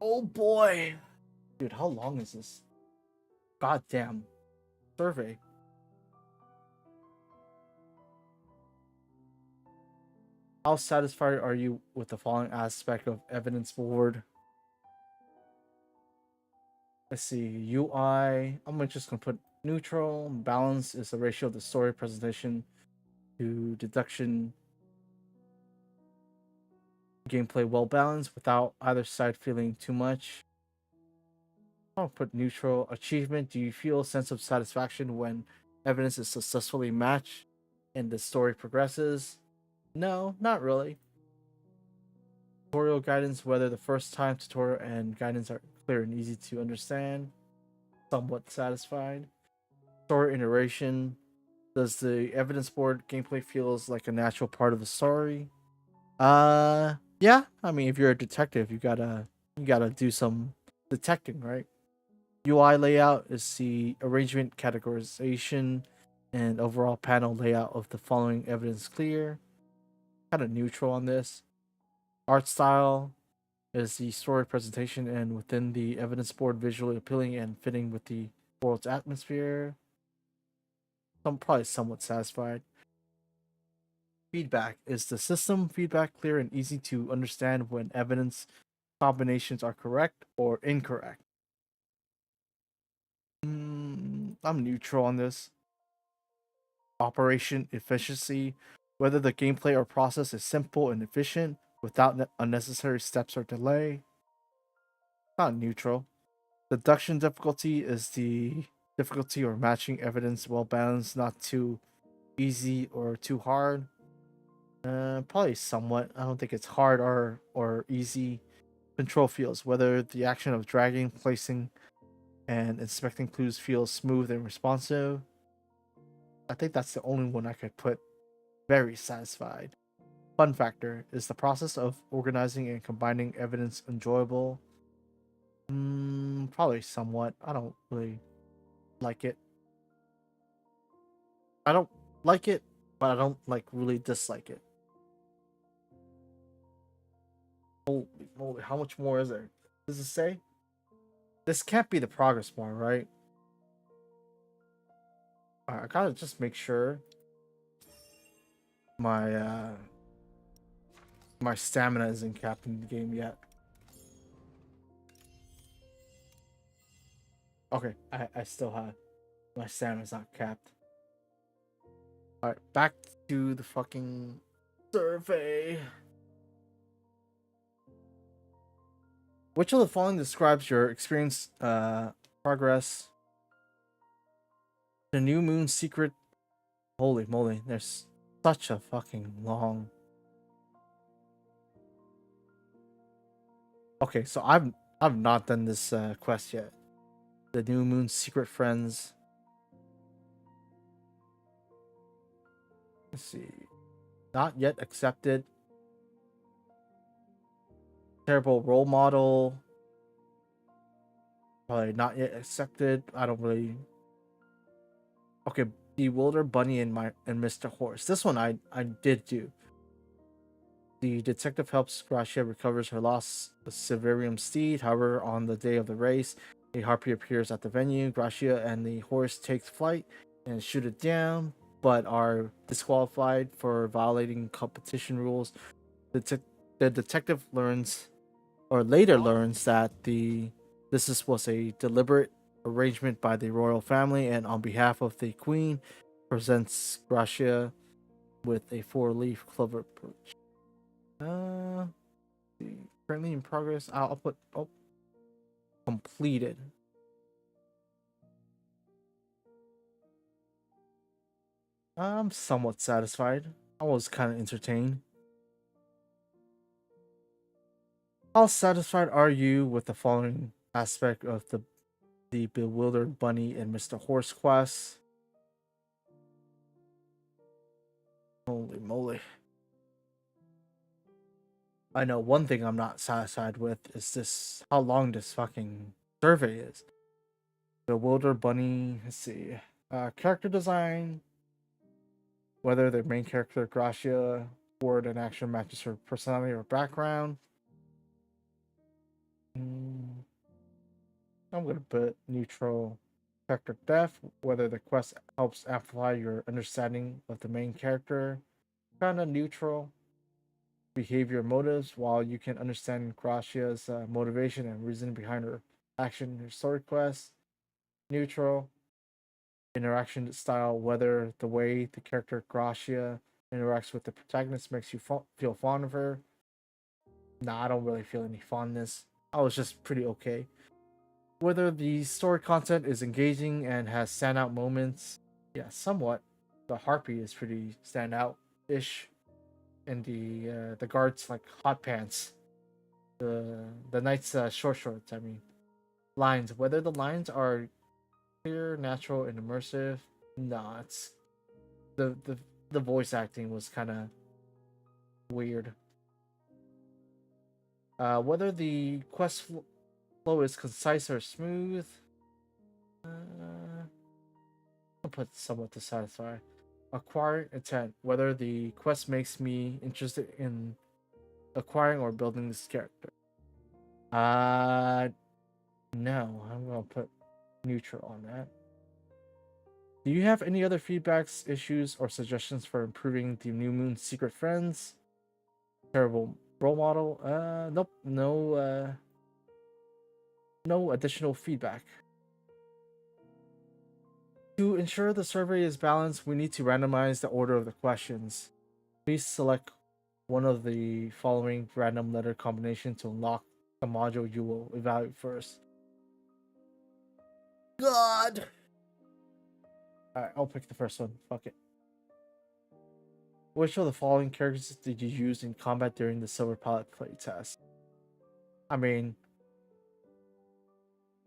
Speaker 1: Oh boy. Dude, how long is this? Goddamn. Survey. How satisfied are you with the following aspect of evidence board? Let's see. UI. I'm just gonna put neutral. Balance is the ratio of the story presentation to deduction. Gameplay well balanced without either side feeling too much. I'll put neutral. Achievement. Do you feel a sense of satisfaction when evidence is successfully matched and the story progresses? No, not really. Tutorial guidance. Whether the first time tutorial and guidance are clear and easy to understand. Somewhat satisfied. Story iteration. Does the evidence board gameplay feels like a natural part of the story? Yeah. I mean, if you're a detective, you gotta do some detecting, right? UI layout is the arrangement, categorization, and overall panel layout of the following evidence clear. Kind of neutral on this. Art style is the story presentation and within the evidence board visually appealing and fitting with the world's atmosphere. I'm probably somewhat satisfied. Feedback is the system feedback clear and easy to understand when evidence combinations are correct or incorrect. I'm neutral on this. Operation efficiency, whether the gameplay or process is simple and efficient without unnecessary steps or delay. Not neutral. Deduction difficulty is the difficulty or matching evidence well balanced, not too easy or too hard. Probably somewhat. I don't think it's hard or easy. Control feels, whether the action of dragging, placing, and inspecting clues feels smooth and responsive. I think that's the only one I could put very satisfied. Fun factor is the process of organizing and combining evidence enjoyable. Probably somewhat. I don't really like it. I don't like it, but I don't like really dislike it. Holy moly, how much more is there? Does it say? This can't be the progress bar, right? Alright, I gotta just make sure my my stamina isn't capped in the game yet. Okay, I still have my stamina's not capped. Alright, back to the fucking survey. Which of the following describes your experience progress? The new moon secret. Holy moly, there's such a fucking long. Okay, so I've not done this quest yet. The new moon secret friends. Let's see. Not yet accepted. Terrible role model. Probably not yet accepted. I don't really. Okay, Bewilder Bunny and Mr. Horse. This one I did do. The detective helps Gracia recovers her lost Severium steed. However, on the day of the race, a harpy appears at the venue. Gracia and the horse takes flight and shoot it down, but are disqualified for violating competition rules. The detective learns, or later learns, that was a deliberate arrangement by the royal family, and on behalf of the queen, presents Gracia with a 4-leaf clover brooch. Currently in progress. I'll put completed. I'm somewhat satisfied. I was kind of entertained. How satisfied are you with the following aspect of the Bewildered Bunny and Mr. Horse quest? Holy moly. I know one thing I'm not satisfied with is how long this fucking survey is. Bewildered Bunny, let's see. Character design. Whether the main character, Gracia, word and action matches her personality or background. I'm gonna put neutral. Character depth, whether the quest helps amplify your understanding of the main character. Kinda neutral. Behavior motives, while you can understand Gracia's motivation and reason behind her action in her story quest. Neutral. Interaction style, whether the way the character Gracia interacts with the protagonist makes you feel fond of her. Nah, I don't really feel any fondness. I was just pretty okay. Whether the story content is engaging and has standout moments. Yeah, somewhat. The harpy is pretty standout-ish. And the guards like hot pants. The knight's short shorts, I mean. Lines. Whether the lines are clear, natural, and immersive. Nah, it's the voice acting was kind of weird. Whether the quest flow is concise or smooth. I'll put somewhat to satisfy. Acquiring intent. Whether the quest makes me interested in acquiring or building this character. No. I'm gonna put neutral on that. Do you have any other feedbacks, issues, or suggestions for improving the New Moon Secret Friends? Terrible role model? Nope. No additional feedback. To ensure the survey is balanced, we need to randomize the order of the questions. Please select one of the following random letter combination to unlock the module you will evaluate first. God! Alright, I'll pick the first one. Fuck it. Which of the following characters did you use in combat during the Silver Palette playtest? I mean,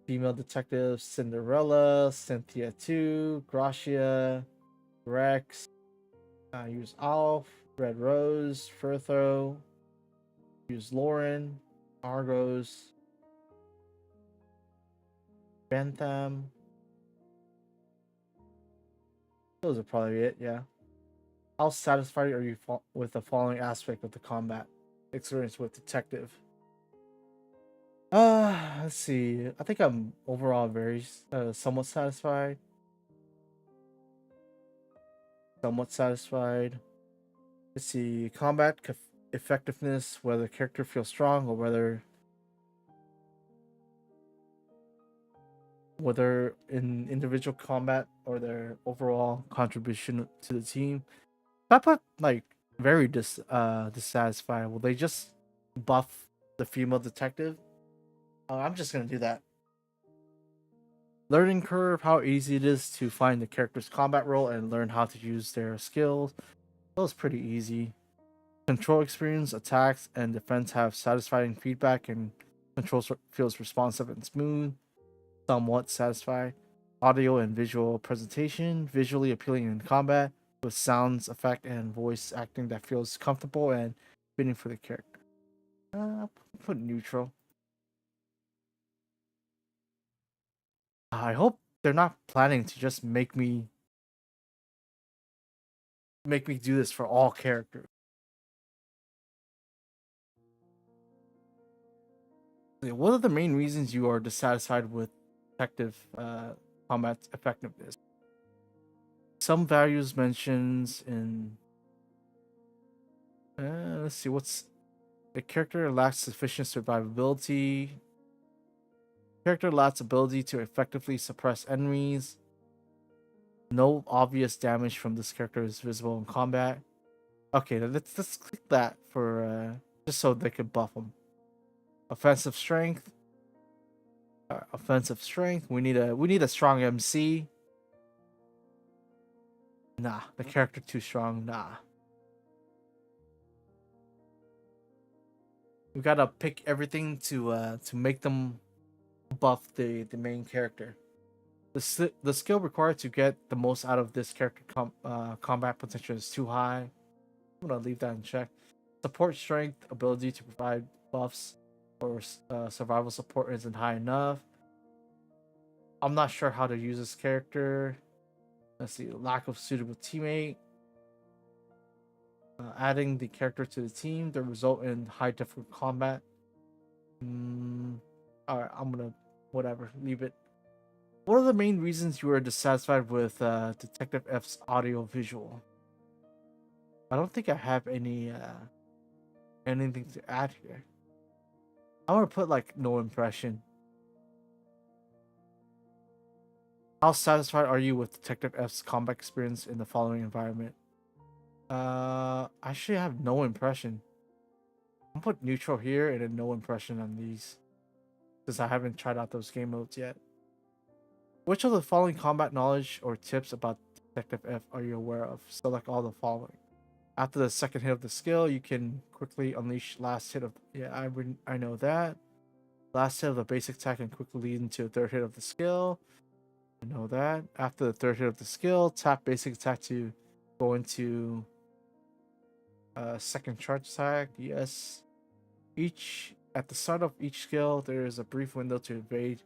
Speaker 1: female detective Cinderella, Cynthia 2, Gracia, Rex. Use Alf, Red Rose, Furtho. Use Lauren, Argos, Bentham. Those are probably it, yeah. How satisfied are you with the following aspect of the combat experience with detective? Let's see. I think I'm overall very somewhat satisfied. Somewhat satisfied. Let's see. Combat effectiveness, whether the character feels strong or whether in individual combat or their overall contribution to the team. I put like very dissatisfied. Will they just buff the female detective? I'm just gonna do that. Learning curve, how easy it is to find the character's combat role and learn how to use their skills. That was pretty easy. Control experience, attacks, and defense have satisfying feedback and control feels responsive and smooth. Somewhat satisfied. Audio and visual presentation, visually appealing in combat, with sounds, effect, and voice acting that feels comfortable and fitting for the character. Put neutral. I hope they're not planning to just make me do this for all characters. What are the main reasons you are dissatisfied with detective combat effectiveness? Some values mentions in let's see, what's the character lacks sufficient survivability. Character lacks ability to effectively suppress enemies. No obvious damage from this character is visible in combat. Okay, let's click that for just so they could buff him. Offensive strength. Offensive strength. We need a strong MC. Nah, the character too strong. Nah. We gotta pick everything to make them buff the main character. The skill required to get the most out of this character combat potential is too high. I'm gonna leave that in check. Support strength, ability to provide buffs or survival support isn't high enough. I'm not sure how to use this character. Let's see, lack of suitable teammate. Adding the character to the team that result in high difficult combat. Alright, I'm gonna whatever, leave it. What are the main reasons you are dissatisfied with Detective F's audio visual? I don't think I have any anything to add here. I'm gonna put like no impression. How satisfied are you with Detective F's combat experience in the following environment? I actually have no impression. I'm gonna put neutral here and then no impression on these, since I haven't tried out those game modes yet. Which of the following combat knowledge or tips about Detective F are you aware of? Select all the following. After the second hit of the skill, you can quickly unleash last hit of... Yeah, I know that. Last hit of the basic attack can quickly lead into a third hit of the skill. I know that. After the third hit of the skill, tap basic attack to go into second charge attack. Yes. At the start of each skill, there is a brief window to evade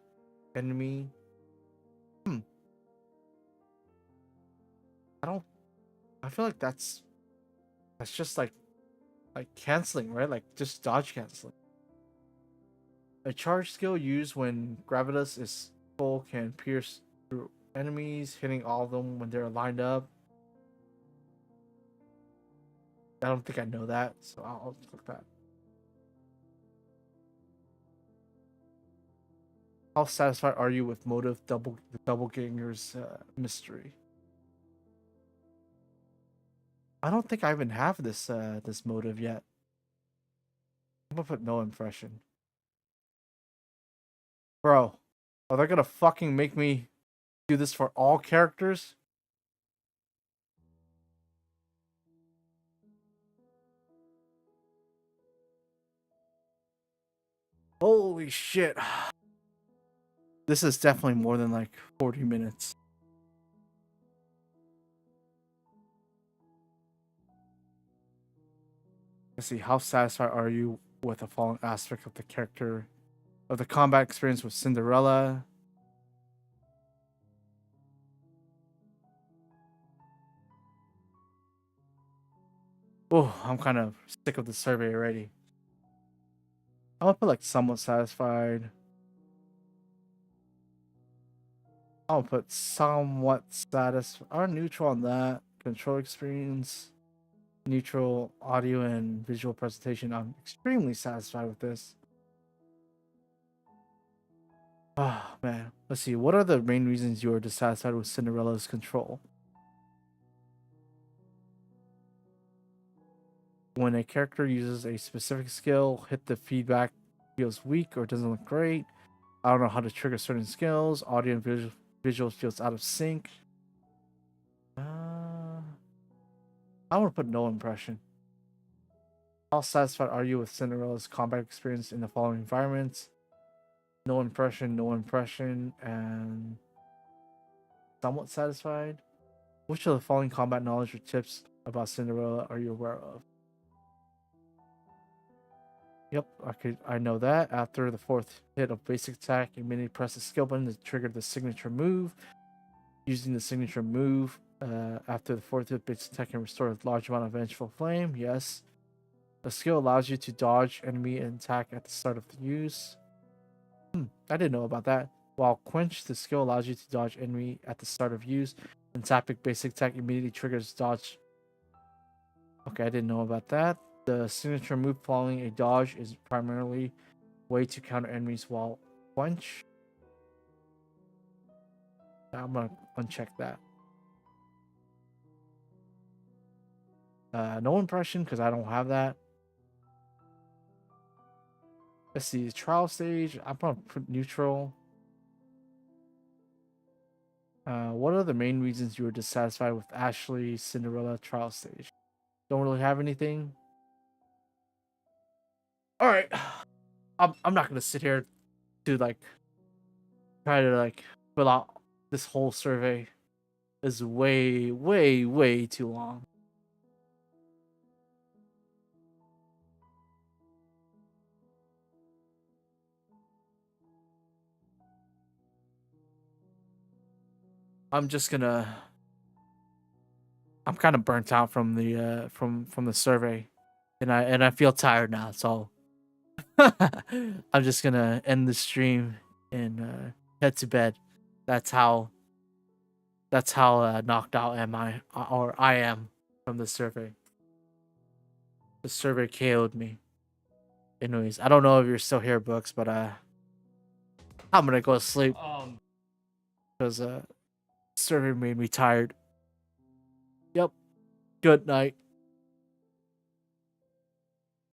Speaker 1: enemy. I feel like that's just like canceling, right? Like just dodge canceling. A charge skill used when Gravitas is full can pierce through enemies, hitting all of them when they're lined up. I don't think I know that, so I'll click that. How satisfied are you with motive the doppelganger's mystery? I don't think I even have this this motive yet. I'm gonna put no impression. Bro, are they gonna fucking make me do this for all characters? Holy shit. This is definitely more than like 40 minutes. Let's see, how satisfied are you with the following aspect of the combat experience with Cinderella? Oh, I'm kind of sick of the survey already. I'll put like somewhat satisfied. I'll put somewhat satisfied or neutral on that. Control experience, neutral audio and visual presentation. I'm extremely satisfied with this. Oh man, let's see. What are the main reasons you are dissatisfied with Cinderella's control? When a character uses a specific skill, hit the feedback feels weak or doesn't look great. I don't know how to trigger certain skills. Audio and visual feels out of sync. I want to put no impression. How satisfied are you with Cinderella's combat experience in the following environments? No impression, and somewhat satisfied. Which of the following combat knowledge or tips about Cinderella are you aware of? Yep, I know that. After the fourth hit of basic attack, immediately press the skill button to trigger the signature move. Using the signature move after the fourth hit, basic attack can restore a large amount of vengeful flame. Yes. The skill allows you to dodge enemy and attack at the start of the use. I didn't know about that. While quench, the skill allows you to dodge enemy at the start of use, and tapping basic attack immediately triggers dodge. Okay, I didn't know about that. The signature move following a dodge is primarily a way to counter enemies while quench. I'm gonna uncheck that. No impression because I don't have that. Let's see, trial stage. I'm gonna put neutral. What are the main reasons you were dissatisfied with Ashley Cinderella trial stage? Don't really have anything. All right, I'm not gonna sit here to like try to like fill out this whole survey. Is way too long. I'm kind of burnt out from the from the survey, and I feel tired now. So I'm just gonna end the stream and head to bed. That's how knocked out am I am from the survey. The survey KO'd me. Anyways, I don't know if you're still here, Books, but I'm gonna go to sleep because survey made me tired. Yep. Good night.